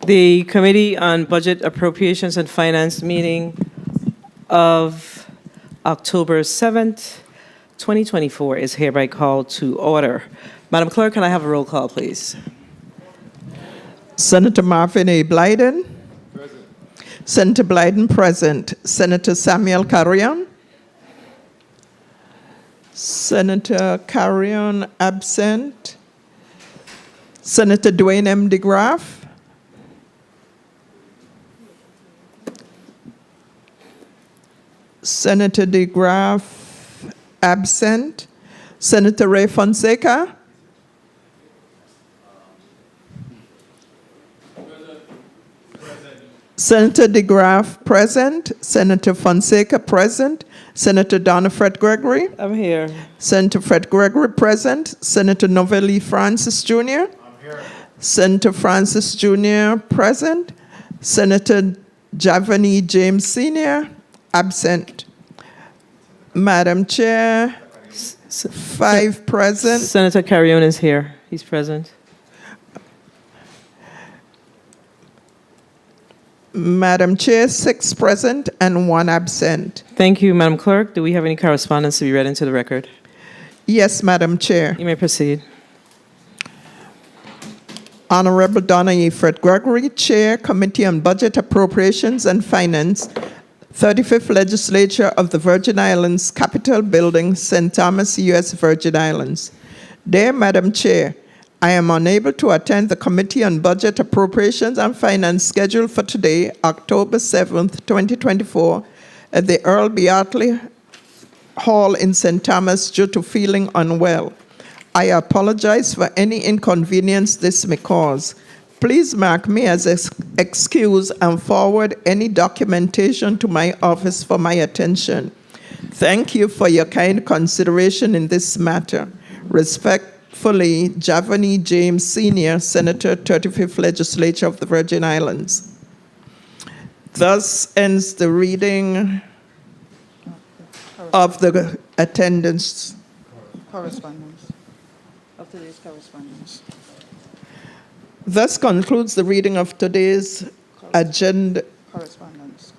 The Committee on Budget, Appropriations, and Finance meeting of October 7th, 2024 is hereby called to order. Madam Clerk, can I have a roll call, please? Senator Marvin A. Blyden. Present. Senator Blyden present. Senator Samuel Carrion. Senator Carrion absent. Senator Dwayne M. DeGraff. Senator DeGraff absent. Senator Ray Fonseca. Senator DeGraff present. Senator Fonseca present. Senator Donna Fred Gregory. I'm here. Senator Fred Gregory present. Senator Novelli Francis Jr. I'm here. Senator Francis Jr. present. Senator Javani James Sr. absent. Madam Chair, 5 present. Senator Carrion is here. He's present. Madam Chair, 6 present and 1 absent. Thank you, Madam Clerk. Do we have any correspondence to be read into the record? Yes, Madam Chair. You may proceed. Honorable Donna E. Fred Gregory, Chair, Committee on Budget, Appropriations, and Finance, 35th Legislature of the Virgin Islands, Capitol Building, St. Thomas, U.S. Virgin Islands. Dear Madam Chair, I am unable to attend the Committee on Budget, Appropriations, and Finance scheduled for today, October 7th, 2024, at the Earl B. Hartley Hall in St. Thomas due to feeling unwell. I apologize for any inconvenience this may cause. Please mark me as excused and forward any documentation to my office for my attention. Thank you for your kind consideration in this matter. Respectfully, Javani James Sr., Senator, 35th Legislature of the Virgin Islands. Thus ends the reading of the attendance. Correspondence. Of today's correspondence. Thus concludes the reading of today's agenda.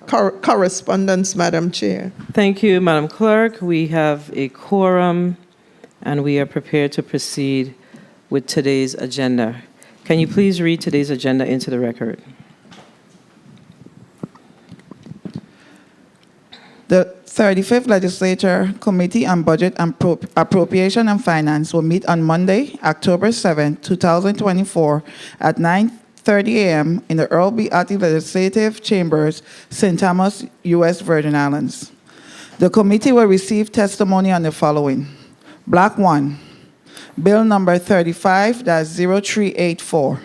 Correspondence, Madam Chair. Thank you, Madam Clerk. We have a quorum, and we are prepared to proceed with today's agenda. Can you please read today's agenda into the record? The 35th Legislature Committee on Budget and Appropriation and Finance will meet on Monday, October 7, 2024 at 9:30 a.m. in the Earl B. Hartley Legislative Chambers, St. Thomas, U.S. Virgin Islands. The committee will receive testimony on the following. Block 1, Bill number 35-0384,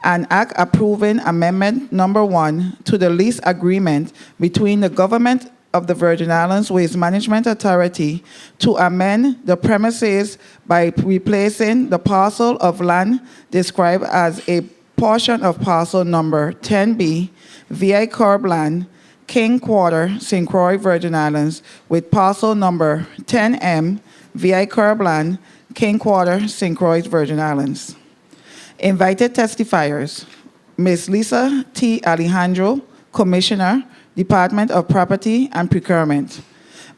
an act approving amendment number 1 to the lease agreement between the government of the Virgin Islands Waste Management Authority to amend the premises by replacing the parcel of land described as a portion of parcel number 10B, VI Curb Land, King Quarter, St. Croix, Virgin Islands, with parcel number 10M, VI Curb Land, King Quarter, St. Croix, Virgin Islands. Invited testifiers, Ms. Lisa T. Alejandro, Commissioner, Department of Property and Procurement.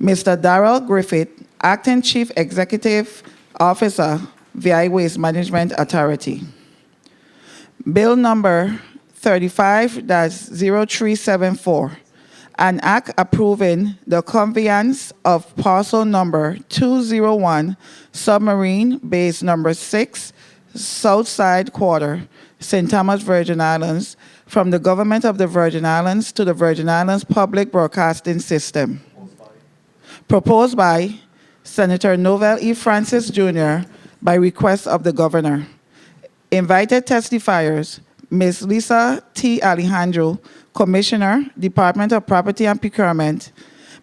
Mr. Daryl Griffith, Acting Chief Executive Officer, VI Waste Management Authority. Bill number 35-0374, an act approving the conveyance of parcel number 201, submarine base number 6, Southside Quarter, St. Thomas, Virgin Islands, from the government of the Virgin Islands to the Virgin Islands Public Broadcasting System. Proposed by Senator Novel E. Francis Jr. by request of the governor. Invited testifiers, Ms. Lisa T. Alejandro, Commissioner, Department of Property and Procurement.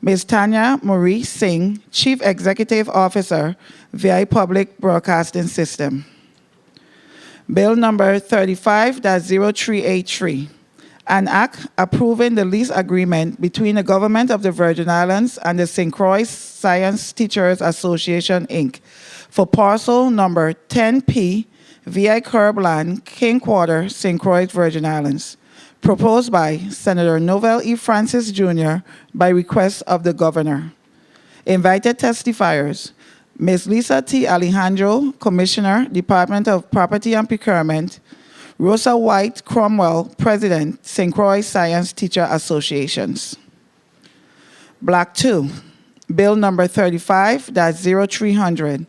Ms. Tanya Marie Singh, Chief Executive Officer, VI Public Broadcasting System. Bill number 35-0383, An act approving the lease agreement between the Government of the Virgin Islands and the St. Croix Science Teachers Association, Inc. for parcel number 10P, VI Curbland, King Quarter, St. Croix, Virgin Islands. Proposed by Senator Novel E. Francis Jr. by request of the Governor. Invited testifiers, Ms. Lisa T. Alejandro, Commissioner, Department of Property and Procurement, Rosa White Cromwell, President, St. Croix Science Teacher Associations. Block 2, Bill number 35-0300,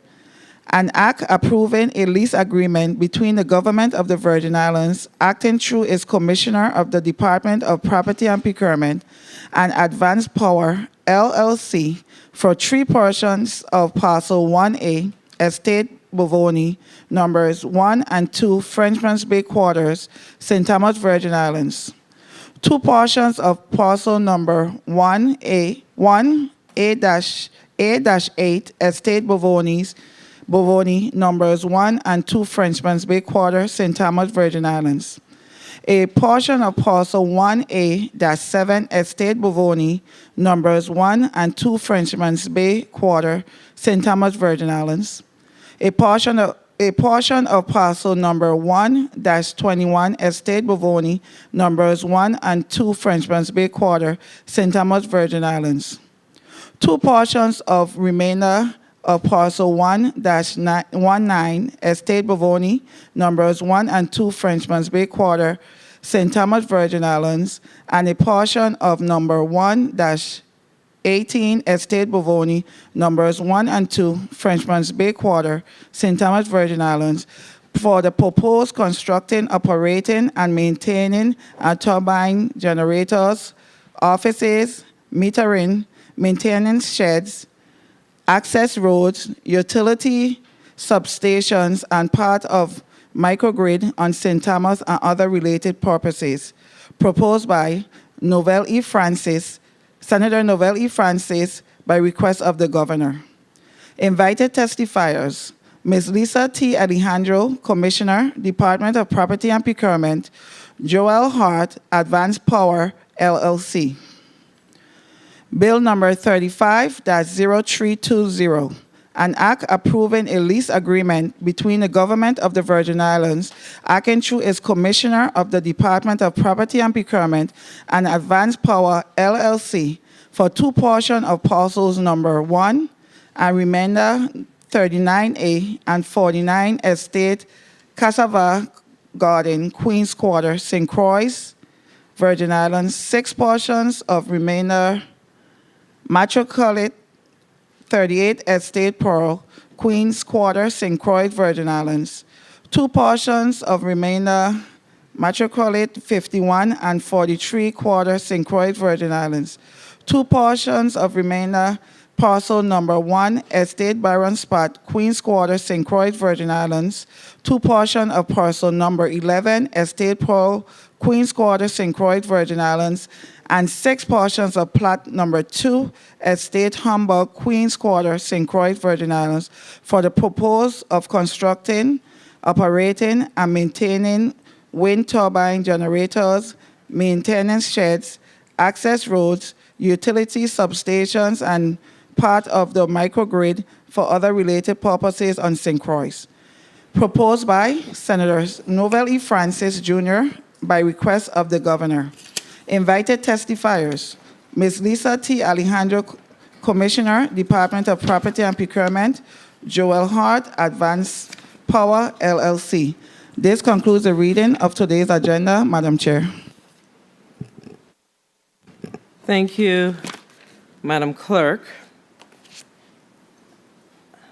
an act approving a lease agreement between the Government of the Virgin Islands, acting through its Commissioner of the Department of Property and Procurement, and Advanced Power, LLC, for 3 portions of Parcel 1A, Estate Bovoni, numbers 1 and 2, Frenchman's Bay Quarters, St. Thomas, Virgin Islands. 2 portions of parcel number 1A-8, Estate Bovoni, numbers 1 and 2, Frenchman's Bay Quarters, St. Thomas, Virgin Islands. A portion of parcel 1A-7, Estate Bovoni, numbers 1 and 2, Frenchman's Bay Quarter, St. Thomas, Virgin Islands. A portion of parcel number 1-21, Estate Bovoni, numbers 1 and 2, Frenchman's Bay Quarter, St. Thomas, Virgin Islands. 2 portions of remainder of parcel 1-19, Estate Bovoni, numbers 1 and 2, Frenchman's Bay Quarter, St. Thomas, Virgin Islands, and a portion of number 1-18, Estate Bovoni, numbers 1 and 2, Frenchman's Bay Quarter, St. Thomas, Virgin Islands, for the proposed constructing, operating, and maintaining turbine generators, offices, metering, maintenance sheds, access roads, utility substations, and part of microgrid on St. Thomas and other related purposes. Proposed by Senator Novel E. Francis by request of the Governor. Invited testifiers, Ms. Lisa T. Alejandro, Commissioner, Department of Property and Procurement, Joel Hart, Advanced Power, LLC. Bill number 35-0320, an act approving a lease agreement between the Government of the Virgin Islands, acting through its Commissioner of the Department of Property and Procurement, and Advanced Power, LLC, for 2 portions of parcels number 1 and remainder 39A and 49 Estate Cassava Garden, Queen's Quarter, St. Croix, Virgin Islands. 6 portions of remainder Matriculate 38 Estate Pearl, Queen's Quarter, St. Croix, Virgin Islands. 2 portions of remainder Matriculate 51 and 43 Quarter, St. Croix, Virgin Islands. 2 portions of remainder parcel number 1, Estate Byron Spot, Queen's Quarter, St. Croix, Virgin Islands. 2 portions of parcel number 11, Estate Pearl, Queen's Quarter, St. Croix, Virgin Islands, and 6 portions of plot number 2, Estate Hamburg, Queen's Quarter, St. Croix, Virgin Islands, for the purpose of constructing, operating, and maintaining wind turbine generators, maintenance sheds, access roads, utility substations, and part of the microgrid for other related purposes on St. Croix. Proposed by Senators Novel E. Francis Jr. by request of the Governor. Invited testifiers, Ms. Lisa T. Alejandro, Commissioner, Department of Property and Procurement, Joel Hart, Advanced Power, LLC. This concludes the reading of today's agenda, Madam Chair. Thank you, Madam Clerk.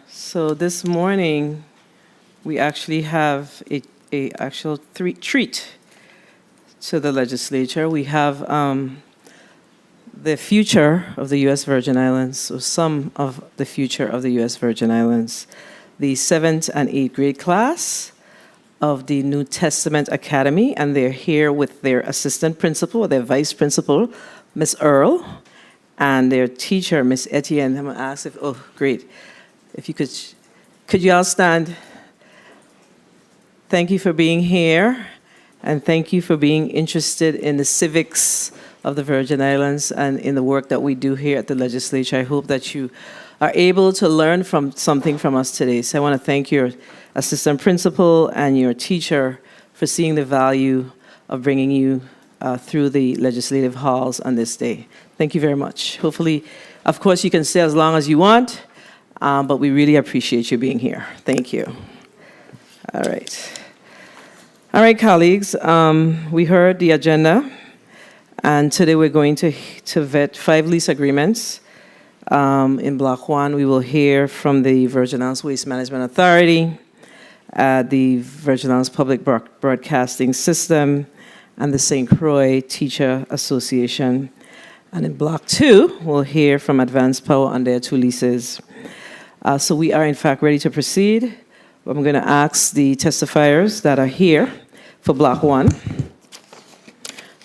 So this morning, we actually have a actual treat to the legislature. We have the future of the U.S. Virgin Islands, or some of the future of the U.S. Virgin Islands. The 7th and 8th grade class of the New Testament Academy, and they're here with their assistant principal, their vice principal, Miss Earl, and their teacher, Miss Etienne. I'm gonna ask if, oh, great. If you could you all stand? Thank you for being here. And thank you for being interested in the civics of the Virgin Islands and in the work that we do here at the legislature. I hope that you are able to learn from something from us today. So I want to thank your assistant principal and your teacher for seeing the value of bringing you through the legislative halls on this day. Thank you very much. Hopefully, of course, you can stay as long as you want, but we really appreciate you being here. Thank you. All right. All right, colleagues, we heard the agenda, and today we're going to vet 5 lease agreements. In Block 1, we will hear from the Virgin Islands Waste Management Authority, the Virgin Islands Public Broadcasting System, and the St. Croix Teacher Association. And in Block 2, we'll hear from Advanced Power on their 2 leases. So we are, in fact, ready to proceed. I'm going to ask the testifiers that are here for Block 1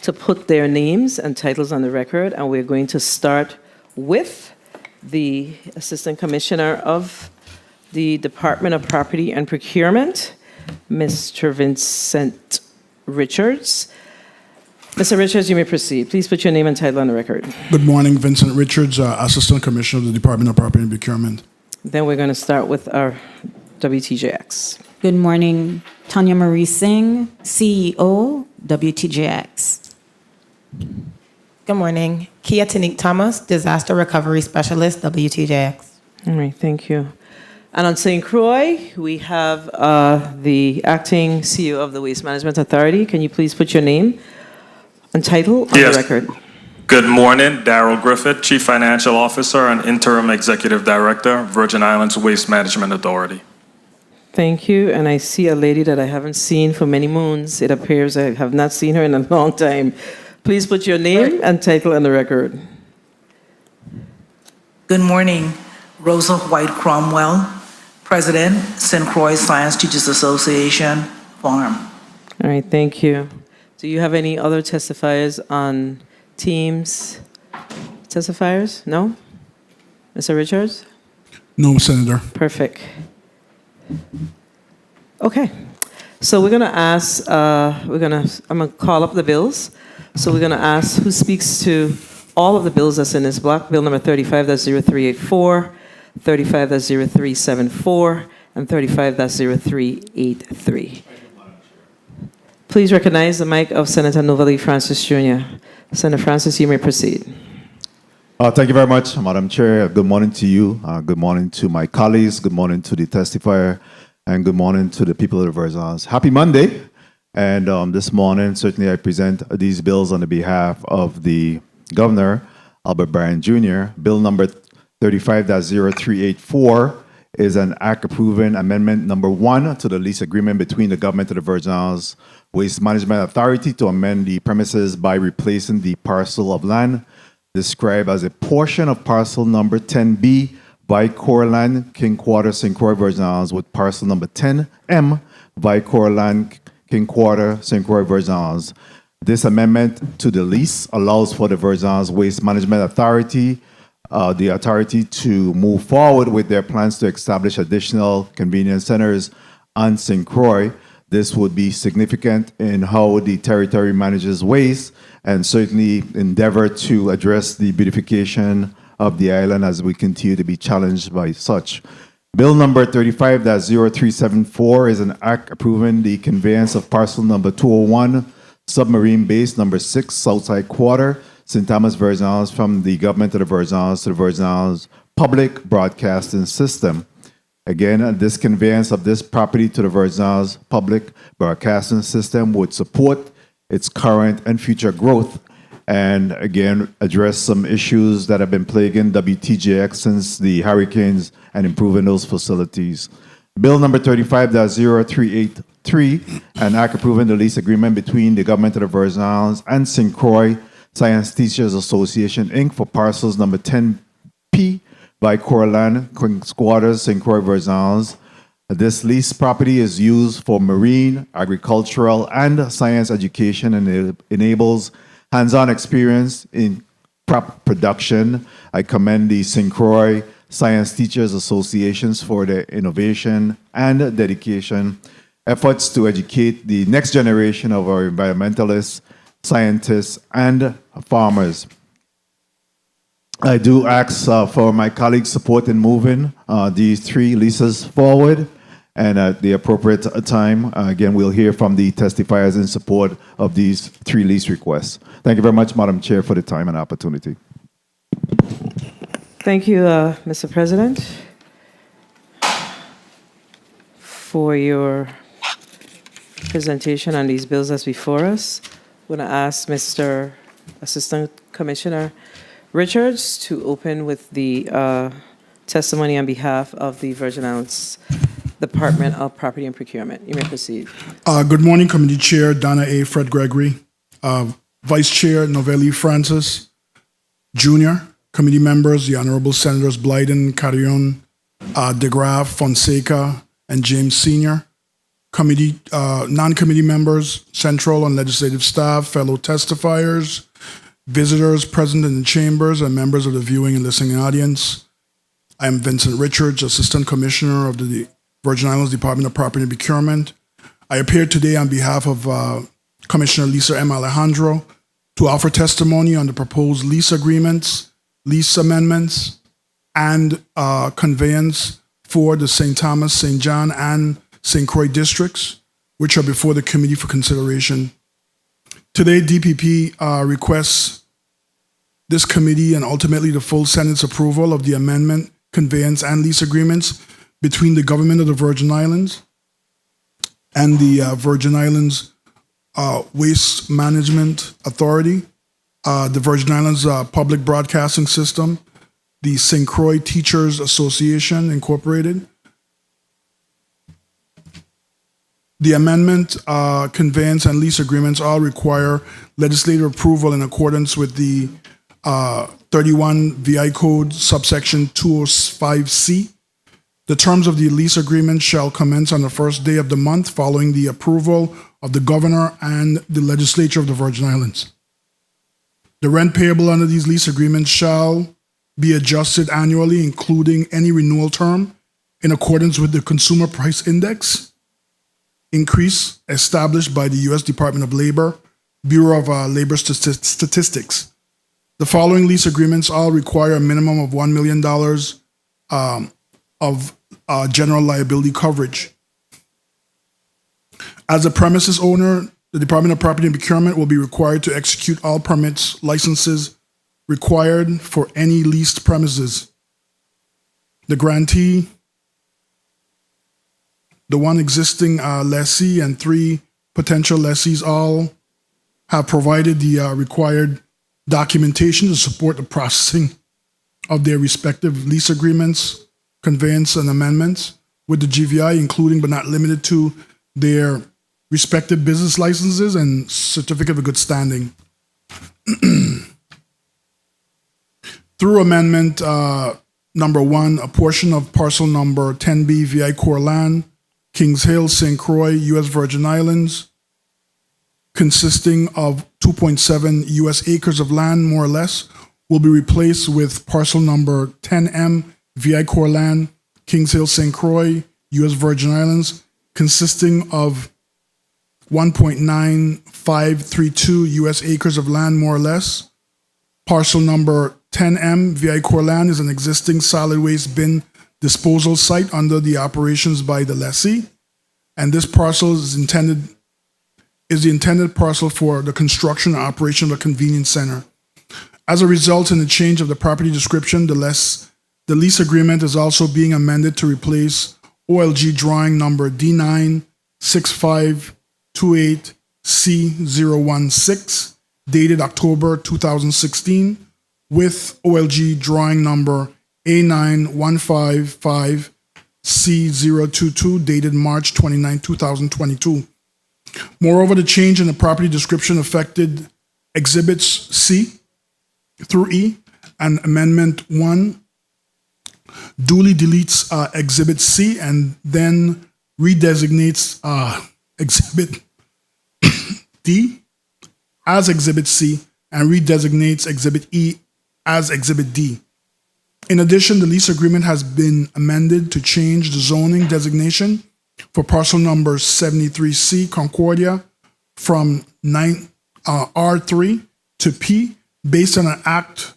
to put their names and titles on the record, and we're going to start with the Assistant Commissioner of the Department of Property and Procurement, Mr. Vincent Richards. Mr. Richards, you may proceed. Please put your name and title on the record. Good morning, Vincent Richards, Assistant Commissioner of the Department of Property and Procurement. Then we're going to start with our WTJX. Good morning, Tanya Marie Singh, CEO, WTJX. Good morning. Kia Tanique Thomas, Disaster Recovery Specialist, WTJX. All right, thank you. And on St. Croix, we have the acting CEO of the Waste Management Authority. Can you please put your name and title on the record? Good morning, Daryl Griffith, Chief Financial Officer and Interim Executive Director, Virgin Islands Waste Management Authority. Thank you. And I see a lady that I haven't seen for many moons. It appears I have not seen her in a long time. Please put your name and title on the record. Good morning, Rosa White Cromwell, President, St. Croix Science Teachers Association, Farm. All right, thank you. Do you have any other testifiers on Teams? Testifiers? No? Mr. Richards? No, Senator. Perfect. Okay. So we're going to ask, I'm going to call up the bills. So we're going to ask who speaks to all of the bills that's in this block. Bill number 35-0384, 35-0374, and 35-0383. Please recognize the mic of Senator Novalee Francis Jr. Senator Francis, you may proceed. Thank you very much, Madam Chair. Good morning to you. Good morning to my colleagues. Good morning to the testifier. And good morning to the people of the Virgin Islands. Happy Monday. And this morning, certainly I present these bills on the behalf of the Governor, Albert Bryan Jr. Bill number 35-0384 is an act approving amendment number 1 to the lease agreement between the government of the Virgin Islands Waste Management Authority to amend the premises by replacing the parcel of land described as a portion of parcel number 10B Vicor Land, King Quarter, St. Croix, Virgin Islands with parcel number 10M Vicor Land, King Quarter, St. Croix, Virgin Islands. This amendment to the lease allows for the Virgin Islands Waste Management Authority, the authority to move forward with their plans to establish additional convenience centers on St. Croix. This would be significant in how the territory manages waste and certainly endeavor to address the beautification of the island as we continue to be challenged by such. Bill number 35-0374 is an act approving the conveyance of parcel number 201, submarine base number 6, Southside Quarter, St. Thomas, Virgin Islands, from the government of the Virgin Islands to the Virgin Islands Public Broadcasting System. Again, this conveyance of this property to the Virgin Islands Public Broadcasting System would support its current and future growth and again address some issues that have been plaguing WTJX since the hurricanes and improving those facilities. Bill number 35-0383, an act approving the lease agreement between the government of the Virgin Islands and St. Croix Science Teachers Association, Inc. for parcels number 10P Vicor Land, King's Quarters, St. Croix, Virgin Islands. This lease property is used for marine, agricultural, and science education, and it enables hands-on experience in crop production. I commend the St. Croix Science Teachers Associations for their innovation and dedication. efforts to educate the next generation of our environmentalists, scientists, and farmers. I do ask for my colleagues' support in moving these 3 leases forward, and at the appropriate time, again, we'll hear from the testifiers in support of these 3 lease requests. Thank you very much, Madam Chair, for the time and opportunity. Thank you, Mr. President, for your presentation on these bills that's before us. I'm going to ask Mr. Assistant Commissioner Richards to open with the testimony on behalf of the Virgin Islands Department of Property and Procurement. You may proceed. Good morning, Committee Chair Donna A. Fred Gregory, Vice Chair Novelli Francis, Jr., Committee members, the Honorable Senators Blyden, Carrion, DeGraff, Fonseca, and James Sr., committee, non-committee members, central and legislative staff, fellow testifiers, visitors present in the chambers, and members of the viewing and listening audience. I am Vincent Richards, Assistant Commissioner of the Virgin Islands Department of Property and Procurement. I appear today on behalf of Commissioner Lisa M. Alejandro to offer testimony on the proposed lease agreements, lease amendments, and conveyance for the St. Thomas, St. John, and St. Croix districts, which are before the committee for consideration. Today, DPP requests this committee and ultimately the full Senate's approval of the amendment, conveyance, and lease agreements between the government of the Virgin Islands and the Virgin Islands Waste Management Authority, the Virgin Islands Public Broadcasting System, the St. Croix Teachers Association, Incorporated. The amendment, conveyance, and lease agreements all require legislative approval in accordance with the 31 VI Code subsection 205C. The terms of the lease agreement shall commence on the first day of the month following the approval of the governor and the legislature of the Virgin Islands. The rent payable under these lease agreements shall be adjusted annually, including any renewal term, in accordance with the Consumer Price Index increase established by the U.S. Department of Labor, Bureau of Labor Statistics. The following lease agreements all require a minimum of $1 million of general liability coverage. As a premises owner, the Department of Property and Procurement will be required to execute all permits, licenses required for any leased premises. The grantee, the one existing lessee, and 3 potential lessees all have provided the required documentation to support the processing of their respective lease agreements, conveyance, and amendments with the GVI, including but not limited to their respective business licenses and certificate of good standing. Through amendment number 1, a portion of parcel number 10B VI Core Land, Kings Hill, St. Croix, U.S. Virgin Islands, consisting of 2.7 U.S. acres of land, more or less, will be replaced with parcel number 10M VI Core Land, Kings Hill, St. Croix, U.S. Virgin Islands, consisting of 1.9532 U.S. acres of land, more or less. Parcel number 10M VI Core Land is an existing solid waste bin disposal site under the operations by the lessee, and this parcel is the intended parcel for the construction and operation of a convenience center. As a result, in the change of the property description, the lease agreement is also being amended to replace OLG drawing number D96528C016, dated October 2016, with OLG drawing number A9155C022, dated March 29, 2022. Moreover, the change in the property description affected Exhibits C through E, and Amendment 1 duly deletes Exhibit C and then redesignates Exhibit D as Exhibit C and redesignates Exhibit E as Exhibit D. In addition, the lease agreement has been amended to change the zoning designation for parcel number 73C Concordia from R3 to P based on Act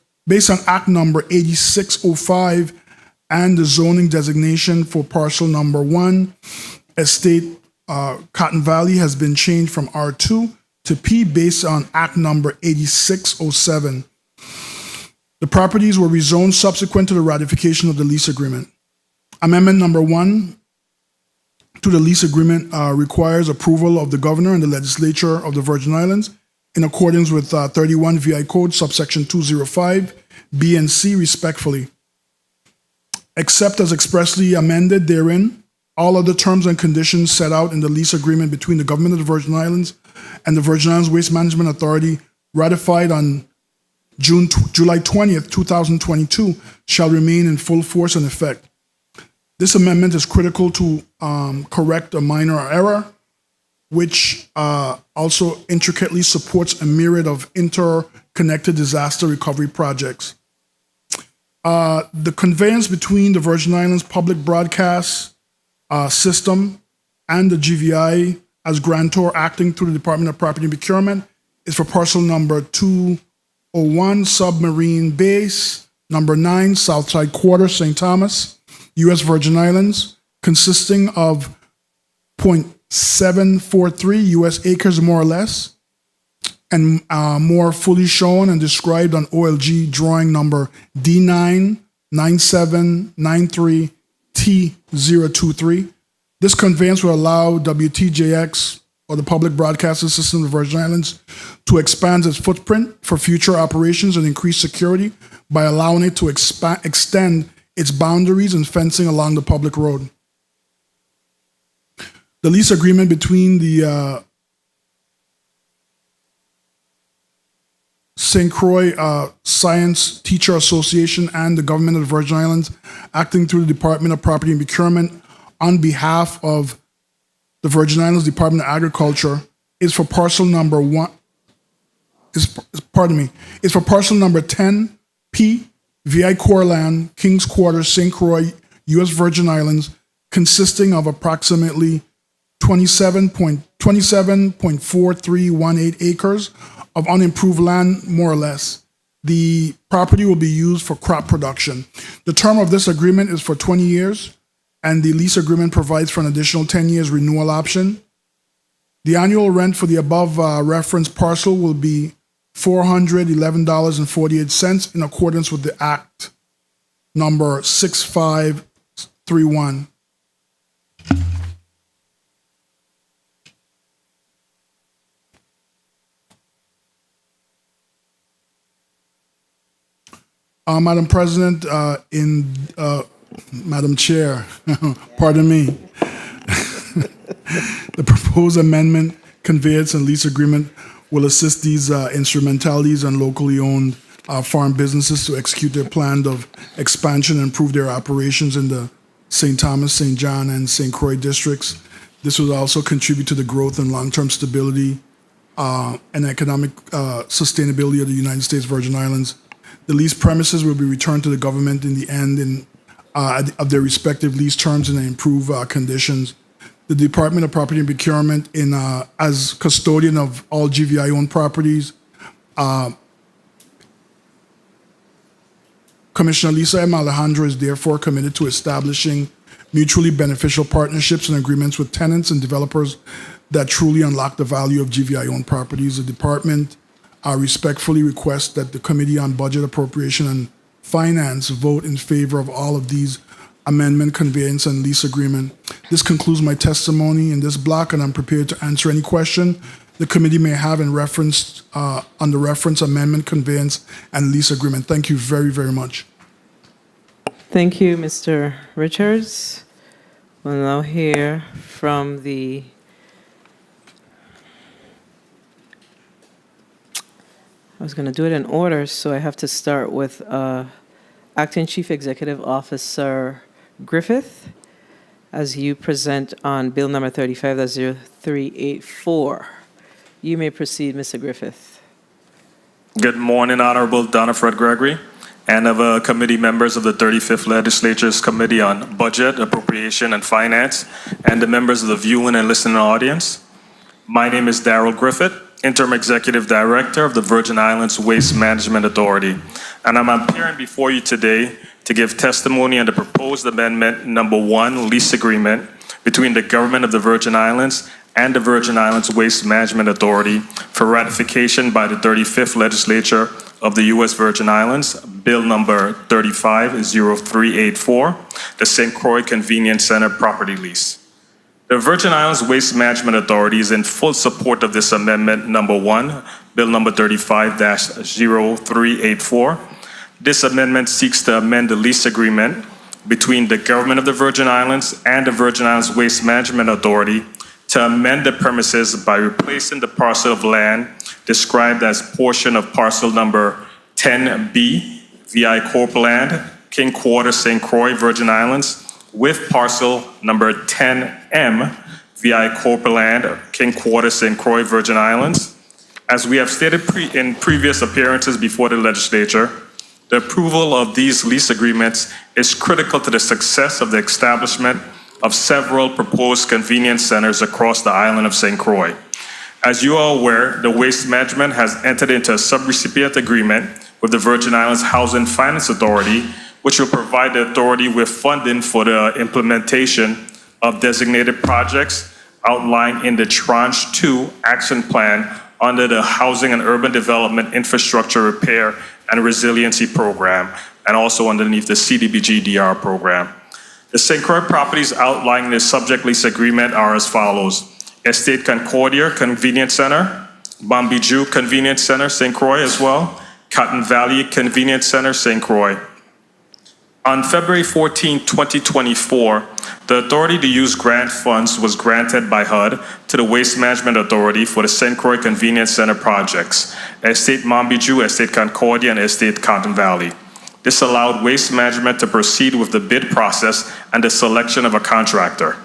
number 8605 and the zoning designation for parcel number 1 Estate Cotton Valley has been changed from R2 to P based on Act number 8607. The properties were rezoned subsequent to the ratification of the lease agreement. Amendment number 1 to the lease agreement requires approval of the governor and the legislature of the Virgin Islands in accordance with 31 VI Code subsection 205 B and C respectfully. Except as expressly amended therein, all other terms and conditions set out in the lease agreement between the government of the Virgin Islands and the Virgin Islands Waste Management Authority ratified on July 20th, 2022 shall remain in full force and effect. This amendment is critical to correct a minor error, which also intricately supports a myriad of interconnected disaster recovery projects. The conveyance between the Virgin Islands Public Broadcast System and the GVI as grantor acting through the Department of Property and Procurement is for parcel number 201 Submarine Base, number 9 Southside Quarter, St. Thomas, U.S. Virgin Islands, consisting of 0.743 U.S. acres more or less, and more fully shown and described on OLG drawing number D99793T023. This conveyance will allow WTJX, or the Public Broadcasting System of the Virgin Islands, to expand its footprint for future operations and increase security by allowing it to extend its boundaries and fencing along the public road. The lease agreement between the St. Croix Science Teacher Association and the Government of the Virgin Islands, acting through the Department of Property and Procurement on behalf of the Virgin Islands Department of Agriculture, is for parcel number 10P, VI Corland, Kings Quarter, St. Croix, U.S. Virgin Islands, consisting of approximately 27.4318 acres of unimproved land, more or less. The property will be used for crop production. The term of this agreement is for 20 years, and the lease agreement provides for an additional 10 years renewal option. The annual rent for the above referenced parcel will be $411.48 in accordance with the Act number 6531. Madam President, Madam Chair, pardon me. The proposed amendment, conveyance, and lease agreement will assist these instrumentalities and locally owned farm businesses to execute their plan of expansion and improve their operations in the St. Thomas, St. John, and St. Croix districts. This will also contribute to the growth and long-term stability and economic sustainability of the United States Virgin Islands. The leased premises will be returned to the government in the end of their respective lease terms in improved conditions. The Department of Property and Procurement, as custodian of all GVI-owned properties, Commissioner Lisa M. Alejandro is therefore committed to establishing mutually beneficial partnerships and agreements with tenants and developers that truly unlock the value of GVI-owned properties. The department respectfully requests that the Committee on Budget, Appropriation, and Finance vote in favor of all of these amendment, conveyance, and lease agreement. This concludes my testimony in this block, and I'm prepared to answer any question the committee may have in reference on the reference, amendment, conveyance, and lease agreement. Thank you very, very much. Thank you, Mr. Richards. We'll now hear from the I was going to do it in order, so I have to start with Acting Chief Executive Officer Griffith, as you present on Bill number 35-0384. You may proceed, Mr. Griffith. Good morning, Honorable Donna Fred Gregory, and of committee members of the 35th Legislature's Committee on Budget, Appropriation, and Finance, and the members of the viewing and listening audience. My name is Daryl Griffith, Interim Executive Director of the Virgin Islands Waste Management Authority, and I'm appearing before you today to give testimony on the proposed amendment number 1 lease agreement between the government of the Virgin Islands and the Virgin Islands Waste Management Authority for ratification by the 35th Legislature of the U.S. Virgin Islands, Bill number 350384, the St. Croix Convenience Center property lease. The Virgin Islands Waste Management Authority is in full support of this amendment number 1, Bill number 35-0384. This amendment seeks to amend the lease agreement between the government of the Virgin Islands and the Virgin Islands Waste Management Authority to amend the premises by replacing the parcel of land described as portion of parcel number 10B, VI Corp Land, King Quarter, St. Croix, Virgin Islands, with parcel number 10M, VI Corp Land, King Quarter, St. Croix, Virgin Islands. As we have stated in previous appearances before the legislature, the approval of these lease agreements is critical to the success of the establishment of several proposed convenience centers across the island of St. Croix. As you are aware, the Waste Management has entered into a subrecipient agreement with the Virgin Islands Housing Finance Authority, which will provide the authority with funding for the implementation of designated projects outlined in the Tranche 2 Action Plan under the Housing and Urban Development Infrastructure Repair and Resiliency Program, and also underneath the CDBG-DR program. The St. Croix properties outlined in the subject lease agreement are as follows: Estate Concordia Convenience Center, Bombiju Convenience Center, St. Croix as well, Cotton Valley Convenience Center, St. Croix. On February 14, 2024, the authority to use grant funds was granted by HUD to the Waste Management Authority for the St. Croix Convenience Center projects, Estate Bombiju, Estate Concordia, and Estate Cotton Valley. This allowed Waste Management to proceed with the bid process and the selection of a contractor.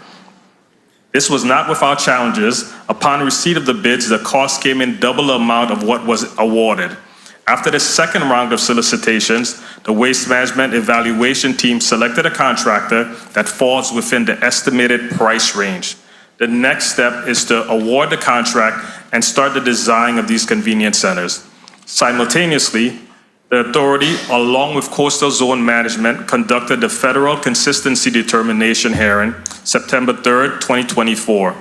This was not without challenges. Upon receipt of the bids, the cost came in double the amount of what was awarded. After the second round of solicitations, the Waste Management evaluation team selected a contractor that falls within the estimated price range. The next step is to award the contract and start the design of these convenience centers. Simultaneously, the authority, along with Coastal Zone Management, conducted the Federal Consistency Determination hearing September 3rd, 2024.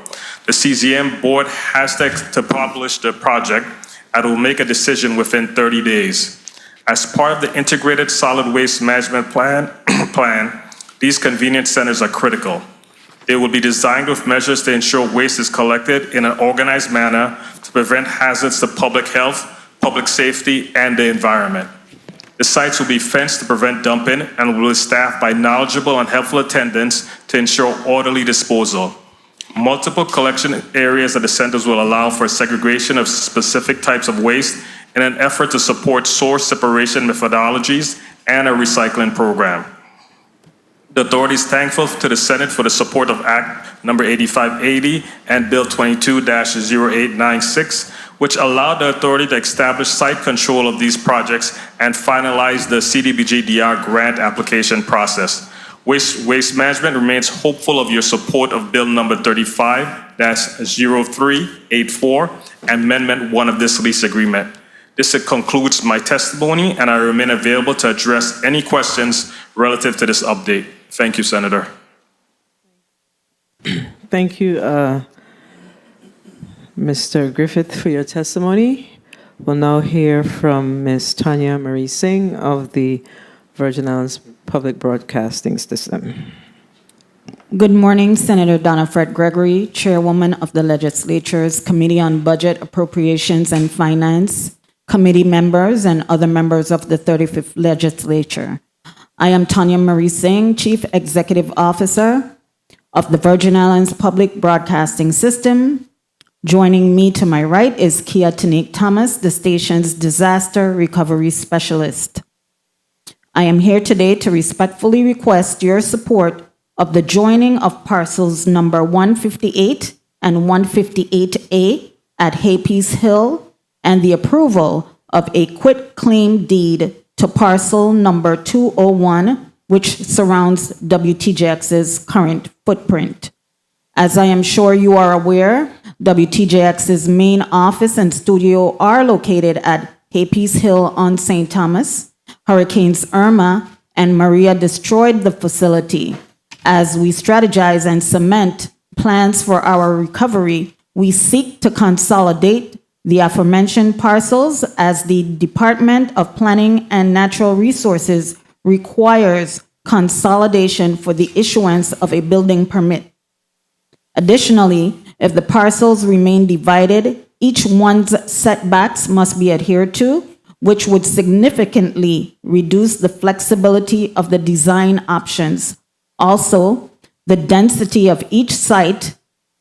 The CZM board has to publish the project and will make a decision within 30 days. As part of the Integrated Solid Waste Management Plan, these convenience centers are critical. They will be designed with measures to ensure waste is collected in an organized manner to prevent hazards to public health, public safety, and the environment. The sites will be fenced to prevent dumping and will be staffed by knowledgeable and helpful attendants to ensure orderly disposal. Multiple collection areas at the centers will allow for segregation of specific types of waste in an effort to support source separation methodologies and a recycling program. The authority is thankful to the Senate for the support of Act number 8580 and Bill 22-0896, which allowed the authority to establish site control of these projects and finalize the CDBG-DR grant application process. Waste Management remains hopeful of your support of Bill number 35-0384, Amendment 1 of this lease agreement. This concludes my testimony, and I remain available to address any questions relative to this update. Thank you, Senator. Thank you, Mr. Griffith, for your testimony. We'll now hear from Ms. Tanya Marie Singh of the Virgin Islands Public Broadcasting System. Good morning, Senator Donna Fred Gregory, Chairwoman of the Legislature's Committee on Budget, Appropriations, and Finance, committee members, and other members of the 35th Legislature. I am Tanya Marie Singh, Chief Executive Officer of the Virgin Islands Public Broadcasting System. Joining me to my right is Kia Tanique Thomas, the station's Disaster Recovery Specialist. I am here today to respectfully request your support of the joining of parcels number 158 and 158A at Haypiece Hill and the approval of a quitclaim deed to parcel number 201, which surrounds WTJX's current footprint. As I am sure you are aware, WTJX's main office and studio are located at Haypiece Hill on St. Thomas. Hurricanes Irma and Maria destroyed the facility. As we strategize and cement plans for our recovery, we seek to consolidate the aforementioned parcels as the Department of Planning and Natural Resources requires consolidation for the issuance of a building permit. Additionally, if the parcels remain divided, each one's setbacks must be adhered to, which would significantly reduce the flexibility of the design options. Also, the density of each site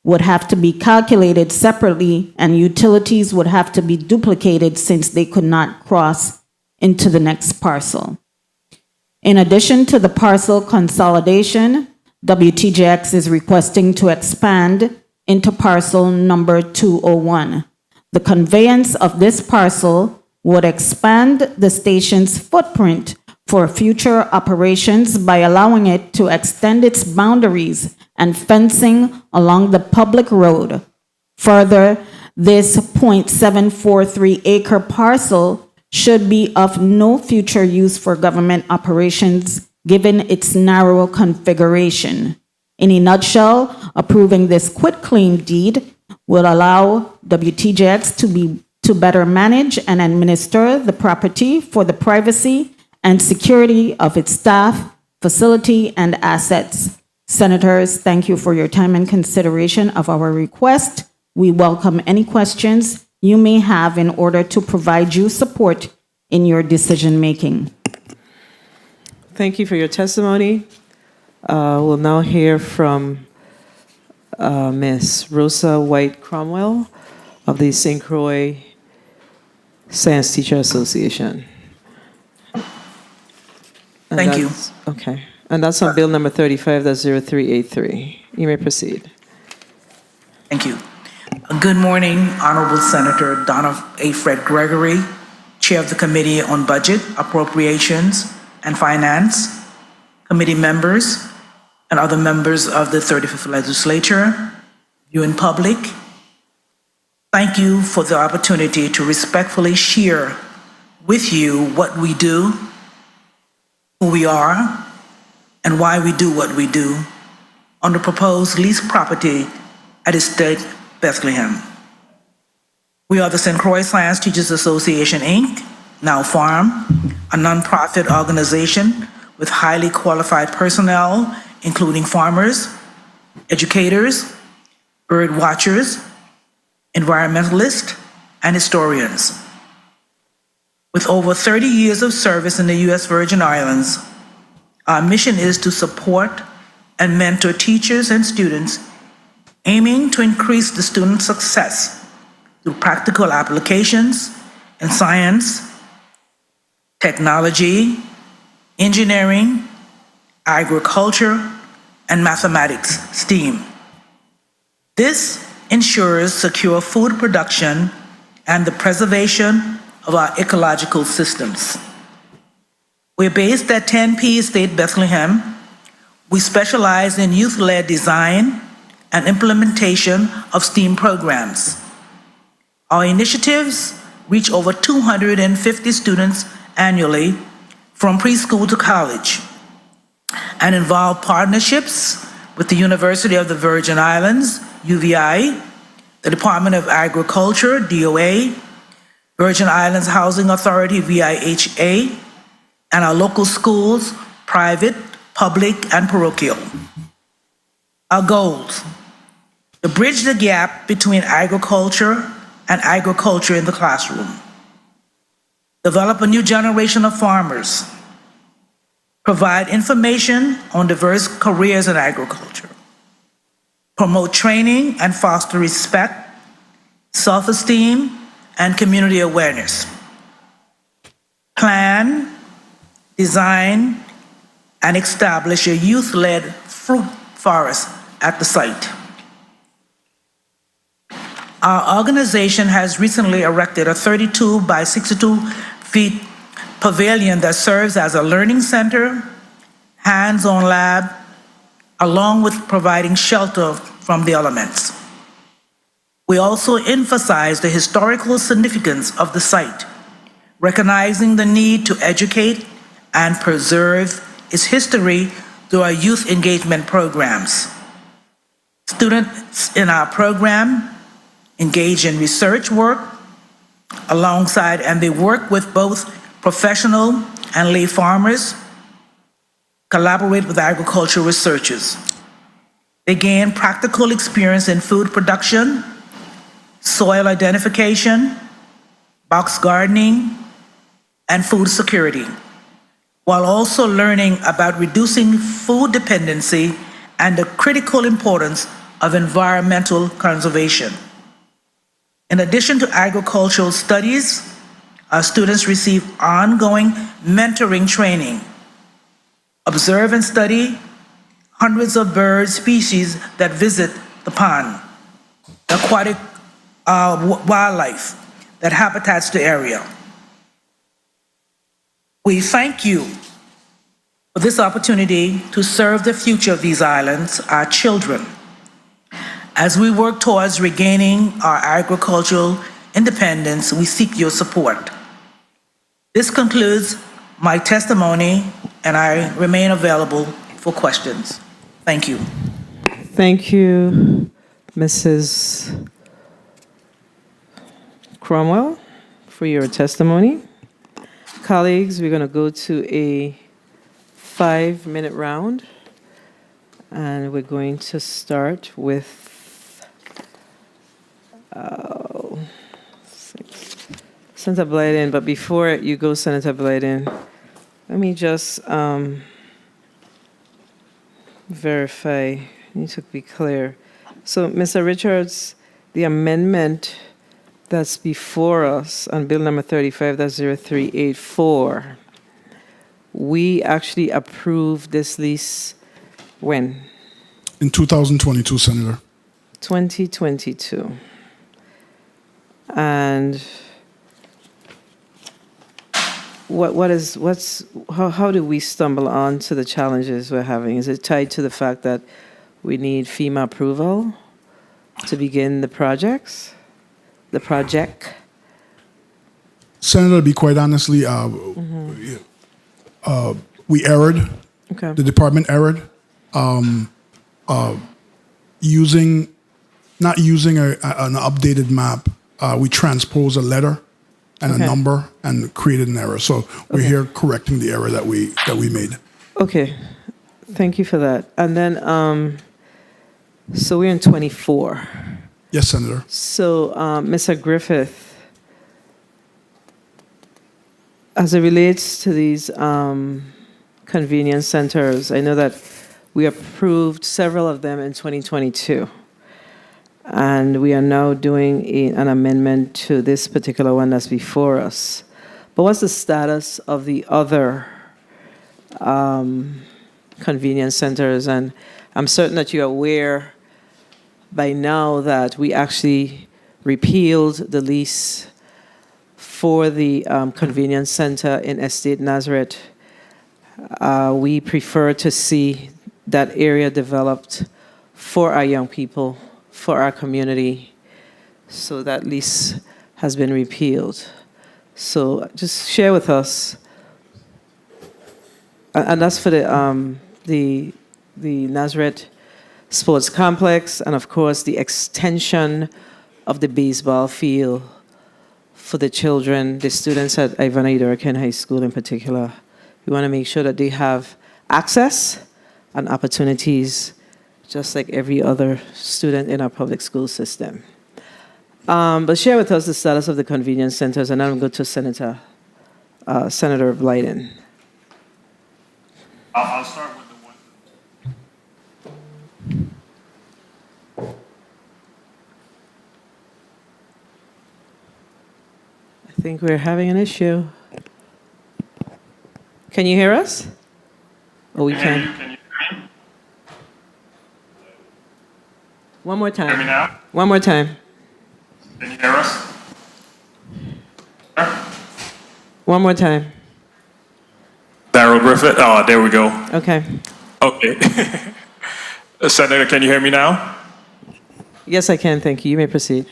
would have to be calculated separately, and utilities would have to be duplicated since they could not cross into the next parcel. In addition to the parcel consolidation, WTJX is requesting to expand into parcel number 201. The conveyance of this parcel would expand the station's footprint for future operations by allowing it to extend its boundaries and fencing along the public road. Further, this 0.743 acre parcel should be of no future use for government operations given its narrow configuration. In a nutshell, approving this quitclaim deed will allow WTJX to better manage and administer the property for the privacy and security of its staff, facility, and assets. Senators, thank you for your time and consideration of our request. We welcome any questions you may have in order to provide you support in your decision-making. Thank you for your testimony. We'll now hear from Ms. Rosa White Cromwell of the St. Croix Science Teacher Association. Thank you. Okay. And that's on bill number 35-0383. You may proceed. Thank you. Good morning, Honorable Senator Donna A. Fred Gregory, Chair of the Committee on Budget, Appropriations, and Finance, committee members, and other members of the 35th Legislature, you in public. Thank you for the opportunity to respectfully share with you what we do, who we are, and why we do what we do on the proposed lease property at Estate Bethlehem. We are the St. Croix Science Teachers Association, Inc., now FARM, a nonprofit organization with highly qualified personnel, including farmers, educators, bird watchers, environmentalists, and historians. With over 30 years of service in the U.S. Virgin Islands, our mission is to support and mentor teachers and students, aiming to increase the student success through practical applications in science, technology, engineering, agriculture, and mathematics, STEAM. This ensures secure food production and the preservation of our ecological systems. We're based at 10P Estate Bethlehem. We specialize in youth-led design and implementation of STEAM programs. Our initiatives reach over 250 students annually from preschool to college and involve partnerships with the University of the Virgin Islands, UVI, the Department of Agriculture, DOA, Virgin Islands Housing Authority, VIHA, and our local schools, private, public, and parochial. Our goals: to bridge the gap between agriculture and agriculture in the classroom, develop a new generation of farmers, provide information on diverse careers in agriculture, promote training and foster respect, self-esteem, and community awareness, plan, design, and establish a youth-led fruit forest at the site. Our organization has recently erected a 32 by 62 feet pavilion that serves as a learning center, hands-on lab, along with providing shelter from the elements. We also emphasize the historical significance of the site, recognizing the need to educate and preserve its history through our youth engagement programs. Students in our program engage in research work alongside, and they work with both professional and lay farmers, collaborate with agricultural researchers. They gain practical experience in food production, soil identification, box gardening, and food security, while also learning about reducing food dependency and the critical importance of environmental conservation. In addition to agricultural studies, our students receive ongoing mentoring training, observe and study hundreds of bird species that visit the pond, aquatic wildlife that habitats the area. We thank you for this opportunity to serve the future of these islands, our children, as we work towards regaining our agricultural independence. We seek your support. This concludes my testimony, and I remain available for questions. Thank you. Thank you, Mrs. Cromwell, for your testimony. Colleagues, we're going to go to a 5-minute round, and we're going to start with Senator Blyden. But before you go, Senator Blyden, let me just verify. I need to be clear. So, Mr. Richards, the amendment that's before us on Bill number 35, that's 0384, we actually approved this lease when? In 2022, Senator. 2022. And how do we stumble on to the challenges we're having? Is it tied to the fact that we need FEMA approval to begin the project? Senator, to be quite honestly, we erred. Okay. The department erred. Not using an updated map, we transposed a letter and a number and created an error. So we're here correcting the error that we made. Okay. Thank you for that. And then, so we're in 24. Yes, Senator. So, Mr. Griffith, as it relates to these convenience centers, I know that we approved several of them in 2022. And we are now doing an amendment to this particular one that's before us. But what's the status of the other convenience centers? And I'm certain that you're aware by now that we actually repealed the lease for the convenience center in Estate Nazareth. We prefer to see that area developed for our young people, for our community. So that lease has been repealed. So just share with us, and that's for the Nazareth Sports Complex, and of course the extension of the baseball field for the children, the students at Ivana Idorican High School in particular. We want to make sure that they have access and opportunities just like every other student in our public school system. But share with us the status of the convenience centers, and then we'll go to Senator Blyden. I'll start with the one. I think we're having an issue. Can you hear us? Oh, we can. Can you hear me? One more time. Hear me now? One more time. Can you hear us? One more time. Daryl Griffith. Oh, there we go. Okay. Okay. Senator, can you hear me now? Yes, I can, thank you. You may proceed.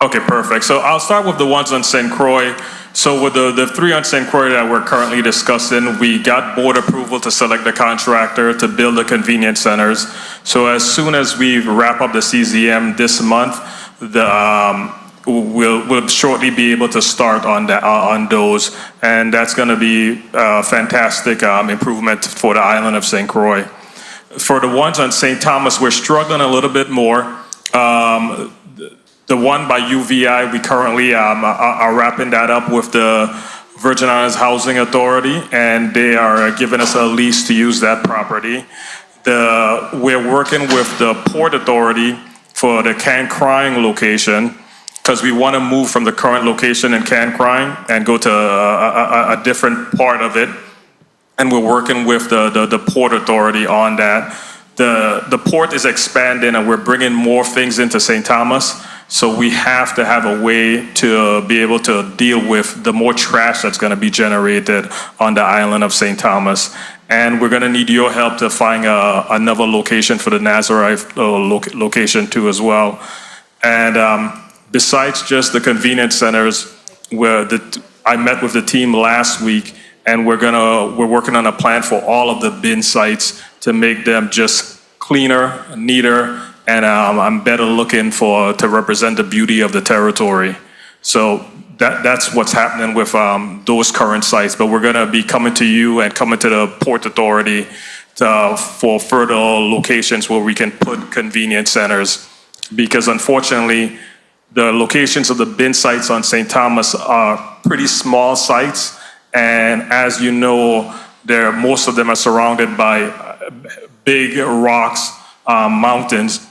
Okay, perfect. So I'll start with the ones on St. Croix. So with the three on St. Croix that we're currently discussing, we got board approval to select the contractor to build the convenience centers. So as soon as we wrap up the CZM this month, we'll shortly be able to start on those, and that's going to be a fantastic improvement for the island of St. Croix. For the ones on St. Thomas, we're struggling a little bit more. The one by UVI, we currently are wrapping that up with the Virgin Islands Housing Authority, and they are giving us a lease to use that property. We're working with the Port Authority for the Can Crying location, because we want to move from the current location in Can Crying and go to a different part of it. And we're working with the Port Authority on that. The port is expanding, and we're bringing more things into St. Thomas. So we have to have a way to be able to deal with the more trash that's going to be generated on the island of St. Thomas. And we're going to need your help to find another location for the Nazareth location too as well. And besides just the convenience centers, I met with the team last week, and we're working on a plan for all of the bin sites to make them just cleaner, neater, and I'm better looking to represent the beauty of the territory. So that's what's happening with those current sites. But we're going to be coming to you and coming to the Port Authority for further locations where we can put convenience centers, because unfortunately, the locations of the bin sites on St. Thomas are pretty small sites, and as you know, most of them are surrounded by big rocks, mountains.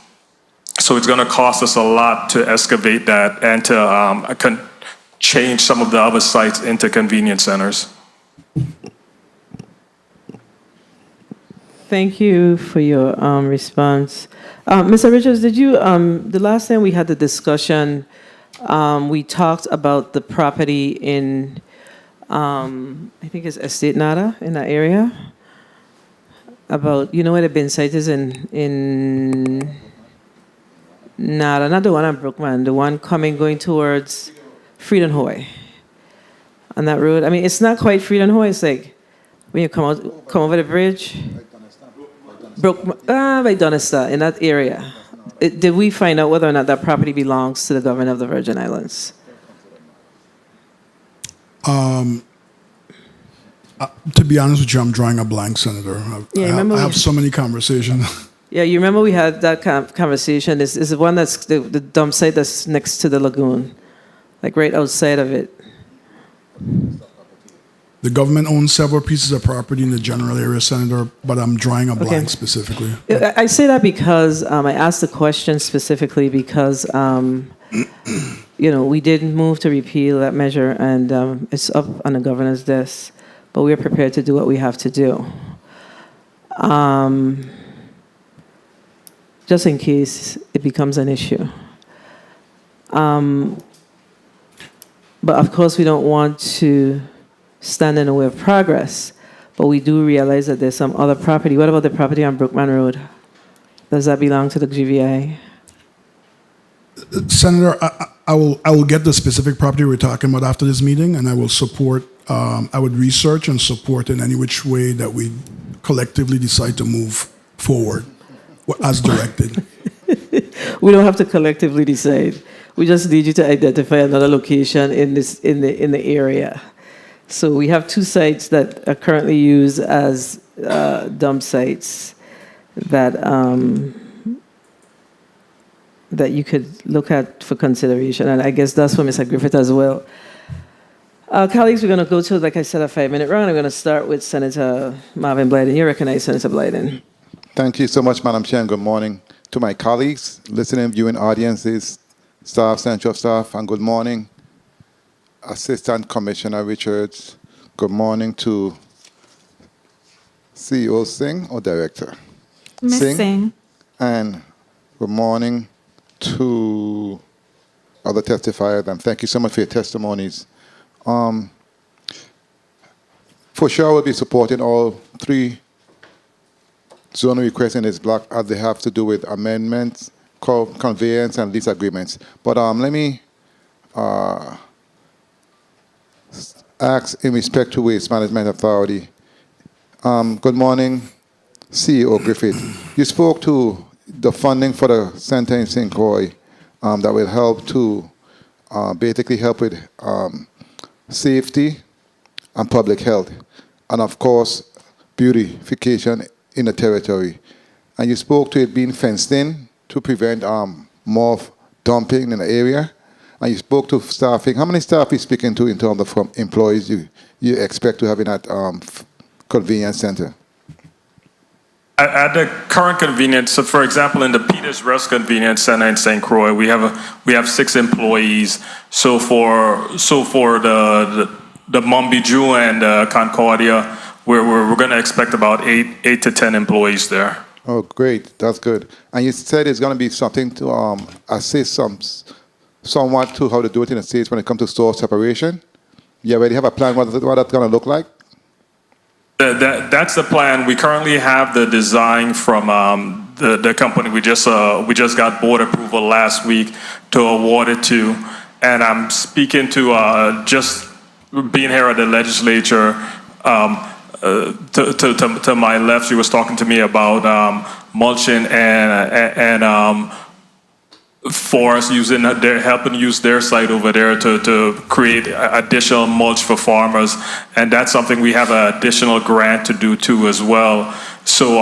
So it's going to cost us a lot to excavate that and to change some of the other sites into convenience centers. Thank you for your response. Mr. Richards, did you, the last time we had the discussion, we talked about the property in, I think it's Estate Nada, in that area? About, you know where the bin site is in Nada, not the one on Brookman, the one going towards Freedom Hoy on that road. I mean, it's not quite Freedom Hoy, it's like when you come over the bridge. By Donesta, in that area. Did we find out whether or not that property belongs to the government of the Virgin Islands? To be honest with you, I'm drawing a blank, Senator. I have so many conversations. Yeah, you remember we had that conversation. This is the one that's the dump site that's next to the lagoon, like right outside of it. The government owns several pieces of property in the general area, Senator, but I'm drawing a blank specifically. I say that because I asked the question specifically because, we didn't move to repeal that measure, and it's up on the governor's desk, but we're prepared to do what we have to do. Just in case it becomes an issue. But of course, we don't want to stand in the way of progress, but we do realize that there's some other property. What about the property on Brookman Road? Does that belong to the GVI? Senator, I will get the specific property we're talking about after this meeting, and I will support, I would research and support in any which way that we collectively decide to move forward as directed. We don't have to collectively decide. We just need you to identify another location in the area. So we have two sites that are currently used as dump sites that that you could look at for consideration, and I guess that's for Mr. Griffith as well. Colleagues, we're going to go to, like I said, a 5-minute round. I'm going to start with Senator Marvin Blyden. You recognize Senator Blyden. Thank you so much, Madam Chair, and good morning to my colleagues, listening, viewing audiences, staff, central staff, and good morning, Assistant Commissioner Richards. Good morning to CEO Singh or Director? Ms. Singh. And good morning to other testifiers, and thank you so much for your testimonies. for sure will be supporting all three zoning requests in this block as they have to do with amendments, conveyance, and lease agreements. But let me ask in respect to Waste Management Authority. Good morning, CEO Griffith. You spoke to the funding for the center in St. Croix that will help to basically help with safety and public health, and of course, beautification in the territory. And you spoke to it being fenced in to prevent more dumping in the area. And you spoke to staffing. How many staff are you speaking to in terms of employees you expect to have in that convenience center? At the current convenience, so for example, in the Peters Rest Convenience Center in St. Croix, we have 6 employees. So for the Montbijou and Concordia, we're going to expect about 8 to 10 employees there. Oh, great. That's good. And you said it's going to be something to assist somewhat to how to do it in the States when it comes to store separation. You already have a plan what that's going to look like? That's the plan. We currently have the design from the company we just got board approval last week to award it to. And I'm speaking to just being here at the legislature. To my left, she was talking to me about mulching and forest using helping use their site over there to create additional mulch for farmers, and that's something we have an additional grant to do too as well. So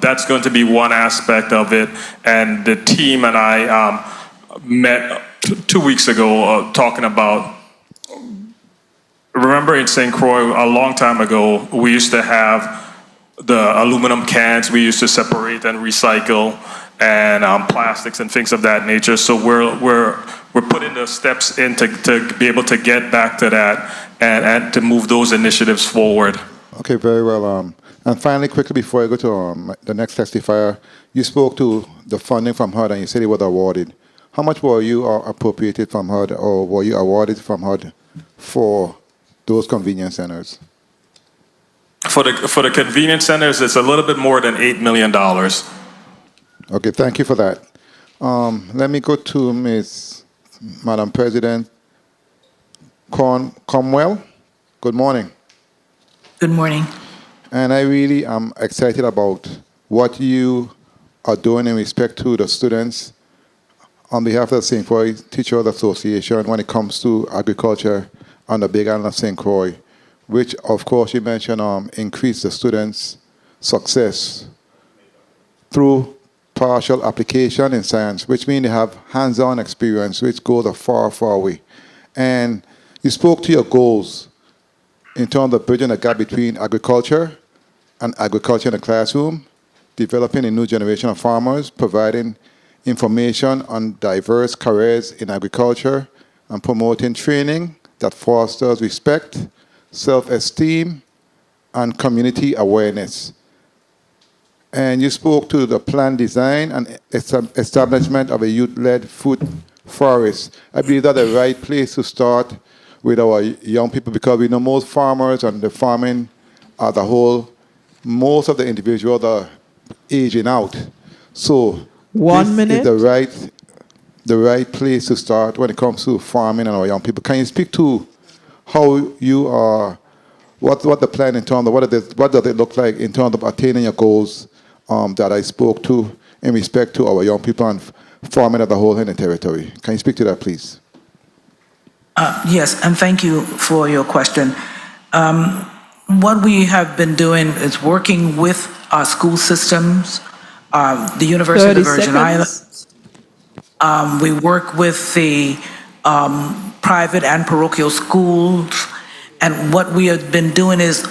that's going to be one aspect of it. And the team and I met 2 weeks ago talking about. Remember in St. Croix, a long time ago, we used to have the aluminum cans we used to separate and recycle, and plastics and things of that nature. So we're putting the steps in to be able to get back to that and to move those initiatives forward. Okay, very well. And finally, quickly before I go to the next testifier, you spoke to the funding from HUD and you said it was awarded. How much were you appropriated from HUD, or were you awarded from HUD for those convenience centers? For the convenience centers, it's a little bit more than $8 million. Okay, thank you for that. Let me go to Madam President Cromwell. Good morning. Good morning. And I really am excited about what you are doing in respect to the students on behalf of the St. Croix Teachers Association when it comes to agriculture on the Big Island of St. Croix, which, of course, you mentioned increase the students' success through partial application in science, which means they have hands-on experience, which goes a far, far way. And you spoke to your goals in terms of bridging the gap between agriculture and agriculture in the classroom, developing a new generation of farmers, providing information on diverse careers in agriculture, and promoting training that fosters respect, self-esteem, and community awareness. And you spoke to the plan design and establishment of a youth-led food forest. I believe that's the right place to start with our young people, because we know most farmers and the farming as a whole, most of the individuals are aging out. So this is the right place to start when it comes to farming and our young people. Can you speak to how you are, what the plan in terms of what does it look like in terms of attaining your goals that I spoke to in respect to our young people and farming as a whole in the territory? Can you speak to that, please? Yes, and thank you for your question. What we have been doing is working with our school systems, the University of the Virgin Islands. We work with the private and parochial schools, and what we have been doing is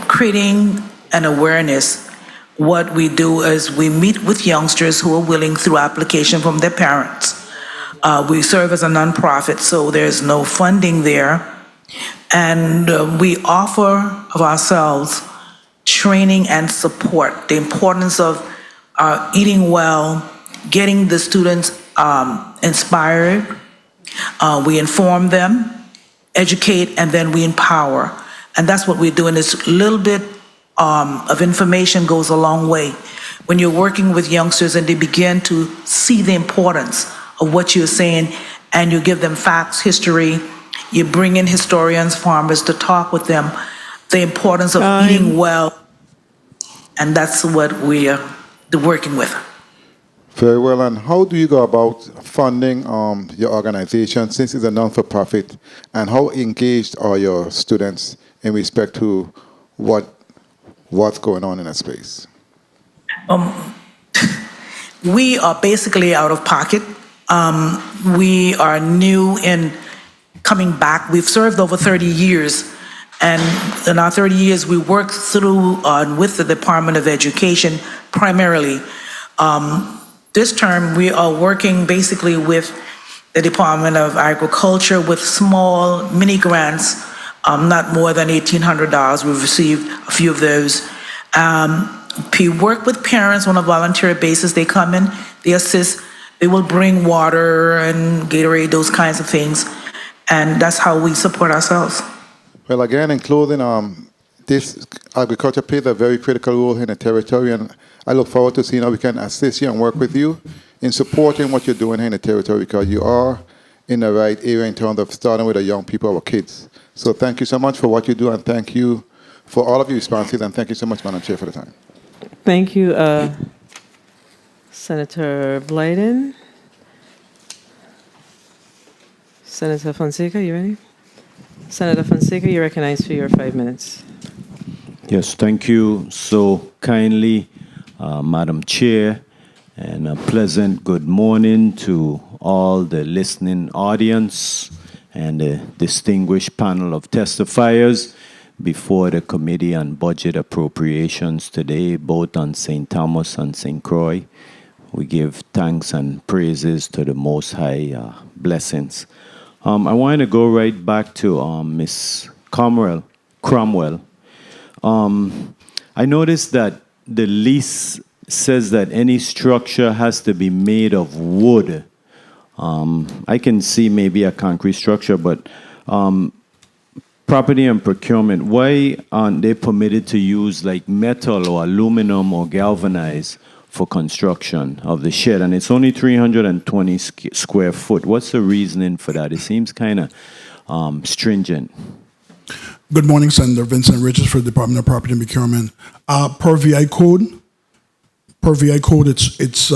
creating an awareness. What we do is we meet with youngsters who are willing, through application from their parents. We serve as a nonprofit, so there's no funding there. And we offer of ourselves training and support, the importance of eating well, getting the students inspired. We inform them, educate, and then we empower. And that's what we're doing. Is a little bit of information goes a long way. When you're working with youngsters and they begin to see the importance of what you're saying, and you give them facts, history, you bring in historians, farmers to talk with them, the importance of eating well, and that's what we're working with. Very well. And how do you go about funding your organization since it's a non-for-profit? And how engaged are your students in respect to what's going on in that space? We are basically out of pocket. We are new in coming back. We've served over 30 years. And in our 30 years, we worked through with the Department of Education primarily. This term, we are working basically with the Department of Agriculture with small mini grants, not more than $1,800. We've received a few of those. We work with parents on a volunteer basis. They come in, they assist, they will bring water and Gatorade, those kinds of things. And that's how we support ourselves. Well, again, in closing, this agriculture plays a very critical role in the territory, and I look forward to seeing how we can assist you and work with you in supporting what you're doing here in the territory, because you are in the right area in terms of starting with the young people, our kids. So thank you so much for what you do, and thank you for all of your responses, and thank you so much, Madam Chair, for the time. Thank you, Senator Blyden. Senator Fonseca, you ready? Senator Fonseca, you're recognized for your 5 minutes. Yes, thank you so kindly, Madam Chair, and a pleasant good morning to all the listening audience and the distinguished panel of testifiers before the Committee on Budget Appropriations today, both on St. Thomas and St. Croix. We give thanks and praises to the Most High, blessings. I want to go right back to Ms. Cromwell. I noticed that the lease says that any structure has to be made of wood. I can see maybe a concrete structure, but property and procurement, why aren't they permitted to use like metal or aluminum or galvanized for construction of the shed? And it's only 320 square foot. What's the reasoning for that? It seems kind of stringent. Good morning, Senator Vincent Richards for the Department of Property and Procurement. Per VI code, it's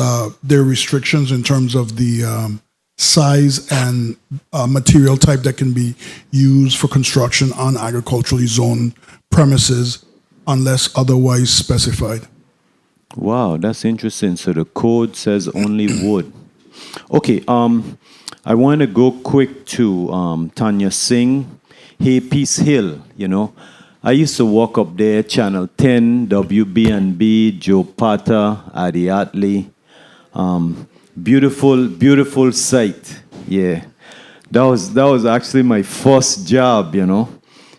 there are restrictions in terms of the size and material type that can be used for construction on agriculturally zoned premises unless otherwise specified. Wow, that's interesting. So the code says only wood. Okay, I want to go quick to Tanya Singh, Hey Peace Hill, you know. I used to walk up there, Channel 10, WB&B, Joe Potter, Adi Atley. Beautiful, beautiful site. Yeah, that was actually my first job, you know.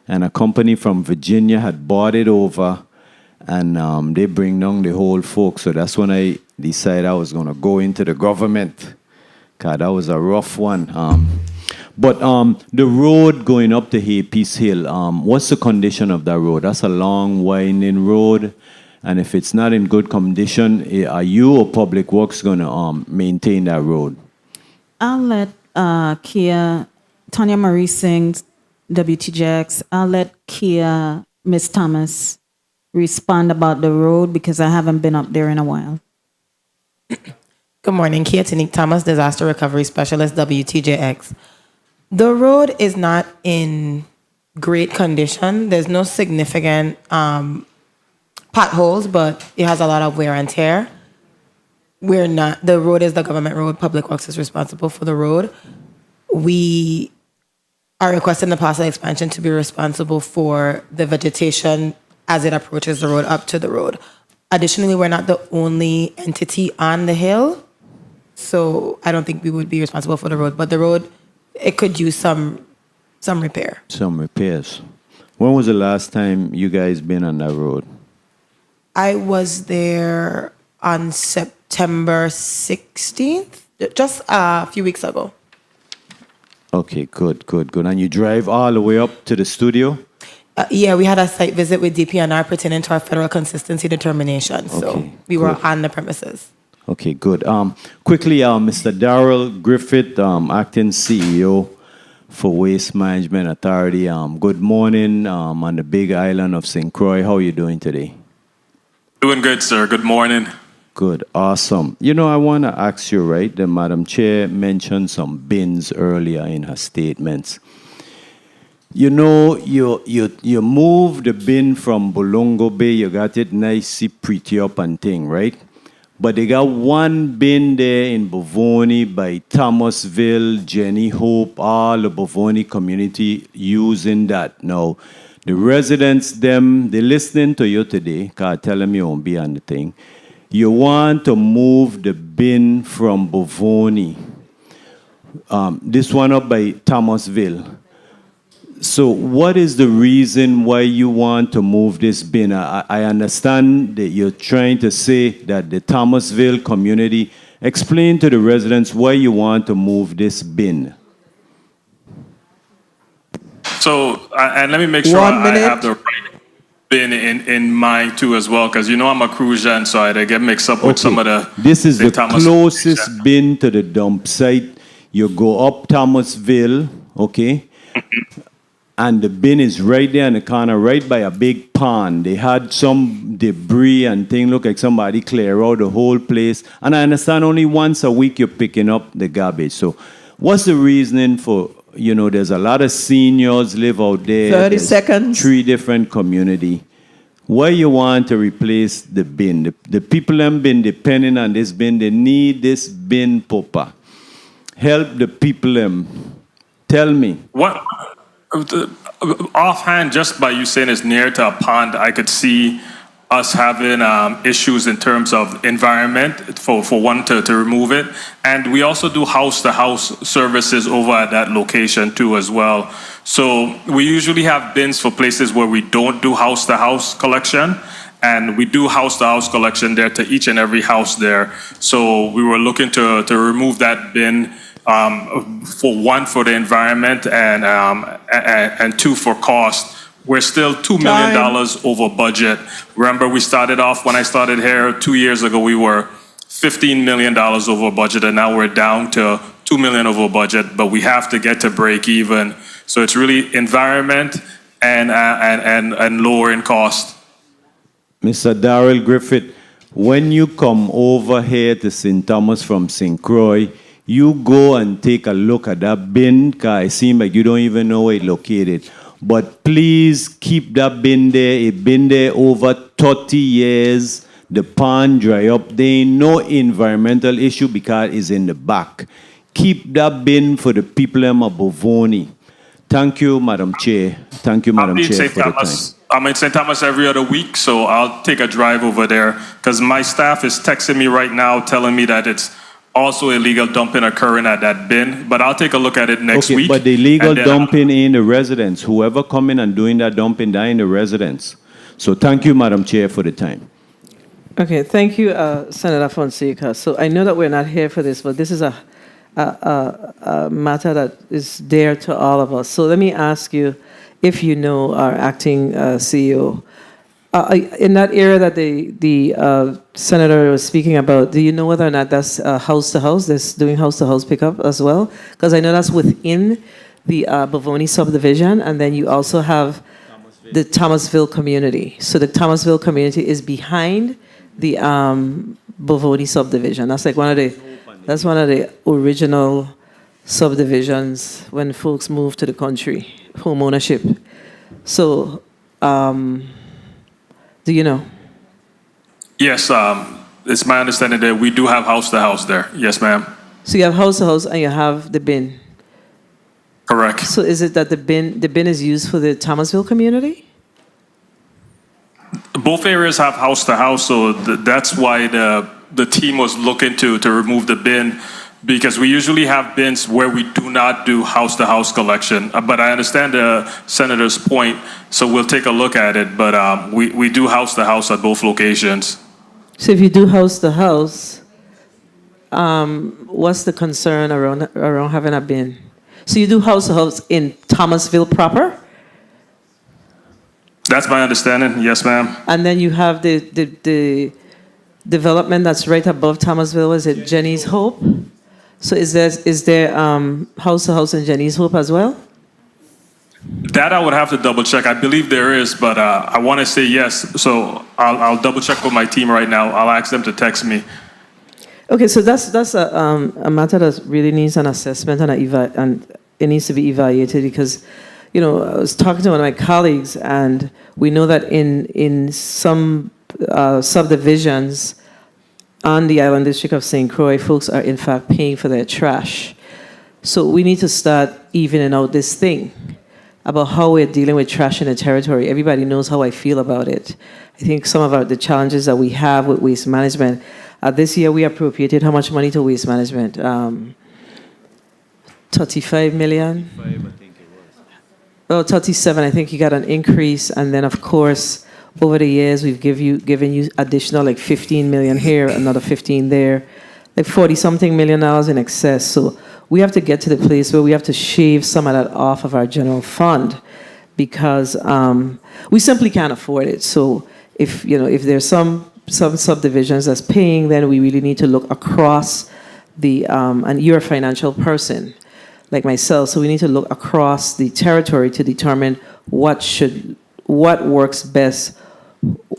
And a company from Virginia had bought it over, and they bring down the whole folks. So that's when I decided I was gonna go into the government. God, that was a rough one. But the road going up to Hey Peace Hill, what's the condition of that road? That's a long, winding road. And if it's not in good condition, are you or Public Works going to maintain that road? I'll let Tanya Marie Singh, WTJX, I'll let Kia, Ms. Thomas, respond about the road because I haven't been up there in a while. Good morning, Kia Tanique Thomas, Disaster Recovery Specialist, WTJX. The road is not in great condition. There's no significant potholes, but it has a lot of wear and tear. The road is the government road. Public Works is responsible for the road. We are requesting the parcel expansion to be responsible for the vegetation as it approaches the road up to the road. Additionally, we're not the only entity on the hill, so I don't think we would be responsible for the road. But the road, it could use some repair. Some repairs. When was the last time you guys been on that road? I was there on September 16th, just a few weeks ago. Okay, good. And you drive all the way up to the studio? Yeah, we had a site visit with DPNR pertaining to our federal consistency determination. So Okay, we were good. on the premises. Okay, good. Quickly, Mr. Daryl Griffith, acting CEO for Waste Management Authority. Good morning on the big island of St. Croix. How are you doing today? Doing good, sir. Good morning. Good, awesome. You know, I want to ask you, right, the Madam Chair mentioned some bins earlier in her statements. You know, you moved the bin from Bolongo Bay, you got it nicely pretty up and thing, right? But they got one bin there in Bovoni by Thomasville, Jenny Hope, all the Bovoni community using that. Now, the residents, they're listening to you today, because I tell them you won't be on the thing. You want to move the bin from Bovoni, this one up by Thomasville. So what is the reason why you want to move this bin? I understand that you're trying to say that the Thomasville community, explain to the residents why you want to move this bin. So, and let me make sure 1 I minute. have the right bin in mind too as well, because you know I'm a Cruisan, so I get mixed up with some of the. This is the Thomas- closest bin to the dump site. You go up Thomasville, okay? And the bin is right there in the corner, right by a big pond. They had some debris and thing, look like somebody clear out the whole place. And I understand only once a week you're picking up the garbage. So what's the reasoning for, you know, there's a lot of seniors live out there. 30 There's seconds. 3 different community. Why you want to replace the bin? The people have been depending on this bin. They need this bin, Papa. Help the people. Tell me. What? Offhand, just by you saying it's near to a pond, I could see us having issues in terms of environment for one to remove it. And we also do house-to-house services over at that location too as well. So we usually have bins for places where we don't do house-to-house collection. And we do house-to-house collection there to each and every house there. So we were looking to remove that bin for one, for the environment, and two, for cost. We're still $2 million over budget. Remember, we started off, when I started here 2 years ago, we were $15 million over budget, and now we're down to $2 million over budget, but we have to get to break even. So it's really environment and lowering cost. Mr. Daryl Griffith, when you come over here to St. Thomas from St. Croix, you go and take a look at that bin, because it seems like you don't even know where it's located. But please keep that bin there. It's been there over 30 years. The pond dry up. There ain't no environmental issue because it's in the back. Keep that bin for the people of Bovoni. Thank you, Madam Chair. Thank you, Madam Chair, for the time. I'm in St. Thomas every other week, so I'll take a drive over there, because my staff is texting me right now telling me that it's also illegal dumping occurring at that bin, but I'll take a look at it next week. But the illegal dumping in the residents, whoever coming and doing that dumping, that in the residents. So thank you, Madam Chair, for the time. Okay, thank you, Senator Fonseca. So I know that we're not here for this, but this is a matter that is dear to all of us. So let me ask you, if you know our acting CEO, in that area that the senator was speaking about, do you know whether or not that's house to house? That's doing house to house pickup as well? Because I know that's within the Bovoni subdivision, and then you also have the Thomasville community. So the Thomasville community is behind the Bovoni subdivision. That's like one of the original subdivisions when folks moved to the country, home ownership. So. Do you know? Yes, it's my understanding that we do have house-to-house there. Yes, ma'am. So you have house to house and you have the bin. Correct. So is it that the bin is used for the Thomasville community? Both areas have house-to-house, so that's why the team was looking to remove the bin, because we usually have bins where we do not do house-to-house collection. But I understand the senator's point, so we'll take a look at it. But we do house-to-house at both locations. So if you do house-to-house, what's the concern around having a bin? So you do house-to-house in Thomasville proper? That's my understanding. Yes, ma'am. And then you have the development that's right above Thomasville. Is it Jenny's Hope? So is there house to house in Jenny's Hope as well? That I would have to double check. I believe there is, but I want to say yes. So I'll double check with my team right now. I'll ask them to text me. Okay, so that's a matter that really needs an assessment and it needs to be evaluated because, I was talking to one of my colleagues and we know that in some subdivisions on the Island District of St. Croix, folks are in fact paying for their trash. So we need to start evening out this thing about how we're dealing with trash in the territory. Everybody knows how I feel about it. I think some of the challenges that we have with waste management. This year we appropriated how much money to waste management? 35 million? 37, I think you got an increase. And then of course, over the years, we've given you additional like 15 million here, another 15 there, like 40-something million dollars in excess. So we have to get to the place where we have to shave some of that off of our general fund because we simply can't afford it. So if there's some subdivisions that's paying, then we really need to look across and you're a financial person like myself, so we need to look across the territory to determine what works best.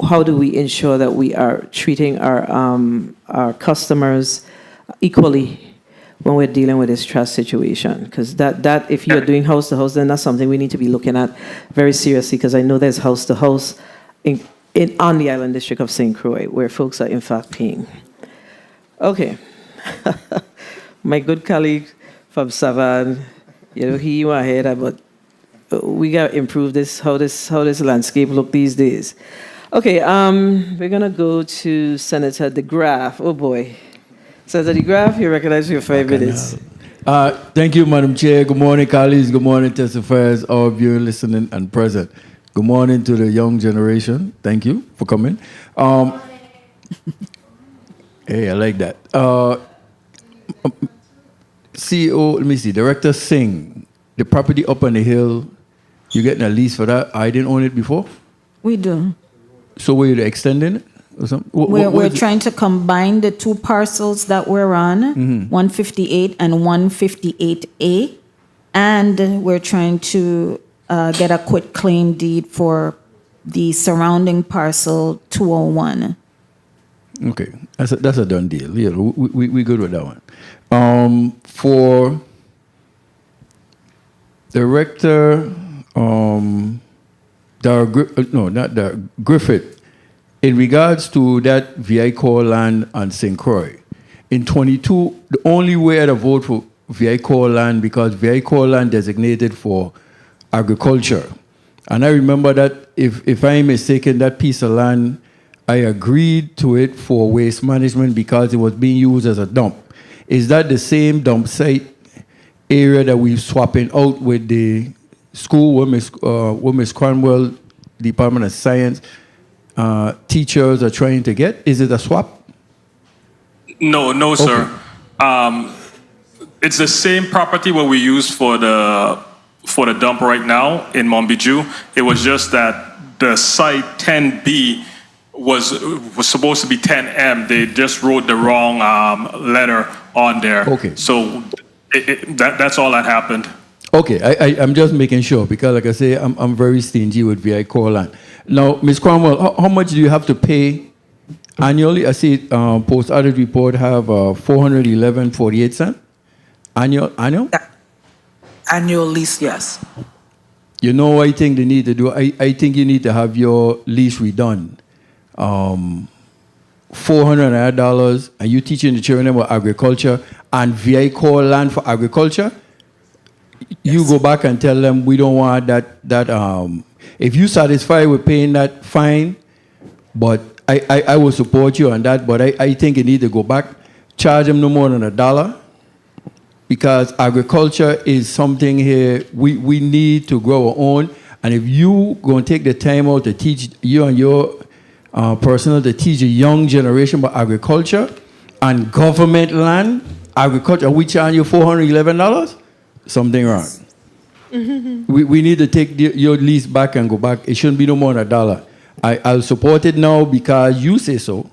How do we ensure that we are treating our customers equally when we're dealing with this trust situation? Because that if you're doing house to house, then that's something we need to be looking at very seriously. Because I know there's house to house on the Island District of St. Croix where folks are in fact paying. Okay, my good colleague from Savan, he went ahead, but we got to improve this, how this landscape look these days. Okay, we're going to go to Senator DeGraff. Oh, boy. Senator DeGraff, you're recognized for your 5 minutes. Thank you, Madam Chair. Good morning, colleagues. Good morning, testifiers, all of you listening and present. Good morning to the young generation. Thank you for coming. Hey, I like that. CEO, let me see, Director Singh, the property up on the hill, you getting a lease for that? I didn't own it before? We do. So were you extending it or something? We're trying to combine the two parcels that we're on, 158 and 158A, and we're trying to get a quit claim deed for the surrounding parcel 201. Okay, that's a done deal. Yeah, we good with that one. For Director Griffith, in regards to that VI core land on St. Croix, in 22, the only way I'd vote for VI core land because VI core land designated for agriculture. And I remember that, if I'm mistaken, that piece of land, I agreed to it for waste management because it was being used as a dump. Is that the same dump site area that we're swapping out with the school where Ms. Cranwell, Department of Science, teachers are trying to get? Is it a swap? No, Okay. sir. It's the same property what we use for the dump right now in Montbijou. It was just that the site 10B was supposed to be 10M. They just wrote the wrong letter on there. Okay. So that's all that happened. Okay, I'm just making sure because, like I say, I'm very stingy with VI core land. Now, Ms. Cromwell, how much do you have to pay annually? I see post-audit report have $411.48 annual. Annual lease, yes. You know what I think they need to do? I think you need to have your lease redone. $400, and you teaching the children about agriculture and VI core land for agriculture. Yes. You go back and tell them we don't want that. If you satisfied with paying that, fine. But I will support you on that. But I think you need to go back, charge them no more than $1, because agriculture is something here we need to grow our own. And if you going to take the time out to teach you and your personnel to teach a young generation about agriculture and government land, agriculture, we charge you $411, something wrong. We need to take your lease back and go back. It shouldn't be no more than $1. I'll support it now because you say so,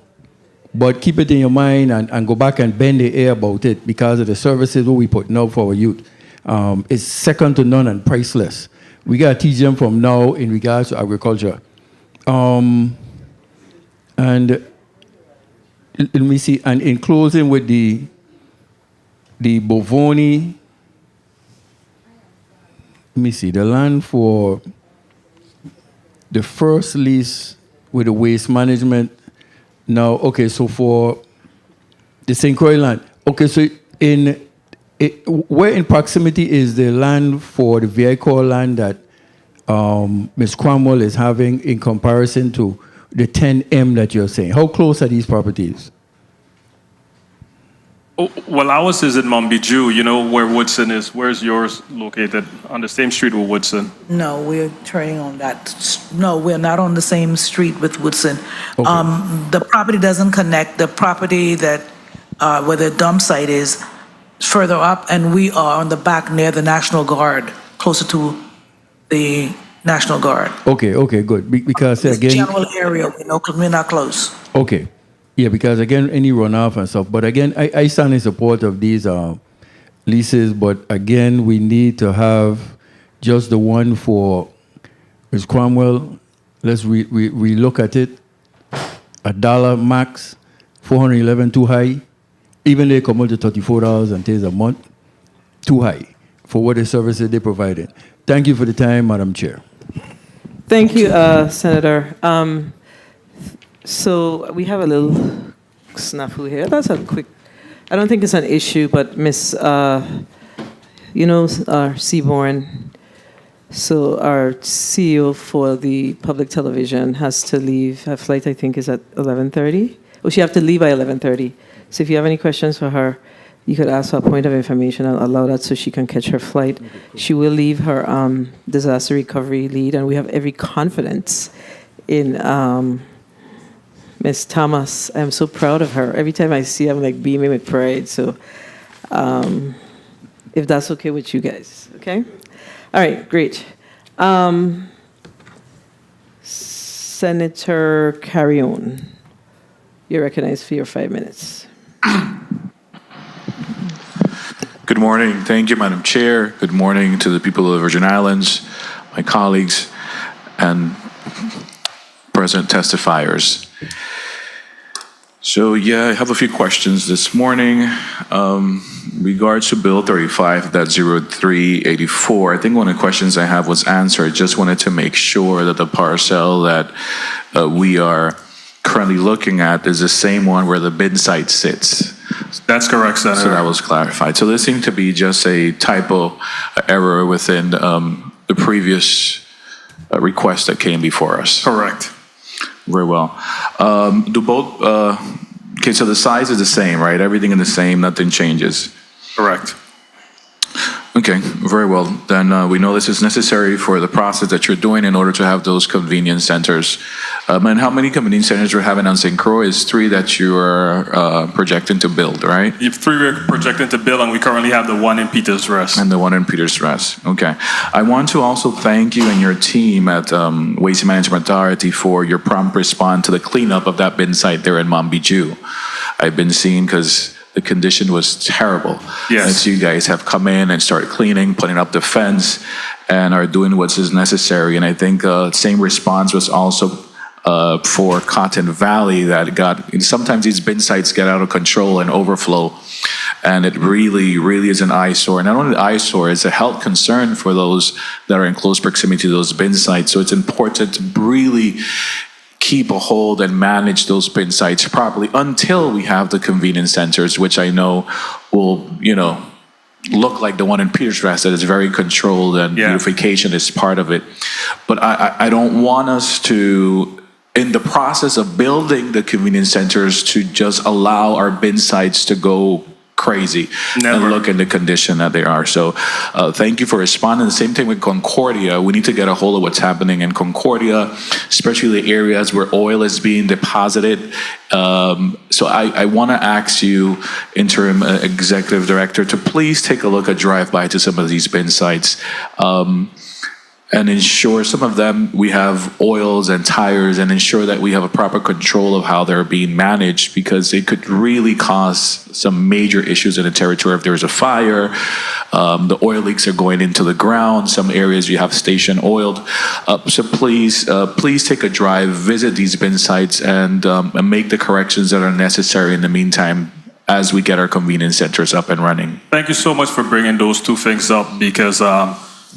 but keep it in your mind and go back and bend the air about it because of the services what we put now for our youth. It's second to none and priceless. We got to teach them from now in regards to agriculture. And let me see, and in closing with the Bovoni, let me see, the land for the first lease with the waste management. Now, okay, so for the St. Croix land, okay, so where in proximity is the land for the vehicle land that Ms. Cromwell is having in comparison to the 10M that you're saying? How close are these properties? Oh, well, ours is in Montbijou. You know where Woodson is. Where's yours located? On the same street with Woodson? No, we're turning on that. No, we're not on the same street with Woodson. Okay. The property doesn't connect. The property that where the dump site is further up, and we are on the back near the National Guard, closer to the National Guard. Okay, good. Because This again, general area, we're not close. okay. Yeah, because again, any runoff and stuff. But again, I stand in support of these leases. But again, we need to have just the one for Ms. Cromwell. Let's re-look at it. $1 max, 411 too high. Even they come out to $34 and days a month, too high for what the services they provided. Thank you for the time, Madam Chair. Thank you, Senator. So we have a little snafu here. That's a quick, I don't think it's an issue, but Miss, Seaborn, so our CEO for the public television has to leave. Her flight, I think, is at 11:30. Oh, she have to leave by 11:30. So if you have any questions for her, you could ask for a point of information. I'll allow that so she can catch her flight. She will leave her disaster recovery lead, and we have every confidence in Ms. Thomas. I'm so proud of her. Every time I see her, I'm like beaming with pride. So if that's okay with you guys, okay? All right, great. Senator Carrion, you're recognized for your 5 minutes. Good morning. Thank you, Madam Chair. Good morning to the people of the Virgin Islands, my colleagues, and present testifiers. So, yeah, I have a few questions this morning. Regards to Bill 35.0384, I think one of the questions I have was answered. Just wanted to make sure that the parcel that we are currently looking at is the same one where the bin site sits. That's correct, Senator. So that was clarified. So this seemed to be just a typo error within the previous request that came before us. Correct. Very well. Do both, okay, so the size is the same, right? Everything is the same, nothing changes. Correct. Okay, very well. Then we know this is necessary for the process that you're doing in order to have those convenience centers. And how many convenience centers we're having on St. Croix is 3 that you are projecting to build, right? 3 we're projecting to build, and we currently have the one in Peters Rest. And the one in Peters Rest. Okay. I want to also thank you and your team at Waste Management Authority for your prompt response to the cleanup of that bin site there in Montbijou. I've been seeing because the condition was terrible. Yes. As you guys have come in and started cleaning, putting up the fence, and are doing what is necessary. And I think same response was also for Cotton Valley that sometimes these bin sites get out of control and overflow. And it really, really is an eyesore. Not only an eyesore, it's a health concern for those that are in close proximity to those bin sites. So it's important to really keep a hold and manage those bin sites properly until we have the convenience centers, which I know will, look like the one in Peters Rest that is very controlled and beautification is part of it. But I don't want us to, in the process of building the convenience centers, to just allow our bin sites to go crazy Never. and look at the condition that they are. So thank you for responding. The same thing with Concordia. We need to get a hold of what's happening in Concordia, especially the areas where oil is being deposited. So I want to ask you, interim executive director, to please take a look at drive-by to some of these bin sites. And ensure some of them we have oils and tires, and ensure that we have a proper control of how they're being managed, because it could really cause some major issues in the territory if there's a fire. The oil leaks are going into the ground. Some areas you have station oiled. So please take a drive, visit these bin sites, and make the corrections that are necessary in the meantime as we get our convenience centers up and running. Thank you so much for bringing those two things up, because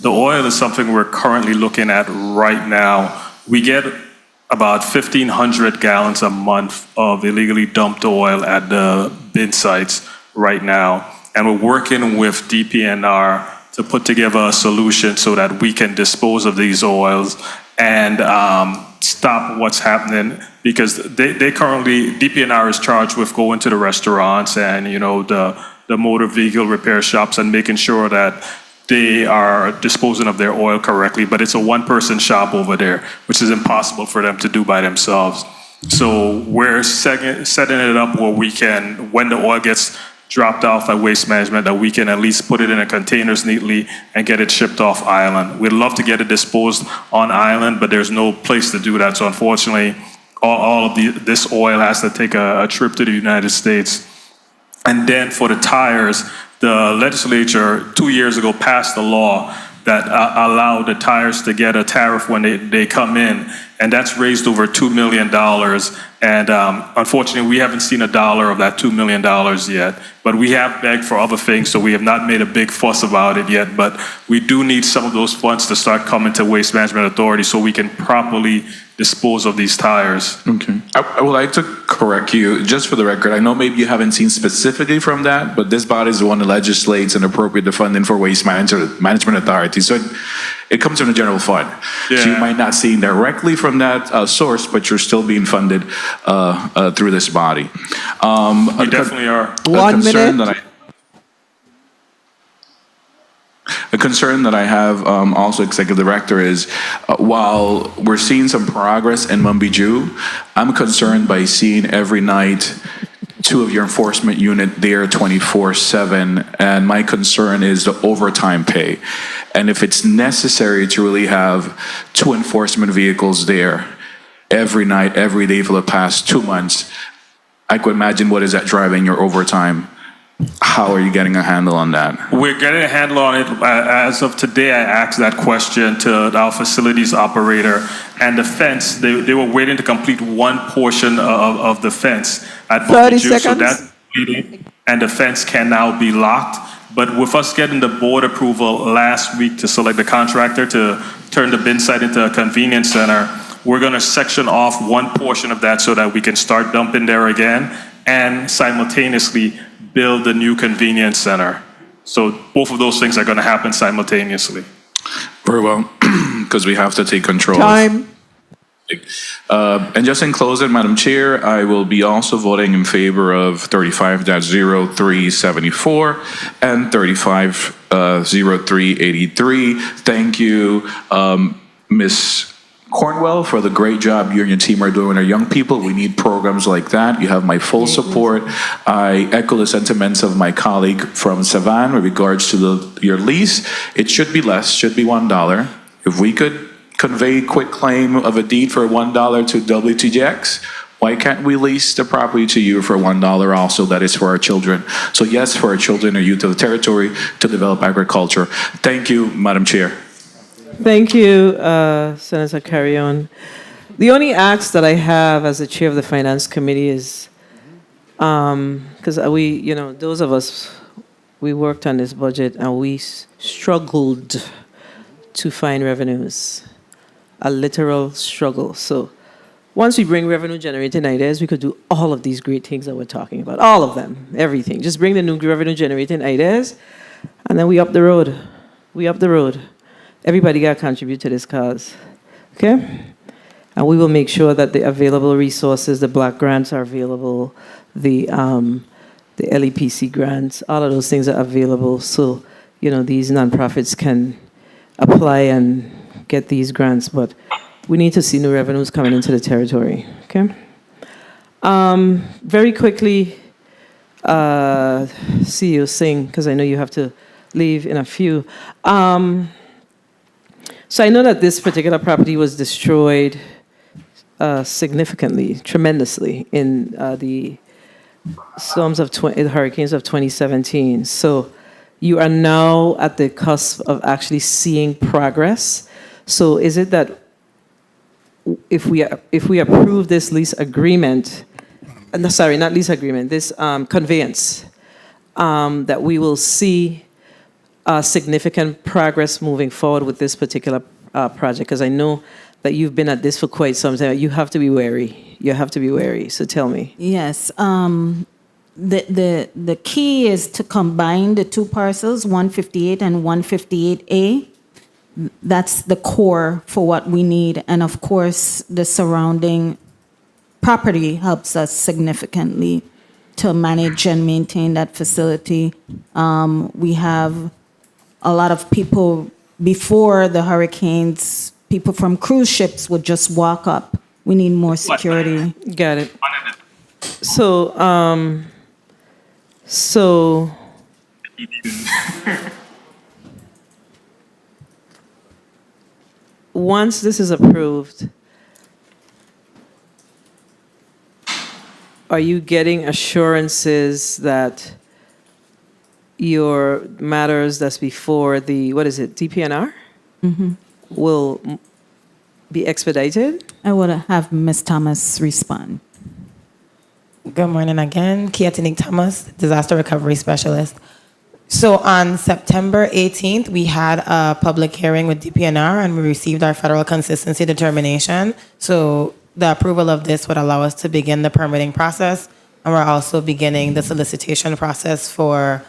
the oil is something we're currently looking at right now. We get about 1,500 gallons a month of illegally dumped oil at the bin sites right now. And we're working with DPNR to put together a solution so that we can dispose of these oils and stop what's happening, because they currently, DPNR is charged with going to the restaurants and, you know, the motor vehicle repair shops and making sure that they are disposing of their oil correctly, but it's a one-person shop over there, which is impossible for them to do by themselves. So we're setting it up where we can, when the oil gets dropped off at Waste Management, that we can at least put it in the containers neatly and get it shipped off island. We'd love to get it disposed on island, but there's no place to do that. So unfortunately, all of this oil has to take a trip to the United States. And then for the tires, the legislature 2 years ago passed a law that allowed the tires to get a tariff when they come in, and that's raised over $2 million. And unfortunately, we haven't seen a dollar of that $2 million yet. But we have begged for other things, so we have not made a big fuss about it yet. But we do need some of those funds to start coming to Waste Management Authority so we can properly dispose of these tires. Okay. I would like to correct you, just for the record. I know maybe you haven't seen specifically from that, but this body is the one that legislates and appropriate the funding for Waste Management Authority. So it comes from the general fund. Yeah. So you might not see directly from that source, but you're still being funded through this body. We definitely are. 1 minute. A concern that I have, also Executive Director, is while we're seeing some progress in Mumbiju, I'm concerned by seeing every night 2 of your enforcement unit there 24/7, and my concern is the overtime pay. And if it's necessary to really have 2 enforcement vehicles there every night, every day for the past 2 months, I could imagine what is that driving your overtime. How are you getting a handle on that? We're getting a handle on it. As of today, I asked that question to our facilities operator, and the fence, they were waiting to complete one portion of the fence at 30 Mumbiju, so seconds. that's completed, and the fence can now be locked. But with us getting the board approval last week to select the contractor to turn the bin site into a convenience center, we're going to section off one portion of that so that we can start dumping there again and simultaneously build a new convenience center. So both of those things are going to happen simultaneously. Very well, because we have to take control. Time. And just in closing, Madam Chair, I will be also voting in favor of 35-0374 and 35-0383. Thank you, Ms. Cornwell, for the great job you and your team are doing with our young people. We need programs like that. You have my full support. I echo the sentiments of my colleague from Savannah with regards to your lease. It should be less, should be $1. If we could convey quit claim of a deed for $1 to WTJX, why can't we lease the property to you for $1 also? That is for our children. So yes, for our children or youth of the territory to develop agriculture. Thank you, Madam Chair. Thank you, Senator Carrion. The only ask that I have as the chair of the Finance Committee is, because those of us, we worked on this budget and we struggled to find revenues, a literal struggle. So once we bring revenue generating ideas, we could do all of these great things that we're talking about, all of them, everything. Just bring the new revenue generating ideas and then we up the road. We up the road. Everybody got to contribute to this cause, okay? And we will make sure that the available resources, the block grants are available, the the LEPC grants, all of those things are available. So, these nonprofits can apply and get these grants, but we need to see new revenues coming into the territory, okay? Very quickly, CEO Singh, because I know you have to leave in a few. So I know that this particular property was destroyed significantly, tremendously in the hurricanes of 2017. So you are now at the cusp of actually seeing progress. So is it that if we approve this lease agreement, sorry, not lease agreement, this conveyance, that we will see significant progress moving forward with this particular project? Because I know that you've been at this for quite some time. You have to be wary. You have to be wary. So tell me. Yes. The key is to combine the two parcels, 158 and 158A. That's the core for what we need. And of course, the surrounding property helps us significantly to manage and maintain that facility. We have a lot of people before the hurricanes, people from cruise ships would just walk up. We need more security. Got it. So, once this is approved, are you getting assurances that your matters that's before the, DPNR? Will be expedited? I would have Ms. Thomas respond. Good morning again. Kiatinik Thomas, Disaster Recovery Specialist. So on September 18th, we had a public hearing with DPNR and we received our federal consistency determination. So the approval of this would allow us to begin the permitting process. And we're also beginning the solicitation process for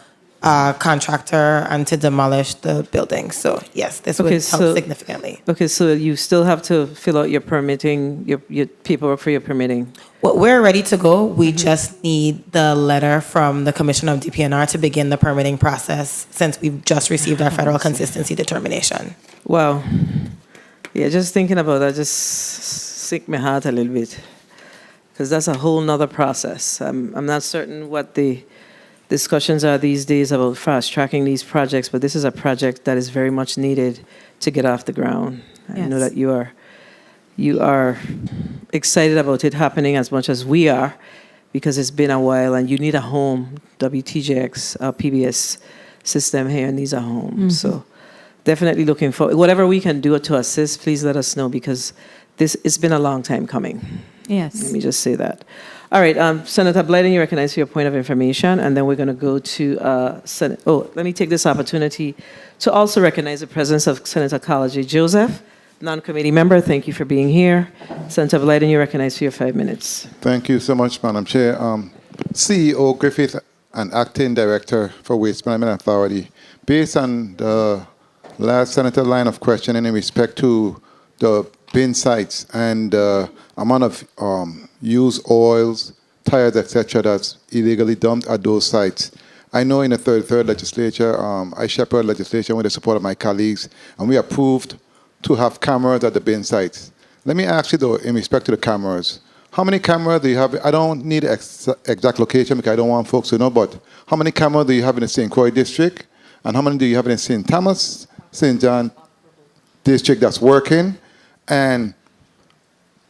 a contractor and to demolish the building. So yes, this would help significantly. Okay, so you still have to fill out your permitting, your paperwork for your permitting. Well, we're ready to go. We just need the letter from the Commissioner of DPNR to begin the permitting process since we've just received our federal consistency determination. Wow. Yeah, just thinking about that just sick my heart a little bit because that's a whole nother process. I'm not certain what the discussions are these days about fast-tracking these projects, but this is a project that is very much needed to get off the ground. Yes. I know that you are excited about it happening as much as we are because it's been a while and you need a home. WTJX, PBS system here needs a home. So definitely looking forward. Whatever we can do to assist, please let us know because it's been a long time coming. Yes. Let me just say that. All right, Senator Blyden, you recognize for your point of information, and then we're going to go to Senate. Oh, let me take this opportunity to also recognize the presence of Senator Kalaji Joseph, non-committee member. Thank you for being here. Senator Blyden, you recognize for your 5 minutes. Thank you so much, Madam Chair. CEO Griffith and Acting Director for Waste Management Authority, based on the last Senator line of questioning in respect to the bin sites and the amount of used oils, tires, etc., that's illegally dumped at those sites. I know in the third legislature, I shepherd legislation with the support of my colleagues, and we approved to have cameras at the bin sites. Let me ask you, though, in respect to the cameras, how many cameras do you have? I don't need exact location because I don't want folks to know, but how many cameras do you have in the St. Croix district? And how many do you have in St. Thomas, St. John district that's working? And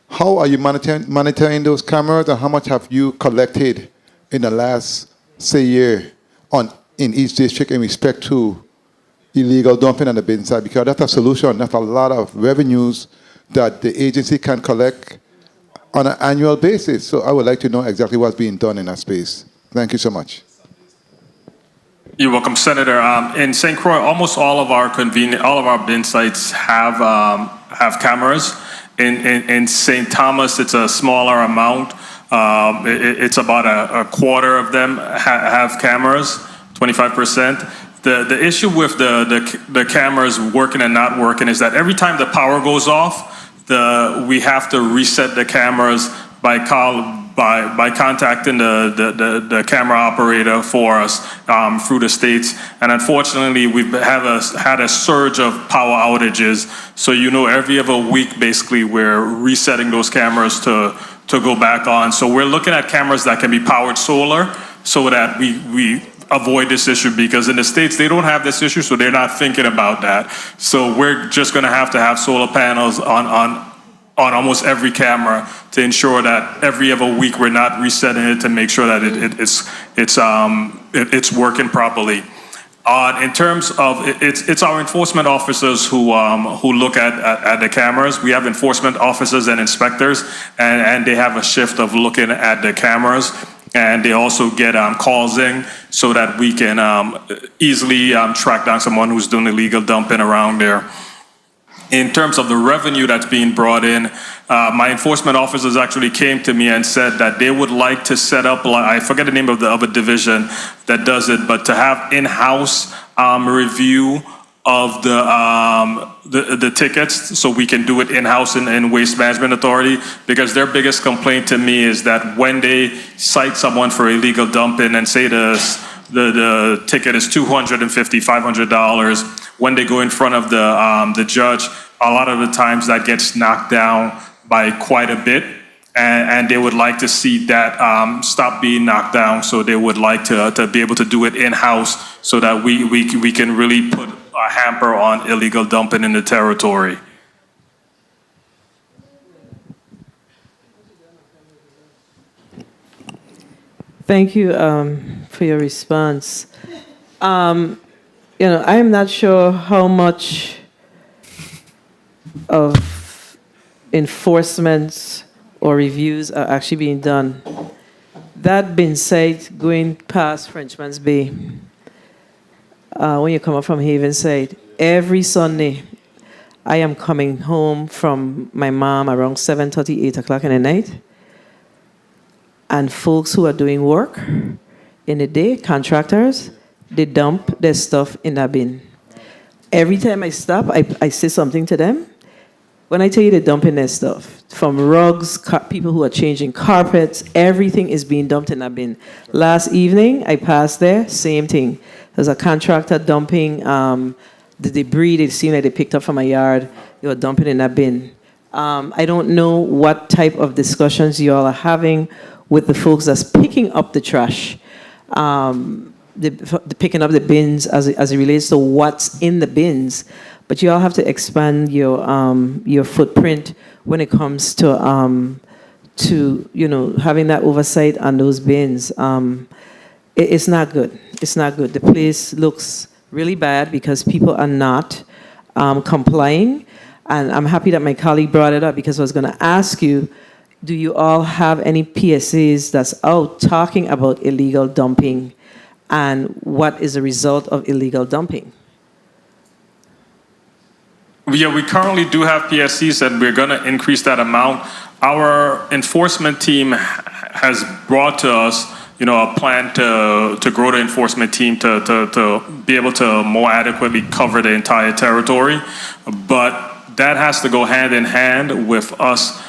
how are you monitoring those cameras, and how much have you collected in the last, say, year in each district in respect to illegal dumping on the bin side? Because that's a solution. That's a lot of revenues that the agency can collect on an annual basis. So I would like to know exactly what's being done in that space. Thank you so much. You're welcome, Senator. In St. Croix, almost all of our bin sites have cameras. In St. Thomas, it's a smaller amount. It's about a quarter of them have cameras, 25%. The issue with the cameras working and not working is that every time the power goes off, we have to reset the cameras by by contacting the camera operator for us through the states. And unfortunately, we've had a surge of power outages. So, every other week, basically, we're resetting those cameras to go back on. So we're looking at cameras that can be powered solar so that we avoid this issue, because in the States, they don't have this issue, so they're not thinking about that. So we're just going to have solar panels on almost every camera to ensure that every other week we're not resetting it to make sure that it's working properly. In terms of it's our enforcement officers who look at the cameras. We have enforcement officers and inspectors, and they have a shift of looking at the cameras, and they also get calls in so that we can easily track down someone who's doing illegal dumping around there. In terms of the revenue that's being brought in, my enforcement officers actually came to me and said that they would like to set up, I forget the name of the other division that does it, but to have in-house review of the tickets, so we can do it in-house in Waste Management Authority, because their biggest complaint to me is that when they cite someone for illegal dumping and say the ticket is $250, $500, when they go in front of the judge, a lot of the times that gets knocked down by quite a bit, and they would like to see that stop being knocked down. So they would like to be able to do it in-house so that we can really put a hamper on illegal dumping in the territory. Thank you for your response. I am not sure how much of enforcement or reviews are actually being done. That being said, going past Frenchman's Bay, when you come up from Havenside, every Sunday, I am coming home from my mom around 7:30, 8 o'clock in the night, and folks who are doing work in the day, contractors, they dump their stuff in that bin. Every time I stop, I say something to them. When I tell you they're dumping their stuff, from rugs, people who are changing carpets, everything is being dumped in that bin. Last evening, I passed there, same thing. There's a contractor dumping the debris they seem like they picked up from a yard. They were dumping in that bin. I don't know what type of discussions you all are having with the folks that's picking up the trash, the picking up the bins as it relates to what's in the bins. But you all have to expand your footprint when it comes to having that oversight on those bins. It's not good. It's not good. The place looks really bad because people are not complying. And I'm happy that my colleague brought it up, because I was going to ask you, do you all have any PSAs that's out talking about illegal dumping and what is the result of illegal dumping? Yeah, we currently do have PSCs, and we're going to increase that amount. Our enforcement team has brought to us, a plan to grow the enforcement team to be able to more adequately cover the entire territory. But that has to go hand in hand with us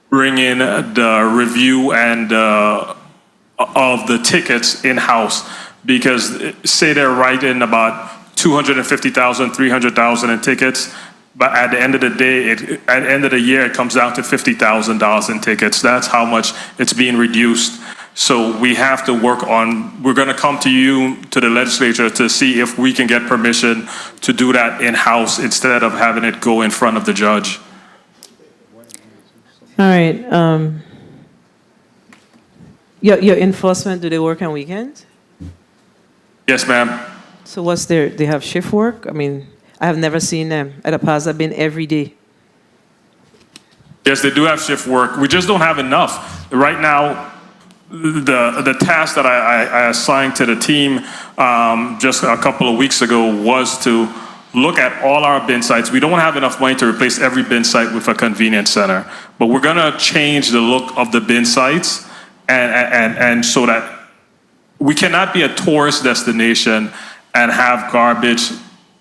bringing the review and of the tickets in-house, because say they're writing about 250,000, 300,000 in tickets, but at the end of the day, at the end of the year, it comes down to $50,000 in tickets. That's how much it's being reduced. So we have to work on, we're going to come to you, to the legislature, to see if we can get permission to do that in-house instead of having it go in front of the judge. All right. Your enforcement, do they work on weekends? Yes, ma'am. So what's they have shift work? I mean, I have never seen them. At the past, I've been every day. Yes, they do have shift work. We just don't have enough. Right now, the task that I assigned to the team just a couple of weeks ago was to look at all our bin sites. We don't have enough money to replace every bin site with a convenience center, but we're going to change the look of the bin sites, and so that we cannot be a tourist destination and have garbage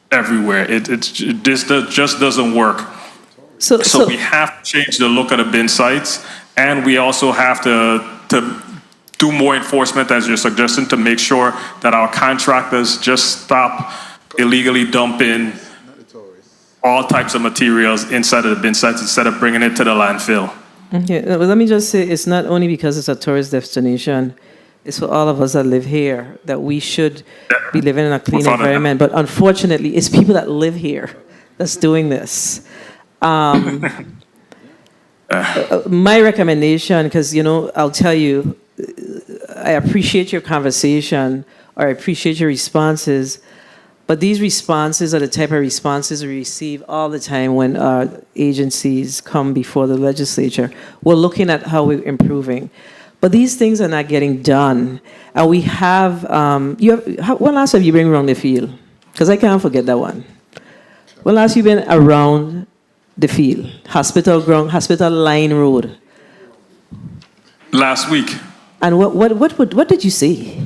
everywhere. This just doesn't work. So we have to change the look of the bin sites, and we also have to do more enforcement, as you're suggesting, to make sure that our contractors just stop illegally dumping all types of materials inside of the bin sites instead of bringing it to the landfill. Okay, well, let me just say, it's not only because it's a tourist destination, it's for all of us that live here, that we should be living in a clean environment. But unfortunately, it's people that live here that's doing this. My recommendation, because, I'll tell you, I appreciate your conversation, or I appreciate your responses, but these responses are the type of responses we receive all the time when our agencies come before the legislature. We're looking at how we're improving. But these things are not getting done. And we have, when last have you been around the field? Because I can't forget that one. When last you been around the field? Hospital Line Road. Last week. And what did you see?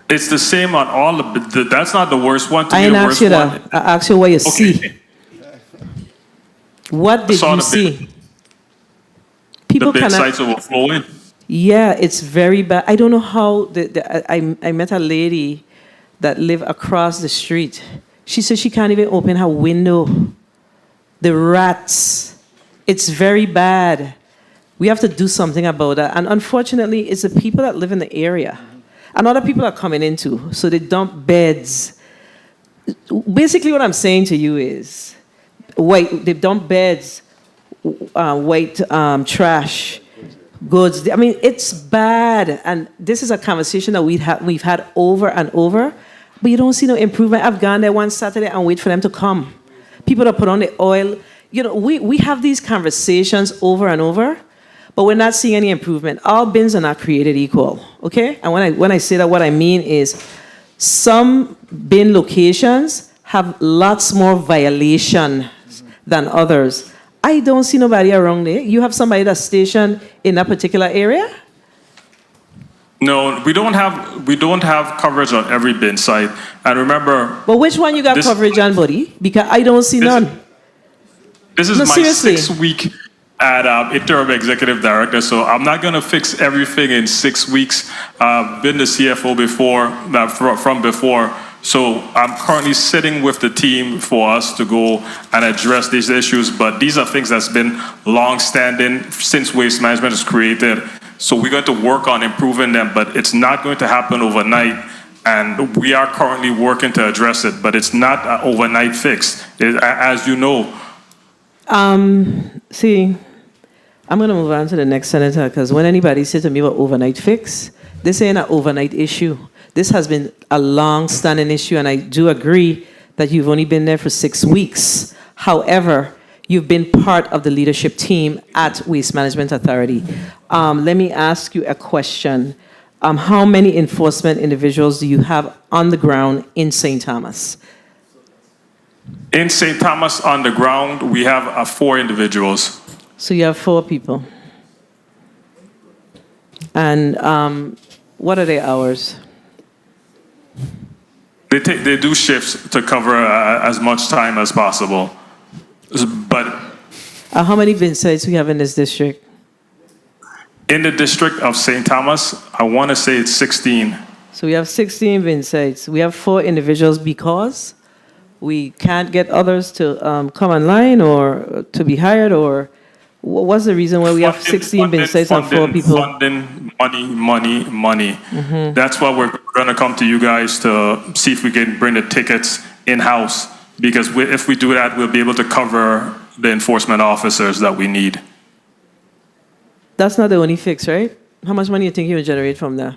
It's the same on all of the, that's not the worst one. To I me, didn't the ask worst you one. that. I asked you what you see. What did Saw you the see? People the bin cannot. sites overflowing. Yeah, it's very bad. I don't know how. I met a lady that lived across the street. She said she can't even open her window. The rats. It's very bad. We have to do something about that. And unfortunately, it's the people that live in the area. And other people are coming in too. So they dump beds. Basically, what I'm saying to you is, they dump beds, white trash, goods. I mean, it's bad. And this is a conversation that we've had over and over. But you don't see no improvement. I've gone there one Saturday and wait for them to come. People that put on the oil. We have these conversations over and over, but we're not seeing any improvement. All bins are not created equal, okay? And when I say that, what I mean is some bin locations have lots more violation than others. I don't see nobody around there. You have somebody that's stationed in that particular area? No, we don't have coverage on every bin site. And remember, But which one you got coverage on, buddy? Because I don't see none. This is No, my seriously. 6-week at interim executive director, so I'm not going to fix everything in 6 weeks. Been the CFO before, from before, so I'm currently sitting with the team for us to go and address these issues. But these are things that's been long-standing since waste management was created. So we're going to work on improving them, but it's not going to happen overnight. And we are currently working to address it, but it's not an overnight fix. As you know. See, I'm going to move on to the next senator, because when anybody says to me about overnight fix, this ain't an overnight issue. This has been a long-standing issue, and I do agree that you've only been there for 6 weeks. However, you've been part of the leadership team at Waste Management Authority. Let me ask you a question. How many enforcement individuals do you have on the ground in St. Thomas? In St. Thomas on the ground, we have 4 individuals. So you have 4 people. And what are their hours? They do shifts to cover as much time as possible. But How many bin sites we have in this district? in the district of St. Thomas, I want to say it's 16. So we have 16 bin sites. We have 4 individuals because we can't get others to come online or to be hired, or what's the reason why we have 16 bin sites and 4 people? Funding, money. That's why we're going to come to you guys to see if we can bring the tickets in-house. Because if we do that, we'll be able to cover the enforcement officers that we need. That's not the only fix, right? How much money do you think you will generate from that?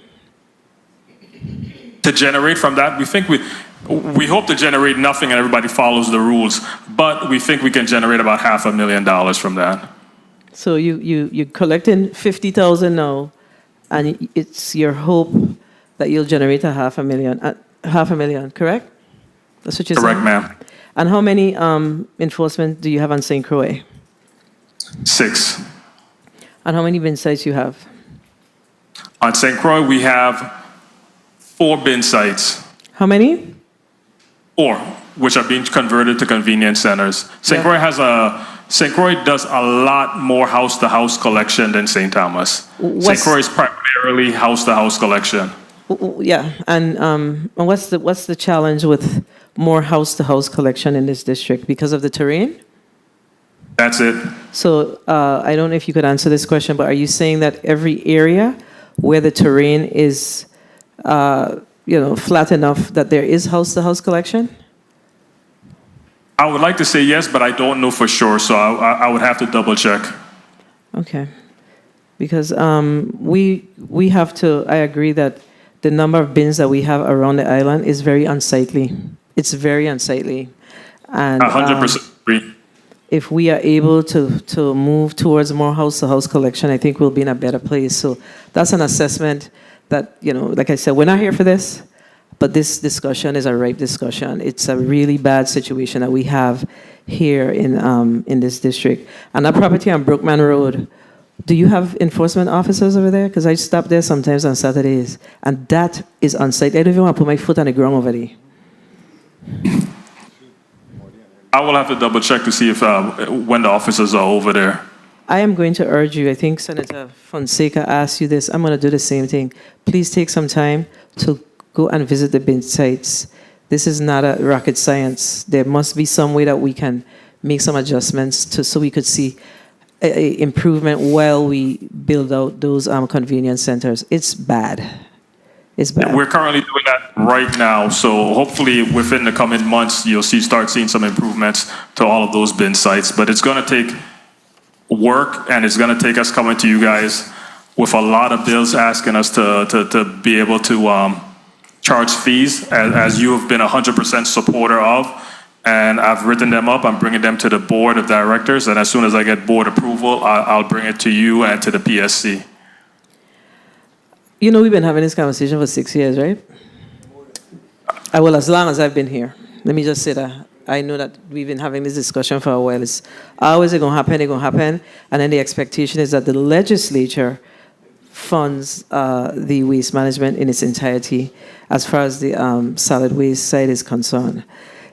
To generate from that, we think we hope to generate nothing and everybody follows the rules. But we think we can generate about $500,000 from that. So you're collecting $50,000 now, and it's your hope that you'll generate $500,000, correct? That's what you're saying? Correct, ma'am. And how many enforcement do you have on St. Croix? 6. And how many bin sites you have? On St. Croix, we have 4 bin sites. How many? 4, which are being converted to convenience centers. St. Croix has St. Croix does a lot more house-to-house collection than St. Thomas. St. Croix is primarily house-to-house collection. Yeah, and what's the challenge with more house-to-house collection in this district because of the terrain? That's it. So I don't know if you could answer this question, but are you saying that every area where the terrain is, flat enough that there is house-to-house collection? I would like to say yes, but I don't know for sure, so I would have to double check. Okay, because we have to. I agree that the number of bins that we have around the island is very unsightly. It's very unsightly, and 100% agree. If we are able to move towards more house-to-house collection, I think we'll be in a better place. So that's an assessment that, like I said, we're not here for this, but this discussion is a ripe discussion. It's a really bad situation that we have here in this district. And that property on Brookman Road, do you have enforcement officers over there? Because I stop there sometimes on Saturdays, and that is unsightly. I don't even want to put my foot on the ground over there. I will have to double check to see if when the officers are over there. I am going to urge you, I think Senator Fonseca asked you this, I'm going to do the same thing. Please take some time to go and visit the bin sites. This is not a rocket science. There must be some way that we can make some adjustments so we could see a improvement while we build out those convenience centers. It's bad. It's bad. We're currently doing that right now, so hopefully within the coming months, you'll start seeing some improvements to all of those bin sites. But it's going to take work, and it's going to take us coming to you guys with a lot of bills asking us to be able to charge fees, as you have been 100% supporter of. And I've written them up. I'm bringing them to the board of directors, and as soon as I get board approval, I'll bring it to you and to the PSC. We've been having this conversation for 6 years, right? Well, as long as I've been here. Let me just say that. I know that we've been having this discussion for a while. It's always going to happen. And then the expectation is that the legislature funds the waste management in its entirety as far as the solid waste side is concerned.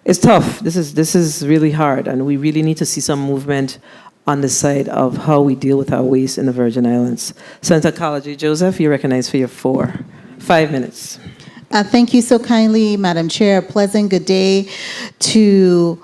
It's tough. This is really hard, and we really need to see some movement on the side of how we deal with our waste in the Virgin Islands. Senator Kalaji Joseph, you're recognized for your 5 minutes. Thank you so kindly, Madam Chair. A pleasant good day to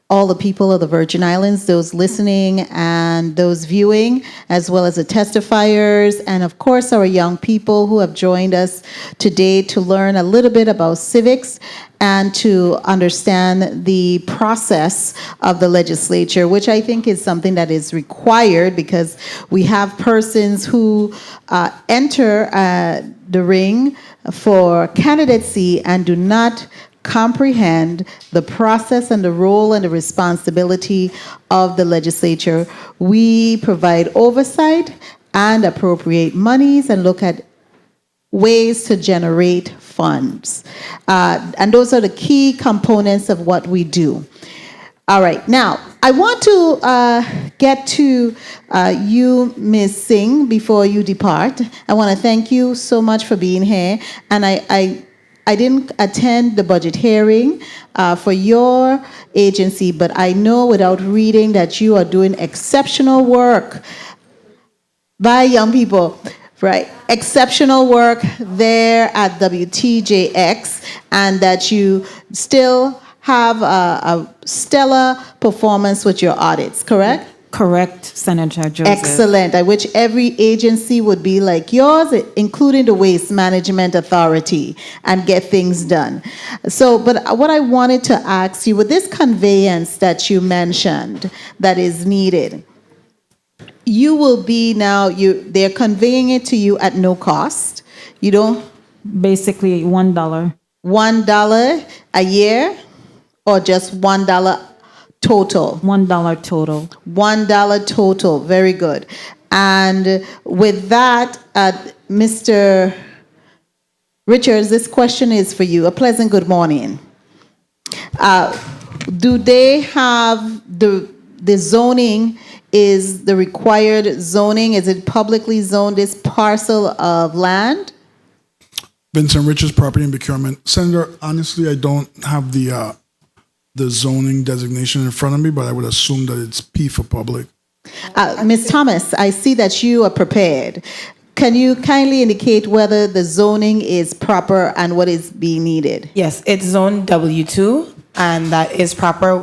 all the people of the Virgin Islands, those listening and those viewing, as well as the testifiers, and of course our young people who have joined us today to learn a little bit about civics and to understand the process of the legislature, which I think is something that is required because we have persons who enter the ring for candidacy and do not comprehend the process and the role and the responsibility of the legislature. We provide oversight and appropriate monies and look at ways to generate funds. And those are the key components of what we do. All right, now I want to get to you, Ms. Singh, before you depart. I want to thank you so much for being here. And I didn't attend the budget hearing for your agency, but I know without reading that you are doing exceptional work by young people. Right, exceptional work there at WTJX, and that you still have a stellar performance with your audits, correct? Correct, Senator Joseph. Excellent. I wish every agency would be like yours, including the Waste Management Authority, and get things done. So, but what I wanted to ask you, with this conveyance that you mentioned that is needed, you will be now, they're conveying it to you at no cost. You don't? Basically $1. $1 a year, or just $1 total? $1 total. $1 total, very good. And with that, Mr. Richards, this question is for you. A pleasant good morning. Do they have the zoning? Is the required zoning, is it publicly zoned, this parcel of land? Vincent Richards, Property and Procurement. Senator, honestly, I don't have the the zoning designation in front of me, but I would assume that it's P for public. Ms. Thomas, I see that you are prepared. Can you kindly indicate whether the zoning is proper and what is being needed? Yes, it's zone W2, and that is proper.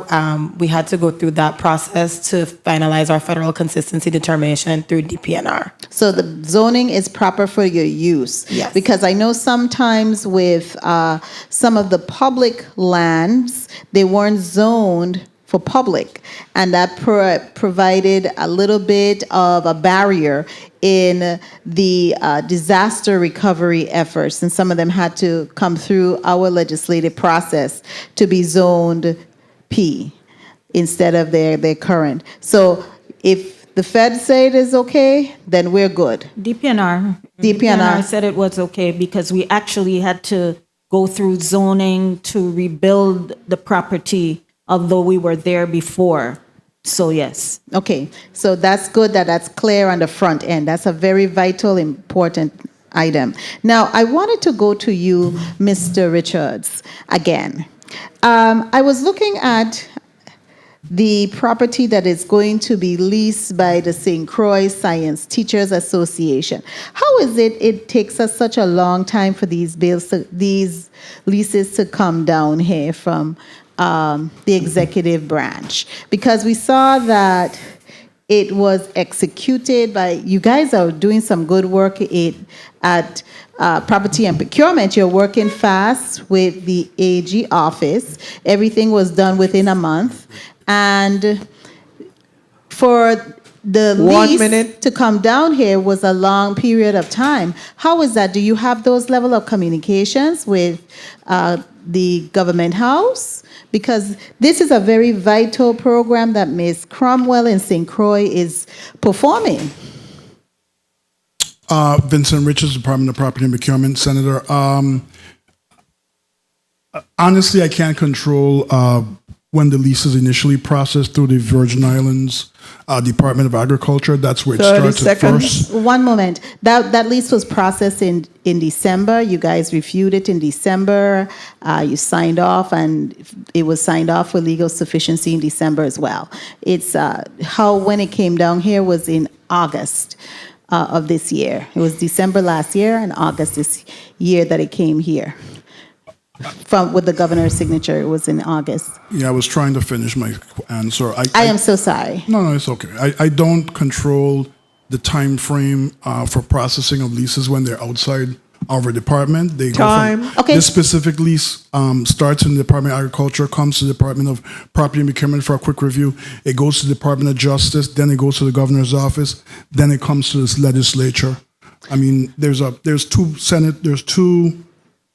We had to go through that process to finalize our federal consistency determination through DPNR. So the zoning is proper for your use? Yes. Because I know sometimes with some of the public lands, they weren't zoned for public, and that provided a little bit of a barrier in the disaster recovery efforts, and some of them had to come through our legislative process to be zoned P instead of their current. So if the Fed say it is okay, then we're good. DPNR said it was okay because we actually had to go through zoning to rebuild the property, although we were there before. So yes. Okay, so that's good that that's clear on the front end. That's a very vital, important item. Now, I wanted to go to you, Mr. Richards, again. I was looking at the property that is going to be leased by the St. Croix Science Teachers Association. How is it takes us such a long time for these leases to come down here from the executive branch? Because we saw that it was executed by, you guys are doing some good work at Property and Procurement. You're working fast with the AG office. Everything was done within a month. And for the lease to come down here was a long period of time. How is that? Do you have those level of communications with the government house? Because this is a very vital program that Ms. Cromwell in St. Croix is performing. Vincent Richards, Department of Property and Procurement, Senator. Honestly, I can't control when the lease is initially processed through the Virgin Islands Department of Agriculture. That's where it starts at first. One moment. That lease was processed in December. You guys reviewed it in December. You signed off, and it was signed off with legal sufficiency in December as well. It's when it came down here was in August of this year. It was December last year and August this year that it came here. With the governor's signature, it was in August. Yeah, I was trying to finish my answer. I am so sorry. No, it's okay. I don't control the time frame for processing of leases when they're outside our department. They Time. Go from, Okay. This specific lease starts in the Department of Agriculture, comes to the Department of Property and Procurement for a quick review. It goes to the Department of Justice, then it goes to the governor's office, then it comes to this legislature. I mean, there's two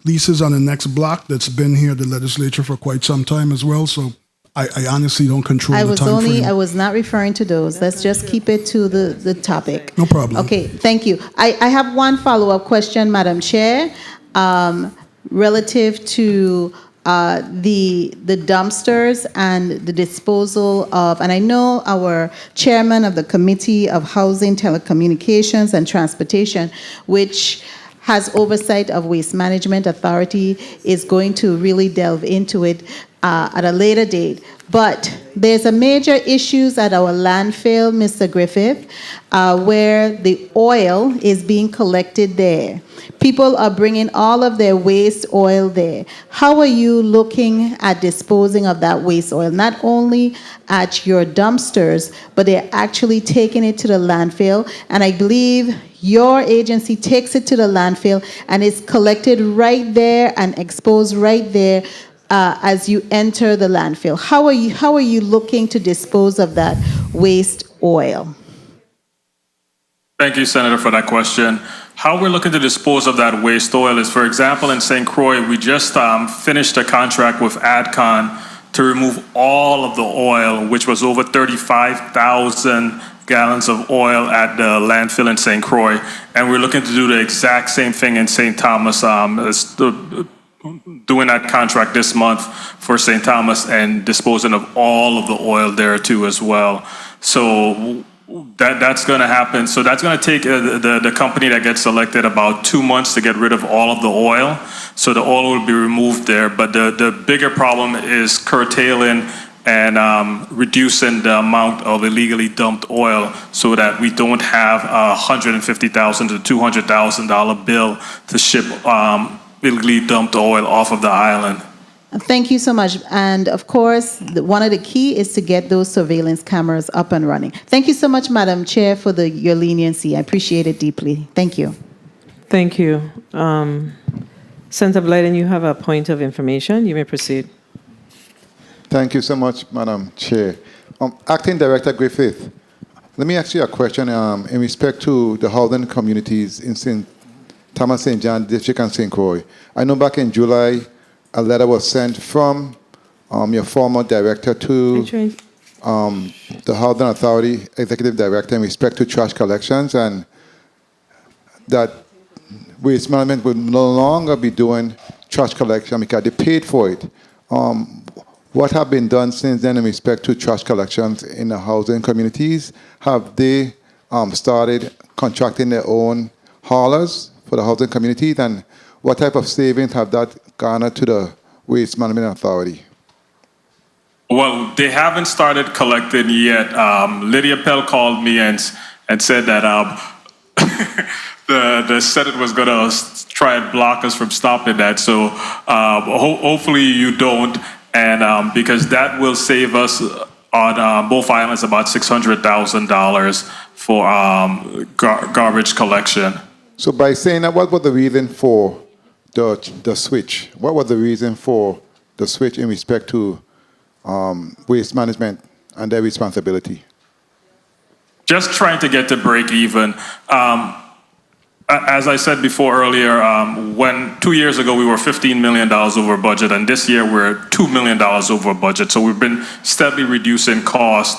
leases on the next block that's been here at the legislature for quite some time as well. So I honestly don't control the time frame. I was not referring to those. Let's just keep it to the topic. No problem. Okay, thank you. I have one follow-up question, Madam Chair, relative to the dumpsters and the disposal of, and I know our chairman of the Committee of Housing, Telecommunications, and Transportation, which has oversight of Waste Management Authority, is going to really delve into it at a later date. But there's a major issues at our landfill, Mr. Griffith, where the oil is being collected there. People are bringing all of their waste oil there. How are you looking at disposing of that waste oil? Not only at your dumpsters, but they're actually taking it to the landfill. And I believe your agency takes it to the landfill and it's collected right there and exposed right there as you enter the landfill. How are you looking to dispose of that waste oil? Thank you, Senator, for that question. How we're looking to dispose of that waste oil is, for example, in St. Croix, we just finished a contract with ADCON to remove all of the oil, which was over 35,000 gallons of oil at the landfill in St. Croix. And we're looking to do the exact same thing in St. Thomas, doing that contract this month for St. Thomas and disposing of all of the oil there too as well. So That's going to happen. So that's going to take the company that gets selected about 2 months to get rid of all of the oil. So the oil will be removed there. But the bigger problem is curtailing and reducing the amount of illegally dumped oil so that we don't have a $150,000 to $200,000 bill to ship illegally dumped oil off of the island. Thank you so much. And of course, one of the key is to get those surveillance cameras up and running. Thank you so much, Madam Chair, for your leniency. I appreciate it deeply. Thank you. Thank you. Senator Blyden, you have a point of information. You may proceed. Thank you so much, Madam Chair. Acting Director Griffith, let me ask you a question in respect to the housing communities in St. Thomas St. John District and St. Croix. I know back in July, a letter was sent from your former director to the Housing Authority Executive Director in respect to trash collections, and that waste management will no longer be doing trash collection because they paid for it. What have been done since then in respect to trash collections in the housing communities? Have they started contracting their own haulers for the housing communities, and what type of savings have that garnered to the Waste Management Authority? Well, they haven't started collecting yet. Lydia Pell called me and said that the Senate was going to try and block us from stopping that. So hopefully you don't, and because that will save us on both islands about $600,000 for garbage collection. So by saying that, what was the reason for the switch? What was the reason for the switch in respect to waste management and their responsibility? Just trying to get to break even. As I said before earlier, when 2 years ago we were $15 million over budget, and this year we're $2 million over budget. So we've been steadily reducing cost.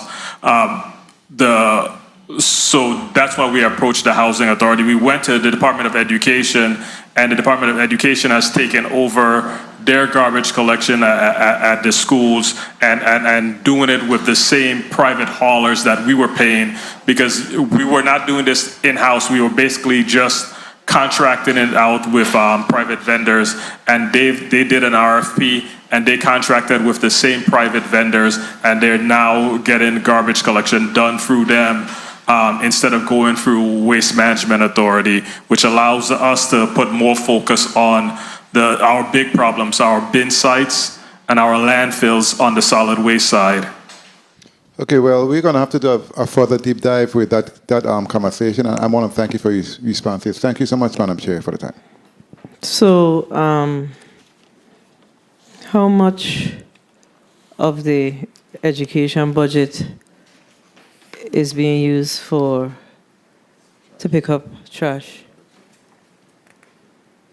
So that's why we approached the Housing Authority. We went to the Department of Education, and the Department of Education has taken over their garbage collection at the schools and doing it with the same private haulers that we were paying, because we were not doing this in-house. We were basically just contracting it out with private vendors, and they did an RFP, and they contracted with the same private vendors, and they're now getting garbage collection done through them. Instead of going through Waste Management Authority, which allows us to put more focus on our big problems, our bin sites and our landfills on the solid waste side. Okay, well, we're going to have to do a further deep dive with that conversation, and I want to thank you for your responses. Thank you so much, Madam Chair, for the time. So, how much of the education budget is being used to pick up trash?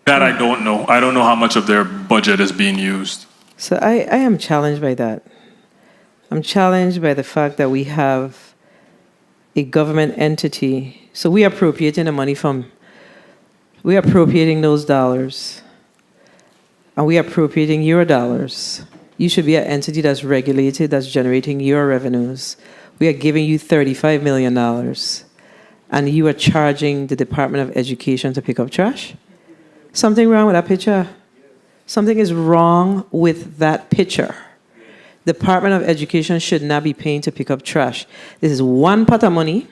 That I don't know. I don't know how much of their budget is being used. So I am challenged by that. I'm challenged by the fact that we have a government entity. So we are appropriating the money we are appropriating those dollars, and we are appropriating your dollars. You should be an entity that's regulated, that's generating your revenues. We are giving you $35 million, and you are charging the Department of Education to pick up trash? Something wrong with that picture? Something is wrong with that picture. Department of Education should not be paying to pick up trash. This is one pot of money.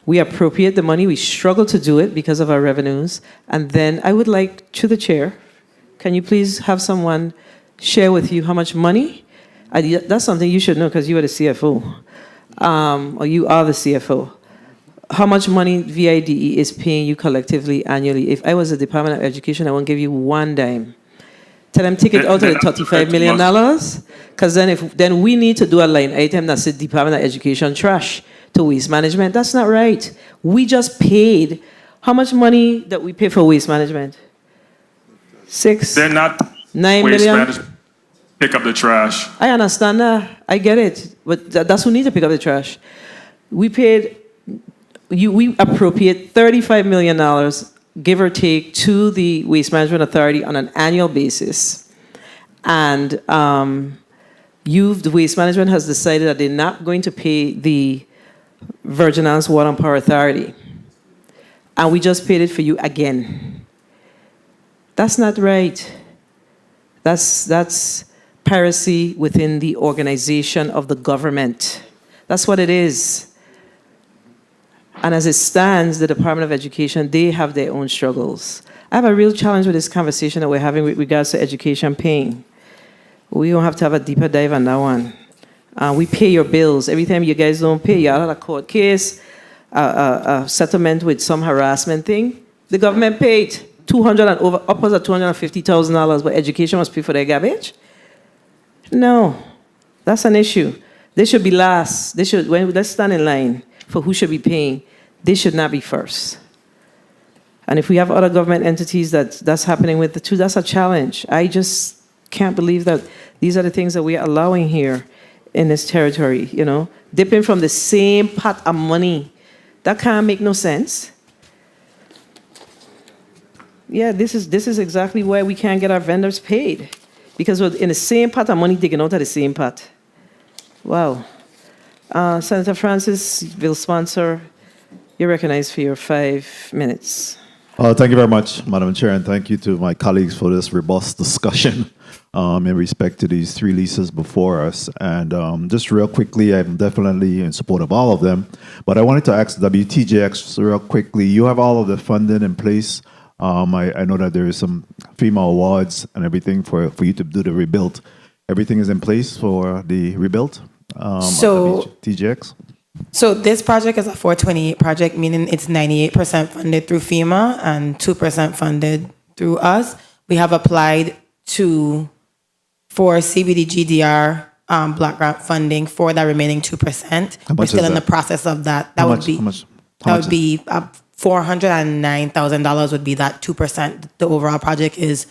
We appropriate the money. We struggle to do it because of our revenues. And then I would like, to the chair, can you please have someone share with you how much money? That's something you should know because you are the CFO, or you are the CFO. How much money VIDE is paying you collectively annually? If I was the Department of Education, I won't give you one dime. Tell them take it out of the $35 million, because then we need to do a line item that says Department of Education trash to waste management. That's not right. We just paid. How much money that we pay for waste management? They're not 9 waste million. management. Pick up the trash. I understand that. I get it. But that's who need to pick up the trash. We appropriate $35 million, give or take, to the Waste Management Authority on an annual basis. And the Waste Management has decided that they're not going to pay the Virgin Islands Water and Power Authority, and we just paid it for you again. That's not right. That's piracy within the organization of the government. That's what it is. And as it stands, the Department of Education, they have their own struggles. I have a real challenge with this conversation that we're having with regards to education paying. We don't have to have a deeper dive on that one. We pay your bills. Every time you guys don't pay, you're out of a court case, a settlement with some harassment thing. The government paid $200 and over, upwards of $250,000, but education must pay for their garbage? No, that's an issue. They should be last. Let's stand in line for who should be paying. They should not be first. And if we have other government entities that's happening with the two, that's a challenge. I just can't believe that these are the things that we are allowing here in this territory, dipping from the same pot of money. That can't make no sense. Yeah, this is exactly why we can't get our vendors paid, because we're in the same pot of money digging out of the same pot. Wow. Senator Francis, bill sponsor, you're recognized for your 5 minutes. Thank you very much, Madam Chair, and thank you to my colleagues for this robust discussion in respect to these three leases before us. And just real quickly, I'm definitely in support of all of them, but I wanted to ask WTJX real quickly, you have all of the funding in place. I know that there is some FEMA awards and everything for you to do the rebuild. Everything is in place for the rebuild? TJX? So this project is a 428 project, meaning it's 98% funded through FEMA and 2% funded through us. We have applied for CBDGDR block grant funding for that remaining 2%. We're still in the process of that. That would be $409,000 would be that 2%. The overall project is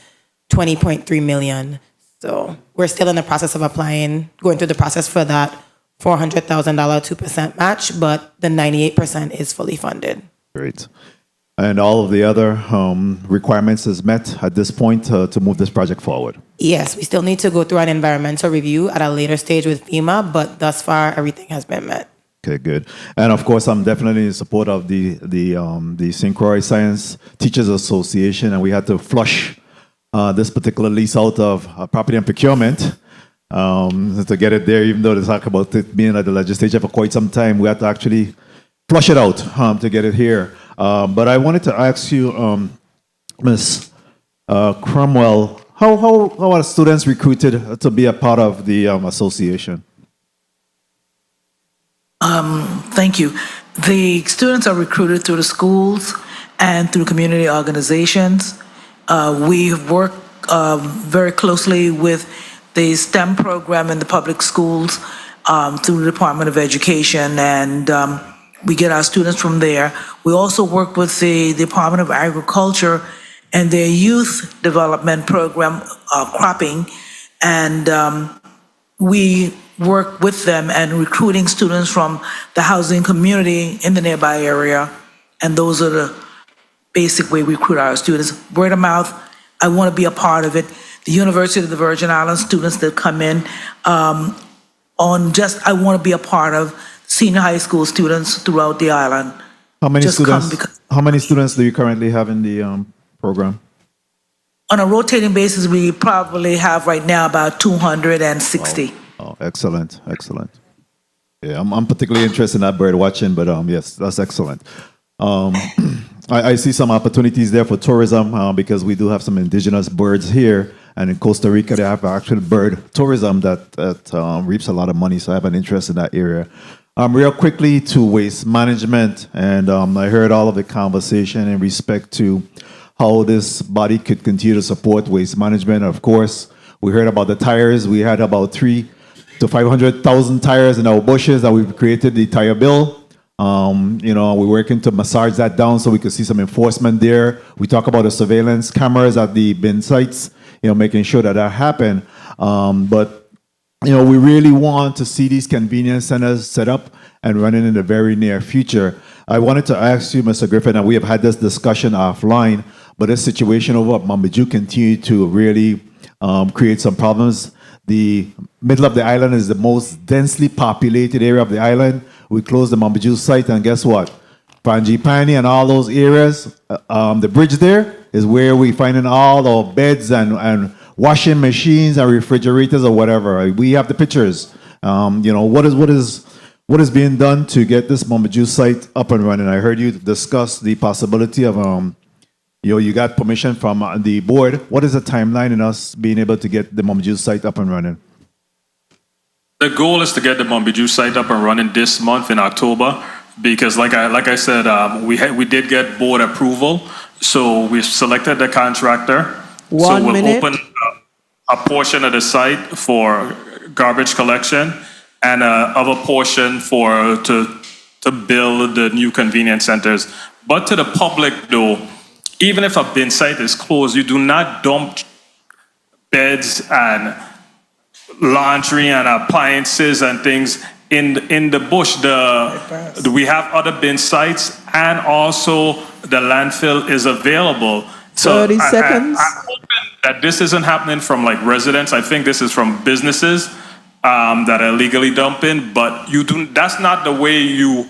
$20.3 million. So we're still in the process of going through the process for that $400,000 2% match, but the 98% is fully funded. Great. And all of the other requirements is met at this point to move this project forward? Yes, we still need to go through an environmental review at a later stage with FEMA, but thus far everything has been met. Okay, good. And of course, I'm definitely in support of the St. Croix Science Teachers Association, and we had to flush this particular lease out of property and procurement to get it there, even though they talk about it being at the legislature for quite some time. We had to actually flush it out to get it here. But I wanted to ask you, Ms. Cromwell, how are students recruited to be a part of the association? Thank you. The students are recruited through the schools and through community organizations. We work very closely with the STEM program in the public schools through the Department of Education, and we get our students from there. We also work with the Department of Agriculture and their youth development program, cropping, and we work with them and recruiting students from the housing community in the nearby area, and those are the basic way we recruit our students. Word of mouth, I want to be a part of it. The University of the Virgin Islands students that come in I want to be a part of senior high school students throughout the island. How many students do you currently have in the program? On a rotating basis, we probably have right now about 260. Oh, excellent, excellent. Yeah, I'm particularly interested in that bird watching, but yes, that's excellent. I see some opportunities there for tourism because we do have some indigenous birds here, and in Costa Rica they have actual bird tourism that reaps a lot of money, so I have an interest in that area. Real quickly to waste management, and I heard all of the conversation in respect to how this body could continue to support waste management. Of course, we heard about the tires. We had about 300,000 to 500,000 tires in our bushes that we've created the tire bill. We're working to massage that down so we could see some enforcement there. We talk about the surveillance cameras at the bin sites, making sure that happened. But we really want to see these convenience centers set up and running in the very near future. I wanted to ask you, Mr. Griffith, and we have had this discussion offline, but this situation over at Mambiju continued to really create some problems. The middle of the island is the most densely populated area of the island. We closed the Mambaju site, and guess what? Frangipani and all those areas, the bridge there is where we finding all our beds and washing machines and refrigerators or whatever. We have the pictures. What is being done to get this Mambaju site up and running? I heard you discuss the possibility of you got permission from the board. What is the timeline in us being able to get the Mambaju site up and running? The goal is to get the Mambaju site up and running this month in October, because like I said, we did get board approval, so we selected the contractor. So we'll open a portion of the site for garbage collection and other portion to build the new convenience centers. But to the public though, even if a bin site is closed, you do not dump beds and laundry and appliances and things in the bush. We have other bin sites, and also the landfill is available. So 30 seconds. I'm hoping that this isn't happening from like residents. I think this is from businesses that are illegally dumping. But that's not the way you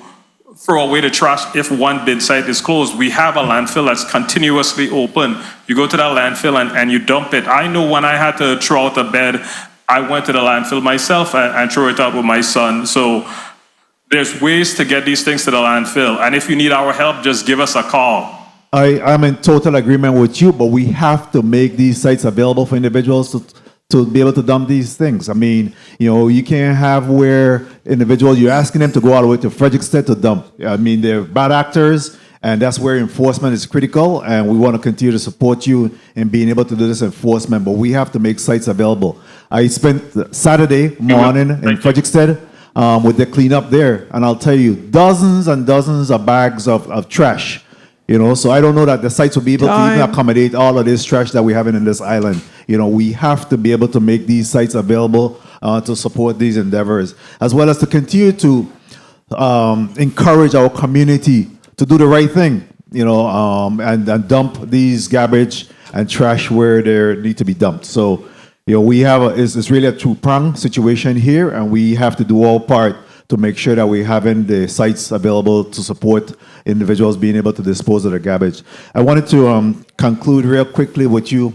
throw away the trash if one bin site is closed. We have a landfill that's continuously open. You go to that landfill and you dump it. I know when I had to throw out a bed, I went to the landfill myself and threw it out with my son. So there's ways to get these things to the landfill. And if you need our help, just give us a call. I'm in total agreement with you, but we have to make these sites available for individuals to be able to dump these things. I mean, you can't have where individuals, you're asking them to go all the way to Frederickstead to dump. I mean, they're bad actors, and that's where enforcement is critical, and we want to continue to support you in being able to do this enforcement, but we have to make sites available. I spent Saturday morning in Frederickstead with the cleanup there, and I'll tell you, dozens and dozens of bags of trash. So I don't know that the sites will be able to even accommodate all of this trash that we have in this island. We have to be able to make these sites available to support these endeavors, as well as to continue to encourage our community to do the right thing, and dump these garbage and trash where they need to be dumped. So, we have it's really a two-pronged situation here, and we have to do our part to make sure that we're having the sites available to support individuals being able to dispose of their garbage. I wanted to conclude real quickly with you,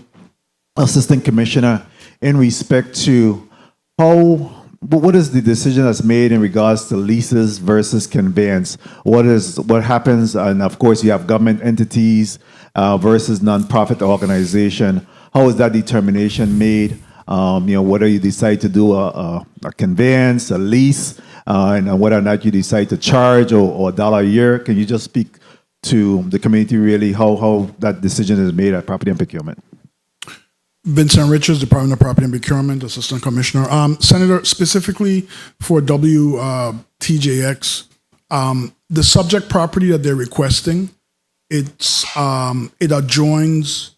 Assistant Commissioner, in respect to what is the decision that's made in regards to leases versus conveyance? What happens, and of course you have government entities versus nonprofit organization. How is that determination made? Whether you decide to do a conveyance, a lease, and whether or not you decide to charge or $1 a year. Can you just speak to the community really how that decision is made at Property and Procurement? Vincent Richards, Department of Property and Procurement, Assistant Commissioner. Senator, specifically for WTJX, the subject property that they're requesting, it adjoins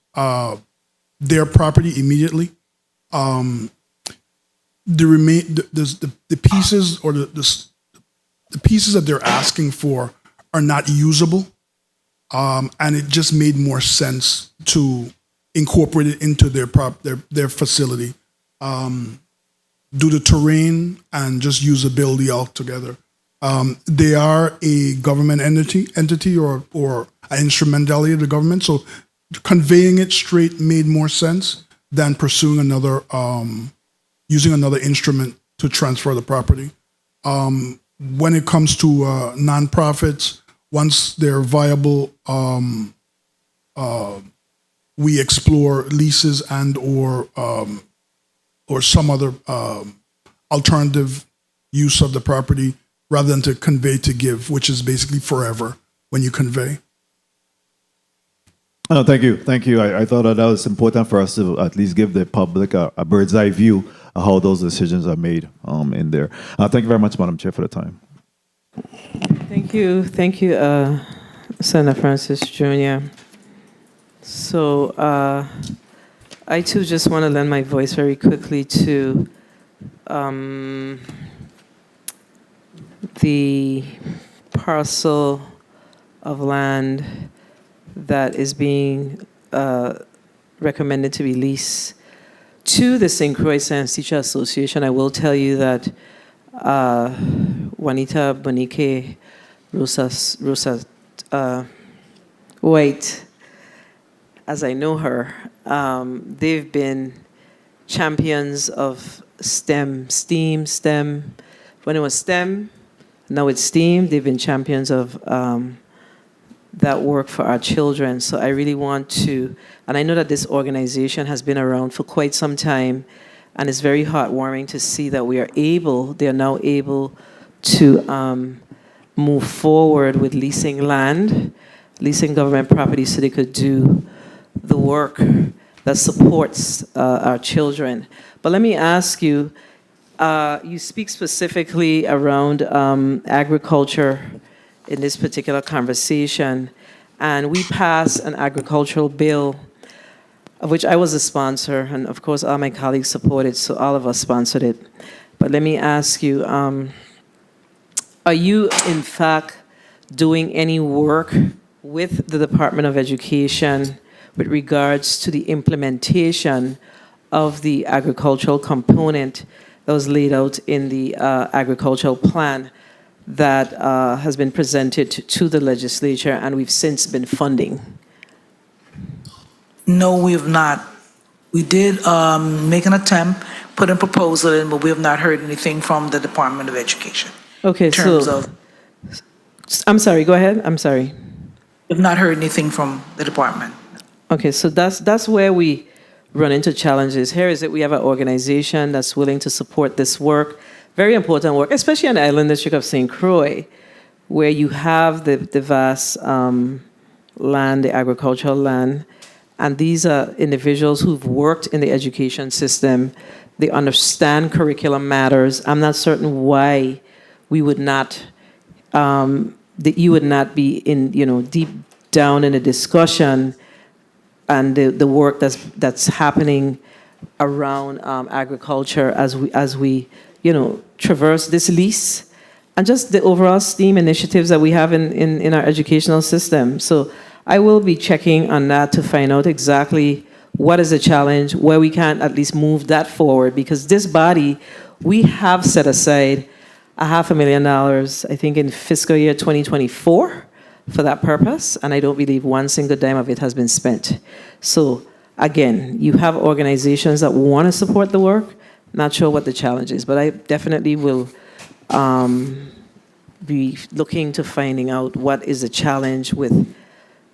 their property immediately. The pieces or the pieces that they're asking for are not usable, and it just made more sense to incorporate it into their facility, due to terrain and just usability altogether. They are a government entity or an instrumentality of the government, so conveying it straight made more sense than pursuing using another instrument to transfer the property. When it comes to nonprofits, once they're viable, we explore leases and or some other alternative use of the property rather than to convey to give, which is basically forever when you convey. Oh, thank you. I thought that was important for us to at least give the public a bird's eye view of how those decisions are made in there. Thank you very much, Madam Chair, for the time. Thank you, Senator Francis Jr. So I too just want to lend my voice very quickly to the parcel of land that is being recommended to be leased to the St. Croix Science Teacher Association, I will tell you that Juanita Bonique, Rosa White, as I know her, they've been champions of STEM. When it was STEM, now it's STEAM. They've been champions of that work for our children. So I really want to, and I know that this organization has been around for quite some time, and it's very heartwarming to see that they are now able to move forward with leasing land, leasing government property so they could do the work that supports our children. But let me ask you, you speak specifically around agriculture in this particular conversation, and we passed an agricultural bill of which I was a sponsor, and of course all my colleagues supported, so all of us sponsored it. But let me ask you, are you in fact doing any work with the Department of Education with regards to the implementation of the agricultural component that was laid out in the agricultural plan that has been presented to the legislature and we've since been funding? No, we have not. We did make an attempt, put a proposal in, but we have not heard anything from the Department of Education. Okay, in terms so, of, I'm sorry, go ahead, I'm sorry. we've not heard anything from the department. Okay, so that's where we run into challenges. Here is that we have an organization that's willing to support this work, very important work, especially in the island district of St. Croix, where you have the vast land, the agricultural land, and these are individuals who've worked in the education system. They understand curriculum matters. I'm not certain why we would not, that you would not be in, deep down in a discussion and the work that's happening around agriculture as we traverse this lease and just the overall STEAM initiatives that we have in our educational system. So I will be checking on that to find out exactly what is the challenge, where we can at least move that forward, because this body, we have set aside $500,000, I think in fiscal year 2024 for that purpose, and I don't believe one single dime of it has been spent. So again, you have organizations that want to support the work, not sure what the challenge is, but I definitely will be looking to finding out what is the challenge with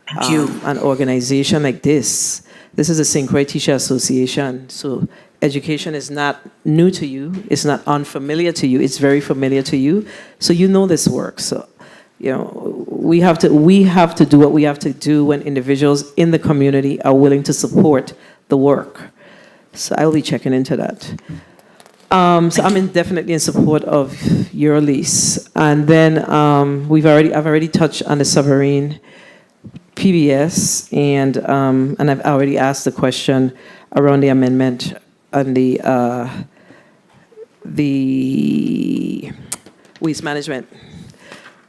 an organization like this. This is a St. Croix Teacher Association, so education is not new to you, it's not unfamiliar to you, it's very familiar to you, so you know this work. So we have to do what we have to do when individuals in the community are willing to support the work. So I will be checking into that. So I'm definitely in support of your lease. And then I've already touched on the submarine PBS, and I've already asked the question around the amendment on the waste management.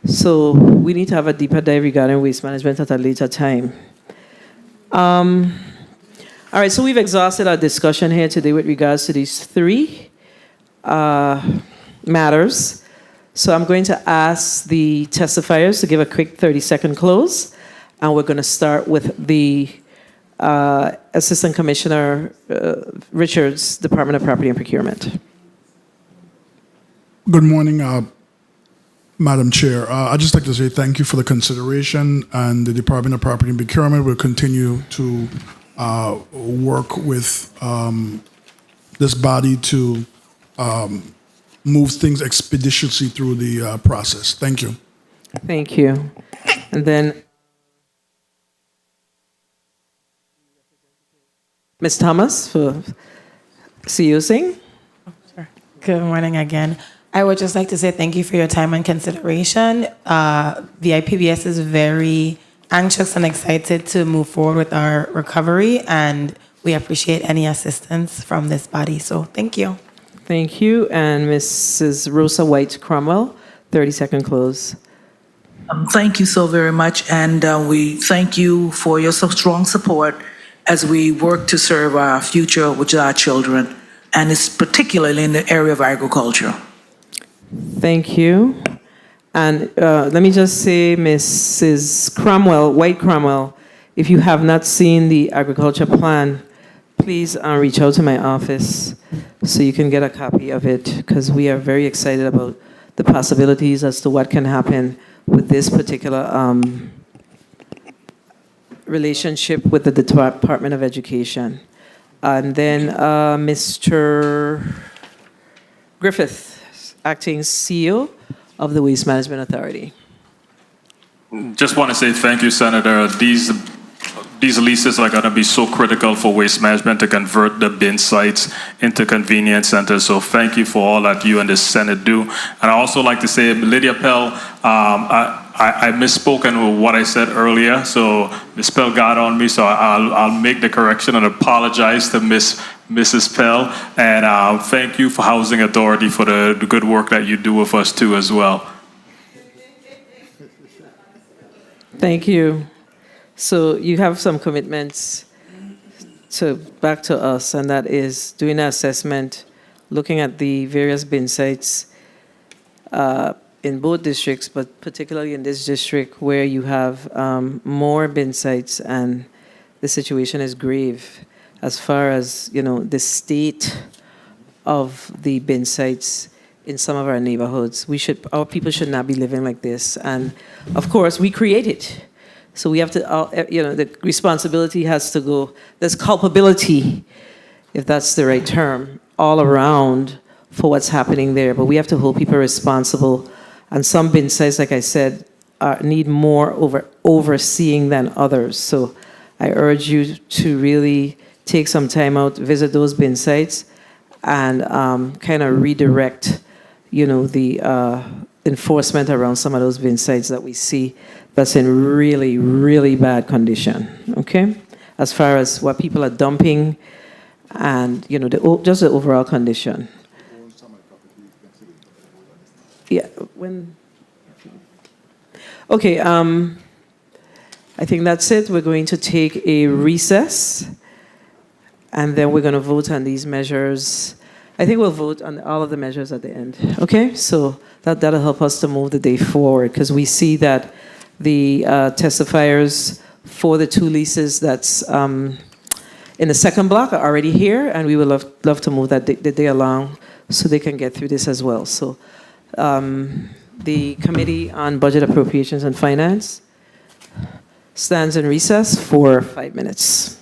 So we need to have a deeper dive regarding waste management at a later time. All right, so we've exhausted our discussion here today with regards to these three matters. So I'm going to ask the testifiers to give a quick 30-second close, and we're going to start with the Assistant Commissioner Richards, Department of Property and Procurement. Good morning, Madam Chair. I'd just like to say thank you for the consideration, and the Department of Property and Procurement will continue to work with this body to move things expeditiously through the process. Thank you. Thank you. And then Ms. Thomas for CUSing. Good morning again. I would just like to say thank you for your time and consideration. VIPBS is very anxious and excited to move forward with our recovery, and we appreciate any assistance from this body. So thank you. Thank you. And Mrs. Rosa White Cromwell, 30-second close. Thank you so very much, and we thank you for your strong support as we work to serve our future, which are our children, and it's particularly in the area of agriculture. Thank you. And let me just say, Mrs. Cromwell, White Cromwell, if you have not seen the agriculture plan, please reach out to my office so you can get a copy of it, because we are very excited about the possibilities as to what can happen with this particular relationship with the Department of Education. And then Mr. Griffith, acting CEO of the Waste Management Authority. Just want to say thank you, Senator. These leases are going to be so critical for waste management to convert the bin sites into convenience centers. So thank you for all that you and the Senate do. And I also like to say, Lydia Pell, I misspoken with what I said earlier. So Ms. Pell got on me, so I'll make the correction and apologize to Mrs. Pell. And thank you for Housing Authority for the good work that you do with us too as well. Thank you. So you have some commitments back to us, and that is doing an assessment, looking at the various bin sites in both districts, but particularly in this district where you have more bin sites, and the situation is grave as far as the state of the bin sites in some of our neighborhoods. Our people should not be living like this, and of course we create it. So we have to, the responsibility has to go, there's culpability, if that's the right term, all around for what's happening there. But we have to hold people responsible. And some bin sites, like I said, need more overseeing than others. So I urge you to really take some time out, visit those bin sites, and kind of redirect, the enforcement around some of those bin sites that we see that's in really, really bad condition, okay? As far as what people are dumping and, just the overall condition. Yeah, okay, I think that's it. We're going to take a recess, and then we're going to vote on these measures. I think we'll vote on all of the measures at the end, okay? So that'll help us to move the day forward, because we see that the testifiers for the two leases that's in the second block are already here, and we would love to move the day along so they can get through this as well. So the Committee on Budget, Appropriations, and Finance stands in recess for 5 minutes.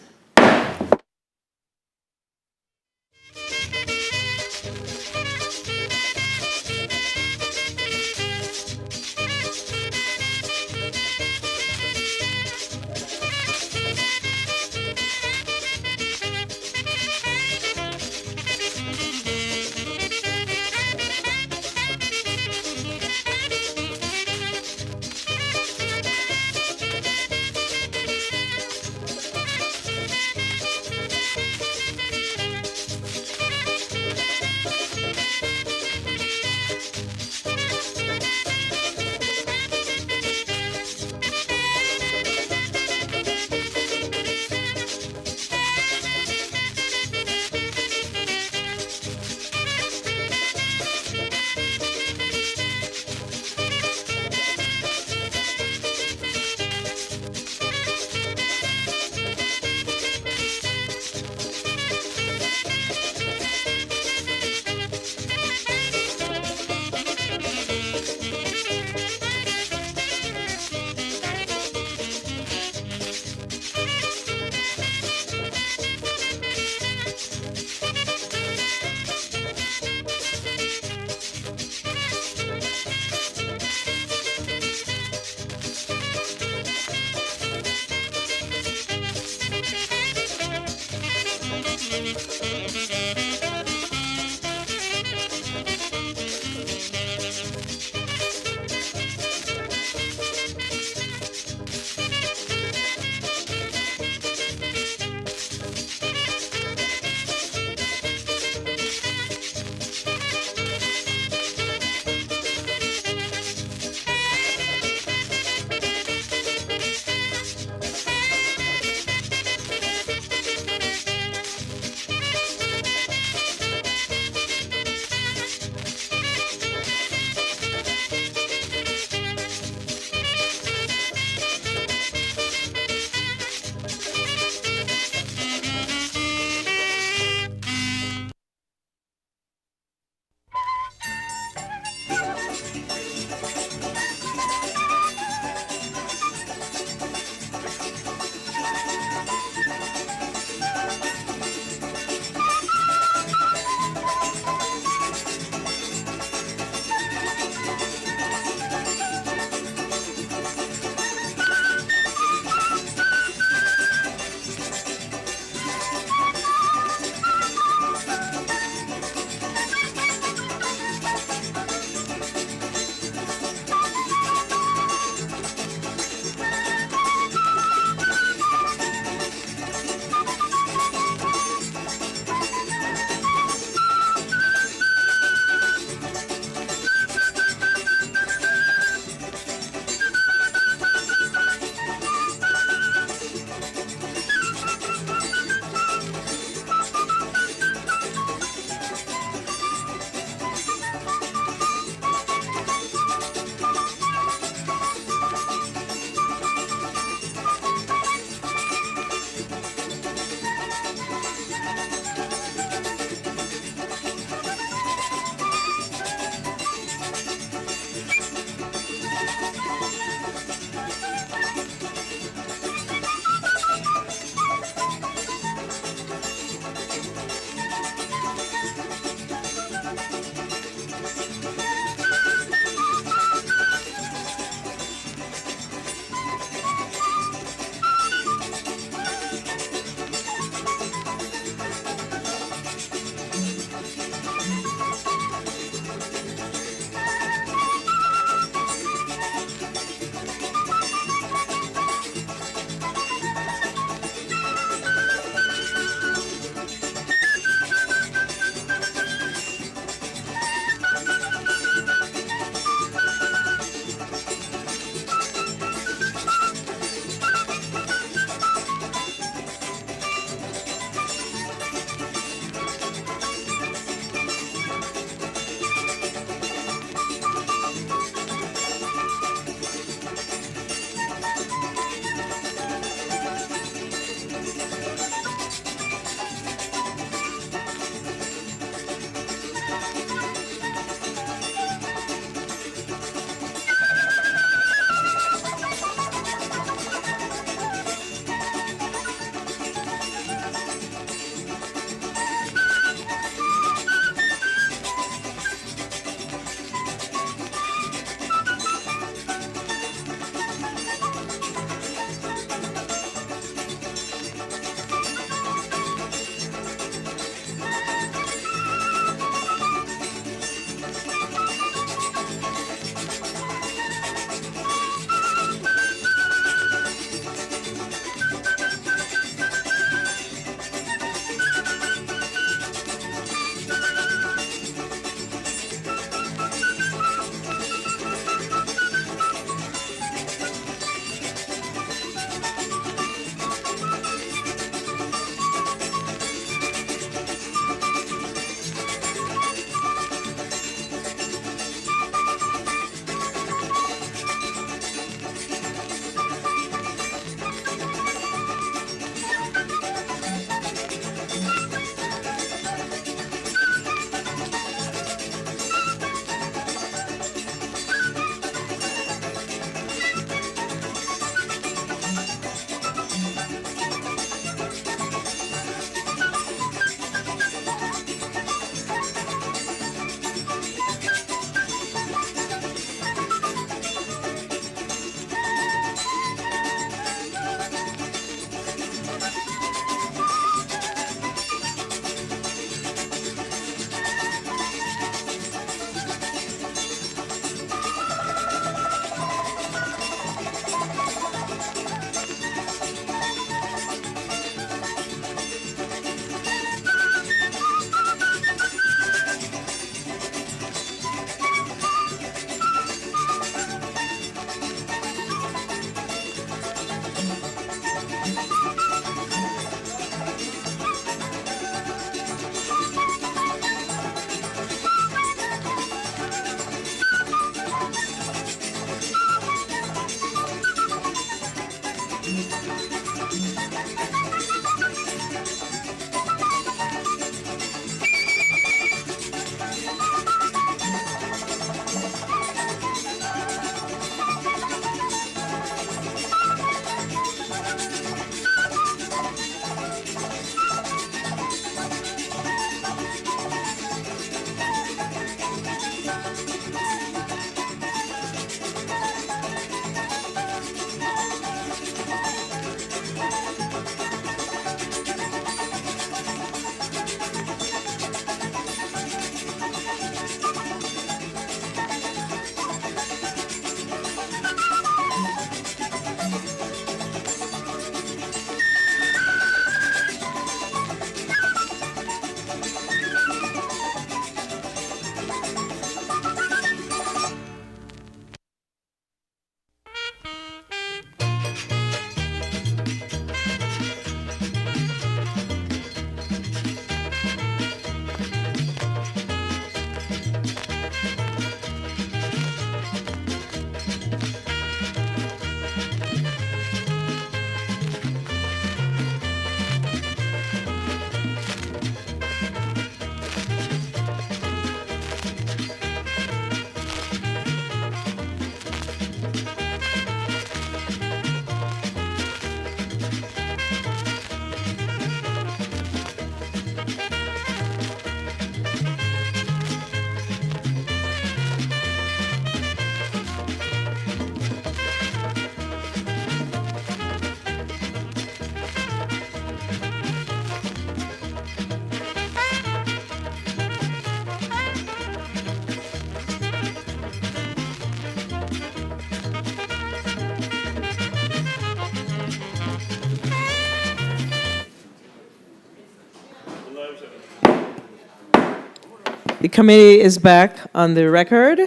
The committee is back on the record,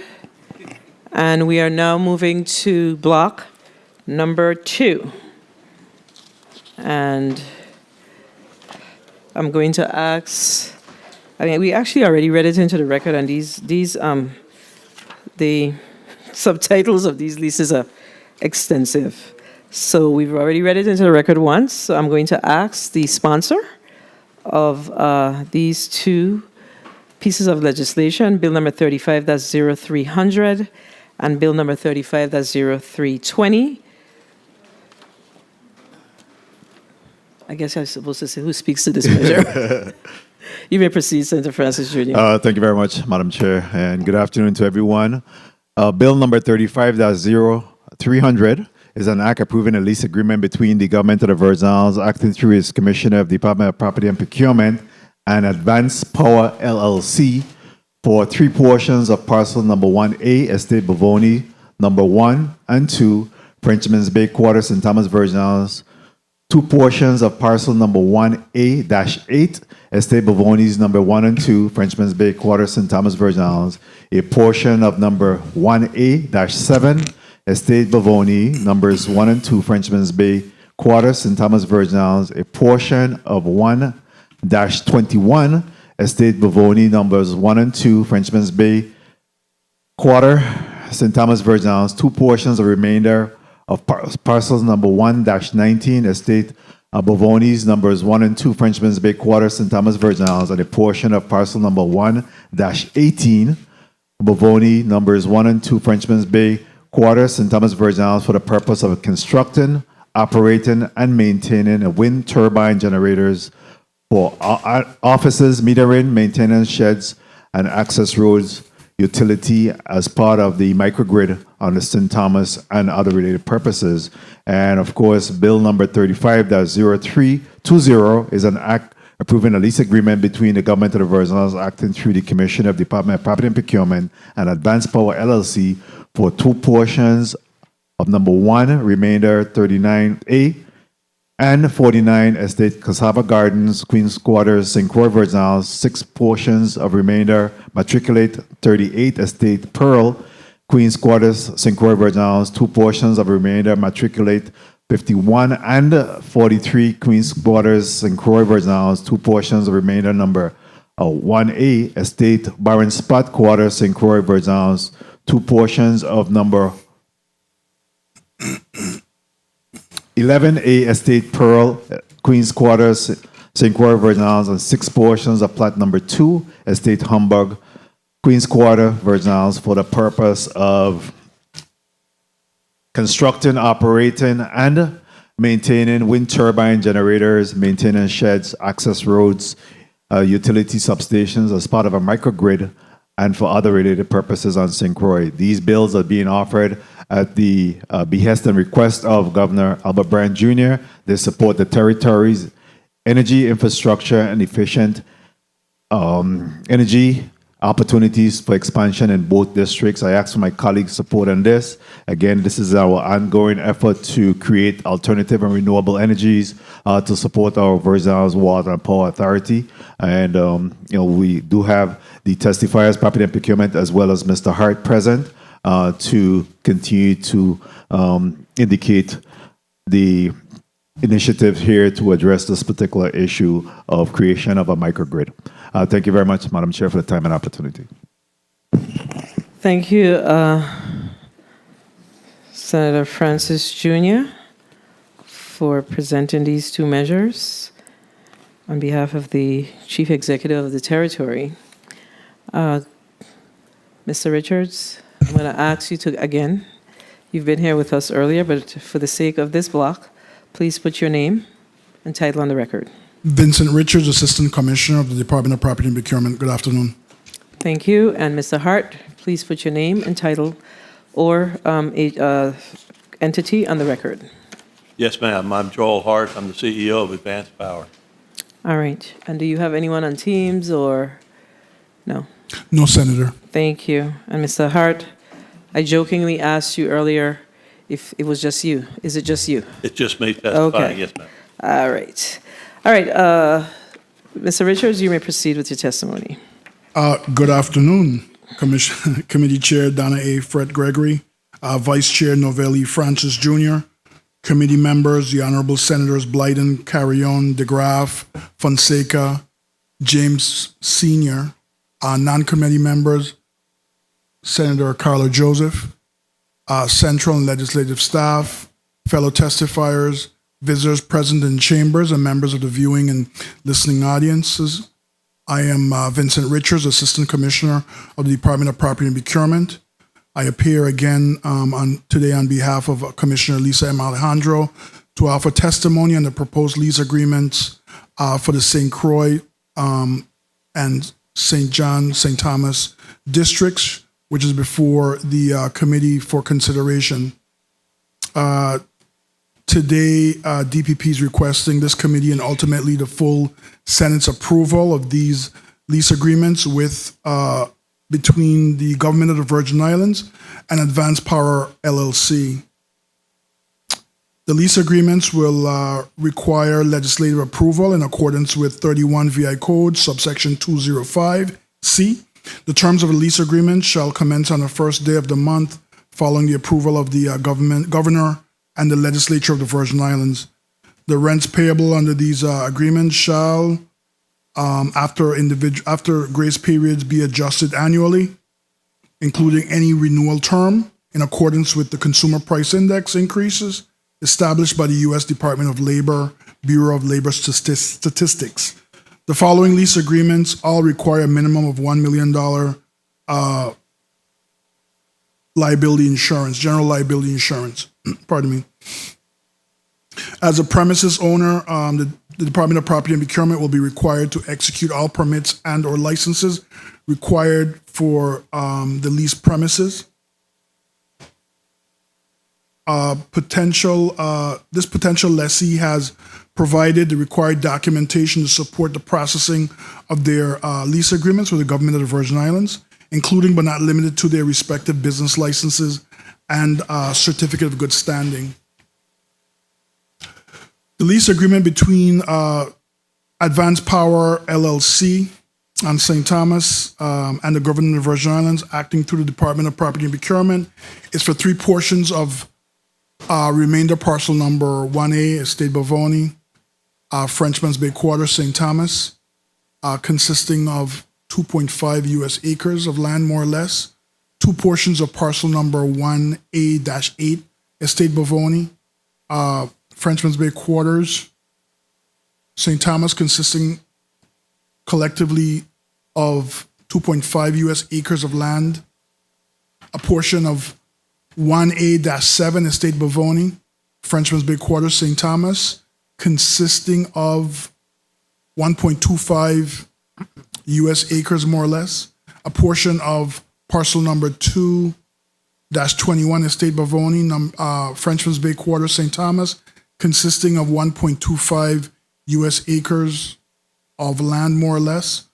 and we are now moving to block number 2. And I'm going to ask, we actually already read it into the record, and the subtitles of these leases are extensive. So we've already read it into the record once, so I'm going to ask the sponsor of these 2 pieces of legislation, Bill number 35-0300 and Bill number 35-0320. I guess I'm supposed to say who speaks to this measure. You may proceed, Senator Francis Jr. Thank you very much, Madam Chair, and good afternoon to everyone. Bill number 35-0300 is an act approving a lease agreement between the government of the Virgin Islands, acting through its Commissioner of the Department of Property and Procurement, and Advanced Power LLC for 3 portions of parcel number 1A, Estate Bavoni, number 1 and 2, Frenchman's Bay Quarter, St. Thomas, Virgin Islands, 2 portions of parcel number 1A-8, Estate Bavonis, number 1 and 2, Frenchman's Bay Quarter, St. Thomas, Virgin Islands, a portion of number 1A-7, Estate Bavoni, numbers 1 and 2, Frenchman's Bay Quarter, St. Thomas, Virgin Islands, a portion of 1-21, Estate Bavoni, numbers 1 and 2, Frenchman's Bay Quarter, St. Thomas, Virgin Islands, 2 portions of remainder of parcels number 1-19, Estate Bavonis, numbers 1 and 2, Frenchman's Bay Quarter, St. Thomas, Virgin Islands, and a portion of parcel number 1-18, Bavoni, numbers 1 and 2, Frenchman's Bay Quarter, St. Thomas, Virgin Islands, for the purpose of constructing, operating, and maintaining wind turbine generators for offices, metering, maintenance sheds, and access roads, utility as part of the microgrid on the St. Thomas and other related purposes. And of course, Bill number 35-0320 is an act approving a lease agreement between the government of the Virgin Islands, acting through the Commission of the Department of Property and Procurement, and Advanced Power LLC for 2 portions of number 1, remainder 39A, and 49, Estate Cassava Gardens, Queen's Quarters, St. Croix, Virgin Islands, 6 portions of remainder, matriculate 38, Estate Pearl, Queen's Quarters, St. Croix, Virgin Islands, 2 portions of remainder, matriculate 51 and 43, Queen's Quarters, St. Croix, Virgin Islands, 2 portions of remainder number 1A, Estate Barron Spot Quarters, St. Croix, Virgin Islands, 2 portions of number 11A, Estate Pearl, Queen's Quarters, St. Croix, Virgin Islands, and 6 portions of plat number 2, Estate Humbug, Queen's Quarter, Virgin Islands, for the purpose of constructing, operating, and maintaining wind turbine generators, maintaining sheds, access roads, utility substations as part of a microgrid, and for other related purposes on St. Croix. These bills are being offered at the behest and request of Governor Albert Brand Jr. They support the territory's energy infrastructure and efficient energy opportunities for expansion in both districts. I ask for my colleagues' support on this. Again, this is our ongoing effort to create alternative and renewable energies to support our Virgin Islands Water and Power Authority. And we do have the testifiers, property and procurement, as well as Mr. Hart present to continue to indicate the initiative here to address this particular issue of creation of a microgrid. Thank you very much, Madam Chair, for the time and opportunity. Thank you, Senator Francis Jr., for presenting these 2 measures on behalf of the Chief Executive of the Territory. Mr. Richards, I'm going to ask you to, again, you've been here with us earlier, but for the sake of this block, please put your name and title on the record. Vincent Richards, Assistant Commissioner of the Department of Property and Procurement. Good afternoon. Thank you. And Mr. Hart, please put your name and title or entity on the record. Yes, ma'am. I'm Joel Hart. I'm the CEO of Advanced Power. All right. And do you have anyone on Teams or no? No, Senator. Thank you. And Mr. Hart, I jokingly asked you earlier if it was just you. Is it just you? It's just me testifying. Okay. Yes, ma'am. All right. All right. Mr. Richards, you may proceed with your testimony. Good afternoon, Committee Chair Donna A. Fred Gregory, Vice Chair Novelli Francis Jr., committee members, the Honorable Senators Blyden, Carrion, DeGraff, Fonseca, James Sr., non-committee members, Senator Carla Joseph, central and legislative staff, fellow testifiers, visitors present in chambers, and members of the viewing and listening audiences. I am Vincent Richards, Assistant Commissioner of the Department of Property and Procurement. I appear again today on behalf of Commissioner Lisa M. Alejandro to offer testimony on the proposed lease agreements for the St. Croix and St. John, St. Thomas districts, which is before the committee for consideration. Today, DPP is requesting this committee and ultimately the full Senate's approval of these lease agreements with between the Government of the Virgin Islands and Advanced Power LLC. The lease agreements will require legislative approval in accordance with 31 VI Code, subsection 205C. The terms of the lease agreement shall commence on the first day of the month following the approval of the governor and the legislature of the Virgin Islands. The rents payable under these agreements shall, after grace periods, be adjusted annually, including any renewal term in accordance with the Consumer Price Index increases established by the U.S. Department of Labor, Bureau of Labor Statistics. The following lease agreements all require a minimum of $1 million liability insurance, general liability insurance. Pardon me. As a premises owner, the Department of Property and Procurement will be required to execute all permits and or licenses required for the leased premises. This potential lessee has provided the required documentation to support the processing of their lease agreements with the Government of the Virgin Islands, including but not limited to their respective business licenses and certificate of good standing. The lease agreement between Advanced Power LLC on St. Thomas and the Government of the Virgin Islands, acting through the Department of Property and Procurement, is for 3 portions of remainder parcel number 1A, Estate Bavoni, Frenchman's Bay Quarter, St. Thomas, consisting of 2.5 U.S. acres of land, more or less. 2 portions of parcel number 1A-8, Estate Bavoni, Frenchman's Bay Quarters, St. Thomas, consisting collectively of 2.5 U.S. acres of land. A portion of 1A-7, Estate Bavoni, Frenchman's Bay Quarters, St. Thomas, consisting of 1.25 U.S. acres, more or less. A portion of parcel number 2-21, Estate Bavoni, Frenchman's Bay Quarters, St. Thomas, consisting of 1.25 U.S. acres of land, more or less.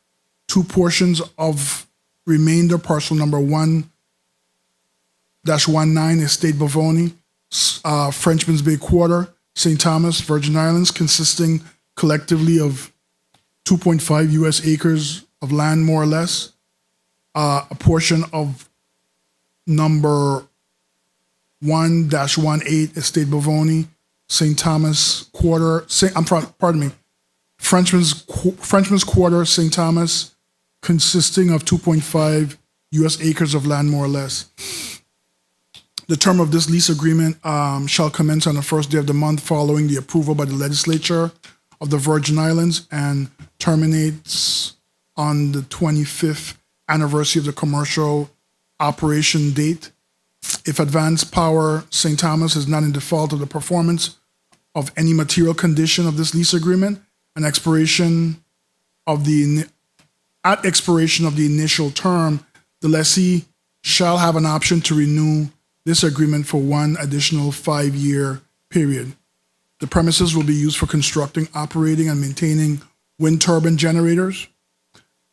2 portions of remainder parcel number 1-19, Estate Bavoni, Frenchman's Bay Quarter, St. Thomas, Virgin Islands, consisting collectively of 2.5 U.S. acres of land, more or less. A portion of number 1-18, Estate Bavoni, St. Thomas Quarter, Frenchman's Quarter, St. Thomas, consisting of 2.5 U.S. acres of land, more or less. The term of this lease agreement shall commence on the first day of the month following the approval by the legislature of the Virgin Islands and terminates on the 25th anniversary of the commercial operation date. If Advanced Power St. Thomas is not in default of the performance of any material condition of this lease agreement, at expiration of the initial term, the lessee shall have an option to renew this agreement for 1 additional 5-year period. The premises will be used for constructing, operating, and maintaining wind turbine generators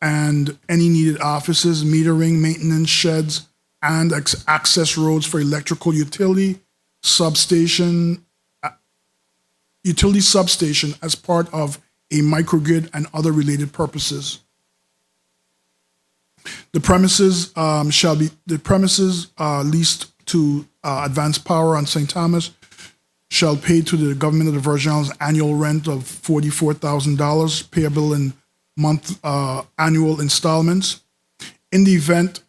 and any needed offices, metering, maintenance sheds, and access roads for electrical utility substation as part of a microgrid and other related purposes. The premises leased to Advanced Power on St. Thomas shall pay to the government of the Virgin Islands annual rent of $44,000 payable in annual installments. In the event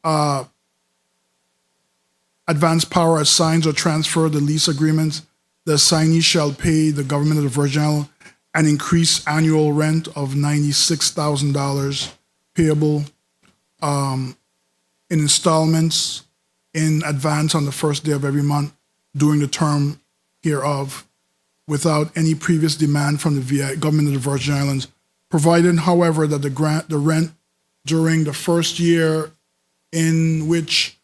Advanced Power assigns or transfers the lease agreements, the assignee shall pay the government of the Virgin Islands an increased annual rent of $96,000 payable in installments in advance on the first day of every month during the term hereof, without any previous demand from the government of the Virgin Islands, provided, however, that the rent during the first year in which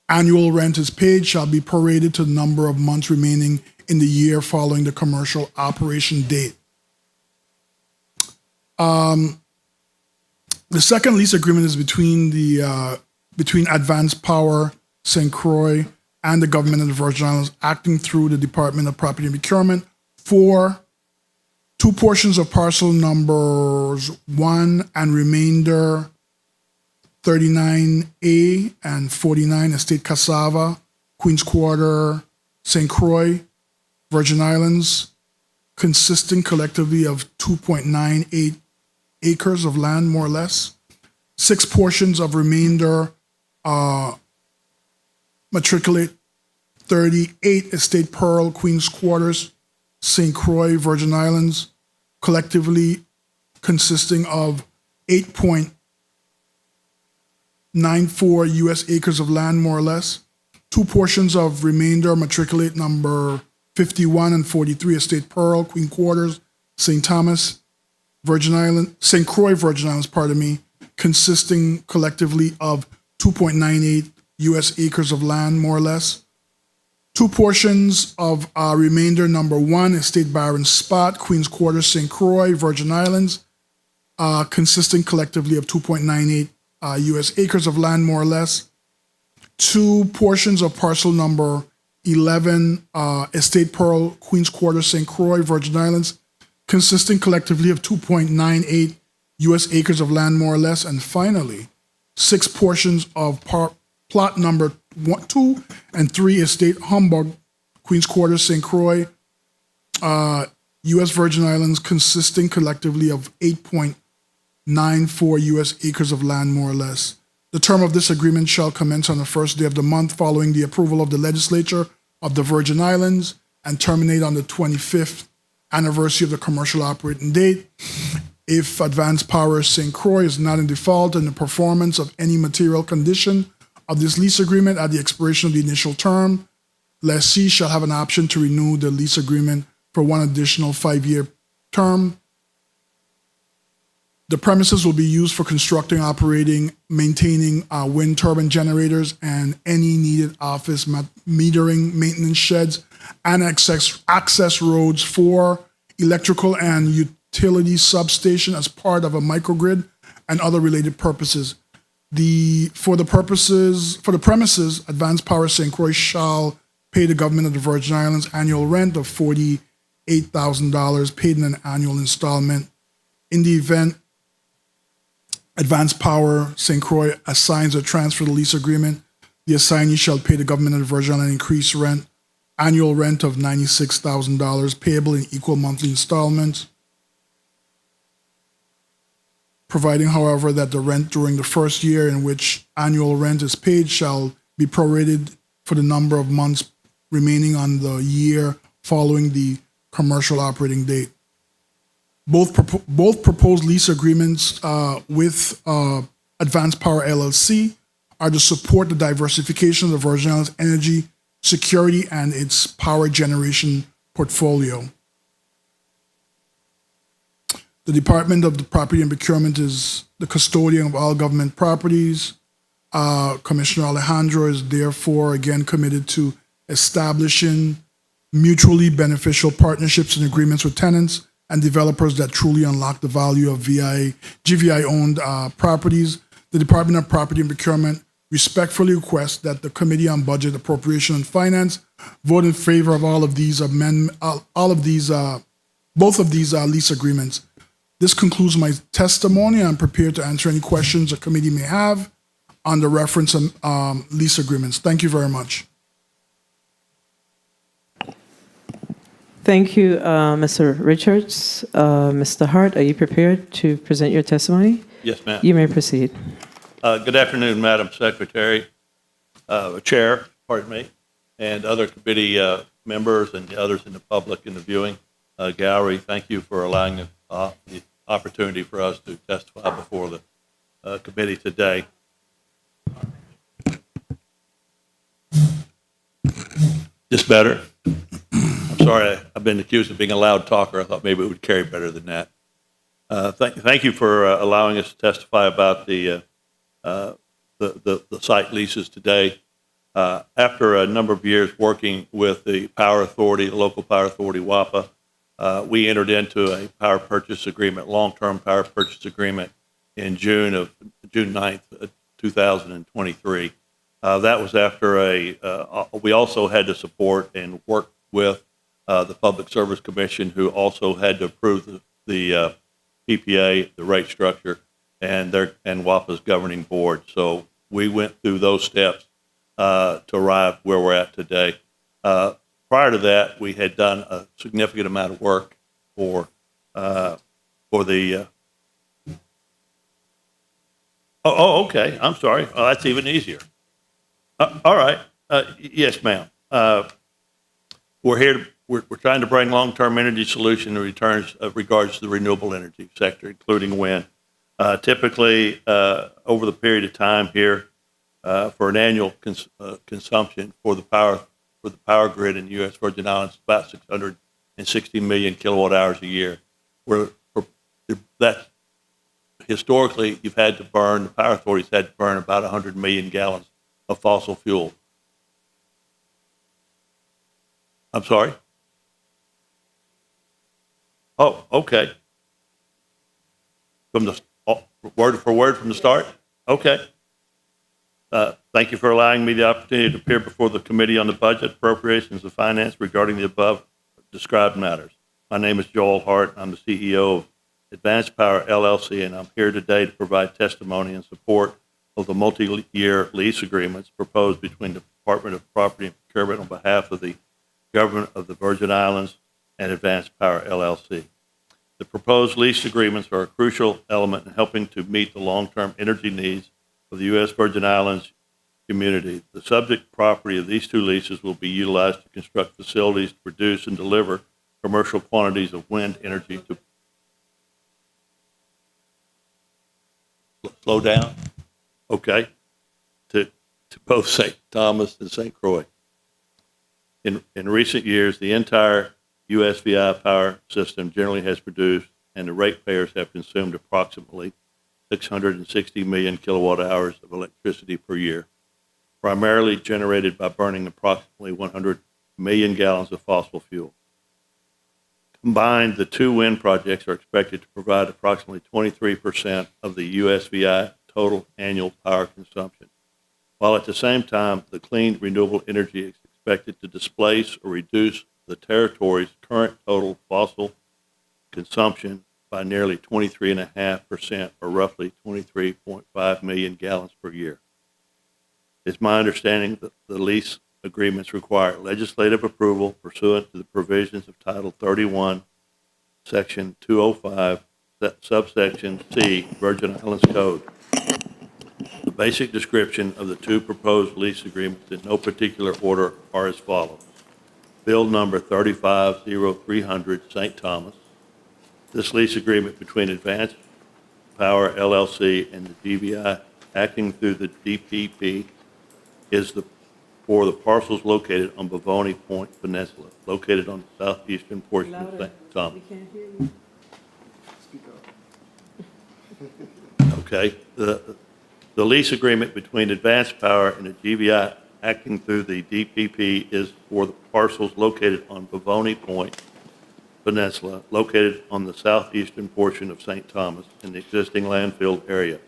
annual rent is paid shall be prorated to the number of months remaining in the year following the commercial operation date. The second lease agreement is between Advanced Power, St. Croix, and the government of the Virgin Islands, acting through the Department of Property and Procurement for two portions of parcel numbers 1 and remainder 39A and 49 Estate Cassava, Queens Quarter, St. Croix, Virgin Islands, consisting collectively of 2.98 acres of land, more or less. 6 portions of remainder matriculate 38 Estate Pearl, Queens Quarters, St. Croix, Virgin Islands, collectively consisting of 8.94 U.S. acres of land, more or less. 2 portions of remainder matriculate number 51 and 43 Estate Pearl, Queen Quarters, St. Thomas, Virgin Island, St. Croix, Virgin Islands, pardon me, consisting collectively of 2.98 U.S. acres of land, more or less. 2 portions of remainder number 1, Estate Byron Spot, Queens Quarters, St. Croix, Virgin Islands, consisting collectively of 2.98 U.S. acres of land, more or less. 2 portions of parcel number 11, Estate Pearl, Queens Quarters, St. Croix, Virgin Islands, consisting collectively of 2.98 U.S. acres of land, more or less. And finally, 6 portions of plot number 2 and 3, Estate Humbug, Queens Quarters, St. Croix, U.S. Virgin Islands, consisting collectively of 8.94 U.S. acres of land, more or less. The term of this agreement shall commence on the first day of the month following the approval of the legislature of the Virgin Islands and terminate on the 25th anniversary of the commercial operating date. If Advanced Power St. Croix is not in default in the performance of any material condition of this lease agreement at the expiration of the initial term, lessee shall have an option to renew the lease agreement for one additional 5-year term. The premises will be used for constructing, operating, maintaining wind turbine generators and any needed office metering, maintenance sheds, and access roads for electrical and utility substation as part of a microgrid and other related purposes. For the premises, Advanced Power St. Croix shall pay the government of the Virgin Islands annual rent of $48,000 paid in an annual installment. In the event Advanced Power St. Croix assigns or transfers the lease agreement, the assignee shall pay the government of the Virgin Islands an increased annual rent of $96,000 payable in equal monthly installments, providing, however, that the rent during the first year in which annual rent is paid shall be prorated for the number of months remaining on the year following the commercial operating date. Both proposed lease agreements with Advanced Power LLC are to support the diversification of the Virgin Islands energy security and its power generation portfolio. The Department of the Property and Procurement is the custodian of all government properties. Commissioner Alejandro is therefore again committed to establishing mutually beneficial partnerships and agreements with tenants and developers that truly unlock the value of GVI-owned properties. The Department of Property and Procurement respectfully requests that the Committee on Budget, Appropriation, and Finance vote in favor of both of these lease agreements. This concludes my testimony. I'm prepared to answer any questions the committee may have. on the reference lease agreements. Thank you very much. Thank you, Mr. Richards. Mr. Hart, are you prepared to present your testimony? Yes, ma'am. You may proceed. Good afternoon, Madam Secretary, Chair, pardon me, and other committee members and the others in the public in the viewing gallery. Thank you for allowing the opportunity for us to testify before the committee today. Just better? I'm sorry, I've been accused of being a loud talker. I thought maybe it would carry better than that. Thank you for allowing us to testify about the site leases today. After a number of years working with the Power Authority, the local Power Authority, WAPA, we entered into a power purchase agreement, long-term power purchase agreement in June 9th, 2023. That was after we also had to support and work with the Public Service Commission, who also had to approve the PPA, the rate structure, and WAPA's governing board. So we went through those steps to arrive where we're at today. Prior to that, we had done a significant amount of work for the. Okay. I'm sorry. Oh, that's even easier. All right. Yes, ma'am. We're here. We're trying to bring long-term energy solution in regards to the renewable energy sector, including wind. Typically, over the period of time here, for an annual consumption for the power grid in the U.S. Virgin Islands, about 660 million kilowatt hours a year. That historically, the Power Authority's had to burn about 100 million gallons of fossil fuel. I'm sorry? Oh, okay. From the word for word from the start? Okay. Thank you for allowing me the opportunity to appear before the Committee on the Budget, Appropriations, and Finance regarding the above described matters. My name is Joel Hart. I'm the CEO of Advanced Power LLC, and I'm here today to provide testimony in support of the multi-year lease agreements proposed between the Department of Property and Procurement on behalf of the Government of the Virgin Islands and Advanced Power LLC. The proposed lease agreements are a crucial element in helping to meet the long-term energy needs of the U.S. Virgin Islands community. The subject property of these two leases will be utilized to construct facilities to produce and deliver commercial quantities of wind energy to slow down. Okay. To both St. Thomas and St. Croix. In recent years, the entire USVI power system generally has produced, and the ratepayers have consumed approximately 660 million kilowatt hours of electricity per year, primarily generated by burning approximately 100 million gallons of fossil fuel. Combined, the two wind projects are expected to provide approximately 23% of the USVI total annual power consumption, while at the same time, the clean renewable energy is expected to displace or reduce the territory's current total fossil consumption by nearly 23.5%, or roughly 23.5 million gallons per year. It's my understanding that the lease agreements require legislative approval pursuant to the provisions of Title 31, Section 205, subsection C, Virgin Islands Code. The basic description of the two proposed lease agreements in no particular order are as follows. Bill number 350300, St. Thomas. This lease agreement between Advanced Power LLC and the GVI acting through the DPP is for the parcels located on Bavoni Point Peninsula, located on the southeastern portion of St. Thomas. Okay. The lease agreement between Advanced Power and the GVI acting through the DPP is for the parcels located on Bavoni Point Peninsula, located on the southeastern portion of St. Thomas in the existing landfill area.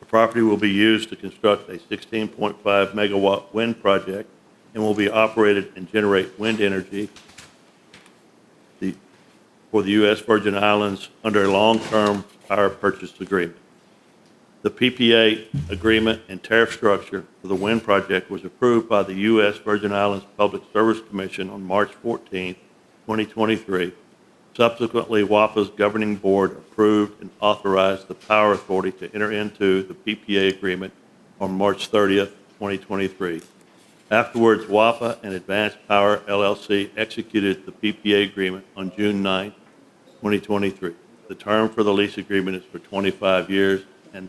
The property will be used to construct a 16.5 megawatt wind project and will be operated and generate wind energy for the U.S. Virgin Islands under a long-term power purchase agreement. The PPA agreement and tariff structure for the wind project was approved by the U.S. Virgin Islands Public Service Commission on March 14, 2023. Subsequently, WAPA's governing board approved and authorized the Power Authority to enter into the PPA agreement on March 30, 2023. Afterwards, WAPA and Advanced Power LLC executed the PPA agreement on June 9, 2023. The term for the lease agreement is for 25 years, and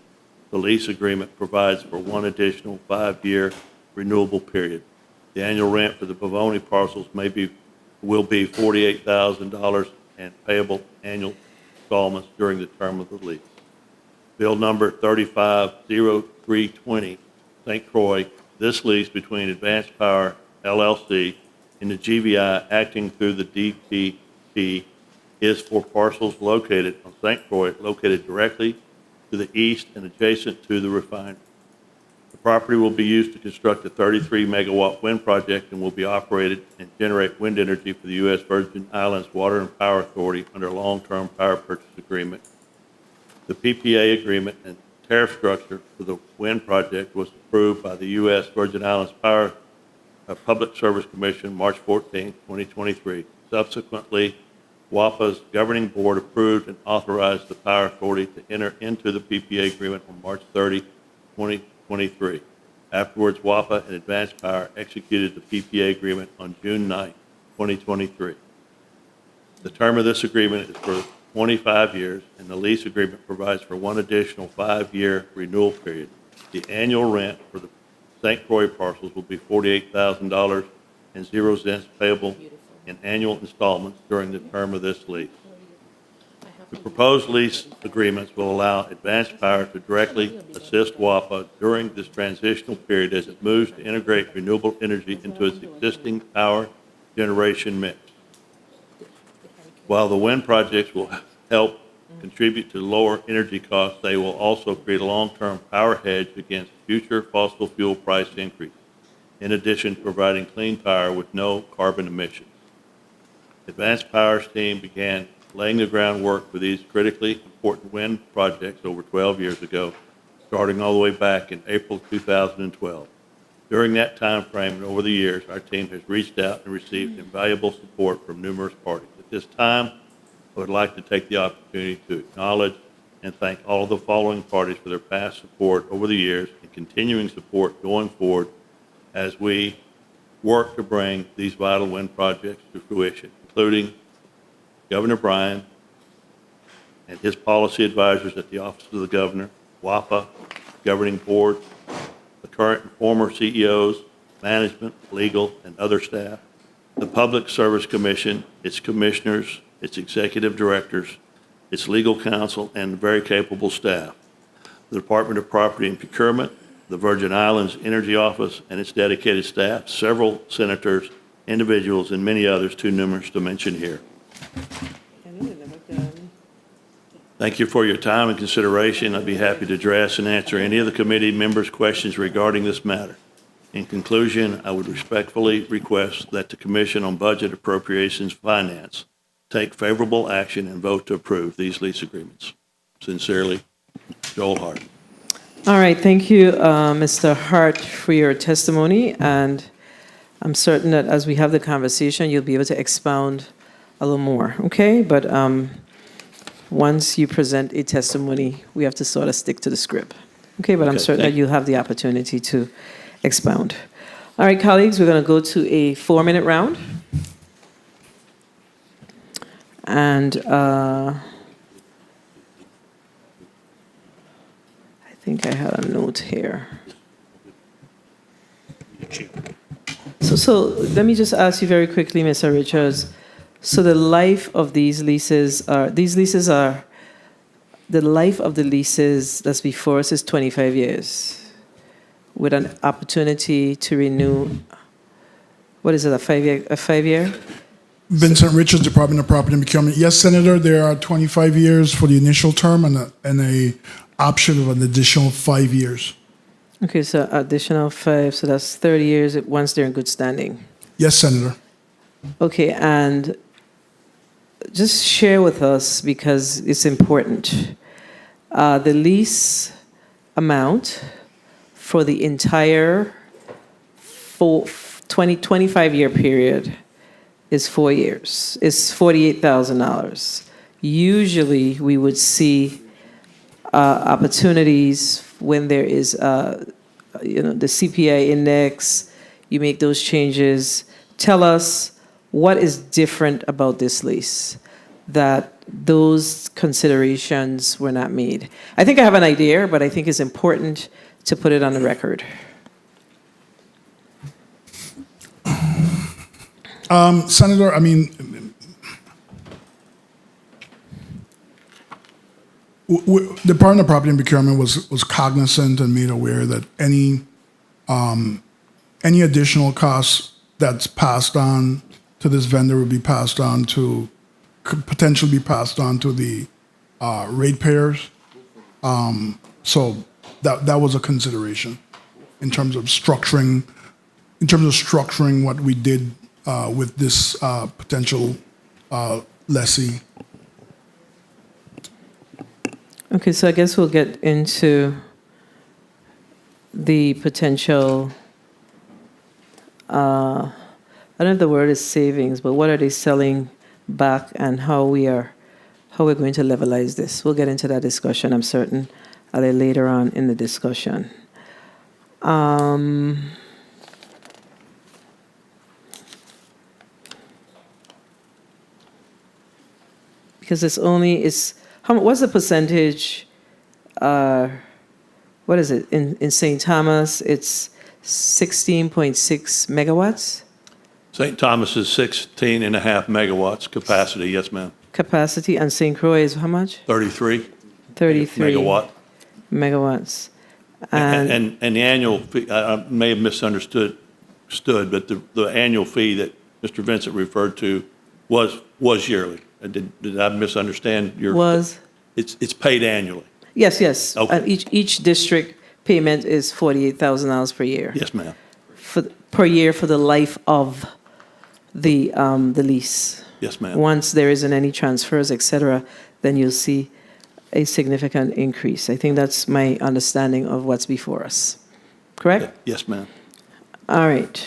the lease agreement provides for one additional 5-year renewable period. The annual rent for the Pavoni parcels will be $48,000 and payable annual installments during the term of the lease. Bill number 350320, St. Croix. This lease between Advanced Power LLC and the GVI acting through the DPP is for parcels located on St. Croix, located directly to the east and adjacent to the refinery. The property will be used to construct a 33-megawatt wind project and will be operated and generate wind energy for the U.S. Virgin Islands Water and Power Authority under a long-term power purchase agreement. The PPA agreement and tariff structure for the wind project was approved by the U.S. Virgin Islands Public Service Commission March 14, 2023. Subsequently, WAPA's governing board approved and authorized the Power Authority to enter into the PPA agreement on March 30, 2023. Afterwards, WAPA and Advanced Power executed the PPA agreement on June 9, 2023. The term of this agreement is for 25 years, and the lease agreement provides for one additional 5-year renewal period. The annual rent for the St. Croix parcels will be $48,000 and 0 cents payable in annual installments during the term of this lease. The proposed lease agreements will allow Advanced Power to directly assist WAPA during this transitional period as it moves to integrate renewable energy into its existing power generation mix. While the wind projects will help contribute to lower energy costs, they will also create a long-term power hedge against future fossil fuel price increases, in addition to providing clean power with no carbon emissions. Advanced Power's team began laying the groundwork for these critically important wind projects over 12 years ago, starting all the way back in April 2012. During that time frame and over the years, our team has reached out and received invaluable support from numerous parties. At this time, I would like to take the opportunity to acknowledge and thank all of the following parties for their past support over the years and continuing support going forward as we work to bring these vital wind projects to fruition, including Governor Bryan and his policy advisors at the Office of the Governor, WAPA, Governing Board, the current and former CEOs, management, legal, and other staff, the Public Service Commission, its commissioners, its executive directors, its legal counsel, and very capable staff, the Department of Property and Procurement, the Virgin Islands Energy Office and its dedicated staff, several senators, individuals, and many others too numerous to mention here. Thank you for your time and consideration. I'd be happy to address and answer any of the committee members' questions regarding this matter. In conclusion, I would respectfully request that the Commission on Budget, Appropriations, Finance take favorable action and vote to approve these lease agreements. Sincerely, Joel Hart. All right, thank you, Mr. Hart, for your testimony, and I'm certain that as we have the conversation, you'll be able to expound a little more, okay? But once you present a testimony, we have to sort of stick to the script, okay? But I'm certain that you'll have the opportunity to expound. All right, colleagues, we're going to go to a 4-minute round. And I think I had a note here. So let me just ask you very quickly, Mr. Richards. So the life of the leases that's before us is 25 years with an opportunity to renew, what is it, a 5-year? Vincent Richards, Department of Property and Procurement. Yes, Senator, there are 25 years for the initial term and a option of an additional 5 years. Okay, so additional 5, so that's 30 years once they're in good standing. Yes, Senator. Okay, and just share with us, because it's important, the lease amount for the entire 25-year period is 4 years, is $48,000. Usually, we would see opportunities when there is, the CPI index, you make those changes. Tell us what is different about this lease that those considerations were not made. I think I have an idea, but I think it's important to put it on the record. Senator, the Department of Property and Procurement was cognizant and made aware that any additional costs that's passed on to this vendor would be passed on to, could potentially be passed on to the ratepayers. So that was a consideration in terms of structuring what we did with this potential lessee. Okay, so I guess we'll get into the potential, I don't know if the word is savings, but what are they selling back and how we're going to levelize this. We'll get into that discussion, I'm certain, a little later on in the discussion. Because what's the percentage, what is it, in St. Thomas, it's 16.6 megawatts? St. Thomas is 16.5 megawatts capacity, yes, ma'am. Capacity, and St. Croix is how much? 33. 33 megawatts. And the annual fee, I may have misunderstood, but the annual fee that Mr. Vincent referred to was yearly. Did I misunderstand your? Was? It's paid annually. Yes. Okay. Each district payment is $48,000 per year. Yes, ma'am. Per year for the life of the lease. Yes, ma'am. Once there isn't any transfers, et cetera, then you'll see a significant increase. I think that's my understanding of what's before us. Correct? Yes, ma'am. All right.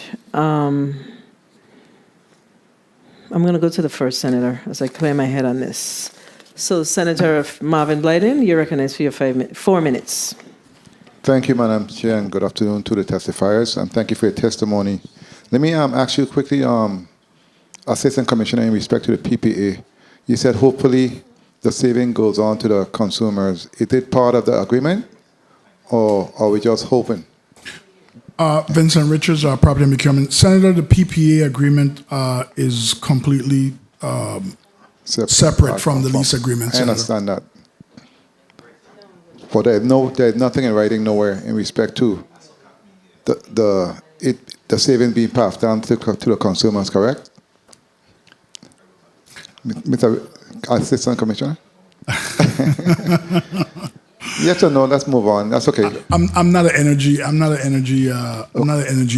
I'm going to go to the first senator as I clear my head on this. So, Senator Marvin Blyden, you're recognized for your 4 minutes. Thank you, Madam Chair, and good afternoon to the testifiers, and thank you for your testimony. Let me ask you quickly, Assistant Commissioner, in respect to the PPA, you said hopefully the saving goes on to the consumers. Is it part of the agreement, or are we just hoping? Vincent Richards, Property and Procurement. Senator, the PPA agreement is completely separate from the lease agreement, I Senator. understand that. But there's nothing in writing nowhere in respect to the savings being passed down to the consumers, correct? Mr. Assistant Commissioner? Yes or no? Let's move on. That's okay. I'm not an energy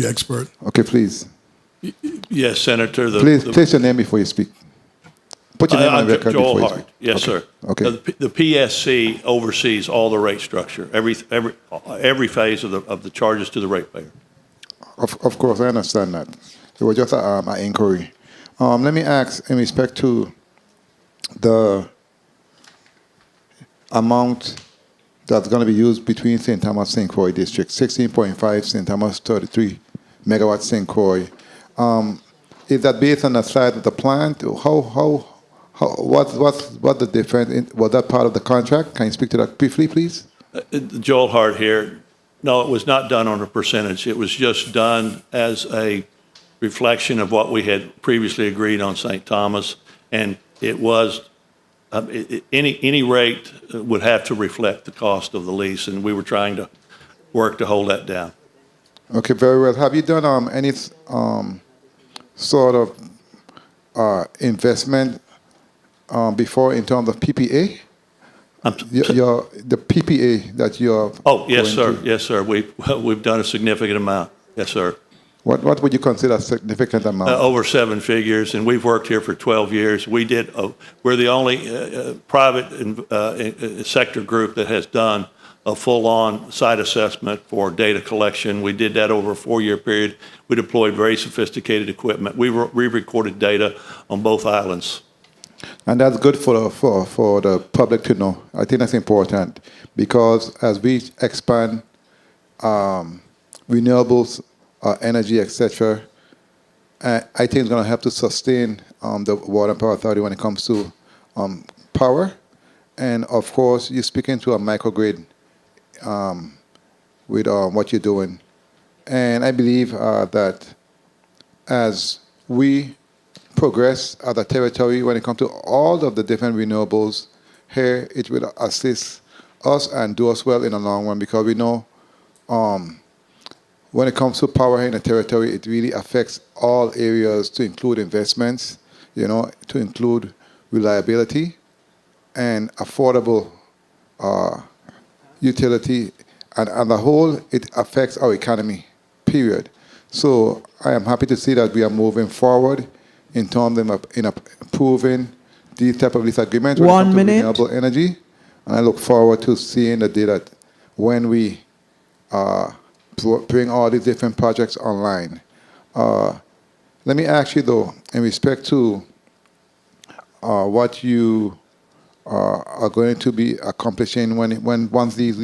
expert. Okay, please. Yes, Senator. Please place your name before you speak. Put your name on the record Joel before you Hart. speak. Yes, okay. sir. Okay. The PSC oversees all the rate structure, every phase of the charges to the ratepayer. Of course, I understand that. It was just an inquiry. Let me ask in respect to the amount that's going to be used between St. Thomas St. Croix District, 16.5 St. Thomas, 33 megawatts St. Croix. Is that based on the size of the plant? What's the difference? Was that part of the contract? Can you speak to that briefly, please? Joel Hart here. No, it was not done on a percentage. It was just done as a reflection of what we had previously agreed on St. Thomas, and it was any rate would have to reflect the cost of the lease, and we were trying to work to hold that down. Okay, very well. Have you done any sort of investment before in terms of PPA? The PPA that you're. Oh, yes, sir. Yes, sir. We've done a significant amount. Yes, sir. What would you consider a significant amount? Over 7 figures, and we've worked here for 12 years. We're the only private sector group that has done a full-on site assessment for data collection. We did that over a 4-year period. We deployed very sophisticated equipment. We recorded data on both islands. And that's good for the public to know. I think that's important because as we expand renewables, energy, etc., I think it's going to help to sustain the Water and Power Authority when it comes to power. And of course, you're speaking to a microgrid with what you're doing. And I believe that as we progress as a territory when it comes to all of the different renewables here, it will assist us and do us well in the long run because we know when it comes to power here in the territory, it really affects all areas to include investments, to include reliability and affordable utility. And on the whole, it affects our economy, period. So I am happy to see that we are moving forward in terms of approving these type of lease agreements when it comes to renewable energy. And I look forward to seeing the day that when we bring all these different projects online. Let me ask you, though, in respect to what you are going to be accomplishing once these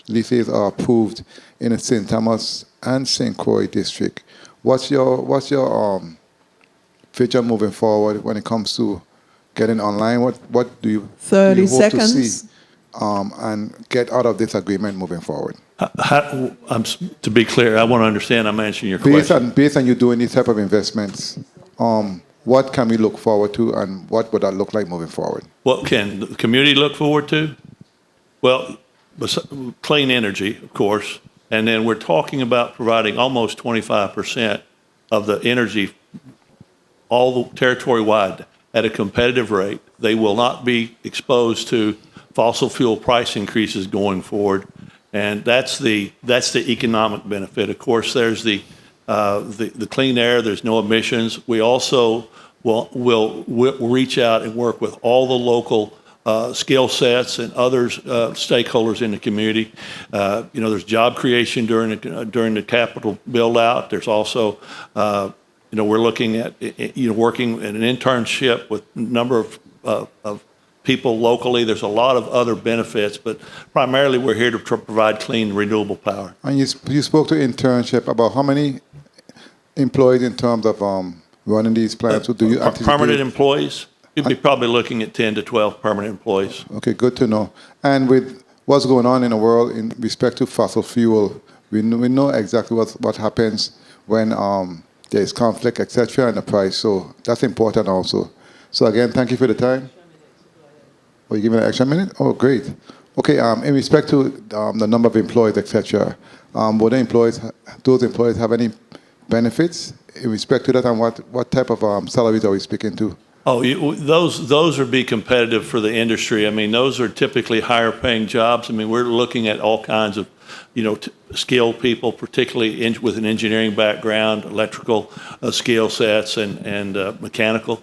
leases are approved in the St. Thomas and St. Croix district, what's your vision moving forward when it comes to getting online? What do you 30 hope seconds. to see and get out of this agreement moving forward? To be clear, I want to understand I'm answering your question. Based on you doing these type of investments, what can we look forward to and what would that look like moving forward? What can the community look forward to? Well, clean energy, of course, and then we're talking about providing almost 25% of the energy all territory-wide at a competitive rate. They will not be exposed to fossil fuel price increases going forward, and that's the economic benefit. Of course, there's the clean air. There's no emissions. We also will reach out and work with all the local skill sets and other stakeholders in the community. There's job creation during the capital build out. There's also we're looking at working in an internship with a number of people locally. There's a lot of other benefits, but primarily we're here to provide clean, renewable power. And you spoke to internship about how many employees in terms of running these plants? Do you permanent employees? You'd be probably looking at 10 to 12 permanent employees. Okay, good to know. And with what's going on in the world in respect to fossil fuel, we know exactly what happens when there is conflict, etc., and the price. So that's important also. So again, thank you for the time. Oh, you give me an extra minute? Oh, great. Okay, in respect to the number of employees, etc., would those employees have any benefits in respect to that, and what type of salaries are we speaking to? Oh, those would be competitive for the industry. I mean, those are typically higher paying jobs. I mean, we're looking at all kinds of, skilled people, particularly with an engineering background, electrical skill sets, and mechanical.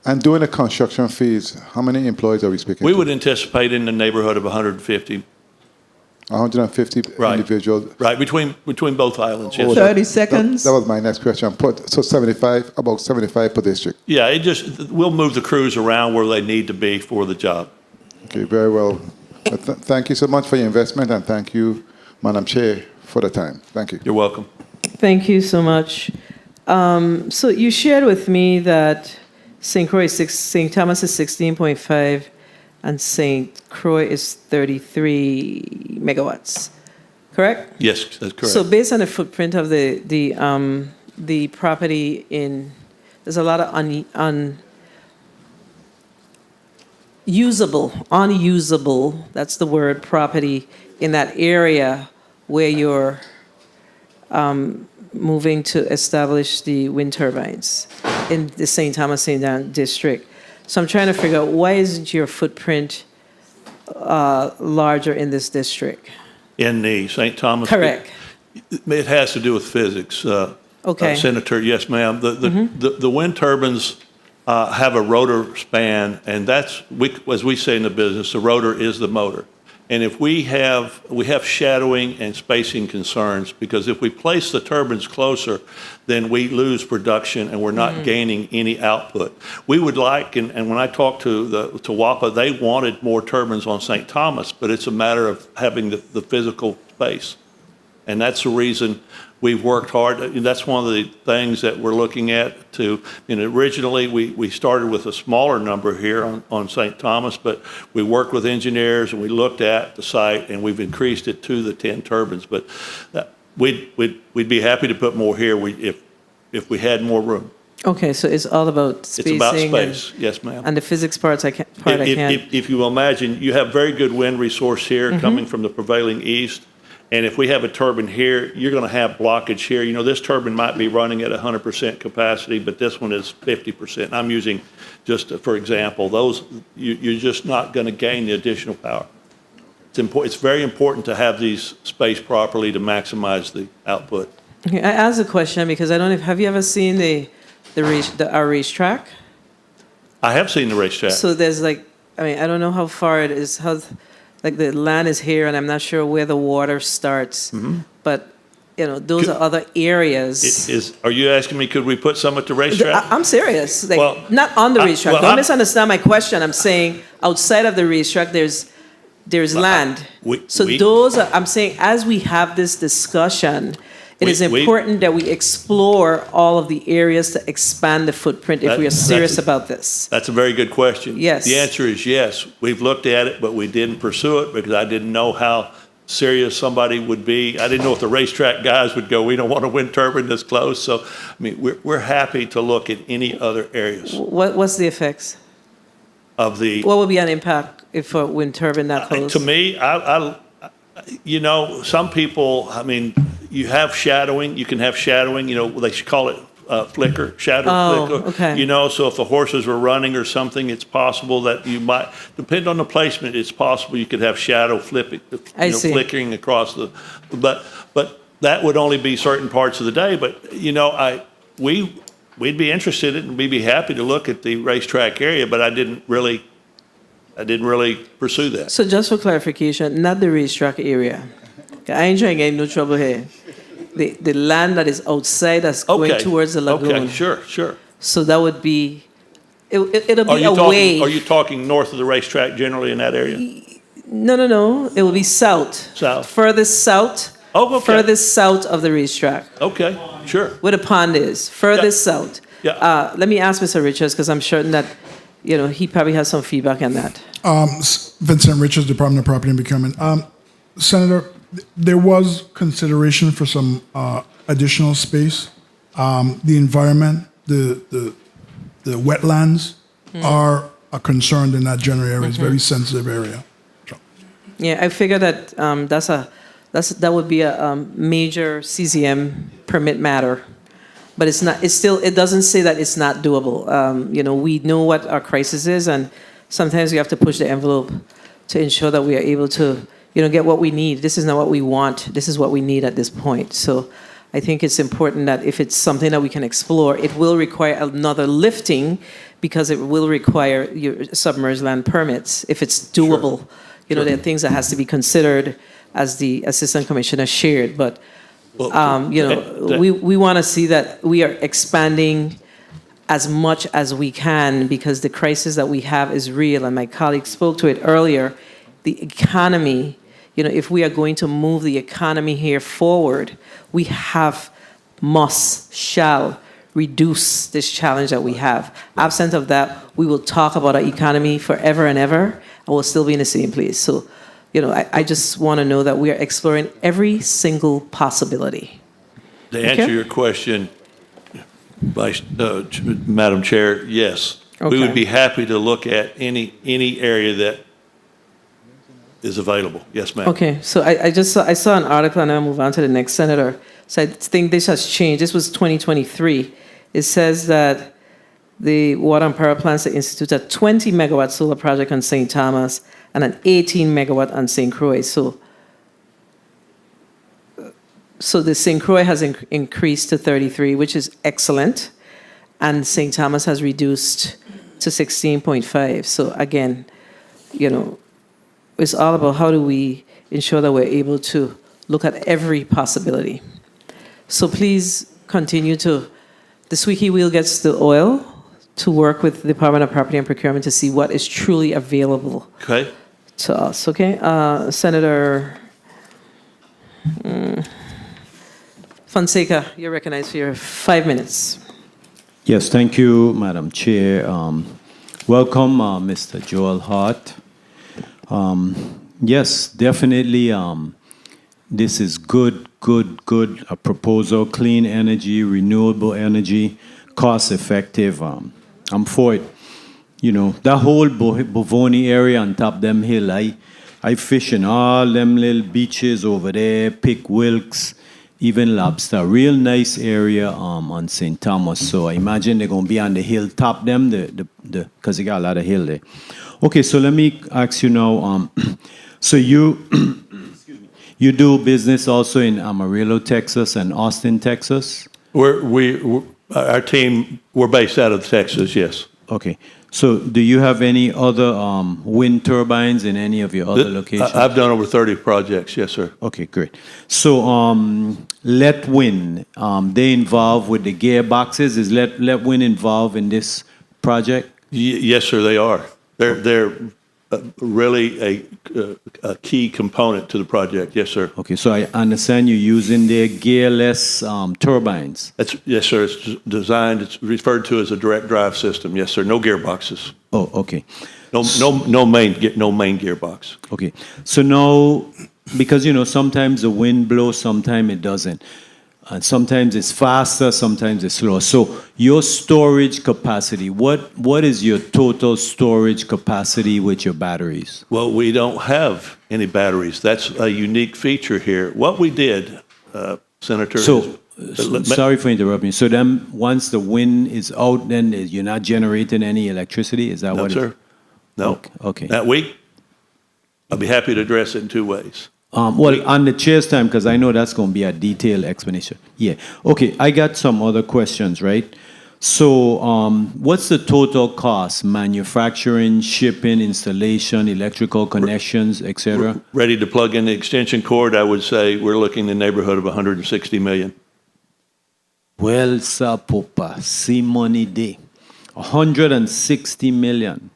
And during the construction phase, how many employees are we speaking to? We would anticipate in the neighborhood of 150. 150 individuals. Right, between both islands. Yes. 30 seconds. That was my next question. So about 75 per district. Yeah, we'll move the crews around where they need to be for the job. Okay, very well. Thank you so much for your investment, and thank you, Madam Chair, for the time. Thank you. You're welcome. Thank you so much. So you shared with me that St. Thomas is 16.5 and St. Croix is 33 megawatts, correct? Yes, that's correct. So based on the footprint of the property there's a lot of unusable, that's the word, property in that area where you're moving to establish the wind turbines in the St. Thomas St. John district. So I'm trying to figure out, why isn't your footprint larger in this district? In the St. Thomas? Correct. It has to do with physics. Okay. Senator, yes, ma'am. The wind turbines have a rotor span, and as we say in the business, the rotor is the motor. And if we have shadowing and spacing concerns, because if we place the turbines closer, then we lose production and we're not gaining any output. We would like, and when I talked to WAPA, they wanted more turbines on St. Thomas, but it's a matter of having the physical space. And that's the reason we've worked hard. That's one of the things that we're looking at to, originally we started with a smaller number here on St. Thomas, but we worked with engineers and we looked at the site and we've increased it to the 10 turbines. But we'd be happy to put more here if we had more room. Okay, so it's all about spacing. It's about space, yes, ma'am. And the physics parts I can't. If you imagine, you have very good wind resource here coming from the prevailing east. And if we have a turbine here, you're going to have blockage here. This turbine might be running at 100% capacity, but this one is 50%. I'm using just for example, you're just not going to gain the additional power. It's very important to have these spaced properly to maximize the output. Okay, I asked a question because I don't know. Have you ever seen our racetrack? I have seen the racetrack. So there's I don't know how far it is. The land is here, and I'm not sure where the water starts. But those are other areas. Are you asking me? Could we put some at the racetrack? I'm serious. Not on the racetrack. Don't misunderstand my question. I'm saying outside of the racetrack, there's land. I'm saying as we have this discussion, it is important that we explore all of the areas to expand the footprint if we are serious about this. That's a very good question. Yes. The answer is yes. We've looked at it, but we didn't pursue it because I didn't know how serious somebody would be. I didn't know if the racetrack guys would go, we don't want a wind turbine this close. So, we're happy to look at any other areas. What's the effects? Of the... What would be an impact if a wind turbine that close? To me, some people, you have shadowing. You can have shadowing. They should call it flicker, shadow flicker. Okay. So if the horses were running or something, it's possible that you might, depend on the placement, it's possible you could have shadow flickering across the, but that would only be certain parts of the day. But, we'd be interested in, we'd be happy to look at the racetrack area, but I didn't really pursue that. So just for clarification, not the racetrack area. I ain't trying to get no trouble here. The land that is outside that's going towards the lagoon. Okay, sure. So that would be, it'll be Are you talking north of the racetrack generally in that area? No. It will be south. South. Furthest south. Oh, okay. Furthest south of the racetrack. Okay, sure. Where the pond is. Furthest south. Yeah. Let me ask Mr. Richards because I'm certain that, he probably has some feedback on that. Vincent Richards, Department of Property and Procurement. Senator, there was consideration for some additional space. The environment, the wetlands are a concern in that general area. It's a very sensitive area. So. Yeah, I figure that that would be a major CZM permit matter, but it's not. It doesn't say that it's not doable. We know what our crisis is, and sometimes we have to push the envelope to ensure that we are able to get what we need. This is not what we want. This is what we need at this point. So I think it's important that if it's something that we can explore, it will require another lifting because it will require your submerged land permits if it's doable. There are things that has to be considered as the Assistant Commissioner shared. But, we want to see that we are expanding as much as we can because the crisis that we have is real. And my colleague spoke to it earlier. The economy, if we are going to move the economy here forward, we shall reduce this challenge that we have. Absent of that, we will talk about our economy forever and ever, and we'll still be in the same place. So, I just want to know that we are exploring every single possibility. To answer your question, Madam Chair, yes. Okay. We would be happy to look at any area that is available. Yes, ma'am. Okay, so I saw an article, and I'll move on to the next senator. So I think this has changed. This was 2023. It says that the Water and Power plans to institute a 20 megawatt solar project on St. Thomas and an 18 megawatt on St. Croix. So the St. Croix has increased to 33, which is excellent, and St. Thomas has reduced to 16.5. So again, it's all about how do we ensure that we're able to look at every possibility. So please continue to, the squeaky wheel gets the oil, to work with the Department of Property and Procurement to see what is truly available Okay. to us, okay? Senator Fonseca, you're recognized for your 5 minutes. Yes, thank you, Madam Chair. Welcome, Mr. Joel Hart. Yes, definitely, this is good a proposal, clean energy, renewable energy, cost effective. I'm for it. You know, that whole Bovoni area on top them hill, I fish in all them little beaches over there, pick wilks, even lobster. Real nice area on St. Thomas. So I imagine they're gonna be on the hill top them, because they got a lot of hill there. Okay, so let me ask you now. So you you do business also in Amarillo, Texas, and Austin, Texas. Our team, we're based out of Texas, yes. Okay. So do you have any other wind turbines in any of your other locations? I've done over 30 projects, yes, sir. Okay, great. So Let Wind, they involved with the gearboxes. Is Let Wind involved in this project? Yes, sir, they are. They're really a key component to the project, yes, sir. Okay, so I understand you're using their gearless turbines. Yes, sir. It's designed. It's referred to as a direct drive system. Yes, sir. No gearboxes. Oh, okay. No main gearbox. Okay. So now, because sometimes the wind blows, sometimes it doesn't. And sometimes it's faster, sometimes it's slower. So your storage capacity, what is your total storage capacity with your batteries? Well, we don't have any batteries. That's a unique feature here. What we did, Senator. Sorry for interrupting. So then once the wind is out, then you're not generating any electricity? Is that No, what sir. No. Okay. That week, I'll be happy to address it in two ways. Well, on the chair's time, because I know that's going to be a detailed explanation. Yeah. Okay, I got some other questions, right? So what's the total cost? Manufacturing, shipping, installation, electrical connections, etc.? Ready to plug in the extension cord, I would say we're looking in the neighborhood of $160 million. Well, sir, Papa, see money day. $160 million.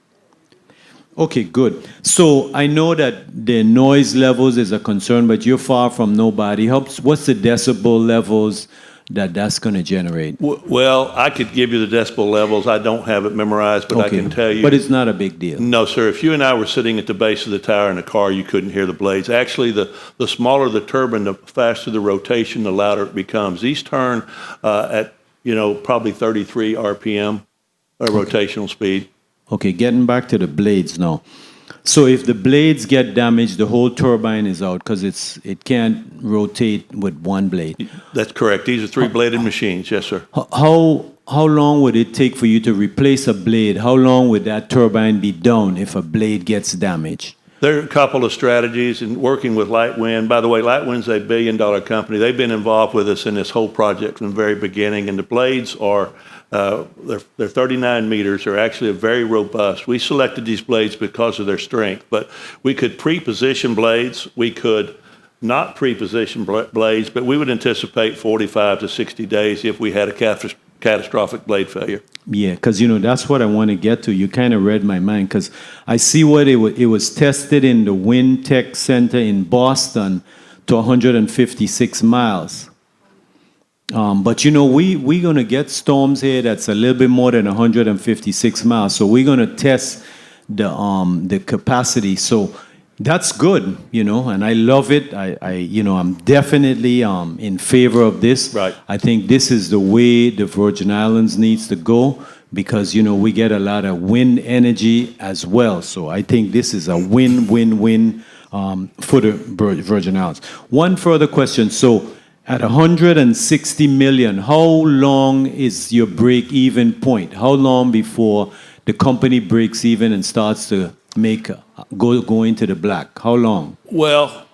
Okay, good. So I know that the noise levels is a concern, but you're far from nobody. What's the decibel levels that's going to generate? Well, I could give you the decibel levels. I don't have it memorized, but Okay. I can tell you. But it's not a big deal. No, sir. If you and I were sitting at the base of the tower in a car, you couldn't hear the blades. Actually, the smaller the turbine, the faster the rotation, the louder it becomes. These turn at probably 33 RPM, rotational speed. Okay, getting back to the blades now. So if the blades get damaged, the whole turbine is out because it can't rotate with one blade. That's correct. These are three-bladed machines. Yes, sir. How long would it take for you to replace a blade? How long would that turbine be down if a blade gets damaged? There are a couple of strategies in working with Lightwind. By the way, Lightwind's a billion-dollar company. They've been involved with us in this whole project from the very beginning, and the blades are they're 39 meters. They're actually very robust. We selected these blades because of their strength, but we could pre-position blades. We could not pre-position blades, but we would anticipate 45 to 60 days if we had a catastrophic blade failure. Yeah, because that's what I want to get to. You kind of read my mind because I see what it was tested in the Wind Tech Center in Boston to 156 miles. But we're going to get storms here that's a little bit more than 156 miles. So we're going to test the capacity. So that's good, and I love it. I'm definitely in favor of this. Right. I think this is the way the Virgin Islands needs to go because, we get a lot of wind energy as well. So I think this is a win-win-win for the Virgin Islands. One further question. So at 160 million, how long is your break-even point? How long before the company breaks even and starts to go into the black? How long? Well,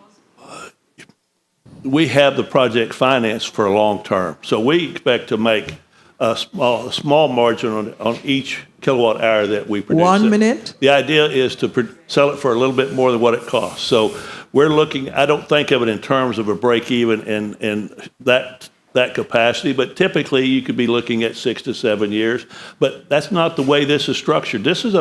we have the project financed for a long term, so we expect to make a small margin on each kilowatt hour that we produce. 1 minute. The idea is to sell it for a little bit more than what it costs. So we're looking, I don't think of it in terms of a break even in that capacity, but typically you could be looking at 6 to 7 years. But that's not the way this is structured. This is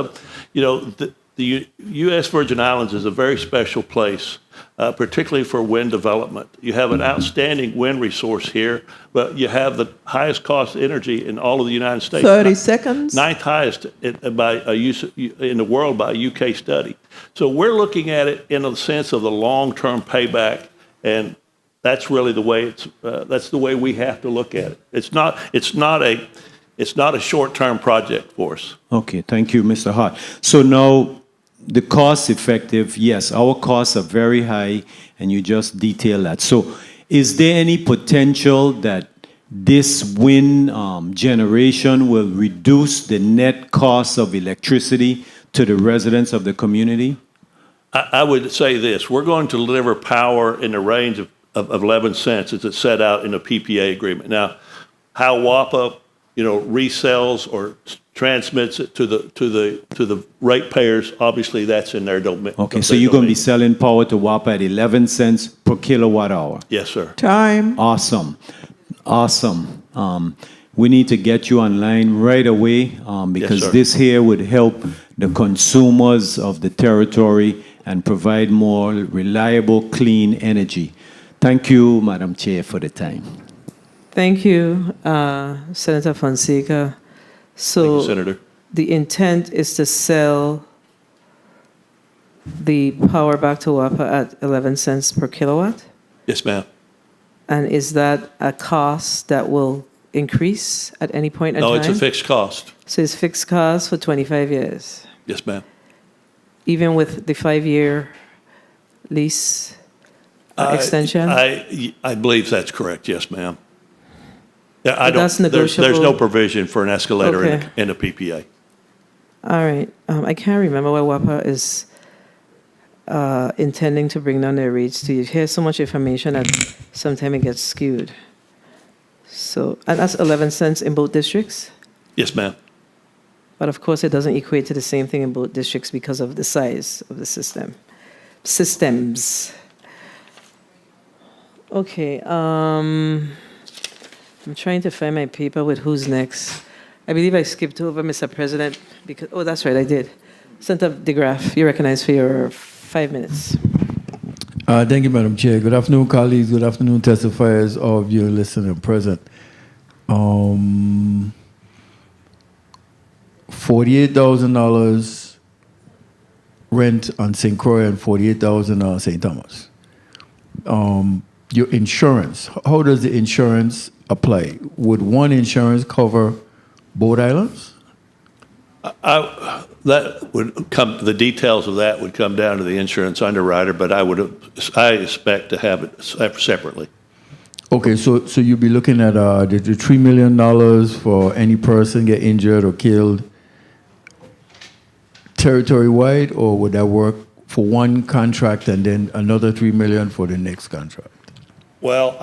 the U.S. Virgin Islands is a very special place, particularly for wind development. You have an outstanding wind resource here, but you have the highest cost energy in all of the United States. 30 seconds. Ninth highest in the world by a UK study. So we're looking at it in the sense of the long-term payback, and that's really the way that's the way we have to look at it. It's not a short-term project for us. Okay, thank you, Mr. Hart. So now, the cost effective, yes, our costs are very high, and you just detailed that. So is there any potential that this wind generation will reduce the net cost of electricity to the residents of the community? I would say this. We're going to deliver power in the range of 11 cents as it's set out in the PPA agreement. Now, how WAPA resells or transmits it to the ratepayers, obviously that's in their domain. Okay, so you're going to be selling power to WAPA at 11 cents per kilowatt hour? Yes, sir. Time. Awesome. We need to get you online right away because sir. this here would help the consumers of the territory and provide more reliable, clean energy. Thank you, Madam Chair, for the time. Thank you, Senator Fonseca. So Thank you, Senator. the intent is to sell the power back to WAPA at 11 cents per kilowatt? Yes, ma'am. And is that a cost that will increase at any point in time? No, it's a fixed cost. So it's fixed cost for 25 years, Yes, ma'am. even with the 5-year lease extension? I believe that's correct. Yes, ma'am. Yeah, But that's There's no negotiable? provision for an escalator Okay. in a PPA. All right. I can't remember where WAPA is intending to bring down their rates to. You hear so much information that sometimes it gets skewed. So, and that's 11 cents in both districts? Yes, ma'am. But of course, it doesn't equate to the same thing in both districts because of the size of the systems. Okay, I'm trying to find my paper with who's next. I believe I skipped over, Mr. President, because, oh, that's right, I did. Senator DeGraff, you're recognized for your 5 minutes. Thank you, Madam Chair. Good afternoon, colleagues. Good afternoon, testifiers, all of you listening and present. $48,000 rent on St. Croix and $48,000 on St. Thomas. Your insurance, how does the insurance apply? Would one insurance cover both islands? That would come. The details of that would come down to the insurance underwriter, but I expect to have it separately. Okay, so you'd be looking at the $3 million for any person get injured or killed territory-wide, or would that work for one contract and then another $3 million for the next contract? Well,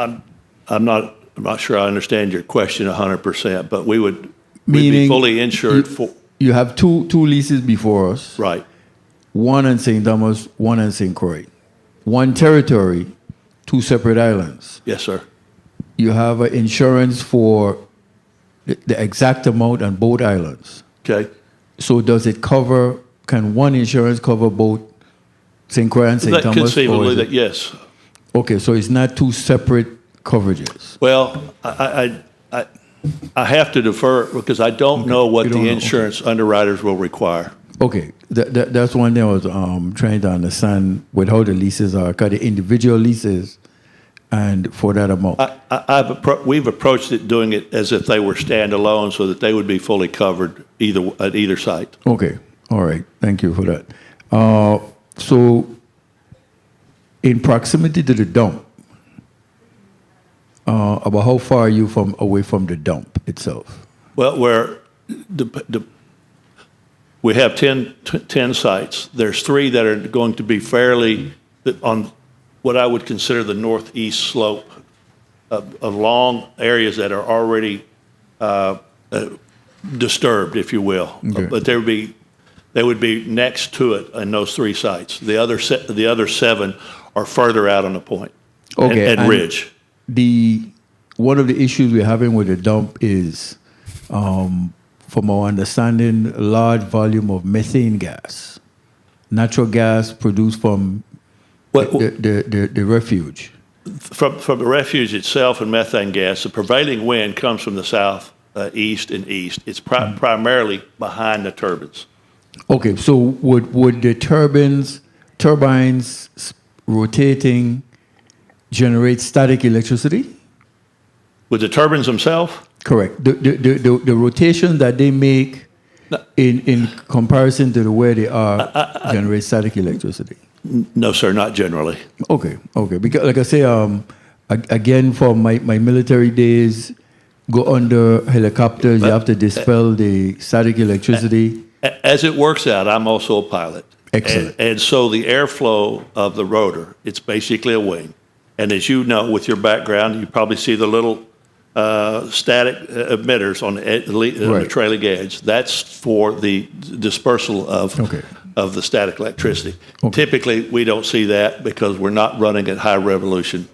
I'm not sure I understand your question 100%, but we'd be Meaning fully insured for. You have two leases before us. Right. One in St. Thomas, one in St. Croix. One territory, two separate islands. Yes, sir. You have an insurance for the exact amount on both islands. Okay. So does it cover, can one insurance cover both St. Croix and St. Thomas? Conceivably, that yes. Okay, so it's not two separate coverages. Well, I have to defer because I don't know what the insurance underwriters will require. Okay, that's one thing I was trying to understand with how the leases are, because the individual leases and for that amount. We've approached it doing it as if they were standalone so that they would be fully covered at either site. Okay, all right, thank you for that. So in proximity to the dump, about how far are you away from the dump itself? Well, we have 10 sites. There's 3 that are going to be fairly on what I would consider the northeast slope of long areas that are already disturbed, if you will. Okay. But they would be next to it in those 3 sites. The other 7 are further out on the point. Okay, And ridge. One of the issues we're having with the dump is, from our understanding, a large volume of methane gas, natural gas produced from the refuge. From the refuge itself and methane gas, the prevailing wind comes from the south, east, and east. It's primarily behind the turbines. Okay, so would the turbines rotating generate static electricity? With the turbines themselves? Correct. The rotation that they make in comparison to the way they are generate static electricity. No, sir, not generally. Okay. Because, like I say, again, from my military days, go under helicopters, you have to dispel the static electricity. As it works out, I'm also a pilot. Excellent. And so the airflow of the rotor, it's basically a wing. And as you know, with your background, you probably see the little static emitters on the trailing edge. That's for the dispersal of the static electricity. Okay. Typically, we don't see that because we're not running at high revolution.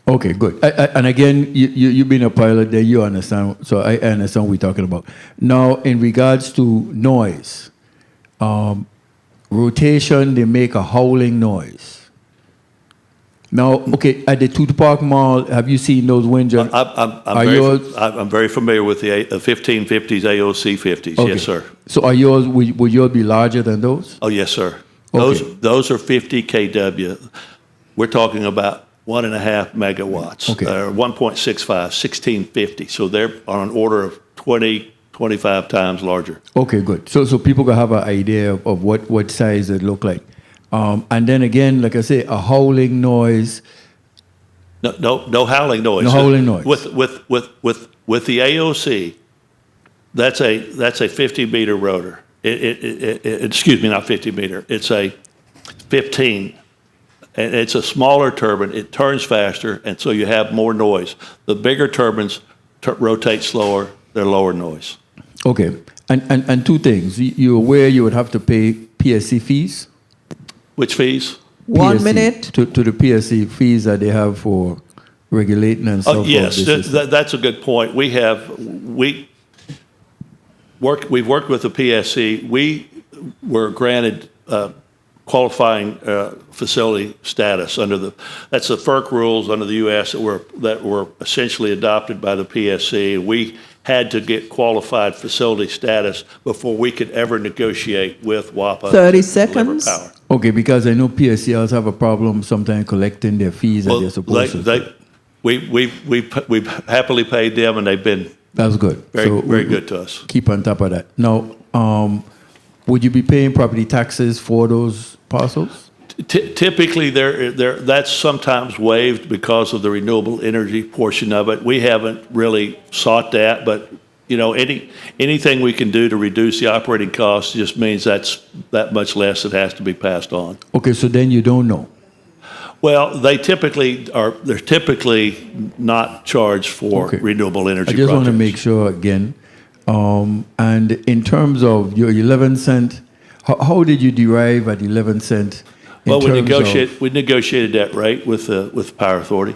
Okay, good. And again, you've been a pilot there, you understand, so I understand what we're talking about. Now, in regards to noise, rotation, they make a howling noise. Now, okay, at the Tooth Park Mall, have you seen those winds? I'm very familiar with the 1550s, AOC 50s. Okay. Yes, sir. So are yours, would yours be larger than those? Oh, yes, sir. Okay. Those are 50 kW. We're talking about 1.5 megawatts. Okay. 1.65, 1650. So they're on an order of 20, 25 times larger. Okay, good. So people can have an idea of what size it look like. And then again, like I say, a howling noise. No howling noise. No howling noise. With the AOC, that's a 50 meter rotor. Excuse me, not 50 meter. It's a 15, and it's a smaller turbine. It turns faster, and so you have more noise. The bigger turbines rotate slower. They're lower noise. Okay, and 2 things. You're aware you would have to pay PSC fees? Which fees? 1 PSC, minute. to the PSC fees that they have for regulating and so forth. Yes, that's a good point. We've worked with the PSC. We were granted qualifying facility status that's the FERC rules under the U.S. that were essentially adopted by the PSC. We had to get qualified facility status before we could ever negotiate with WAPA. 30 seconds. Power. Okay, because I know PSCLs have a problem sometimes collecting their fees that they're supposed to. We've happily paid them, and they've been That's good. very good to us. Keep on top of that. Now, would you be paying property taxes for those parcels? Typically, that's sometimes waived because of the renewable energy portion of it. We haven't really sought that, but anything we can do to reduce the operating costs just means that's that much less that has to be passed on. Okay, so then you don't know. Well, they're typically not charged for renewable energy. I just want to projects. make sure again. And in terms of your 11 cent, how did you derive at 11 cent? Well, we negotiated that rate with the Power Authority.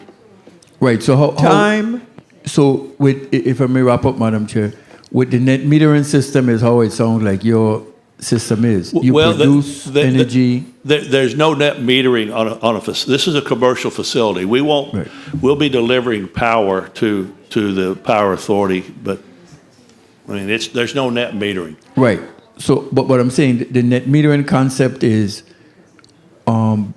Right. So Time. So if I may wrap up, Madam Chair, with the net metering system is how it sounds like your system is. You produce energy. There's no net metering on a facility. This is a commercial facility. We won't. Right. We'll be delivering power to the Power Authority, but I mean there's no net metering. Right. So, but what I'm saying, the net metering concept is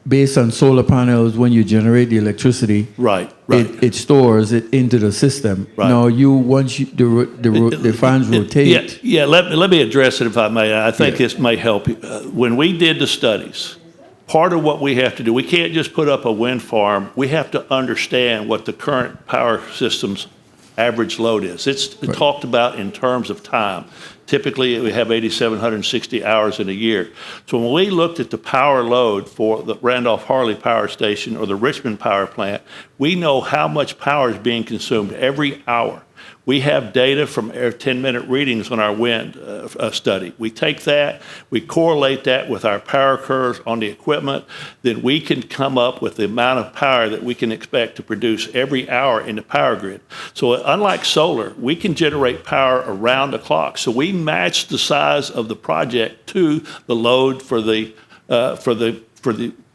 based on solar panels. When you generate the electricity, right. It stores it into the system. Right. Now, the fans rotate. Yeah. Let me address it if I may. I think this may help you. When we did the studies, part of what we have to do, we can't just put up a wind farm. We have to understand what the current power system's average load is. It's talked about in terms of time. Typically, we have 8,760 hours in a year. So when we looked at the power load for the Randolph-Harley Power Station or the Richmond Power Plant, we know how much power is being consumed every hour. We have data from our 10-minute readings on our wind study. We take that, we correlate that with our power curves on the equipment, then we can come up with the amount of power that we can expect to produce every hour in the power grid. So unlike solar, we can generate power around the clock. So we match the size of the project to the load for the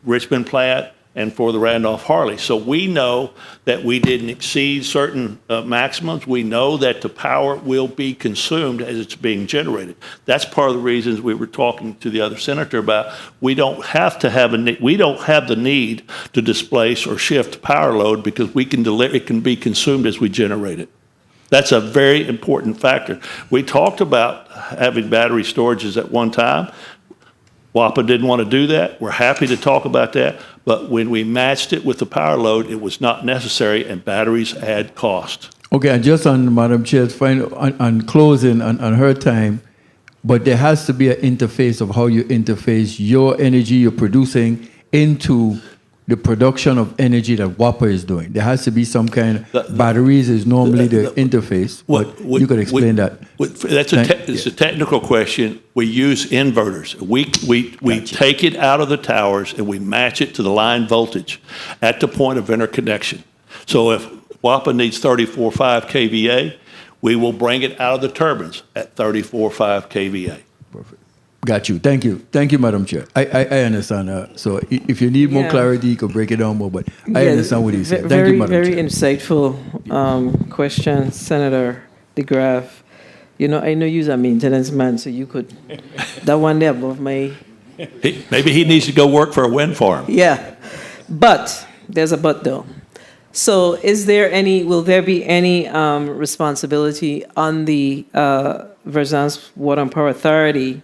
Richmond plant and for the Randolph-Harley. So we know that we didn't exceed certain maximums. We know that the power will be consumed as it's being generated. That's part of the reasons we were talking to the other senator about. We don't have the need to displace or shift power load because we can deliver. It can be consumed as we generate it. That's a very important factor. We talked about having battery storages at one time. WAPA didn't want to do that. We're happy to talk about that. But when we matched it with the power load, it was not necessary, and batteries add cost. Okay, and just on Madam Chair's final, on closing on her time, but there has to be an interface of how you interface your energy you're producing into the production of energy that WAPA is doing. There has to be some kind of batteries is normally the interface, but you could explain that. It's a technical question. We use inverters. We take it out of the towers and we match it to the line voltage at the point of interconnection. So if WAPA needs 34.5 kVA, we will bring it out of the turbines at 34.5 kVA. Perfect. Got you. Thank you. Thank you, Madam Chair. I understand. So if you need more clarity, you can break it down more, but I understand what you said. Thank you, Madam Chair. Very insightful question, Senator DeGraff. You know, I know you're a maintenance man, so you could, that one there above my... Maybe he needs to go work for a wind farm. Yeah, but there's a but though. So will there be any responsibility on the Virgin Islands Water and Power Authority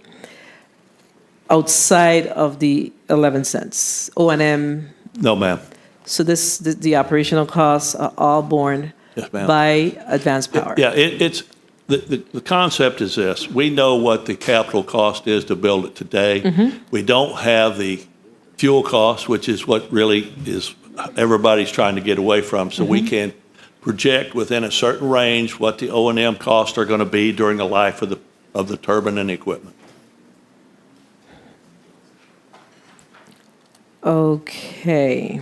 outside of the 11 cents, O&M? No, ma'am. So the operational costs are all borne by Advanced Power? Yeah, it's the concept is this. We know what the capital cost is to build it today. Mm-hmm. We don't have the fuel cost, which is what really is everybody's trying to get away from. So we can project within a certain range what the O&M costs are going to be during the life of the turbine and the equipment. Okay.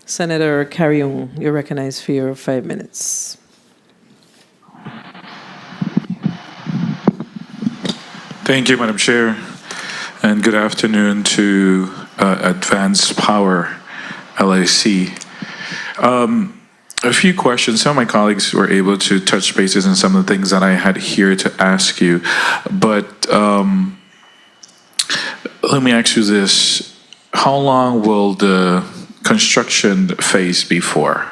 Senator Carrion, you're recognized for your 5 minutes. Thank you, Madam Chair, and good afternoon to Advanced Power, LIC. A few questions. Some of my colleagues were able to touch bases on some of the things that I had here to ask you, but let me ask you this. How long will the construction phase be for?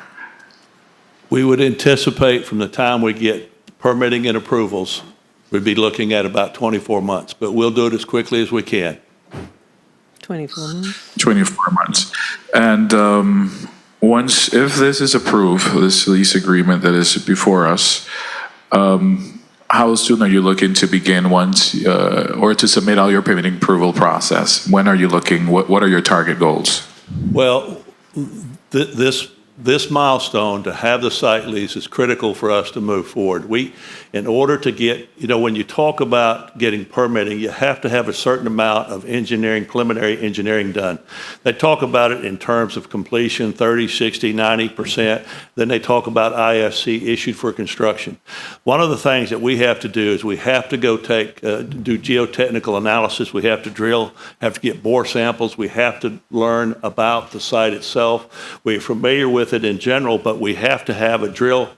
We would anticipate from the time we get permitting and approvals, we'd be looking at about 24 months, but we'll do it as quickly as we can. 24 months? 24 months. And if this is approved, this lease agreement that is before us, how soon are you looking to begin or to submit all your permitting approval process? When are you looking? What are your target goals? Well, this milestone to have the site lease is critical for us to move forward. In order to get, when you talk about getting permitting, you have to have a certain amount of preliminary engineering done. They talk about it in terms of completion, 30, 60, 90%. Then they talk about IFC issued for construction. One of the things that we have to do is we have to go do geotechnical analysis. We have to have to get bore samples. We have to learn about the site itself. We're familiar with it in general, but we have to have a drill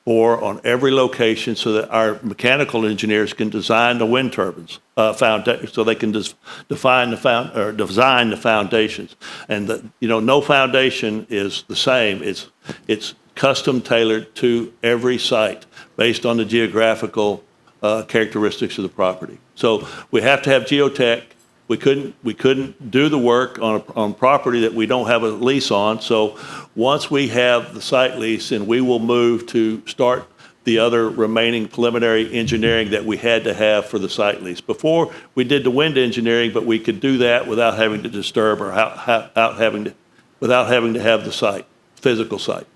bore on every location so that our mechanical engineers can design the wind turbines, so they can design the foundations. And no foundation is the same. It's custom tailored to every site based on the geographical characteristics of the property. So we have to have geotech. We couldn't do the work on property that we don't have a lease on. So once we have the site lease, and we will move to start the other remaining preliminary engineering that we had to have for the site lease. Before we did the wind engineering, but we could do that without having to disturb or without having to have the physical site.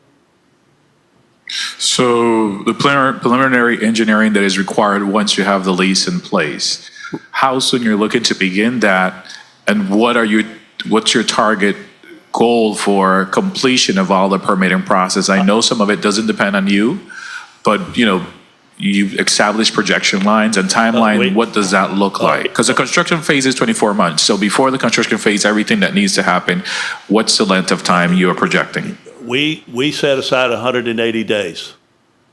So the preliminary engineering that is required once you have the lease in place, how soon you're looking to begin that, and what's your target goal for completion of all the permitting process? I know some of it doesn't depend on you, but you establish projection lines and timeline. What does that look like? Because the construction phase is 24 months. So before the construction phase, everything that needs to happen, what's the length of time you are projecting? We set aside 180 days.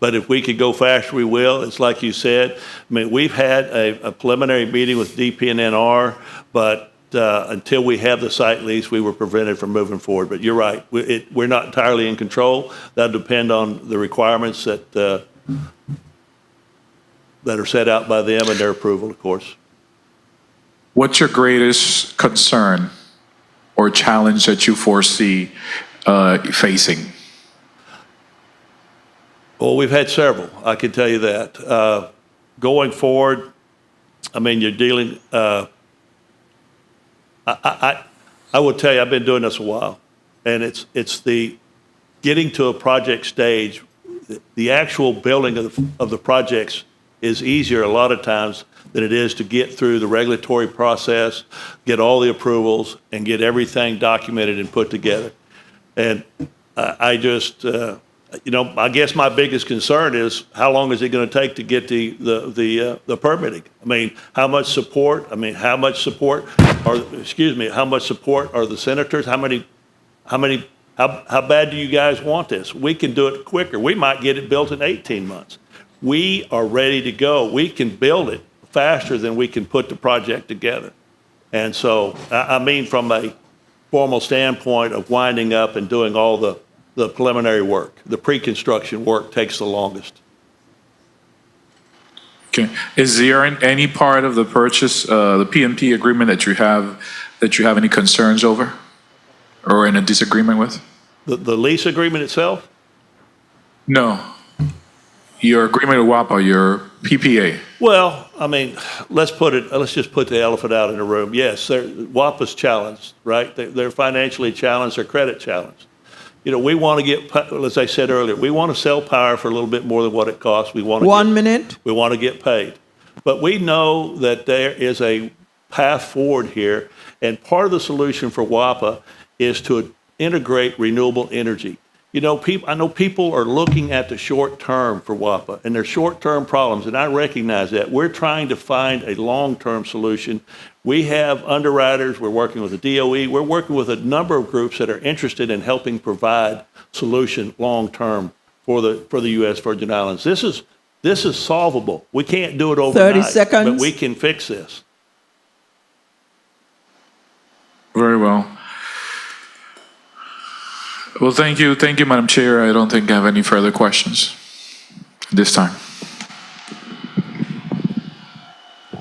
But if we could go faster, we will. It's like you said. I mean, we've had a preliminary meeting with DP&NR, but until we have the site lease, we were prevented from moving forward. But you're right. We're not entirely in control. That'll depend on the requirements that are set out by them and their approval, of course. What's your greatest concern or challenge that you foresee facing? Well, we've had several. I can tell you that. Going forward, I mean, you're dealing. I will tell you, I've been doing this a while, and it's the getting to a project stage. The actual building of the projects is easier a lot of times than it is to get through the regulatory process, get all the approvals, and get everything documented and put together. And I just, I guess my biggest concern is how long is it going to take to get the permitting? I mean, how much support? I mean, how much support are the senators? How bad do you guys want this? We can do it quicker. We might get it built in 18 months. We are ready to go. We can build it faster than we can put the project together. And so, I mean, from a formal standpoint of winding up and doing all the preliminary work, the pre-construction work takes the longest. Okay. Is there any part of the purchase, the PMP agreement that you have any concerns over or in a disagreement with? The lease agreement itself? No. Your agreement with WAPA, your PPA. Well, I mean, let's just put the elephant out in the room. Yes, WAPA's challenged, right? They're financially challenged, they're credit challenged. We want to get, as I said earlier, we want to sell power for a little bit more than what it costs. We want to we want to get paid. But we know that there is a path forward here, and part of the solution for WAPA is to integrate renewable energy. I know people are looking at the short term for WAPA, and their short-term problems, and I recognize that. We're trying to find a long-term solution. We have underwriters. We're working with the DOE. We're working with a number of groups that are interested in helping provide solution long-term for the U.S. Virgin Islands. This is solvable. We can't do it overnight. 30 seconds. But we can fix this. Very well. Well, thank you, Madam Chair. I don't think I have any further questions this time.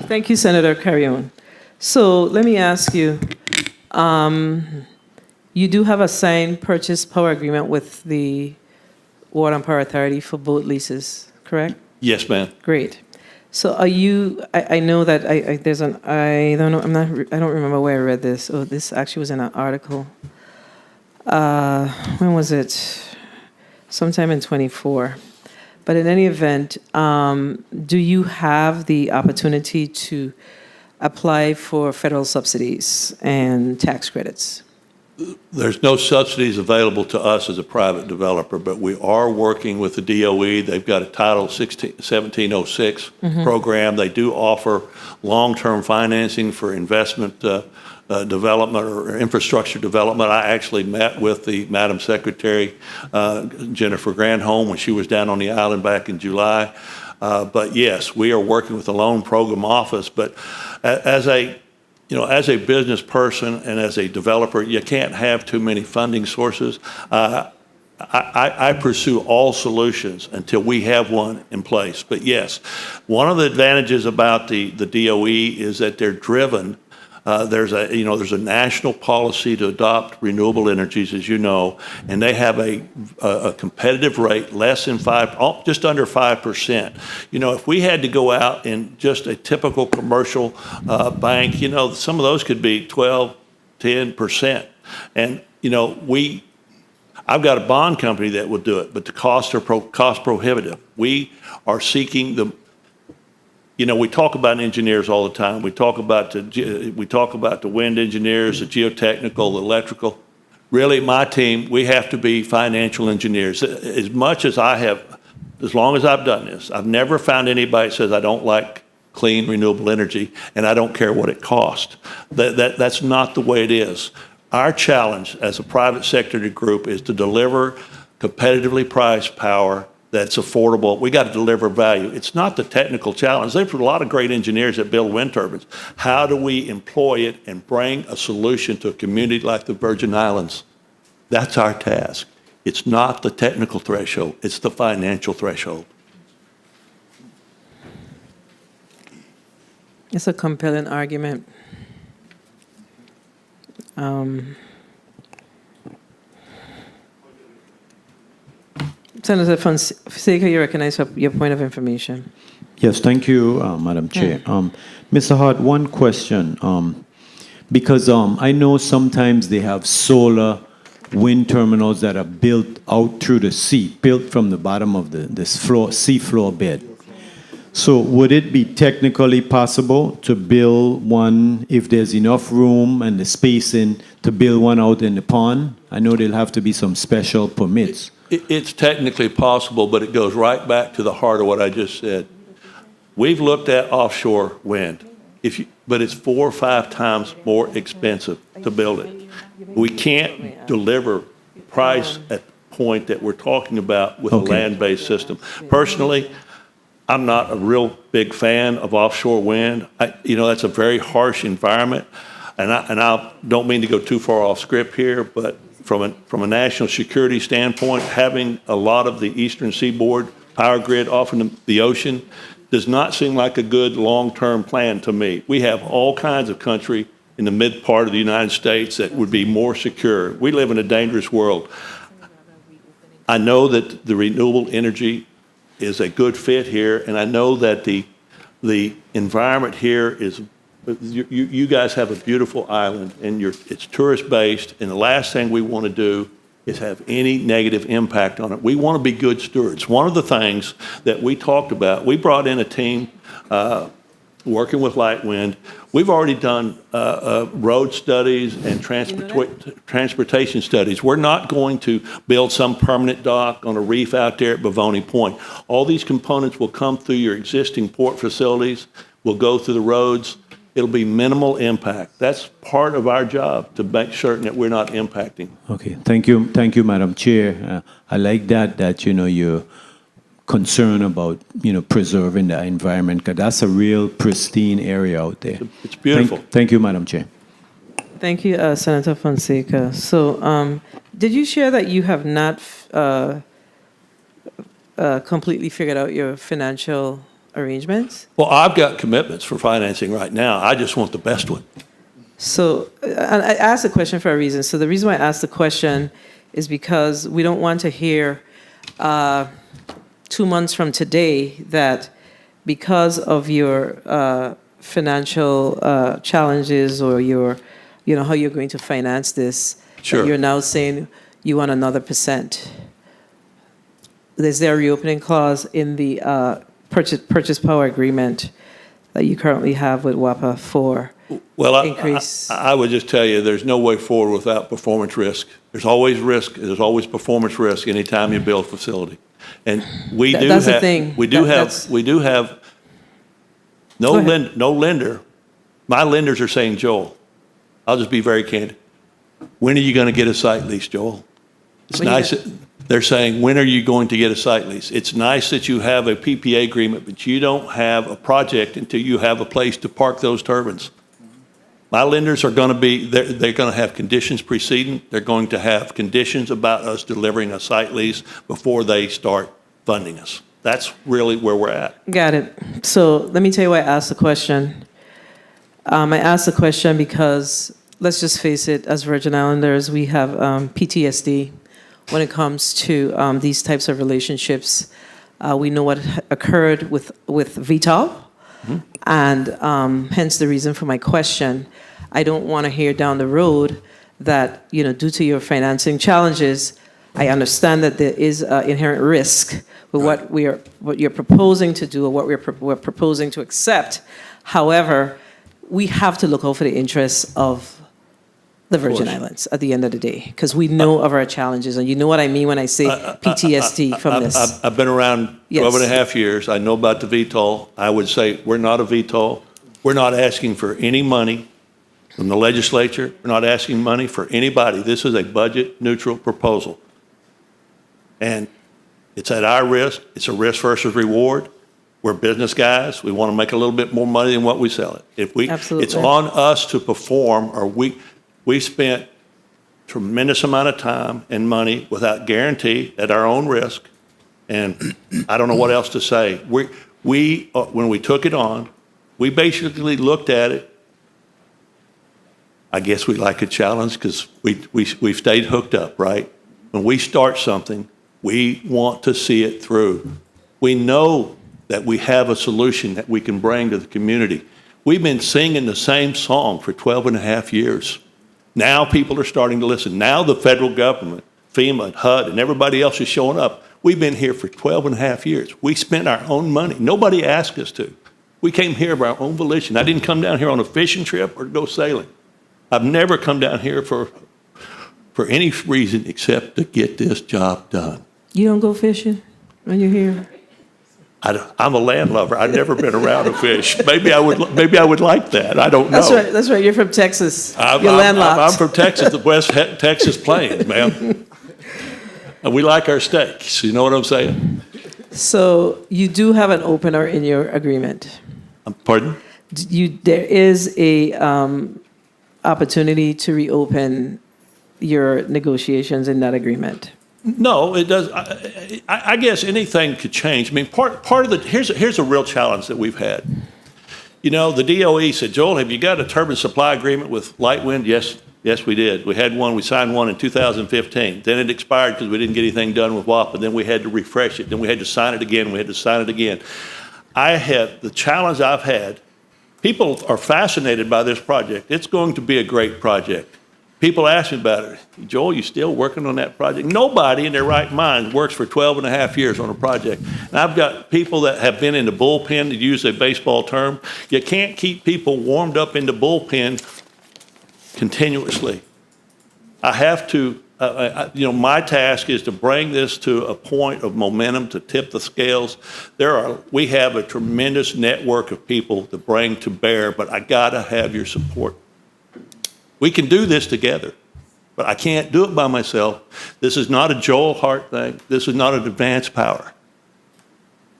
Thank you, Senator Carrion. So let me ask you, you do have a signed purchase power agreement with the Water and Power Authority for both leases, correct? Yes, ma'am. Great. So are you, I know that I don't remember where I read this. Oh, this actually was in an article. When was it? Sometime in 24. But in any event, do you have the opportunity to apply for federal subsidies and tax credits? There's no subsidies available to us as a private developer, but we are working with the DOE. They've got a Title 1706 program. They do offer long-term financing for investment development or infrastructure development. I actually met with the Madam Secretary, Jennifer Granholm, when she was down on the island back in July. But yes, we are working with the Loan Program Office. But as a business person and as a developer, you can't have too many funding sources. I pursue all solutions until we have one in place. But yes, one of the advantages about the DOE is that they're driven. There's a national policy to adopt renewable energies, as you know, and they have a competitive rate less than just under 5%. If we had to go out in just a typical commercial bank, some of those could be 12, 10%. And I've got a bond company that will do it, but the costs are cost prohibitive. We are seeking the, we talk about engineers all the time. We talk about the wind engineers, the geotechnical, the electrical. Really, my team, we have to be financial engineers. As much as as long as I've done this, I've never found anybody that says I don't like clean, renewable energy, and I don't care what it costs. That's not the way it is. Our challenge as a private sector group is to deliver competitively priced power that's affordable. We got to deliver value. It's not the technical challenge. There's a lot of great engineers that build wind turbines. How do we employ it and bring a solution to a community like the Virgin Islands? That's our task. It's not the technical threshold. It's the financial threshold. It's a compelling argument. Senator Fonseca, you recognize your point of information. Yes, thank you, Madam Chair. Mr. Hart, one question. Because I know sometimes they have solar wind terminals that are built out through the sea, built from the bottom of this sea floor bed. So would it be technically possible to build one, if there's enough room and the spacing, to build one out in the pond? I know there'll have to be some special permits. It's technically possible, but it goes right back to the heart of what I just said. We've looked at offshore wind, but it's 4 or 5 times more expensive to build it. We can't deliver price at the point that we're talking about with a land-based system. Personally, I'm not a real big fan of offshore wind. That's a very harsh environment, and I don't mean to go too far off script here, but from a national security standpoint, having a lot of the eastern seaboard power grid off in the ocean does not seem like a good long-term plan to me. We have all kinds of country in the mid part of the United States that would be more secure. We live in a dangerous world. I know that the renewable energy is a good fit here, and I know that the environment here is, you guys have a beautiful island, and it's tourist-based, and the last thing we want to do is have any negative impact on it. We want to be good stewards. One of the things that we talked about, we brought in a team working with Light Wind. We've already done road studies and transportation studies. We're not going to build some permanent dock on a reef out there at Bavoni Point. All these components will come through your existing port facilities, will go through the roads. It'll be minimal impact. That's part of our job, to make certain that we're not impacting. Okay, thank you, Madam Chair. I like that you're concerned about preserving the environment, because that's a real pristine area out there. It's beautiful. Thank you, Madam Chair. Thank you, Senator Fonseca. So, did you share that you have not completely figured out your financial arrangements? Well, I've got commitments for financing right now. I just want the best one. So, I asked the question for a reason. So the reason why I asked the question is because we don't want to hear 2 months from today that because of your financial challenges or your, how you're going to finance this, Sure. that you're now saying you want another percent. Is there a reopening clause in the purchase power agreement that you currently have with WAPA for increase? I would just tell you, there's no way forward without performance risk. There's always risk. There's always performance risk anytime you build a facility. And we do that's have, the thing. we do have no lender. My lenders are saying, Joel, I'll just be very candid. When are you going to get a site lease, Joel? It's nice. They're saying, when are you going to get a site lease? It's nice that you have a PPA agreement, but you don't have a project until you have a place to park those turbines. My lenders are going to be, they're going to have conditions preceding. They're going to have conditions about us delivering a site lease before they start funding us. That's really where we're at. Got it. So let me tell you why I asked the question. I asked the question because, let's just face it, as Virgin Islanders, we have PTSD when it comes to these types of relationships. We know what occurred with VTOL, and hence the reason for my question. I don't want to hear down the road that, due to your financing challenges, I understand that there is inherent risk with what you're proposing to do or what we're proposing to accept. However, we have to look out for the interests of the Virgin Islands at the end of the day, because we know of our challenges, and you know what I mean when I say PTSD from this. I've been around 12 and a half years. I know about the VTOL. I would say we're not a VTOL. We're not asking for any money from the legislature. We're not asking money for anybody. This is a budget-neutral proposal. And it's at our risk. It's a risk versus reward. We're business guys. We want to make a little bit more money than what we sell it. It's on us to perform, or we spent tremendous amount of time and money without guarantee at our own risk, and I don't know what else to say. When we took it on, we basically looked at it. I guess we like a challenge because we stayed hooked up, right? When we start something, we want to see it through. We know that we have a solution that we can bring to the community. We've been singing the same song for 12 and a half years. Now people are starting to listen. Now the federal government, FEMA and HUD and everybody else is showing up. We've been here for 12 and a half years. We spent our own money. Nobody asked us to. We came here of our own volition. I didn't come down here on a fishing trip or go sailing. I've never come down here for any reason except to get this job done. You don't go fishing when you're here? I'm a landlubber. I've never been around a fish. Maybe I would like that. I don't know. That's right. You're from Texas. You're landlocked. I'm from Texas, the West Texas Plains, ma'am. And we like our steaks. You know what I'm saying? So you do have an opener in your agreement. Pardon? There is a opportunity to reopen your negotiations in that agreement. No, it does. I guess anything could change. I mean, part of the here's a real challenge that we've had. You know, the DOE said, Joel, have you got a turbine supply agreement with Lightwind? Yes, we did. We had one. We signed one in 2015. Then it expired because we didn't get anything done with WAPA. Then we had to refresh it. Then we had to sign it again. We had to sign it again. The challenge I've had. People are fascinated by this project. It's going to be a great project. People ask me about it. Joel, you still working on that project? Nobody in their right mind works for 12 and a half years on a project. And I've got people that have been in the bullpen, to use a baseball term. You can't keep people warmed up in the bullpen continuously. I have to, my task is to bring this to a point of momentum to tip the scales. We have a tremendous network of people to bring to bear, but I gotta have your support. We can do this together, but I can't do it by myself. This is not a Joel Hart thing. This is not an advanced power.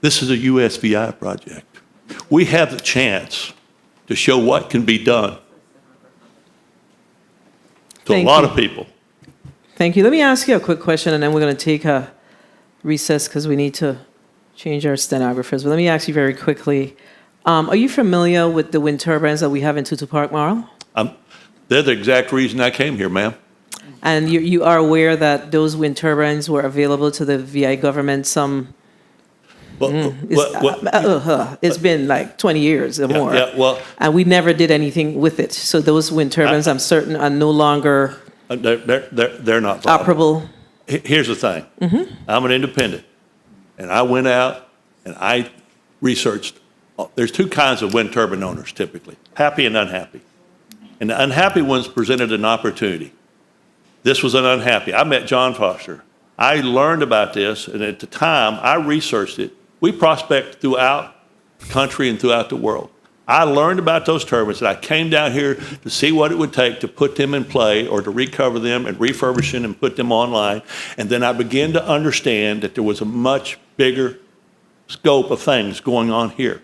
This is a USVI project. We have the chance to show what can be done to a lot of people. Thank you. Let me ask you a quick question, and then we're going to take a recess because we need to change our stenographers. But let me ask you very quickly, are you familiar with the wind turbines that we have in Tutu Park, Marl? They're the exact reason I came here, ma'am. And you are aware that those wind turbines were available to the VI government it's been like 20 years or more. And we never did anything with it. So those wind turbines, I'm certain, are no longer they're not operable. Here's the thing. I'm an independent. And I went out and I researched. There's two kinds of wind turbine owners typically, happy and unhappy. And the unhappy ones presented an opportunity. This was an unhappy. I met John Foster. I learned about this, and at the time, I researched it. We prospect throughout the country and throughout the world. I learned about those turbines, and I came down here to see what it would take to put them in play or to recover them and refurbish them and put them online. And then I began to understand that there was a much bigger scope of things going on here.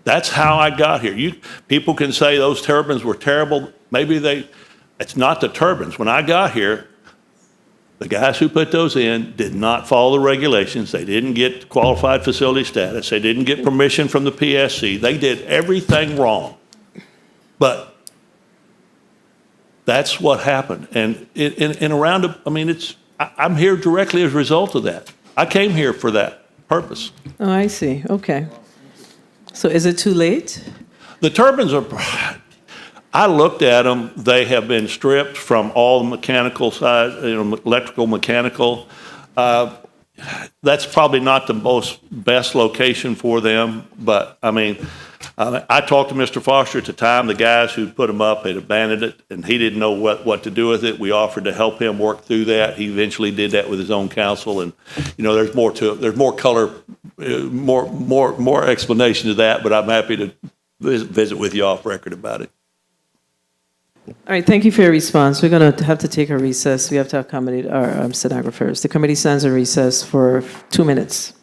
That's how I got here. People can say those turbines were terrible. It's not the turbines. When I got here, the guys who put those in did not follow the regulations. They didn't get qualified facility status. They didn't get permission from the PSC. They did everything wrong. But that's what happened. And I'm here directly as a result of that. I came here for that purpose. Oh, I see. Okay. So is it too late? The turbines are, I looked at them. They have been stripped from all the mechanical side, electrical, mechanical. That's probably not the best location for them, but I mean, I talked to Mr. Foster at the time. The guys who put them up had abandoned it, and he didn't know what to do with it. We offered to help him work through that. He eventually did that with his own counsel, and there's more to it. There's more color, more explanation to that. But I'm happy to visit with you off record about it. All right, thank you for your response. We're going to have to take a recess. We have to accommodate our stenographers. The committee stands in recess for 2 minutes.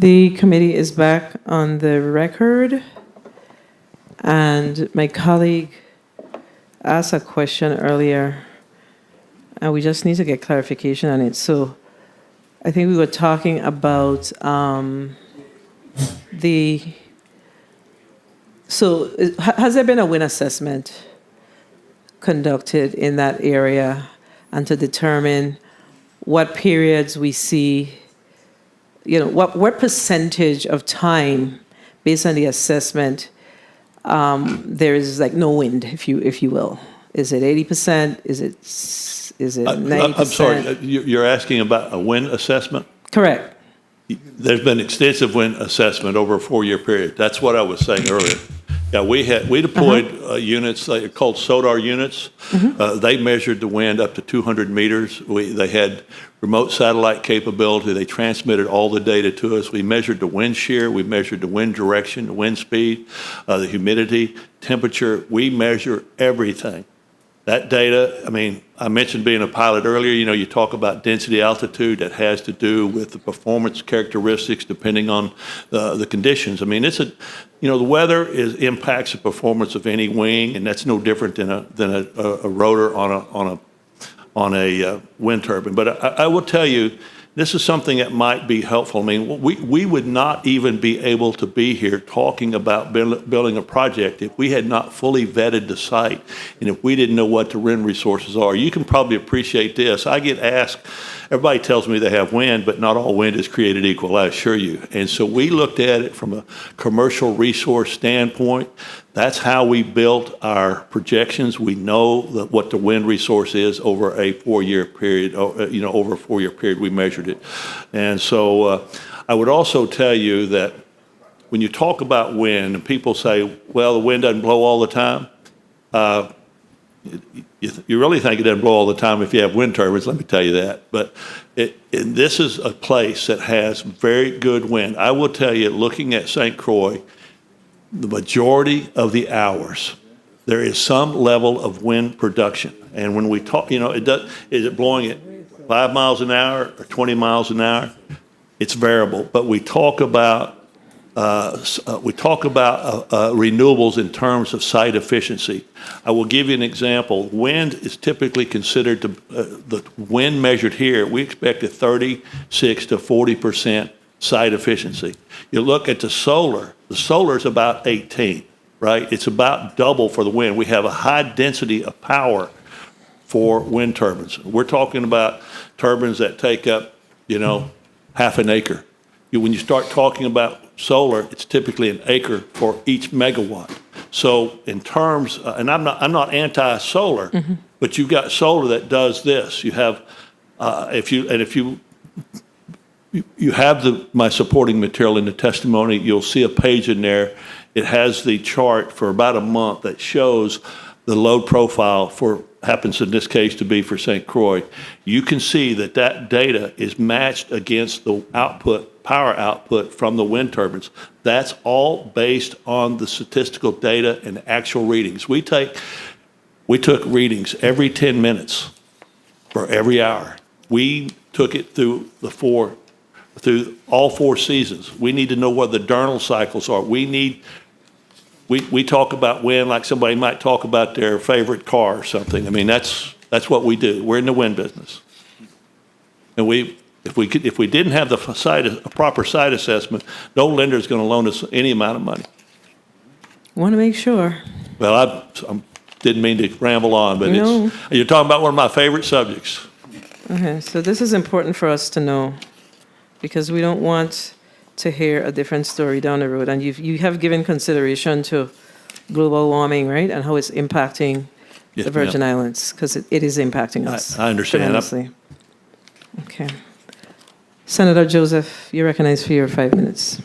The committee is back on the record, and my colleague asked a question earlier, and we just need to get clarification on it. So I think we were talking about has there been a wind assessment conducted in that area, and to determine what periods we see, what percentage of time, based on the assessment, there is like no wind, if you will. Is it 80%? Is it 90%? I'm sorry, you're asking about a wind assessment? Correct. There's been extensive wind assessment over a 4-year period. That's what I was saying earlier. Yeah, we deployed units called SODAR units. They measured the wind up to 200 meters. They had remote satellite capability. They transmitted all the data to us. We measured the wind shear. We measured the wind direction, the wind speed, the humidity, temperature. We measure everything. That data, I mean, I mentioned being a pilot earlier. You talk about density altitude. That has to do with the performance characteristics depending on the conditions. I mean, the weather impacts the performance of any wing, and that's no different than a rotor on a wind turbine. But I will tell you, this is something that might be helpful. I mean, we would not even be able to be here talking about building a project if we had not fully vetted the site and if we didn't know what the wind resources are. You can probably appreciate this. I get asked, everybody tells me they have wind, but not all wind is created equal, I assure you. And so we looked at it from a commercial resource standpoint. That's how we built our projections. We know what the wind resource is over a 4-year period. Over a 4-year period, we measured it. And so I would also tell you that when you talk about wind, and people say, well, the wind doesn't blow all the time. You really think it doesn't blow all the time if you have wind turbines, let me tell you that. But this is a place that has very good wind. I will tell you, looking at St. Croix, the majority of the hours, there is some level of wind production. And when we talk, is it blowing at 5 miles an hour or 20 miles an hour? It's variable. But we talk about renewables in terms of site efficiency. I will give you an example. Wind is typically considered the wind measured here. We expect a 36 to 40% site efficiency. You look at the solar is about 18, right? It's about double for the wind. We have a high density of power for wind turbines. We're talking about turbines that take up, half an acre. When you start talking about solar, it's typically an acre for each megawatt. So in terms, and I'm not anti-solar, but you've got solar that does this. You have, if you have my supporting material in the testimony, you'll see a page in there. It has the chart for about a month that shows the load profile happens in this case to be for St. Croix. You can see that data is matched against the power output from the wind turbines. That's all based on the statistical data and actual readings. We took readings every 10 minutes for every hour. We took it through all 4 seasons. We need to know what the diurnal cycles are. We talk about wind like somebody might talk about their favorite car or something. I mean, that's what we do. We're in the wind business. And if we didn't have a proper site assessment, no lender is going to loan us any amount of money. Want to make sure. Well, I didn't mean to ramble on, but No. You're talking about one of my favorite subjects. Okay, so this is important for us to know, because we don't want to hear a different story down the road. And you have given consideration to global warming, right? And how it's impacting the Virgin Islands, because it is impacting us. I understand. Tremendously. Okay. Senator Joseph, you're recognized for your 5 minutes.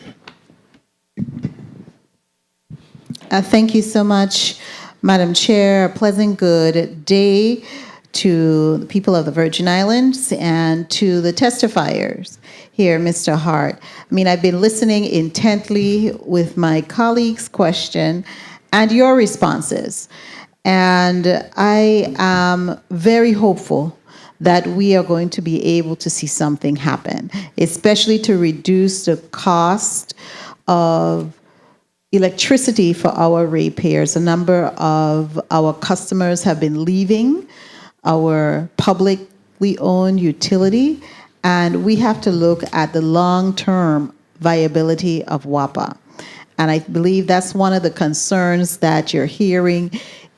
Thank you so much, Madam Chair. A pleasant good day to the people of the Virgin Islands and to the testifiers here, Mr. Hart. I mean, I've been listening intently with my colleague's question and your responses. And I am very hopeful that we are going to be able to see something happen, especially to reduce the cost of electricity for our ratepayers. A number of our customers have been leaving our publicly owned utility, and we have to look at the long-term viability of WAPA. And I believe that's one of the concerns that you're hearing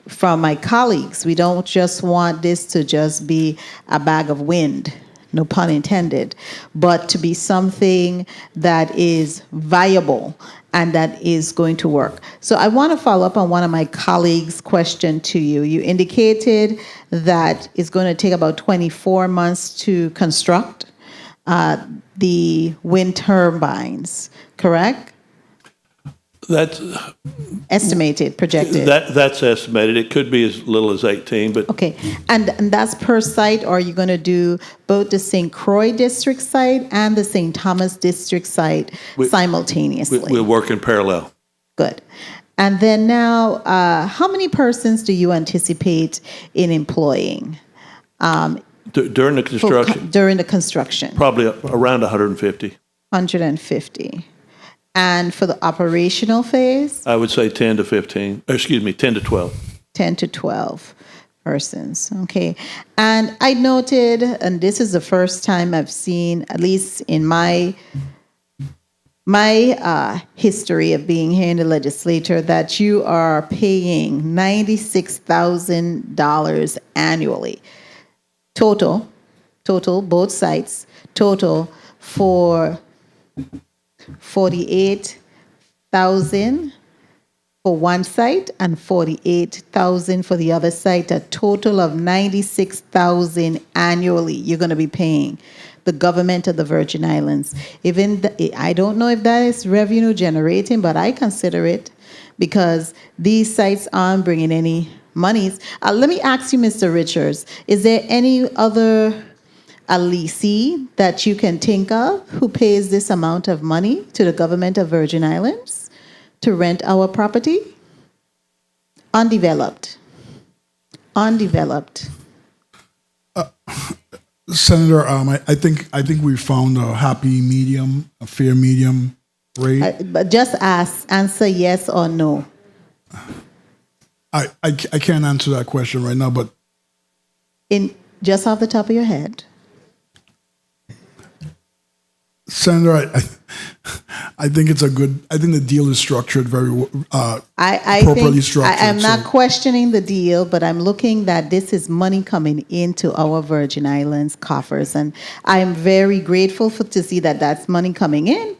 from my colleagues. We don't just want this to just be a bag of wind, no pun intended, but to be something that is viable and that is going to work. So I want to follow up on one of my colleagues' question to you. You indicated that it's going to take about 24 months to construct the wind turbines, correct? That's estimated, projected. That's estimated. It could be as little as 18, but Okay, and that's per site, or are you going to do both the St. Croix district site and the St. Thomas district site simultaneously? we'll work in parallel. Good. And then now, how many persons do you anticipate in employing? During the construction? During the construction. Probably around 150. 150. And for the operational phase? I would say 10 to 15, excuse me, 10 to 12. 10 to 12 persons, okay. And I noted, and this is the first time I've seen, at least in my history of being here in the legislature, that you are paying $96,000 annually. Total, both sites, total for 48,000 for one site and 48,000 for the other site, a total of 96,000 annually you're going to be paying the government of the Virgin Islands. I don't know if that is revenue generating, but I consider it, because these sites aren't bringing any monies. Let me ask you, Mr. Richards, is there any other a leasee that you can think of who pays this amount of money to the government of Virgin Islands to rent our property? Undeveloped. Senator, I think we found a happy medium, a fair medium rate. But just answer yes or no. I can't answer that question right now, but just off the top of your head. Senator, I think it's I think the deal is structured very appropriately structured. I'm not questioning the deal, but I'm looking that this is money coming into our Virgin Islands coffers, and I'm very grateful to see that that's money coming in.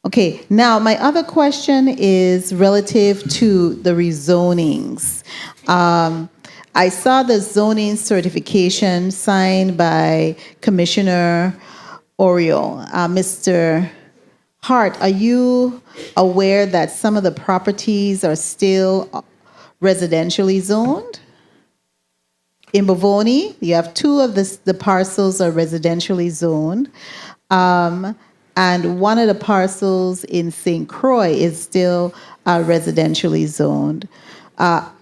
Okay, now my other question is relative to the rezonings. I saw the zoning certification signed by Commissioner Oriole. Mr. Hart, are you aware that some of the properties are still residentially zoned? In Bovoni, you have two of the parcels are residentially zoned. And one of the parcels in St. Croix is still residentially zoned.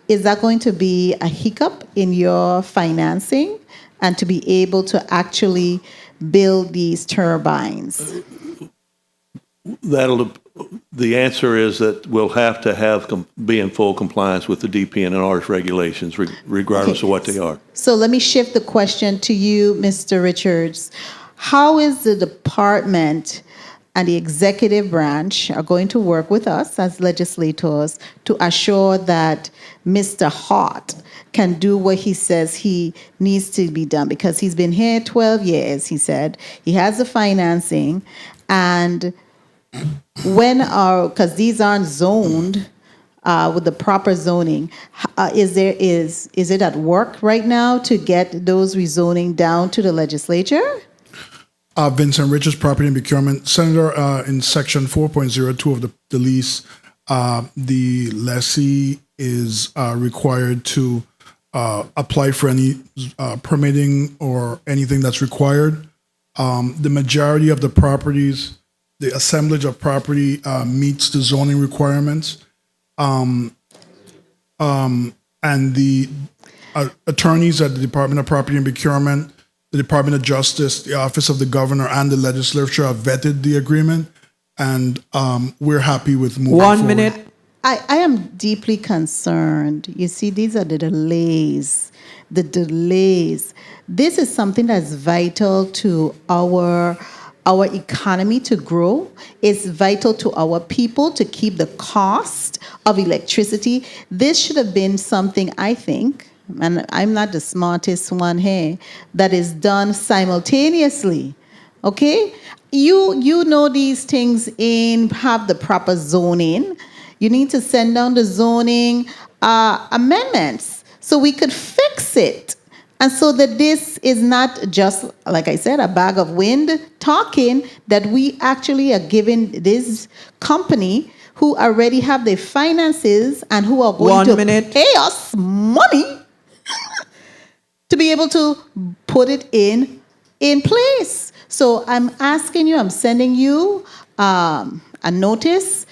Is that going to be a hiccup in your financing and to be able to actually build these turbines? The answer is that we'll have to be in full compliance with the DPNR's regulations, regardless of what they are. So let me shift the question to you, Mr. Richards. How is the department and the executive branch are going to work with us as legislators to assure that Mr. Hart can do what he says he needs to be done? Because he's been here 12 years, he said. He has the financing. And because these aren't zoned with the proper zoning, is it at work right now to get those rezoning down to the legislature? Vincent Richards, Property and Procurement. Senator, in Section 4.02 of the lease, the lessee is required to apply for any permitting or anything that's required. The majority of the properties, the assemblage of property meets the zoning requirements. And the attorneys at the Department of Property and Procurement the Department of Justice, the Office of the Governor, and the legislature have vetted the agreement, and we're happy with moving forward. 1 minute. I am deeply concerned. You see, these are the delays. The delays. This is something that's vital to our economy to grow. It's vital to our people to keep the cost of electricity. This should have been something, I think, and I'm not the smartest one here, that is done simultaneously. Okay? You know these things have the proper zoning. You need to send down the zoning amendments so we could fix it. And so that this is not just, like I said, a bag of wind talking, that we actually are giving this company who already have their finances and who are going to pay us money to be able to put it in place. So I'm asking you, I'm sending you a notice,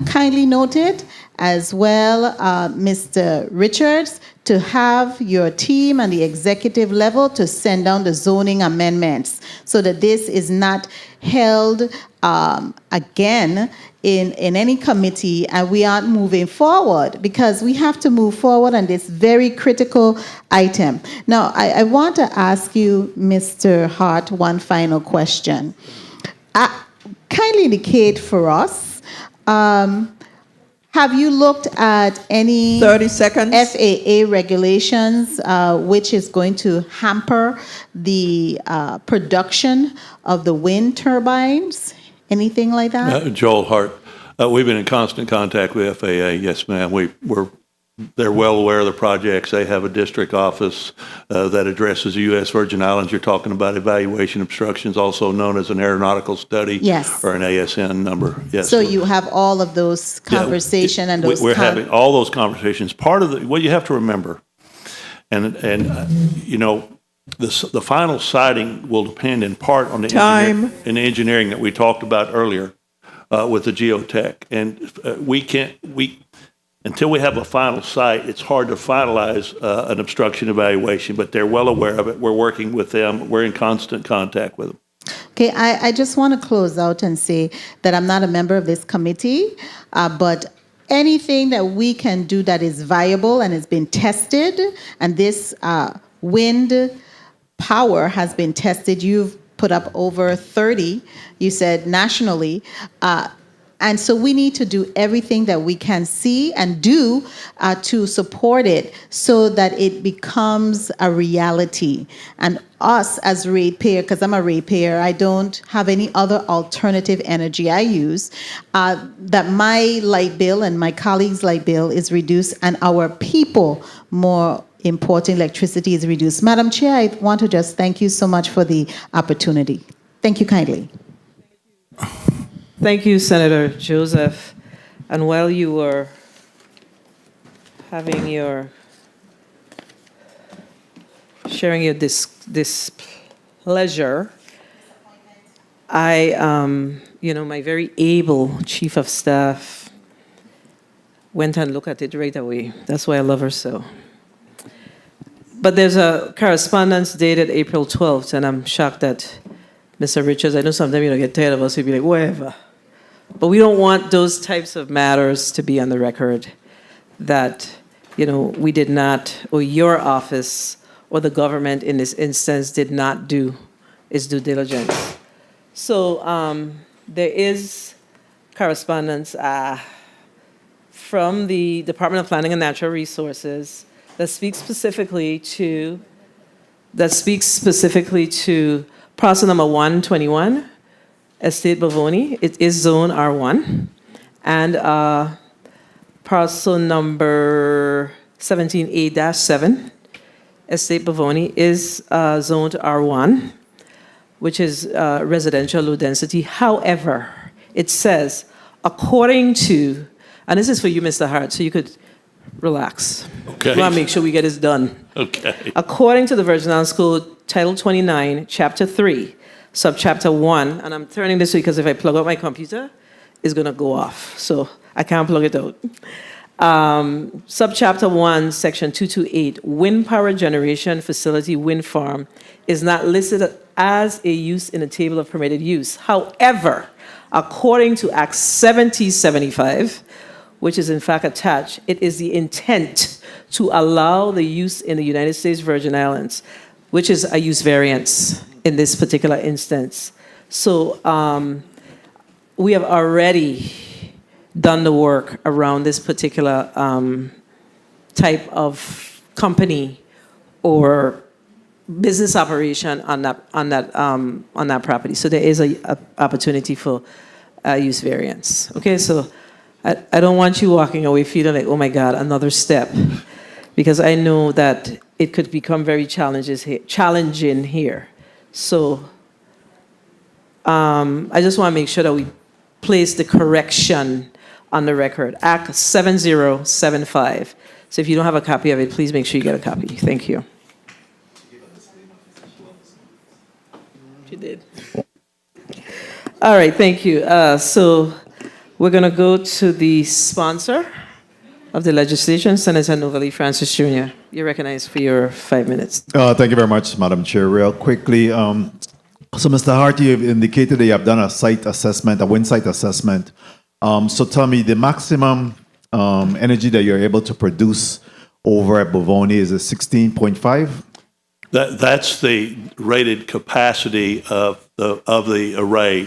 kindly noted, as well, Mr. Richards, to have your team and the executive level to send down the zoning amendments so that this is not held again in any committee and we aren't moving forward, because we have to move forward on this very critical item. Now, I want to ask you, Mr. Hart, one final question. Kindly indicate for us, have you looked at any 30 seconds. FAA regulations which is going to hamper the production of the wind turbines? Anything like that? Joel Hart. We've been in constant contact with FAA. Yes, ma'am. They're well aware of the projects. They have a district office that addresses the U.S. Virgin Islands. You're talking about evaluation obstructions, also known as an aeronautical study, Yes. or an ASN number. Yes. So you have all of those conversations and those. We're having all those conversations. Part of what you have to remember, and you know, the final siting will depend in part on the engineering that we talked about earlier with the geotech, and until we have a final site, it's hard to finalize an obstruction evaluation, but they're well aware of it. We're working with them. We're in constant contact with them. Okay, I just want to close out and say that I'm not a member of this committee, but anything that we can do that is viable and has been tested, and this wind power has been tested. You've put up over 30, you said, nationally. And so we need to do everything that we can see and do to support it so that it becomes a reality. And us as ratepayer, because I'm a ratepayer, I don't have any other alternative energy I use, that my light bill and my colleagues' light bill is reduced and our people, more important, electricity is reduced. Madam Chair, I want to just thank you so much for the opportunity. Thank you kindly. Thank you, Senator Joseph. And while you were having sharing your displeasure, my very able chief of staff went and looked at it right away. That's why I love her so. But there's a correspondence dated April 12th, and I'm shocked that Mr. Richards, I know sometimes you get tired of us, you'd be like, whatever. But we don't want those types of matters to be on the record that, we did not, or your office or the government in this instance did not do its due diligence. So there is correspondence from the Department of Planning and Natural Resources that speaks specifically to parcel number 121, Estate Bavoni. It is zone R1. And parcel number 17A-7, Estate Bavoni, is zoned R1, which is residential low density. However, it says, according to, and this is for you, Mr. Hart, so you could relax. Okay. We want to make sure we get this done. Okay. According to the Virgin Islands Code, Title 29, Chapter 3, Subchapter 1, and I'm turning this way because if I plug out my computer, it's going to go off. So I can't plug it out. Subchapter 1, Section 228, wind power generation facility, wind farm, is not listed as a use in the table of permitted use. However, according to Act 7075, which is in fact attached, it is the intent to allow the use in the United States Virgin Islands, which is a use variance in this particular instance. So we have already done the work around this particular type of company or business operation on that property. So there is a opportunity for use variance. Okay, so I don't want you walking away feeling like, oh my God, another step, because I know that it could become very challenging here. So I just want to make sure that we place the correction on the record. Act 7075. So if you don't have a copy of it, please make sure you get a copy. Thank you. She did. All right, thank you. So we're going to go to the sponsor of the legislation, Senator Novalee Francis Jr. You're recognized for your 5 minutes. Thank you very much, Madam Chair. Real quickly, so Mr. Hart, you've indicated that you have done a site assessment, a wind site assessment. So tell me, the maximum energy that you're able to produce over at Bovoni is 16.5? That's the rated capacity of the array.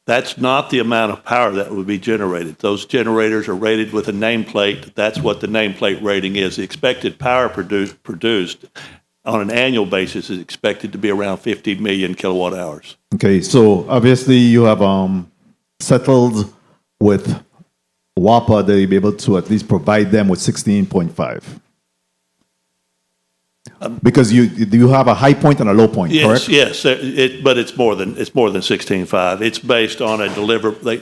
That's not the amount of power that would be generated. Those generators are rated with a nameplate. That's what the nameplate rating is. The expected power produced on an annual basis is expected to be around 50 million kilowatt hours. Okay, so obviously you have settled with WAPA that you'll be able to at least provide them with 16.5. Because you have a high point and a low point, correct? Yes, but it's more than 16.5. It's based on a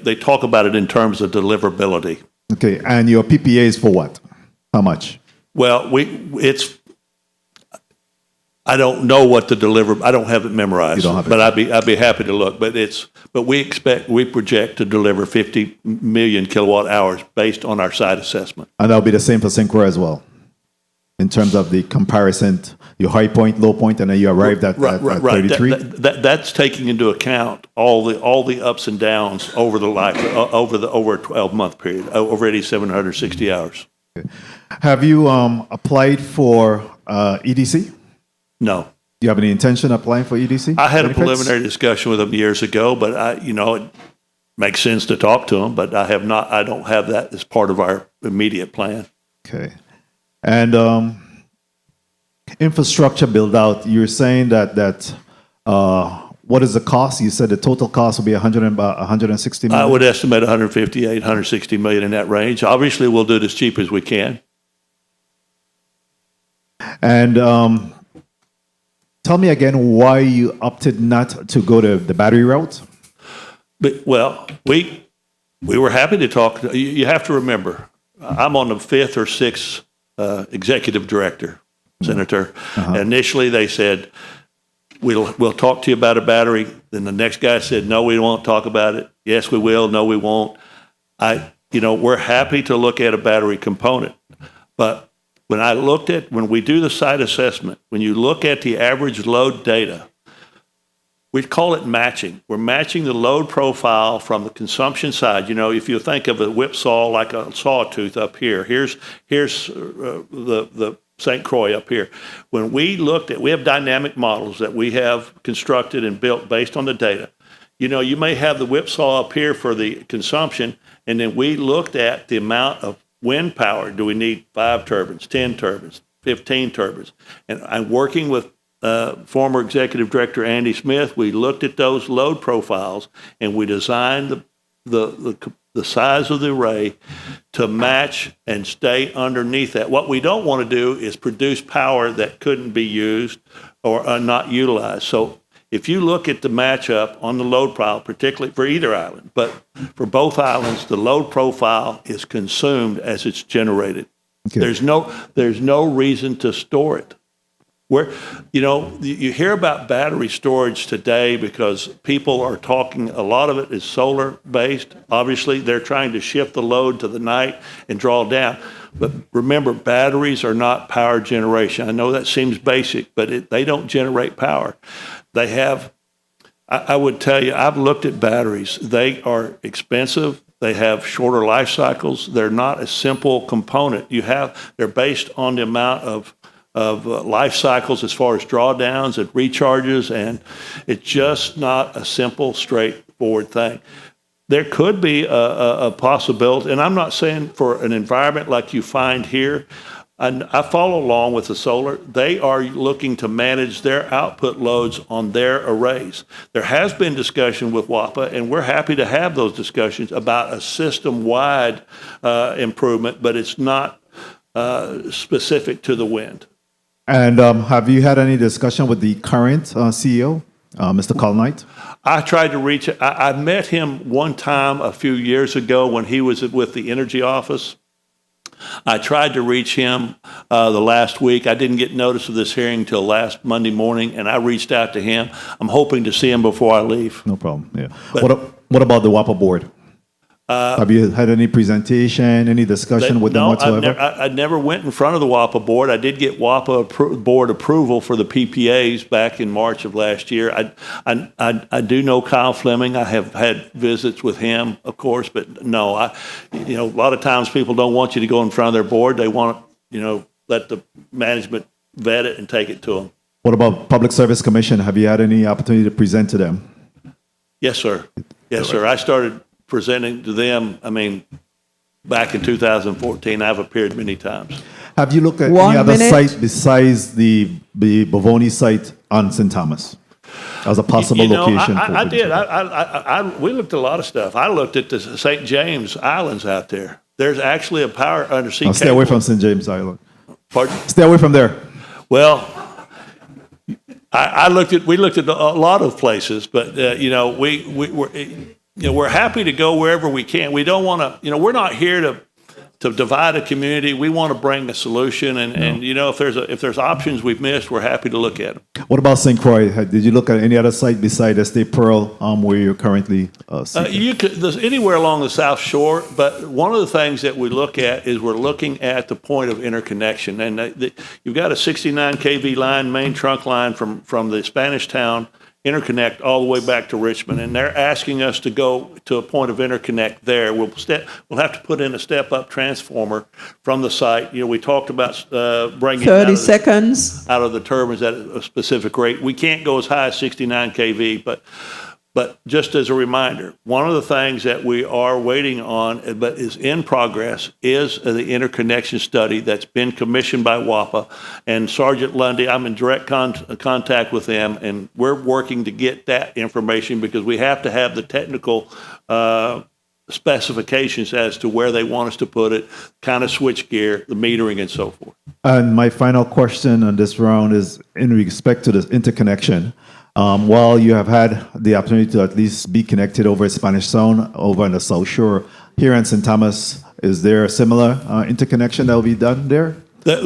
they talk about it in terms of deliverability. Okay, and your PPA is for what? How much? Well, I don't know what I don't have it memorized. You don't have it. But I'd be happy to look. But we project to deliver 50 million kilowatt hours based on our site assessment. And that'll be the same for St. Croix as well, in terms of the comparison, your high point, low point, and then you arrived at 33. That's taking into account all the ups and downs over the life over a 12-month period, over 8,760 hours. Okay. Have you applied for EDC? No. Do you have any intention of applying for EDC? I had benefits? a preliminary discussion with them years ago, but it makes sense to talk to them, but I don't have that as part of our immediate plan. Okay. And infrastructure build out, you're saying that what is the cost? You said the total cost will be 160 million? I would estimate 158, 160 million in that range. Obviously, we'll do it as cheap as we can. And tell me again why you opted not to go to the battery route? Well, we were happy to talk. You have to remember, I'm on the 5th or 6th executive director, Senator. Initially, they said, we'll talk to you about a battery. Then the next guy said, no, we won't talk about it. Yes, we will. No, we won't. We're happy to look at a battery component. But when we do the site assessment, when you look at the average load data, we call it matching. We're matching the load profile from the consumption side. If you think of a whipsaw like a sawtooth up here, here's the St. Croix up here. When we have dynamic models that we have constructed and built based on the data. You may have the whipsaw up here for the consumption, and then we looked at the amount of wind power. Do we need 5 turbines, 10 turbines, 15 turbines? And I'm working with former Executive Director Andy Smith. We looked at those load profiles and we designed the size of the array to match and stay underneath that. What we don't want to do is produce power that couldn't be used or not utilized. So if you look at the matchup on the load profile, particularly for either island, but for both islands, the load profile is consumed as it's generated. Okay. There's no reason to store it. Where, you hear about battery storage today because people are talking, a lot of it is solar based. Obviously, they're trying to shift the load to the night and draw down. But remember, batteries are not power generation. I know that seems basic, but they don't generate power. They have, I would tell you, I've looked at batteries. They are expensive. They have shorter life cycles. They're not a simple component. They're based on the amount of life cycles as far as drawdowns and recharges, and it's just not a simple, straightforward thing. There could be a possibility, and I'm not saying for an environment like you find here. I follow along with the solar. They are looking to manage their output loads on their arrays. There has been discussion with WAPA, and we're happy to have those discussions about a system-wide improvement, but it's not specific to the wind. And have you had any discussion with the current CEO, Mr. Carl Knight? I tried to reach, I met him one time a few years ago when he was with the Energy Office. I tried to reach him the last week. I didn't get notice of this hearing until last Monday morning, and I reached out to him. I'm hoping to see him before I leave. No problem, yeah. What about the WAPA board? Have you had any presentation, any discussion with them whatsoever? I never went in front of the WAPA board. I did get WAPA board approval for the PPAs back in March of last year. I do know Kyle Fleming. I have had visits with him, of course, but no, a lot of times people don't want you to go in front of their board. They want to, let the management vet it and take it to them. What about Public Service Commission? Have you had any opportunity to present to them? Yes, sir. Yes, sir. I started presenting to them, back in 2014. I've appeared many times. Have you looked at any other site besides the Bavoni site on St. Thomas as a possible location? I did. We looked at a lot of stuff. I looked at the St. James Islands out there. There's actually a power undersea cable. Stay away from St. James Island. Pardon? Stay away from there. Well, we looked at a lot of places, but we're happy to go wherever we can. We don't want to, we're not here to divide a community. We want to bring a solution, and if there's options we've missed, we're happy to look at them. What about St. Croix? Did you look at any other site besides Estate Pearl where you're currently there's anywhere along the South Shore, but one of the things that we look at is we're looking at the point of interconnection, and you've got a 69 kV line, main trunk line from the Spanish Town interconnect all the way back to Richmond, and they're asking us to go to a point of interconnect there. We'll have to put in a step-up transformer from the site. We talked about bringing 30 seconds out of the turbines at a specific rate. We can't go as high as 69 kV, but just as a reminder, one of the things that we are waiting on, but is in progress, is the interconnection study that's been commissioned by WAPA. And Sergeant Lundy, I'm in direct contact with them, and we're working to get that information because we have to have the technical specifications as to where they want us to put it, kind of switch gear, the metering, and so forth. And my final question on this round is in respect to this interconnection. While you have had the opportunity to at least be connected over Spanish Sound, over in the South Shore, here in St. Thomas, is there a similar interconnection that will be done there? They're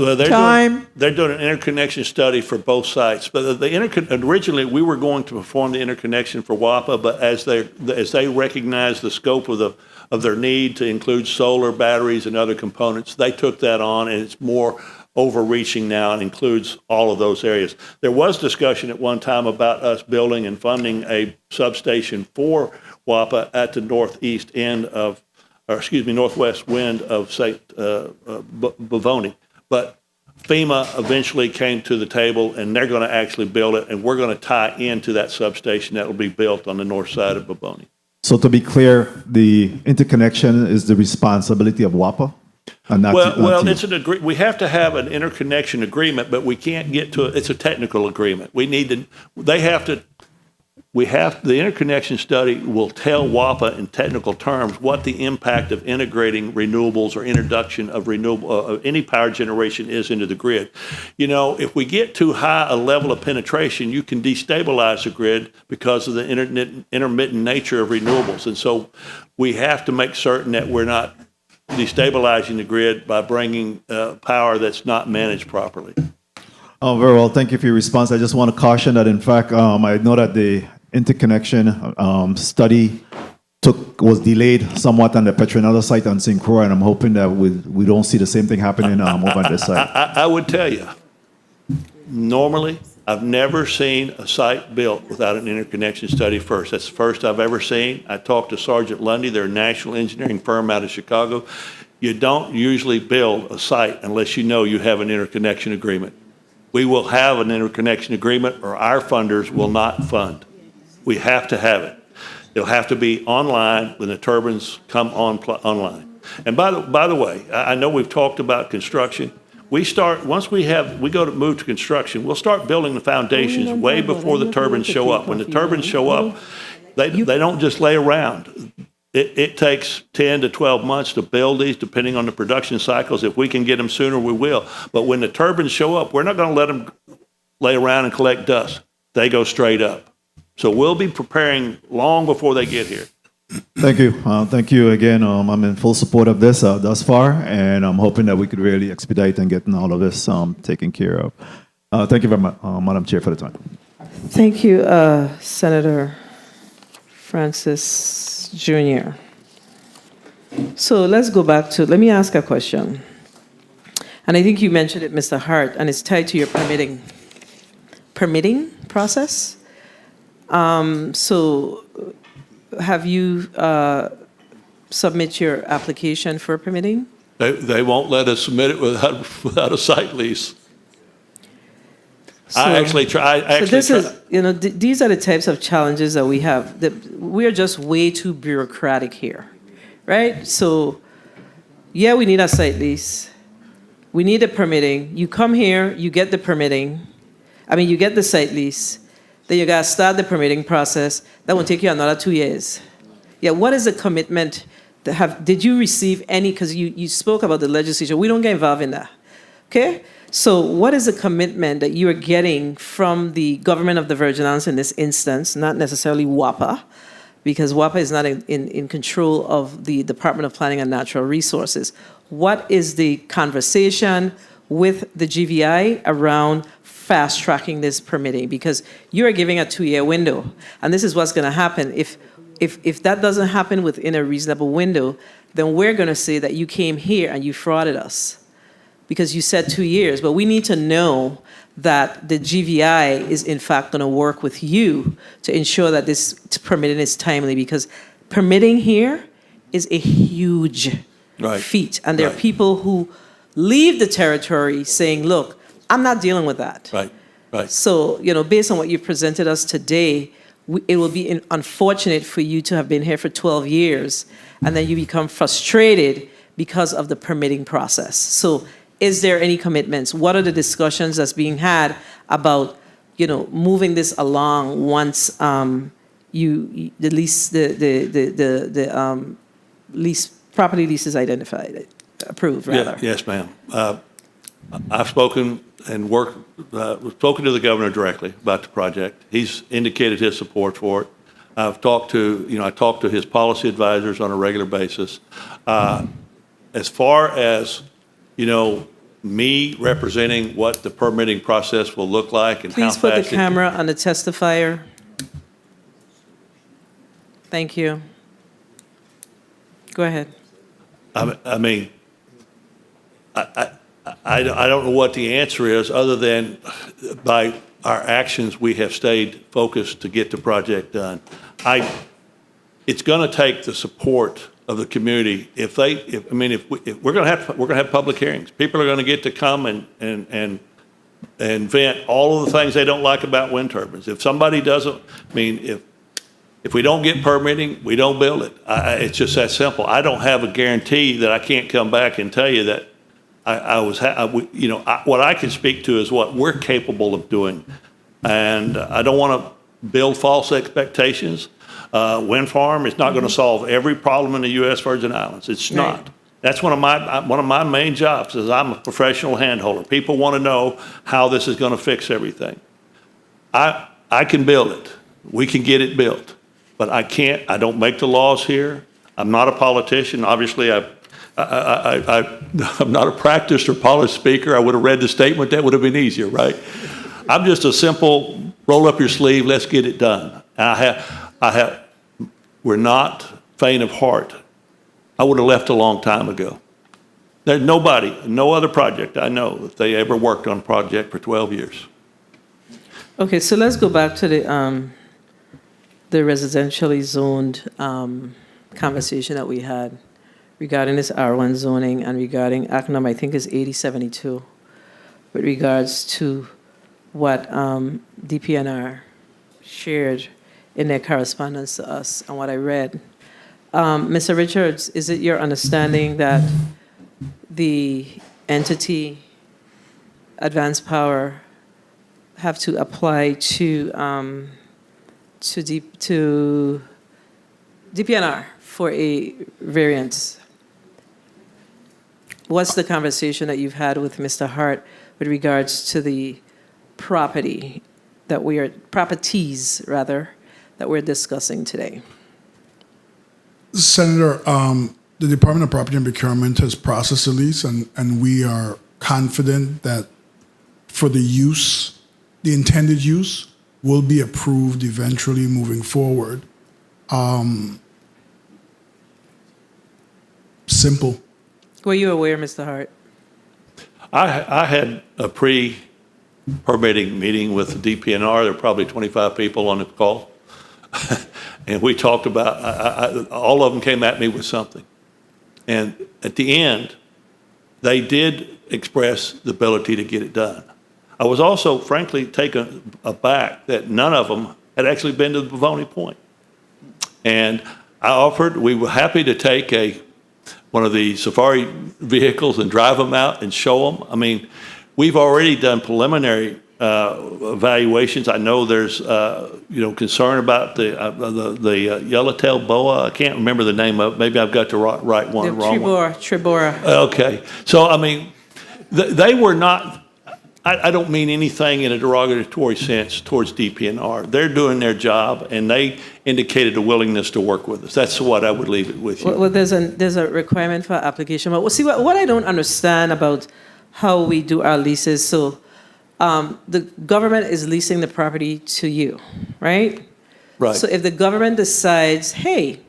doing an interconnection study for both sites, but originally we were going to perform the interconnection for WAPA, but as they recognize the scope of their need to include solar, batteries, and other components, they took that on, and it's more overreaching now and includes all of those areas. There was discussion at one time about us building and funding a substation for WAPA at the northwest wind of St. Bavoni. But FEMA eventually came to the table, and they're going to actually build it, and we're going to tie into that substation that will be built on the north side of Bavoni. So to be clear, the interconnection is the responsibility of WAPA? It's an agree. We have to have an interconnection agreement, but we can't get to it. It's a technical agreement. The interconnection study will tell WAPA in technical terms what the impact of integrating renewables or introduction of any power generation is into the grid. If we get too high a level of penetration, you can destabilize the grid because of the intermittent nature of renewables. And so we have to make certain that we're not destabilizing the grid by bringing power that's not managed properly. Oh, very well. Thank you for your response. I just want to caution that, in fact, I know that the interconnection study was delayed somewhat on the Petronella site on St. Croix, and I'm hoping that we don't see the same thing happening over on this side. I would tell you, normally, I've never seen a site built without an interconnection study first. That's the first I've ever seen. I talked to Sergeant Lundy, they're a national engineering firm out of Chicago. You don't usually build a site unless you know you have an interconnection agreement. We will have an interconnection agreement or our funders will not fund. We have to have it. It'll have to be online when the turbines come online. And by the way, I know we've talked about construction. Once we go to move to construction, we'll start building the foundations way before the turbines show up. When the turbines show up, they don't just lay around. It takes 10 to 12 months to build these, depending on the production cycles. If we can get them sooner, we will. But when the turbines show up, we're not going to let them lay around and collect dust. They go straight up. So we'll be preparing long before they get here. Thank you. Thank you again. I'm in full support of this thus far, and I'm hoping that we could really expedite and get all of this taken care of. Thank you very much, Madam Chair, for the time. Thank you, Senator Francis Jr. So let's go back to, let me ask a question. And I think you mentioned it, Mr. Hart, and it's tied to your permitting process. So have you submit your application for permitting? They won't let us submit it without a site lease. So, these are the types of challenges that we have. We are just way too bureaucratic here, right? So, yeah, we need a site lease. We need the permitting. You come here, you get the permitting. You get the site lease. Then you got to start the permitting process. That will take you another 2 years. Yeah, what is the commitment? Did you receive any, because you spoke about the legislature. We don't get involved in that, okay? So what is the commitment that you are getting from the government of the Virgin Islands in this instance, not necessarily WAPA, because WAPA is not in control of the Department of Planning and Natural Resources. What is the conversation with the GVI around fast-tracking this permitting? Because you are giving a 2-year window, and this is what's going to happen. If that doesn't happen within a reasonable window, then we're going to say that you came here and you frauded us because you said 2 years. But we need to know that the GVI is in fact going to work with you to ensure that this permitting is timely, because permitting here is a huge feat. And there are people who leave the territory saying, look, I'm not dealing with that. Right. So, based on what you presented us today, it will be unfortunate for you to have been here for 12 years and then you become frustrated because of the permitting process. So is there any commitments? What are the discussions that's being had about, moving this along once the property lease is identified, approved rather? Yes, ma'am. I've spoken and spoken to the governor directly about the project. He's indicated his support for it. I talked to his policy advisors on a regular basis. As far as, me representing what the permitting process will look like and Please how put fast the camera on the testifier. Thank you. Go ahead. I don't know what the answer is, other than by our actions, we have stayed focused to get the project done. It's going to take the support of the community. If we're going to have public hearings, people are going to get to come and vent all of the things they don't like about wind turbines. If somebody doesn't, if we don't get permitting, we don't build it. It's just that simple. I don't have a guarantee that I can't come back and tell you that what I can speak to is what we're capable of doing. And I don't want to build false expectations. Wind farm is not going to solve every problem in the U.S. Virgin Islands. It's not. That's one of my main jobs. Is I'm a professional handholder. People want to know how this is going to fix everything. I can build it. We can get it built, but I can't. I don't make the laws here. I'm not a politician. Obviously, I'm not a practiced or polished speaker. I would have read the statement. That would have been easier, right? I'm just a simple roll up your sleeve. Let's get it done. We're not faint of heart. I would have left a long time ago. There's nobody, no other project I know that they ever worked on a project for 12 years. Okay, so let's go back to the residentially zoned conversation that we had regarding this R1 zoning and regarding Act number, I think is 8072, with regards to what DPNR shared in their correspondence to us and what I read. Mr. Richards, is it your understanding that the entity Advanced Power have to apply to DPNR for a variance? What's the conversation that you've had with Mr. Hart with regards to the properties that we're discussing today? Senator, the Department of Property and Procurement has processed the lease, and we are confident that for the use, the intended use, will be approved eventually moving forward. Simple. Were you aware, Mr. Hart? I had a pre-permitting meeting with the DPNR. There were probably 25 people on the call. And we talked about, all of them came at me with something. And at the end, they did express the ability to get it done. I was also, frankly, taken aback that none of them had actually been to the Pavoni Point. And we were happy to take one of the safari vehicles and drive them out and show them. I mean, we've already done preliminary evaluations. I know there's concern about the yellowtail boa. I can't remember the name of it. Maybe I've got the right one wrong. Tribora. Okay. So, I mean, they were not, I don't mean anything in a derogatory sense towards DPNR. They're doing their job, and they indicated a willingness to work with us. That's what I would leave it with you. Well, there's a requirement for application. But see, what I don't understand about how we do our leases, so the government is leasing the property to you, right? Right. So if the government decides, hey,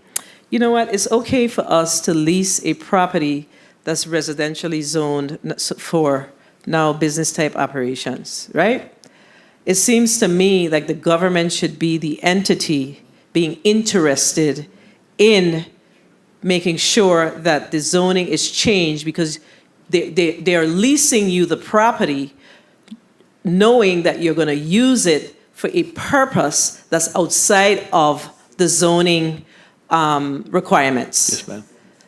you know what, it's okay for us to lease a property that's residentially zoned for now business type operations, right? It seems to me like the government should be the entity being interested in making sure that the zoning is changed, because they are leasing you the property knowing that you're going to use it for a purpose that's outside of the zoning requirements. Yes, ma'am.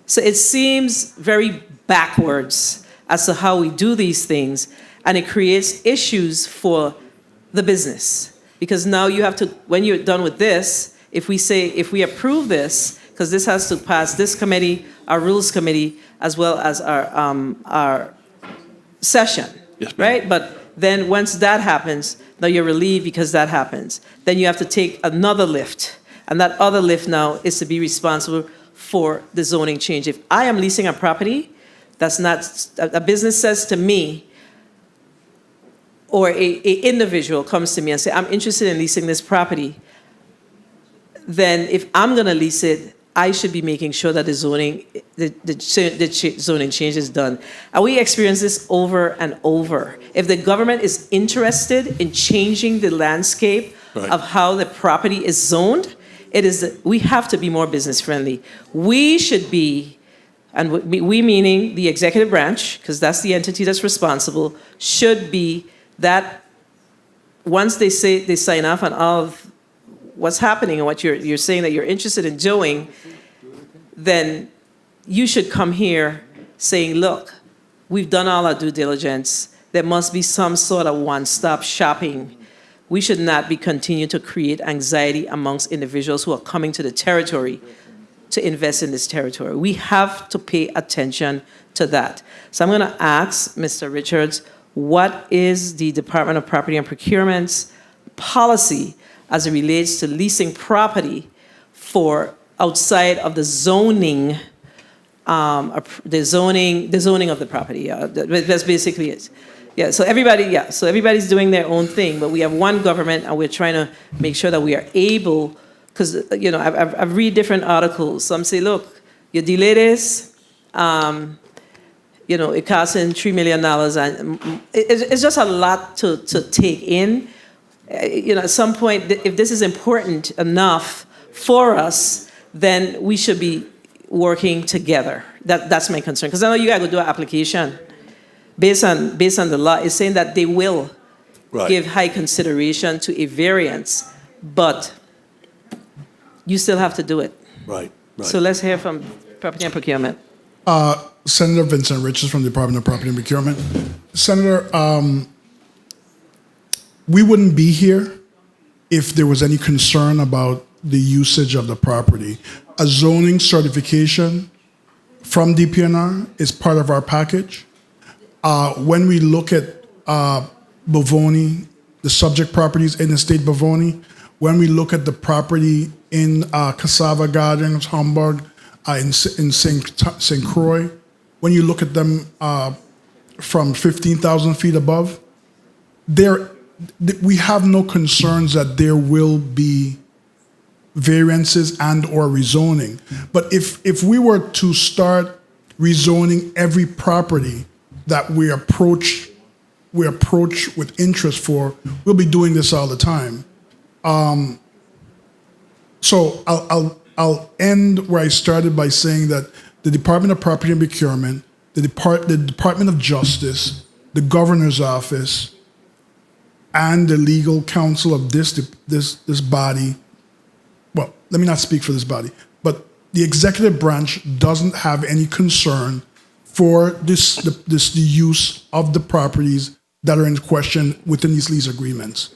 So it seems very backwards as to how we do these things, and it creates issues for the business. Because now you have to, when you're done with this, if we approve this, because this has to pass this committee, our rules committee, as well as our session, Yes, ma'am. right? But then once that happens, now you're relieved because that happens. Then you have to take another lift, and that other lift now is to be responsible for the zoning change. If I am leasing a property, that's not, a business says to me, or a individual comes to me and say, I'm interested in leasing this property, then if I'm going to lease it, I should be making sure that the zoning change is done. And we experience this over and over. If the government is interested in changing the landscape Right. of how the property is zoned, we have to be more business friendly. We should be, and we meaning the executive branch, because that's the entity that's responsible, should be that once they say they sign off on all of what's happening and what you're saying that you're interested in doing, then you should come here saying, look, we've done all our due diligence. There must be some sort of one-stop shopping. We should not be continuing to create anxiety amongst individuals who are coming to the territory to invest in this territory. We have to pay attention to that. So I'm going to ask Mr. Richards, what is the Department of Property and Procurement's policy as it relates to leasing property for outside of the zoning the zoning of the property. Yeah, that's basically it. Yeah, so everybody's doing their own thing, but we have one government, and we're trying to make sure that we are able, because I've read different articles. Some say, look, you delay this, it costs in $3 million, and it's just a lot to take in. At some point, if this is important enough for us, then we should be working together. That's my concern, because I know you got to do an application based on the law. It's saying that they will give high consideration to a variance, but you still have to do it. Right. So let's hear from Property and Procurement. Senator Vincent Richards from the Department of Property and Procurement. Senator, we wouldn't be here if there was any concern about the usage of the property. A zoning certification from DPNR is part of our package. When we look at Bovoni, the subject properties in the state Bovoni, when we look at the property in Cassava Gardens, Hamburg, in St. Croix, when you look at them from 15,000 feet above, we have no concerns that there will be variances and or rezoning. But if we were to start rezoning every property that we approach with interest for, we'll be doing this all the time. So I'll end where I started by saying that the Department of Property and Procurement, the Department of Justice, the Governor's Office, and the legal counsel of this body, well, let me not speak for this body, but the executive branch doesn't have any concern for the use of the properties that are in question within these lease agreements.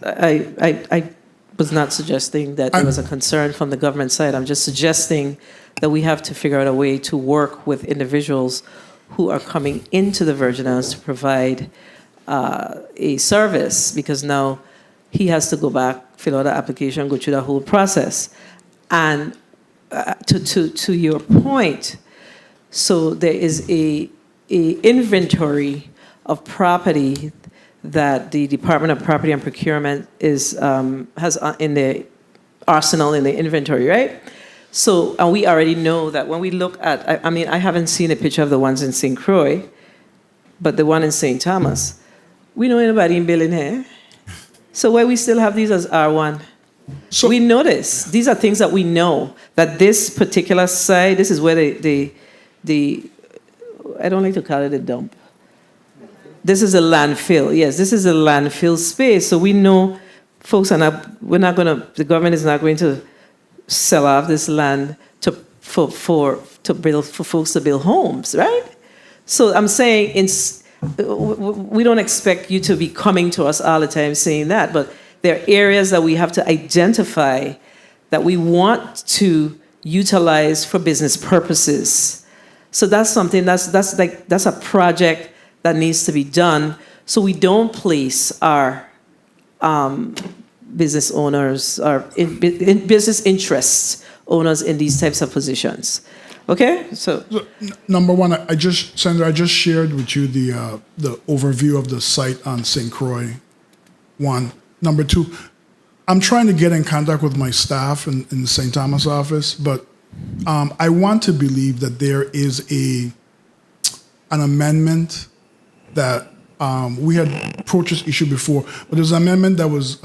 I was not suggesting that there was a concern from the government side. I'm just suggesting that we have to figure out a way to work with individuals who are coming into the Virgin Islands to provide a service, because now he has to go back, fill out an application, go through the whole process. And to your point, so there is a inventory of property that the Department of Property and Procurement has in the arsenal, in the inventory, right? So, and we already know that when we look at, I haven't seen a picture of the ones in St. Croix, but the one in St. Thomas, we know anybody in Berlin here. So why we still have these as R1? So we know this. These are things that we know, that this particular site, this is where the I don't like to call it a dump. This is a landfill. Yes, this is a landfill space. So we know folks are not, the government is not going to sell off this land for folks to build homes, right? So I'm saying we don't expect you to be coming to us all the time saying that, but there are areas that we have to identify that we want to utilize for business purposes. So that's something that's a project that needs to be done, so we don't place our business owners or business interests owners in these types of positions. Okay, so number one, Senator, I just shared with you the overview of the site on St. Croix. One. Number two, I'm trying to get in contact with my staff in the St. Thomas office, but I want to believe that there is an amendment that we had approached this issue before, but there's an amendment that was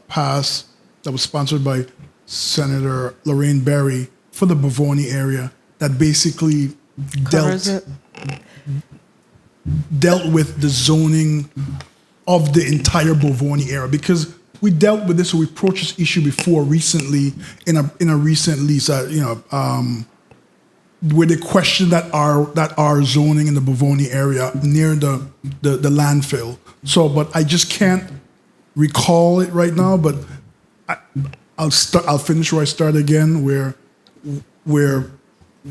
passed, that was sponsored by Senator Lorraine Berry for the Bovoni area, that basically dealt with the zoning of the entire Bovoni area, because we dealt with this, or we approached this issue before recently in a recent lease, where they questioned that our zoning in the Bovoni area near the landfill. So, but I just can't recall it right now. But I'll finish where I started again, where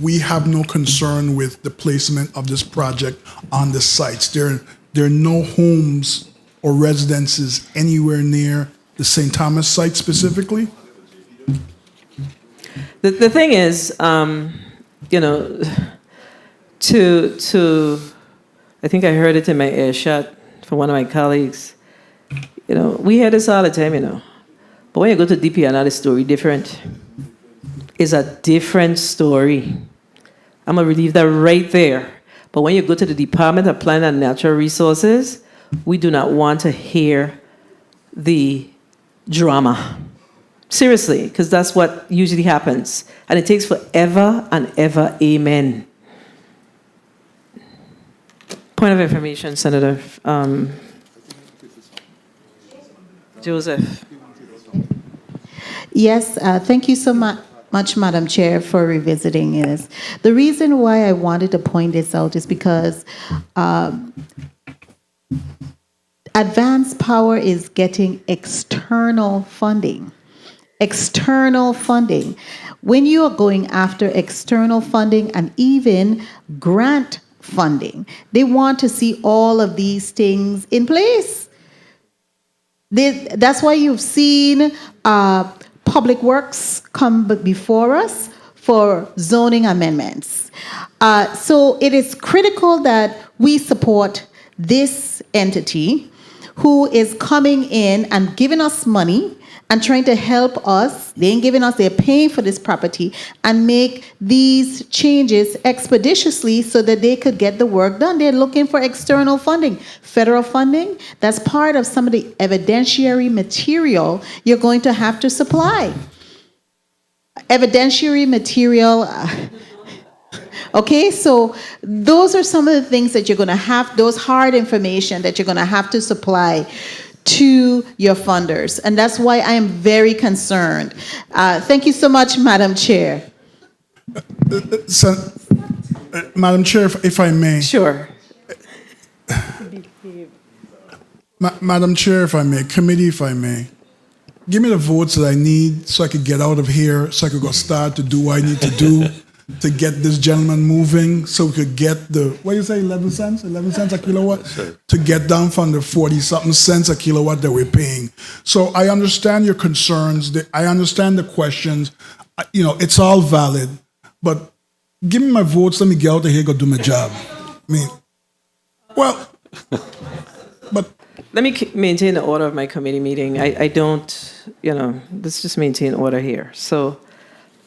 we have no concern with the placement of this project on the sites. There are no homes or residences anywhere near the St. Thomas site specifically. The thing is, you know, I think I heard it in my earshot from one of my colleagues. You know, we hear this all the time, you know. But when you go to DP, another story different. It's a different story. I'm going to relieve that right there. But when you go to the Department of Planning and Natural Resources, we do not want to hear the drama. Seriously, because that's what usually happens. And it takes forever and ever, amen. Point of information, Senator Joseph. Yes, thank you so much, Madam Chair, for revisiting this. The reason why I wanted to point this out is because Advanced Power is getting external funding. External funding. When you are going after external funding and even grant funding, they want to see all of these things in place. That's why you've seen Public Works come before us for zoning amendments. So it is critical that we support this entity who is coming in and giving us money and trying to help us. They ain't giving us, they're paying for this property and make these changes expeditiously so that they could get the work done. They're looking for external funding, federal funding. That's part of some of the evidentiary material you're going to have to supply. Evidentiary material. Okay, so those are some of the things that you're going to have, those hard information that you're going to have to supply to your funders. And that's why I am very concerned. Thank you so much, Madam Chair. Madam Chair, if I may. Sure. Madam Chair, if I may, committee, if I may. Give me the votes that I need so I could get out of here, so I could go start to do what I need to do to get this gentleman moving, so we could get the, what do you say, 11 cents? 11 cents a kilowatt? To get down from the 40-something cents a kilowatt that we're paying. So I understand your concerns. I understand the questions. You know, it's all valid. But give me my votes. Let me get out of here, go do my job. I mean, well, but... Let me maintain the order of my committee meeting. I don't, you know, let's just maintain order here. So,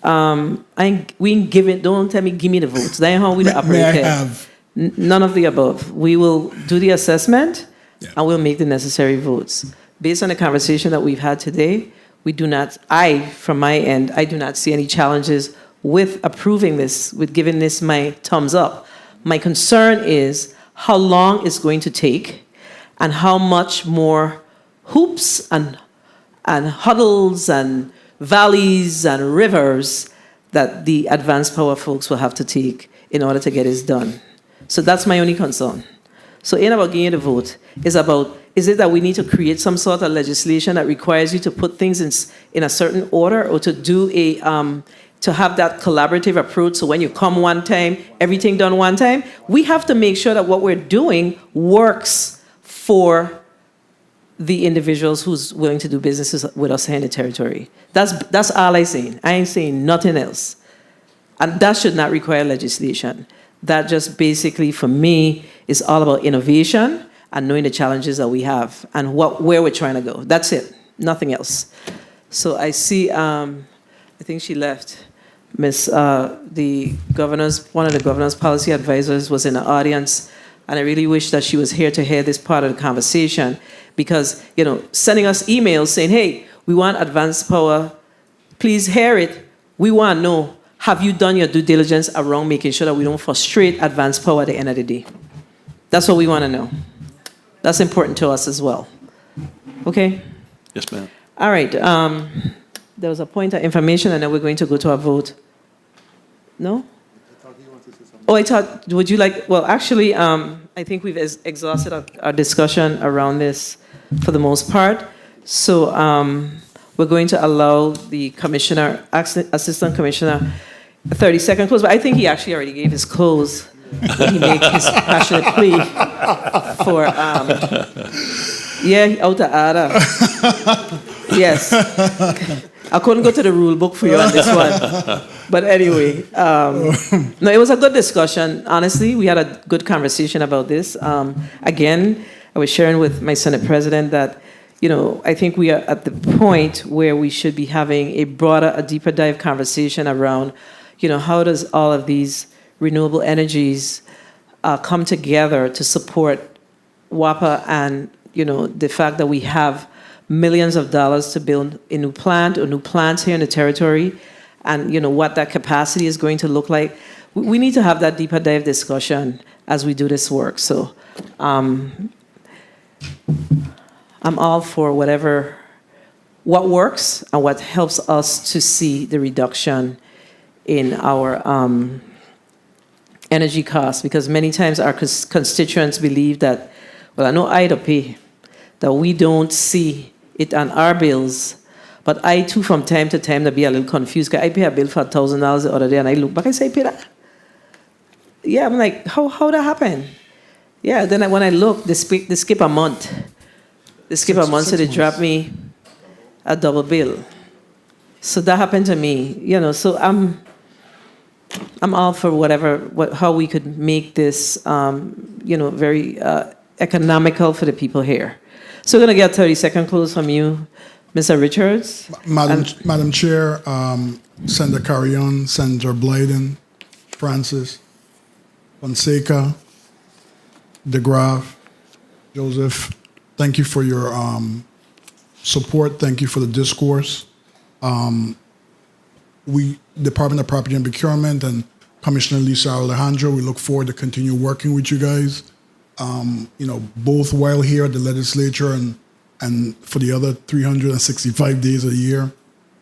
we ain't giving, don't tell me, give me the votes. That ain't how we operate may I here. have? None of the above. We will do the assessment and we'll make the necessary votes. Based on the conversation that we've had today, we do not, from my end, I do not see any challenges with approving this, with giving this my thumbs up. My concern is how long it's going to take and how much more hoops and huddles and valleys and rivers that the Advanced Power folks will have to take in order to get this done. So that's my only concern. So it ain't about getting the vote. It's about, is it that we need to create some sort of legislation that requires you to put things in a certain order, or to do to have that collaborative approach, so when you come one time, everything done one time? We have to make sure that what we're doing works for the individuals who's willing to do businesses with us here in the territory. That's all I'm saying. I ain't saying nothing else. And that should not require legislation. That just basically, for me, is all about innovation and knowing the challenges that we have and where we're trying to go. That's it. Nothing else. So I see, I think she left. The governor's, one of the governor's policy advisors was in the audience, and I really wish that she was here to hear this part of the conversation, because, you know, sending us emails saying, hey, we want Advanced Power, please hear it. We want to know, have you done your due diligence around making sure that we don't frustrate Advanced Power at the end of the day? That's what we want to know. That's important to us as well. Okay? Yes, ma'am. All right. There was a point of information, and then we're going to go to a vote. No? Oh, I thought, would you like, well, actually, I think we've exhausted our discussion around this for the most part. So we're going to allow the commissioner, assistant commissioner, a 30-second close, but I think he actually already gave his close when he made his passionate plea for, out of order. Yes. I couldn't go to the rule book for you on this one. But anyway, no, it was a good discussion. Honestly, we had a good conversation about this. Again, I was sharing with my Senate President that, I think we are at the point where we should be having a broader, a deeper dive conversation around, how does all of these renewable energies come together to support WAPA and, the fact that we have millions of dollars to build a new plant or new plants here in the territory, and what that capacity is going to look like. We need to have that deeper dive discussion as we do this work. So I'm all for what works and what helps us to see the reduction in our energy costs, because many times our constituents believe that, well, I know I to pay, that we don't see it on our bills. But I too, from time to time, to be a little confused, because I pay a bill for $1,000 the other day, and I look back and say, I pay that? Yeah, I'm like, how that happen? Yeah, then when I look, they skip a month. They skip a month, so they drop me a double bill. So that happened to me, so I'm all for how we could make this, very economical for the people here. So we're going to get a 30-second close from you, Mr. Richards. Madam Chair, Senator Carrion, Senator Blyden, Francis, Fonseca, DeGraff, Joseph, thank you for your support. Thank you for the discourse. We, Department of Property and Procurement and Commissioner Lisa Alejandro, we look forward to continue working with you guys, both while here at the legislature and for the other 365 days a year.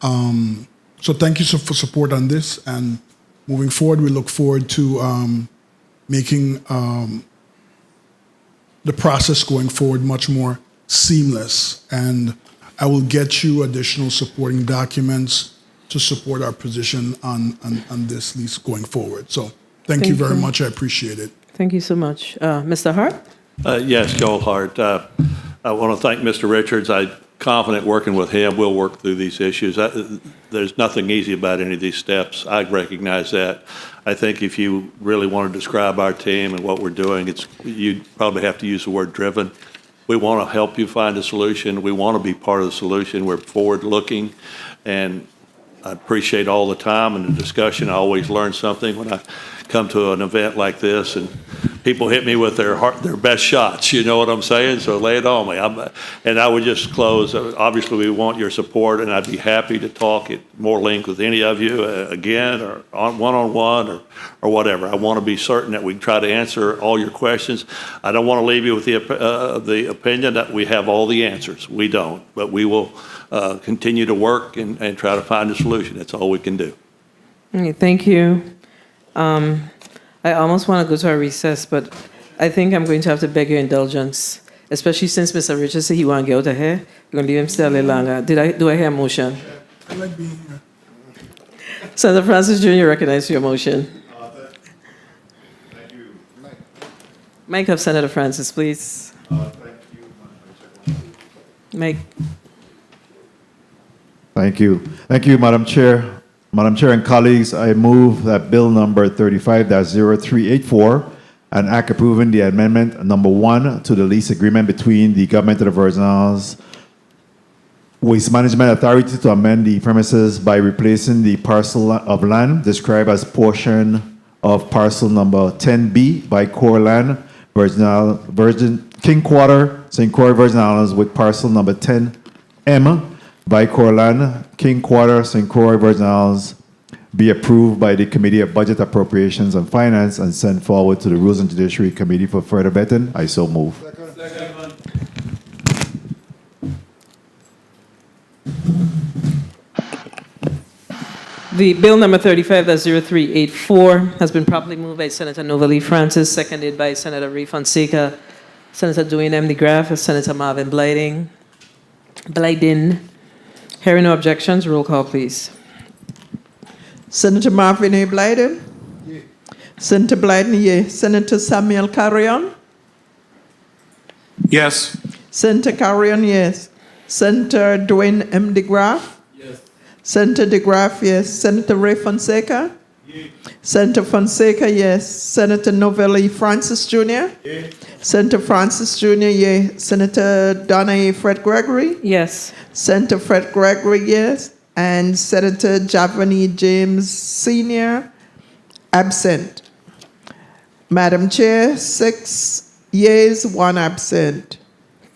So thank you for support on this. And moving forward, we look forward to making the process going forward much more seamless. And I will get you additional supporting documents to support our position on this lease going forward. So thank you very much. I appreciate it. Thank you so much. Mr. Hart? Yes, Joel Hart. I want to thank Mr. Richards. I'm confident working with him, we'll work through these issues. There's nothing easy about any of these steps. I recognize that. I think if you really want to describe our team and what we're doing, you'd probably have to use the word driven. We want to help you find a solution. We want to be part of the solution. We're forward-looking, and I appreciate all the time and the discussion. I always learn something when I come to an event like this, and people hit me with their best shots. You know what I'm saying? So lay it on me. And I would just close. Obviously, we want your support, and I'd be happy to talk at more length with any of you again, or one-on-one, or whatever. I want to be certain that we try to answer all your questions. I don't want to leave you with the opinion that we have all the answers. We don't, but we will continue to work and try to find a solution. That's all we can do. Okay, thank you. I almost want to go to a recess, but I think I'm going to have to beg your indulgence, especially since Mr. Richards said he want to get out of here. You're going to leave him stay a little longer. Do I hear a motion? I like being here. Senator Francis Jr., recognize for your motion. Thank you. Mic of Senator Francis, please. Thank you. Mike. Thank you. Thank you, Madam Chair. Madam Chair and colleagues, I move that Bill number 35-0384, an act approving the amendment number 1 to the lease agreement between the Government of the Virgin Islands Waste Management Authority to amend the premises by replacing the parcel of land described as portion of parcel number 10B by Core Land, King Quarter, St. Croix, Virgin Islands, with parcel number 10M by Core Land, King Quarter, St. Croix, Virgin Islands, be approved by the Committee of Budget, Appropriations, and Finance and sent forward to the Rules and Judiciary Committee for further vetting. I so move. The bill number 35-0384 has been properly moved by Senator Novalee Francis, seconded by Senator Ray Fonseca, Senator Dwayne M. DeGraff, and Senator Marvin Blyden. Hearing no objections, roll call, please. Senator Marvin A. Blyden? Yeah. Senator Blyden, yes. Senator Samuel Carrion? Yes. Senator Carrion, yes. Senator Dwayne M. DeGraff? Yes. Senator DeGraff, yes. Senator Ray Fonseca? Senator Fonseca, yes. Senator Novelli Francis Jr.? Senator Francis Jr., yes. Senator Donna A. Fred Gregory? Yes. Senator Fred Gregory, yes. And Senator Javani James Sr., absent. Madam Chair, 6 yeas, 1 absent.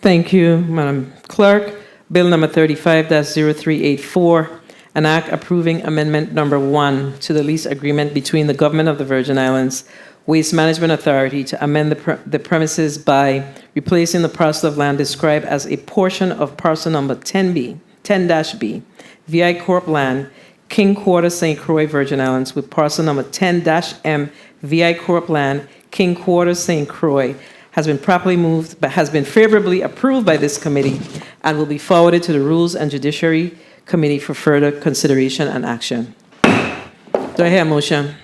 Thank you, Madam Clerk. Bill number 35-0384, an act approving amendment number 1 to the lease agreement between the Government of the Virgin Islands Waste Management Authority to amend the premises by replacing the parcel of land described as a portion of parcel number 10B, 10-B, VI Corp land, King Quarter, St. Croix, Virgin Islands, with parcel number 10-M, VI Corp land, King Quarter, St. Croix, has been properly moved, but has been favorably approved by this committee and will be forwarded to the Rules and Judiciary Committee for further consideration and action. Do I hear a motion?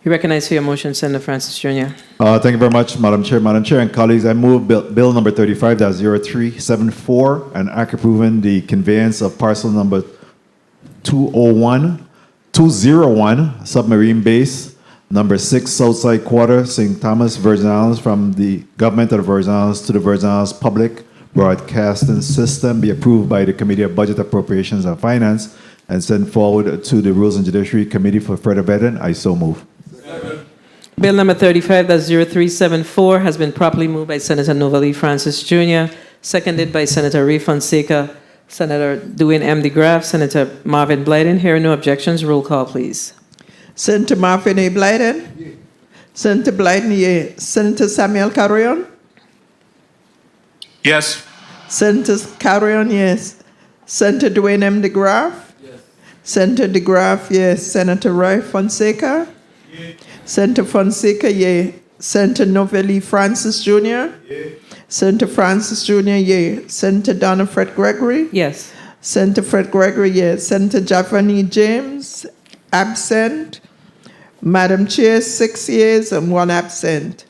You recognize for your motion, Senator Francis Jr. Thank you very much, Madam Chair. Madam Chair and colleagues, I move bill number 35-0374, an act approving the conveyance of parcel number 201 submarine base, number 6 Southside Quarter, St. Thomas, Virgin Islands, from the Government of the Virgin Islands to the Virgin Islands Public Broadcasting System, be approved by the Committee of Budget, Appropriations, and Finance, and sent forward to the Rules and Judiciary Committee for further vetting. I so move. Bill number 35-0374 has been properly moved by Senator Novelli Francis Jr., seconded by Senator Ray Fonseca, Senator Dwayne M. DeGraff, Senator Marvin Blyden. Hearing no objections, roll call, please. Senator Marvin A. Blyden? Senator Blyden, yes. Senator Samuel Carrion? Yes. Senator Carrion, yes. Senator Dwayne M. DeGraff? Yes. Senator DeGraff, yes. Senator Ray Fonseca? Yes. Senator Fonseca, yes. Senator Novelli Francis Jr.? Yes. Senator Francis Jr., yes. Senator Donna Fred Gregory? Yes. Senator Fred Gregory, yes. Senator Javani James, absent. Madam Chair, 6 yeas and 1 absent.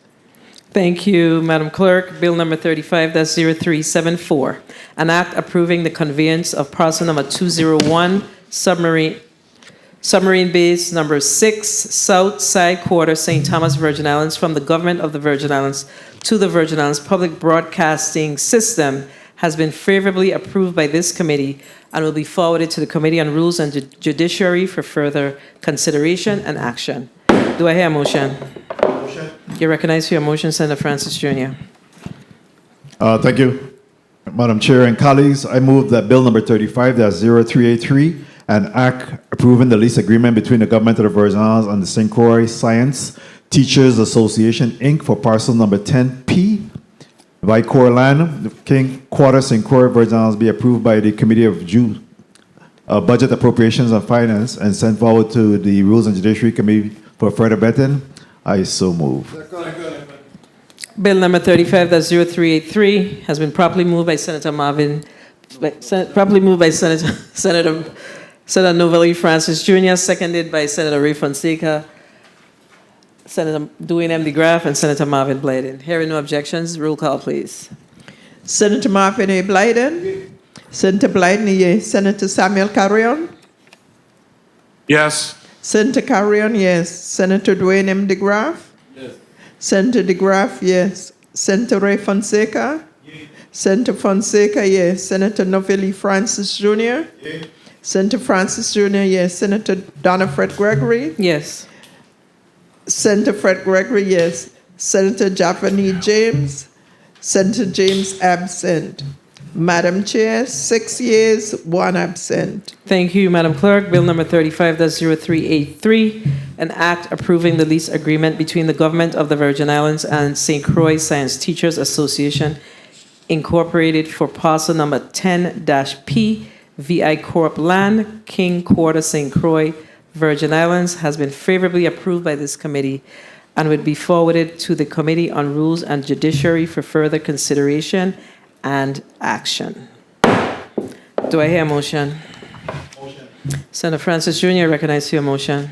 Thank you, Madam Clerk. Bill number 35-0374, an act approving the conveyance of parcel number 201 submarine base number 6 South Side Quarter, St. Thomas, Virgin Islands, from the Government of the Virgin Islands to the Virgin Islands Public Broadcasting System, has been favorably approved by this committee and will be forwarded to the Committee on Rules and Judiciary for further consideration and action. Do I hear a motion? Motion. You recognize for your motion, Senator Francis Jr. Thank you, Madam Chair and colleagues. I move that bill number 35-0383, an act approving the lease agreement between the Government of the Virgin Islands and the St. Croix Science Teachers Association, Inc. for parcel number 10P, Vicor Land, King Quarter, St. Croix, Virgin Islands, be approved by the Committee of Budget, Appropriations, and Finance and sent forward to the Rules and Judiciary Committee for further vetting. I so move. Bill number 35-0383 has been properly moved by Senator Senator Novelli Francis Jr., seconded by Senator Ray Fonseca, Senator Dwayne M. DeGraff, and Senator Marvin Blyden. Hearing no objections, roll call, please. Senator Marvin A. Blyden? Senator Blyden, yes. Senator Samuel Carrion? Yes. Senator Carrion, yes. Senator Dwayne M. DeGraff? Yes. Senator DeGraff, yes. Senator Ray Fonseca? Yes. Senator Fonseca, yes. Senator Novelli Francis Jr.? Yes. Senator Francis Jr., yes. Senator Donna Fred Gregory? Yes. Senator Fred Gregory, yes. Senator Javani James? Senator James absent. Madam Chair, 6 yeas, 1 absent. Thank you, Madam Clerk. Bill number 35-0383, an act approving the lease agreement between the Government of the Virgin Islands and St. Croix Science Teachers Association, Incorporated, for parcel number 10-P, VI Corp land, King Quarter, St. Croix, Virgin Islands, has been favorably approved by this committee and would be forwarded to the Committee on Rules and Judiciary for further consideration and action. Do I hear a motion? Motion. Senator Francis Jr., recognize your motion.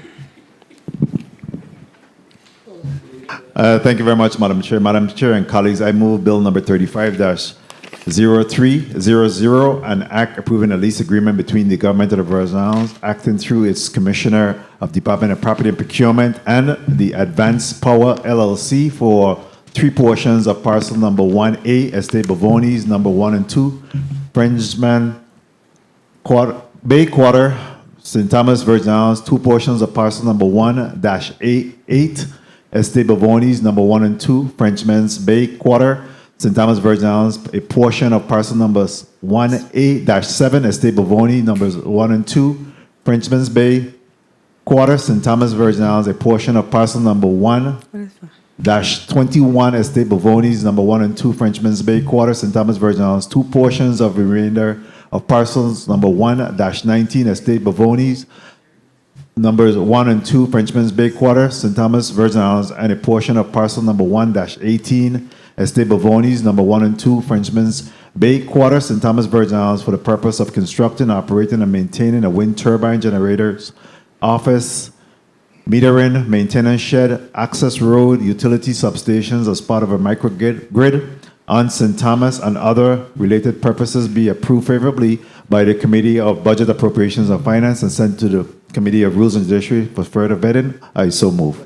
Thank you very much, Madam Chair. Madam Chair and colleagues, I move bill number 35-0384, 0300, an act approving a lease agreement between the government of the Virgin Islands, acting through its Commissioner of Department of Property and Procurement, and the Advanced Power LLC for 3 portions of parcel number 1A, Estate Bavonis, number 1 and 2, Frenchman Bay Quarter, St. Thomas, Virgin Islands, 2 portions of parcel number 1-8, Estate Bavonis, number 1 and 2, Frenchman's Bay Quarter, St. Thomas, Virgin Islands, a portion of parcel numbers 1A-7, Estate Bavoni, numbers 1 and 2, Frenchman's Bay Quarter, St. Thomas, Virgin Islands, a portion of parcel number 1-21, Estate Bavonis, number 1 and 2, Frenchman's Bay Quarter, St. Thomas, Virgin Islands, 2 portions of the remainder of parcels number 1-19, Estate Bavonis, numbers 1 and 2, Frenchman's Bay Quarter, St. Thomas, Virgin Islands, and a portion of parcel number 1-18, Estate Bavonis, number 1 and 2, Frenchman's Bay Quarter, St. Thomas, Virgin Islands, for the purpose of constructing, operating, and maintaining a wind turbine generators, office, metering, maintenance shed, access road, utility substations as part of a microgrid on St. Thomas, and other related purposes be approved favorably by the Committee of Budget, Appropriations, and Finance and sent to the Committee of Rules and Judiciary for further vetting. I so move.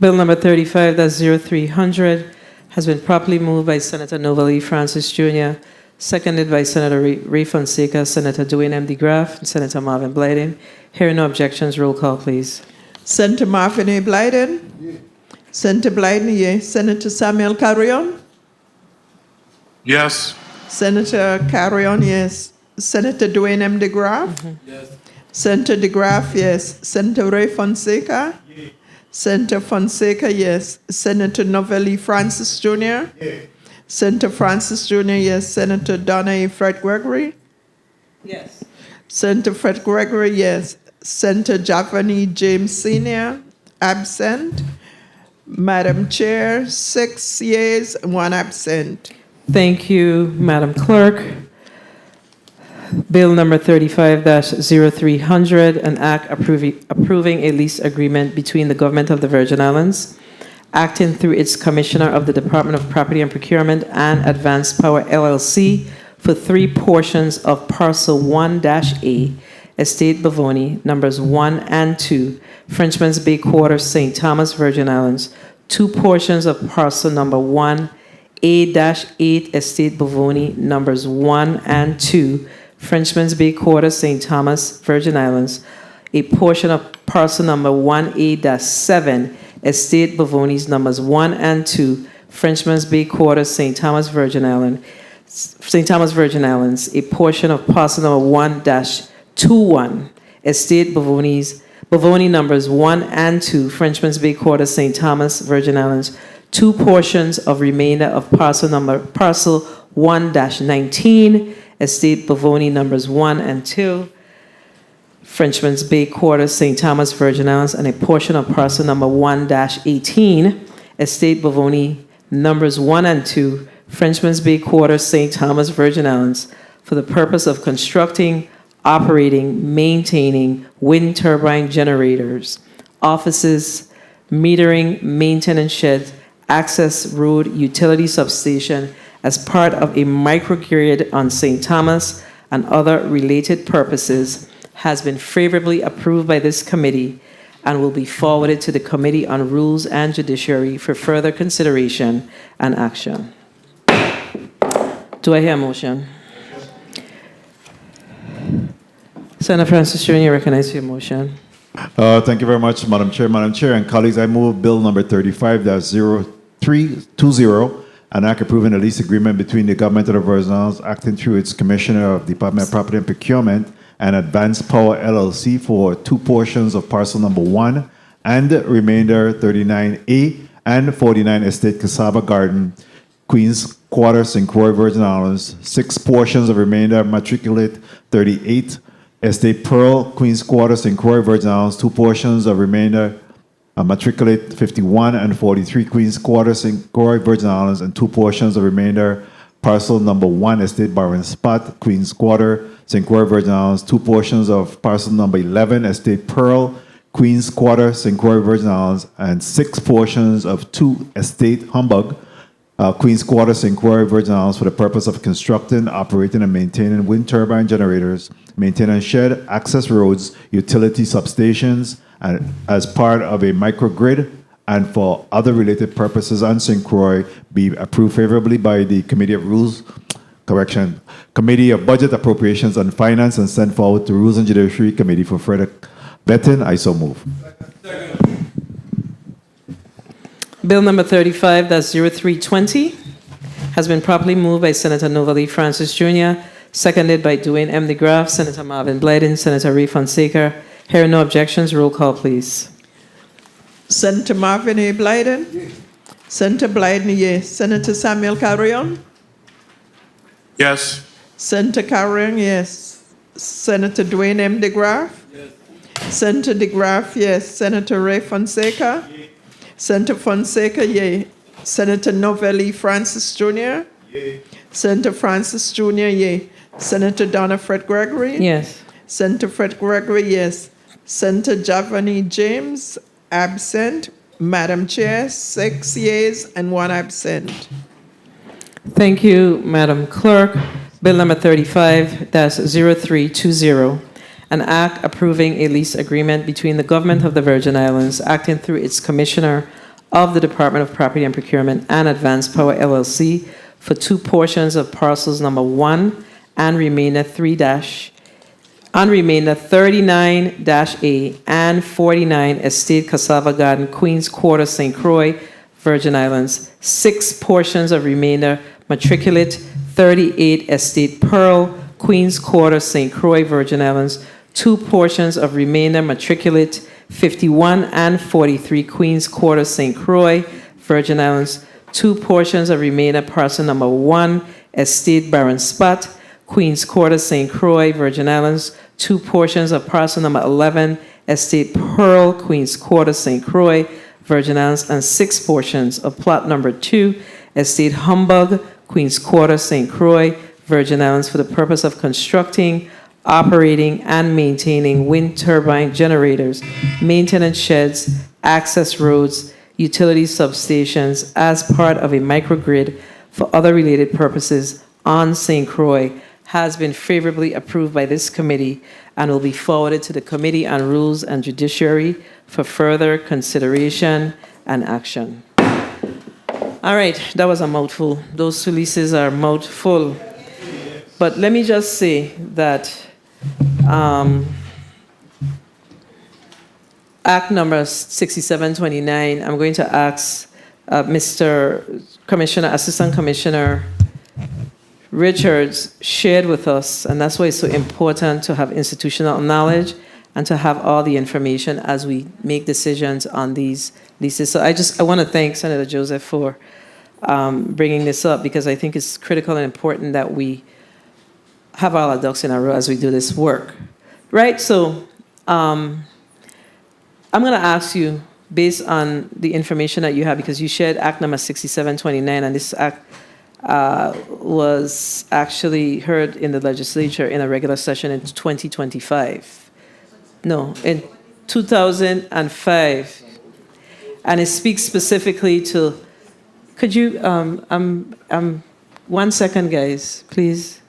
Bill number 35-0300 has been properly moved by Senator Novalee Francis Jr., seconded by Senator Ray Fonseca, Senator Dwayne M. DeGraff, and Senator Marvin Blyden. Hearing no objections, roll call, please. Senator Marvin A. Blyden? Senator Blyden, yes. Senator Samuel Carrion? Yes. Senator Carrion, yes. Senator Dwayne M. DeGraff? Yes. Senator DeGraff, yes. Senator Ray Fonseca? Yes. Senator Fonseca, yes. Senator Novalee Francis Jr.? Yes. Senator Francis Jr., yes. Senator Donna A. Fred Gregory? Yes. Senator Fred Gregory, yes. Senator Javani James Sr., absent. Madam Chair, 6 yeas, 1 absent. Thank you, Madam Clerk. Bill number 35-0300, an act approving a lease agreement between the Government of the Virgin Islands, acting through its Commissioner of the Department of Property and Procurement, and Advanced Power LLC for 3 portions of parcel 1-A, Estate Bavoni, numbers 1 and 2, Frenchman's Bay Quarter, St. Thomas, Virgin Islands, 2 portions of parcel number 1A-8, Estate Bavoni, numbers 1 and 2, Frenchman's Bay Quarter, St. Thomas, Virgin Islands, a portion of parcel number 1A-7, Estate Bavoni's numbers 1 and 2, Frenchman's Bay Quarter, St. Thomas, Virgin Islands, a portion of parcel number 1-21, Estate Bavoni numbers 1 and 2, Frenchman's Bay Quarter, St. Thomas, Virgin Islands, 2 portions of remainder of parcel 1-19, Estate Bavoni numbers 1 and 2, Frenchman's Bay Quarter, St. Thomas, Virgin Islands, and a portion of parcel number 1-18, Estate Bavoni numbers 1 and 2, Frenchman's Bay Quarter, St. Thomas, Virgin Islands, for the purpose of constructing, operating, maintaining wind turbine generators, offices, metering, maintenance sheds, access road, utility substation as part of a microgrid on St. Thomas and other related purposes, has been favorably approved by this committee and will be forwarded to the Committee on Rules and Judiciary for further consideration and action. Do I hear a motion? Senator Francis Jr., you recognize your motion. Thank you very much, Madam Chair. Madam Chair and colleagues, I move Bill number 35-0320, an act approving a lease agreement between the Government of the Virgin Islands, acting through its Commissioner of Department of Property and Procurement, and Advanced Power LLC for 2 portions of parcel number 1 and remainder 39A and 49 Estate Cassava Garden, Queens Quarter, St. Croix, Virgin Islands, 6 portions of remainder matriculate 38 Estate Pearl, Queens Quarter, St. Croix, Virgin Islands, 2 portions of remainder matriculate 51 and 43 Queens Quarter, St. Croix, Virgin Islands, and 2 portions of remainder parcel number 1, Estate Byron Spot, Queens Quarter, St. Croix, Virgin Islands, 2 portions of parcel number 11, Estate Pearl, Queens Quarter, St. Croix, Virgin Islands, and 6 portions of 2 Estate Humbug, Queens Quarter, St. Croix, Virgin Islands, for the purpose of constructing, operating, and maintaining wind turbine generators, maintaining shed, access roads, utility substations, and as part of a microgrid, and for other related purposes on St. Croix, be approved favorably by the Committee of Budget, Appropriations, and Finance, and sent forward to Rules and Judiciary Committee for further vetting. I so move. Bill number 35, that's 0320, has been properly moved by Senator Novalee Francis Jr., seconded by Dwayne M. DeGraff, Senator Marvin Blyden, Senator Ray Fonseca. Hearing no objections, roll call, please. Senator Marvin A. Blyden? Senator Blyden, yes. Senator Samuel Carrion? Yes. Senator Carrion, yes. Senator Dwayne M. DeGraff? Yes. Senator DeGraff, yes. Senator Ray Fonseca? Yes. Senator Fonseca, yea. Senator Novalee Francis Jr.? Yea. Senator Francis Jr., yea. Senator Donna Fred Gregory? Yes. Senator Fred Gregory, yes. Senator Javani James, absent. Madam Chair, 6 yeas and 1 absent. Thank you, Madam Clerk. Bill number 35, that's 0320, an act approving a lease agreement between the Government of the Virgin Islands, acting through its Commissioner of the Department of Property and Procurement and Advanced Power LLC for 2 portions of parcels number 1 and remainder 39-A and 49 Estate Cassava Garden, Queens Quarter, St. Croix, Virgin Islands. 6 portions of remainder matriculate 38 Estate Pearl, Queens Quarter, St. Croix, Virgin Islands. 2 portions of remainder matriculate 51 and 43 Queens Quarter, St. Croix, Virgin Islands. 2 portions of remainder parcel number 1, Estate Baron Spot, Queens Quarter, St. Croix, Virgin Islands. 2 portions of parcel number 11, Estate Pearl, Queens Quarter, St. Croix, Virgin Islands, and 6 portions of plot number 2, Estate Humbug, Queens Quarter, St. Croix, Virgin Islands, for the purpose of constructing, operating, and maintaining wind turbine generators, maintenance sheds, access roads, utility substations as part of a microgrid for other related purposes on St. Croix, has been favorably approved by this committee and will be forwarded to the Committee on Rules and Judiciary for further consideration and action. All right, that was a mouthful. Those 2 leases are mouthful. But let me just say that Act number 6729, I'm going to ask Mr. Commissioner, Assistant Commissioner Richards shared with us, and that's why it's so important to have institutional knowledge and to have all the information as we make decisions on these leases. So I want to thank Senator Joseph for bringing this up, because I think it's critical and important that we have all our ducks in a row as we do this work, right? So I'm going to ask you, based on the information that you have, because you shared Act number 6729, and this act was actually heard in the legislature in a regular session in 2025. No, in 2005. And it speaks specifically to, could you, 1 second, guys, please.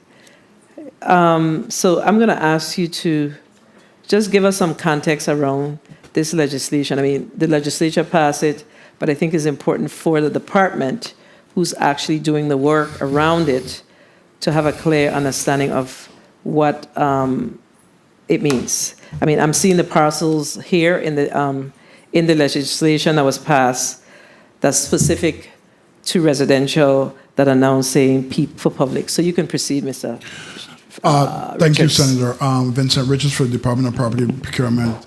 So I'm going to ask you to just give us some context around this legislation. I mean, the legislature passed it, but I think it's important for the department who's actually doing the work around it to have a clear understanding of what it means. I mean, I'm seeing the parcels here in the legislation that was passed that's specific to residential that are now saying for public. So you can proceed, Mr. Thank you, Senator. Vincent Richards for the Department of Property and Procurement.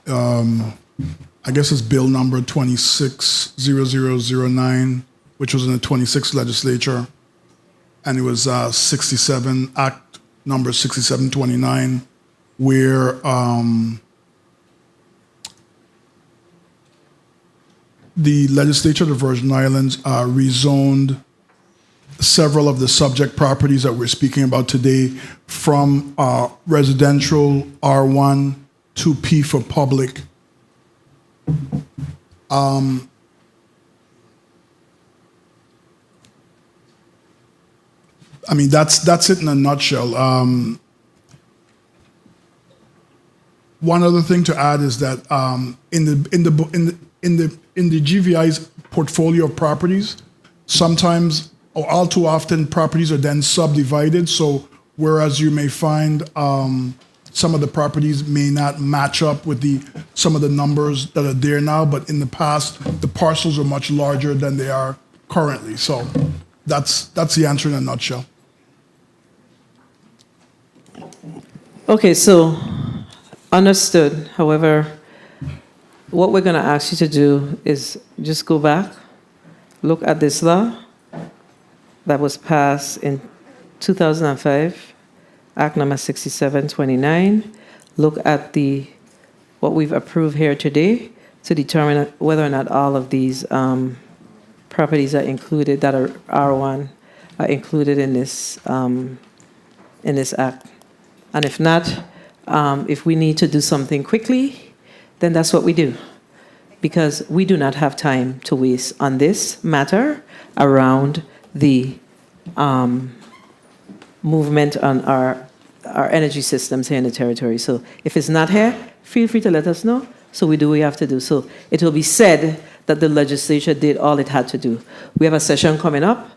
I guess it's bill number 260009, which was in the 26th legislature, and it was Act number 6729, where the legislature of the Virgin Islands rezoned several of the subject properties that we're speaking about today from residential R1 to P for public I mean, that's it in a nutshell. One other thing to add is that in the GVI's portfolio of properties, sometimes or all too often properties are then subdivided. So whereas you may find some of the properties may not match up with some of the numbers that are there now, but in the past the parcels are much larger than they are currently. So that's the answer in a nutshell. Okay, so understood. However, what we're going to ask you to do is just go back, look at this law that was passed in 2005, Act number 6729. Look at what we've approved here today to determine whether or not all of these properties are included that are R1 are included in this act. And if not, if we need to do something quickly, then that's what we do. Because we do not have time to waste on this matter around the movement on our energy systems here in the territory. So if it's not here, feel free to let us know so we do what we have to do. So it will be said that the legislature did all it had to do. We have a session coming up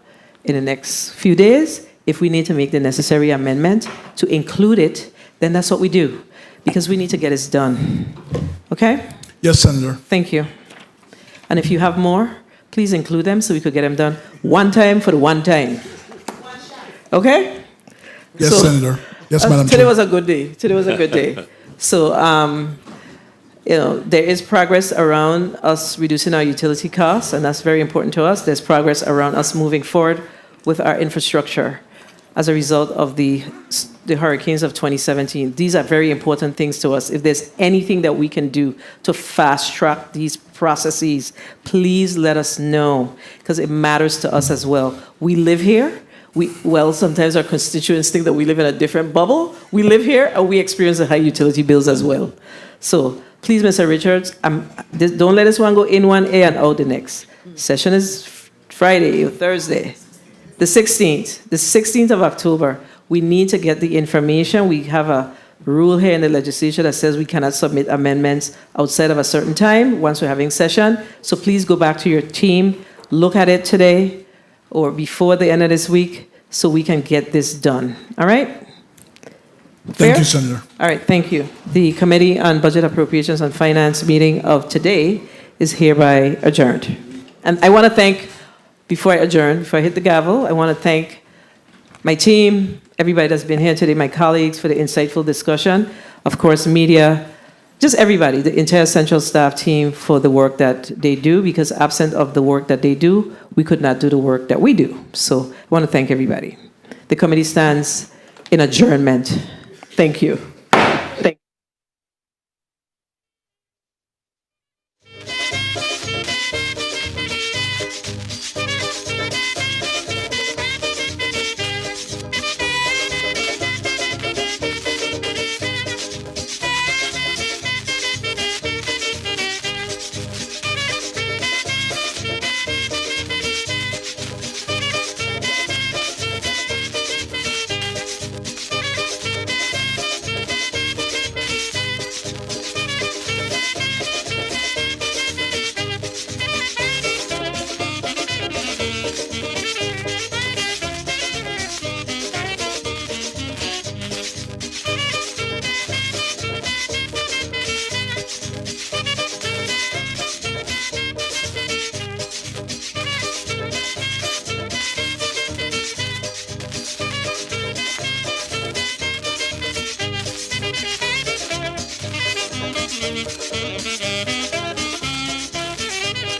in the next few days. If we need to make the necessary amendment to include it, then that's what we do, because we need to get this done. Okay? Yes, Senator. Thank you. And if you have more, please include them so we could get them done one time for the one time. Okay? Yes, Senator. Yes, Madam Today Chair. was a good day. Today was a good day. So, there is progress around us reducing our utility costs, and that's very important to us. There's progress around us moving forward with our infrastructure as a result of the hurricanes of 2017. These are very important things to us. If there's anything that we can do to fast track these processes, please let us know, because it matters to us as well. We live here. Sometimes our constituents think that we live in a different bubble. We live here and we experience the high utility bills as well. So please, Mr. Richards, don't let this one go in one ear and out the next. Session is Friday or Thursday. The 16th of October, we need to get the information. We have a rule here in the legislature that says we cannot submit amendments outside of a certain time once we're having session. So please go back to your team, look at it today or before the end of this week so we can get this done. All right? Thank you, Senator. All right, thank you. The Committee on Budget Appropriations and Finance meeting of today is hereby adjourned. And I want to thank, before I hit the gavel, I want to thank my team, everybody that's been here today, my colleagues for the insightful discussion, of course, media, just everybody, the entire central staff team for the work that they do, because absent of the work that they do, we could not do the work that we do. So I want to thank everybody. The committee stands in adjournment. Thank you.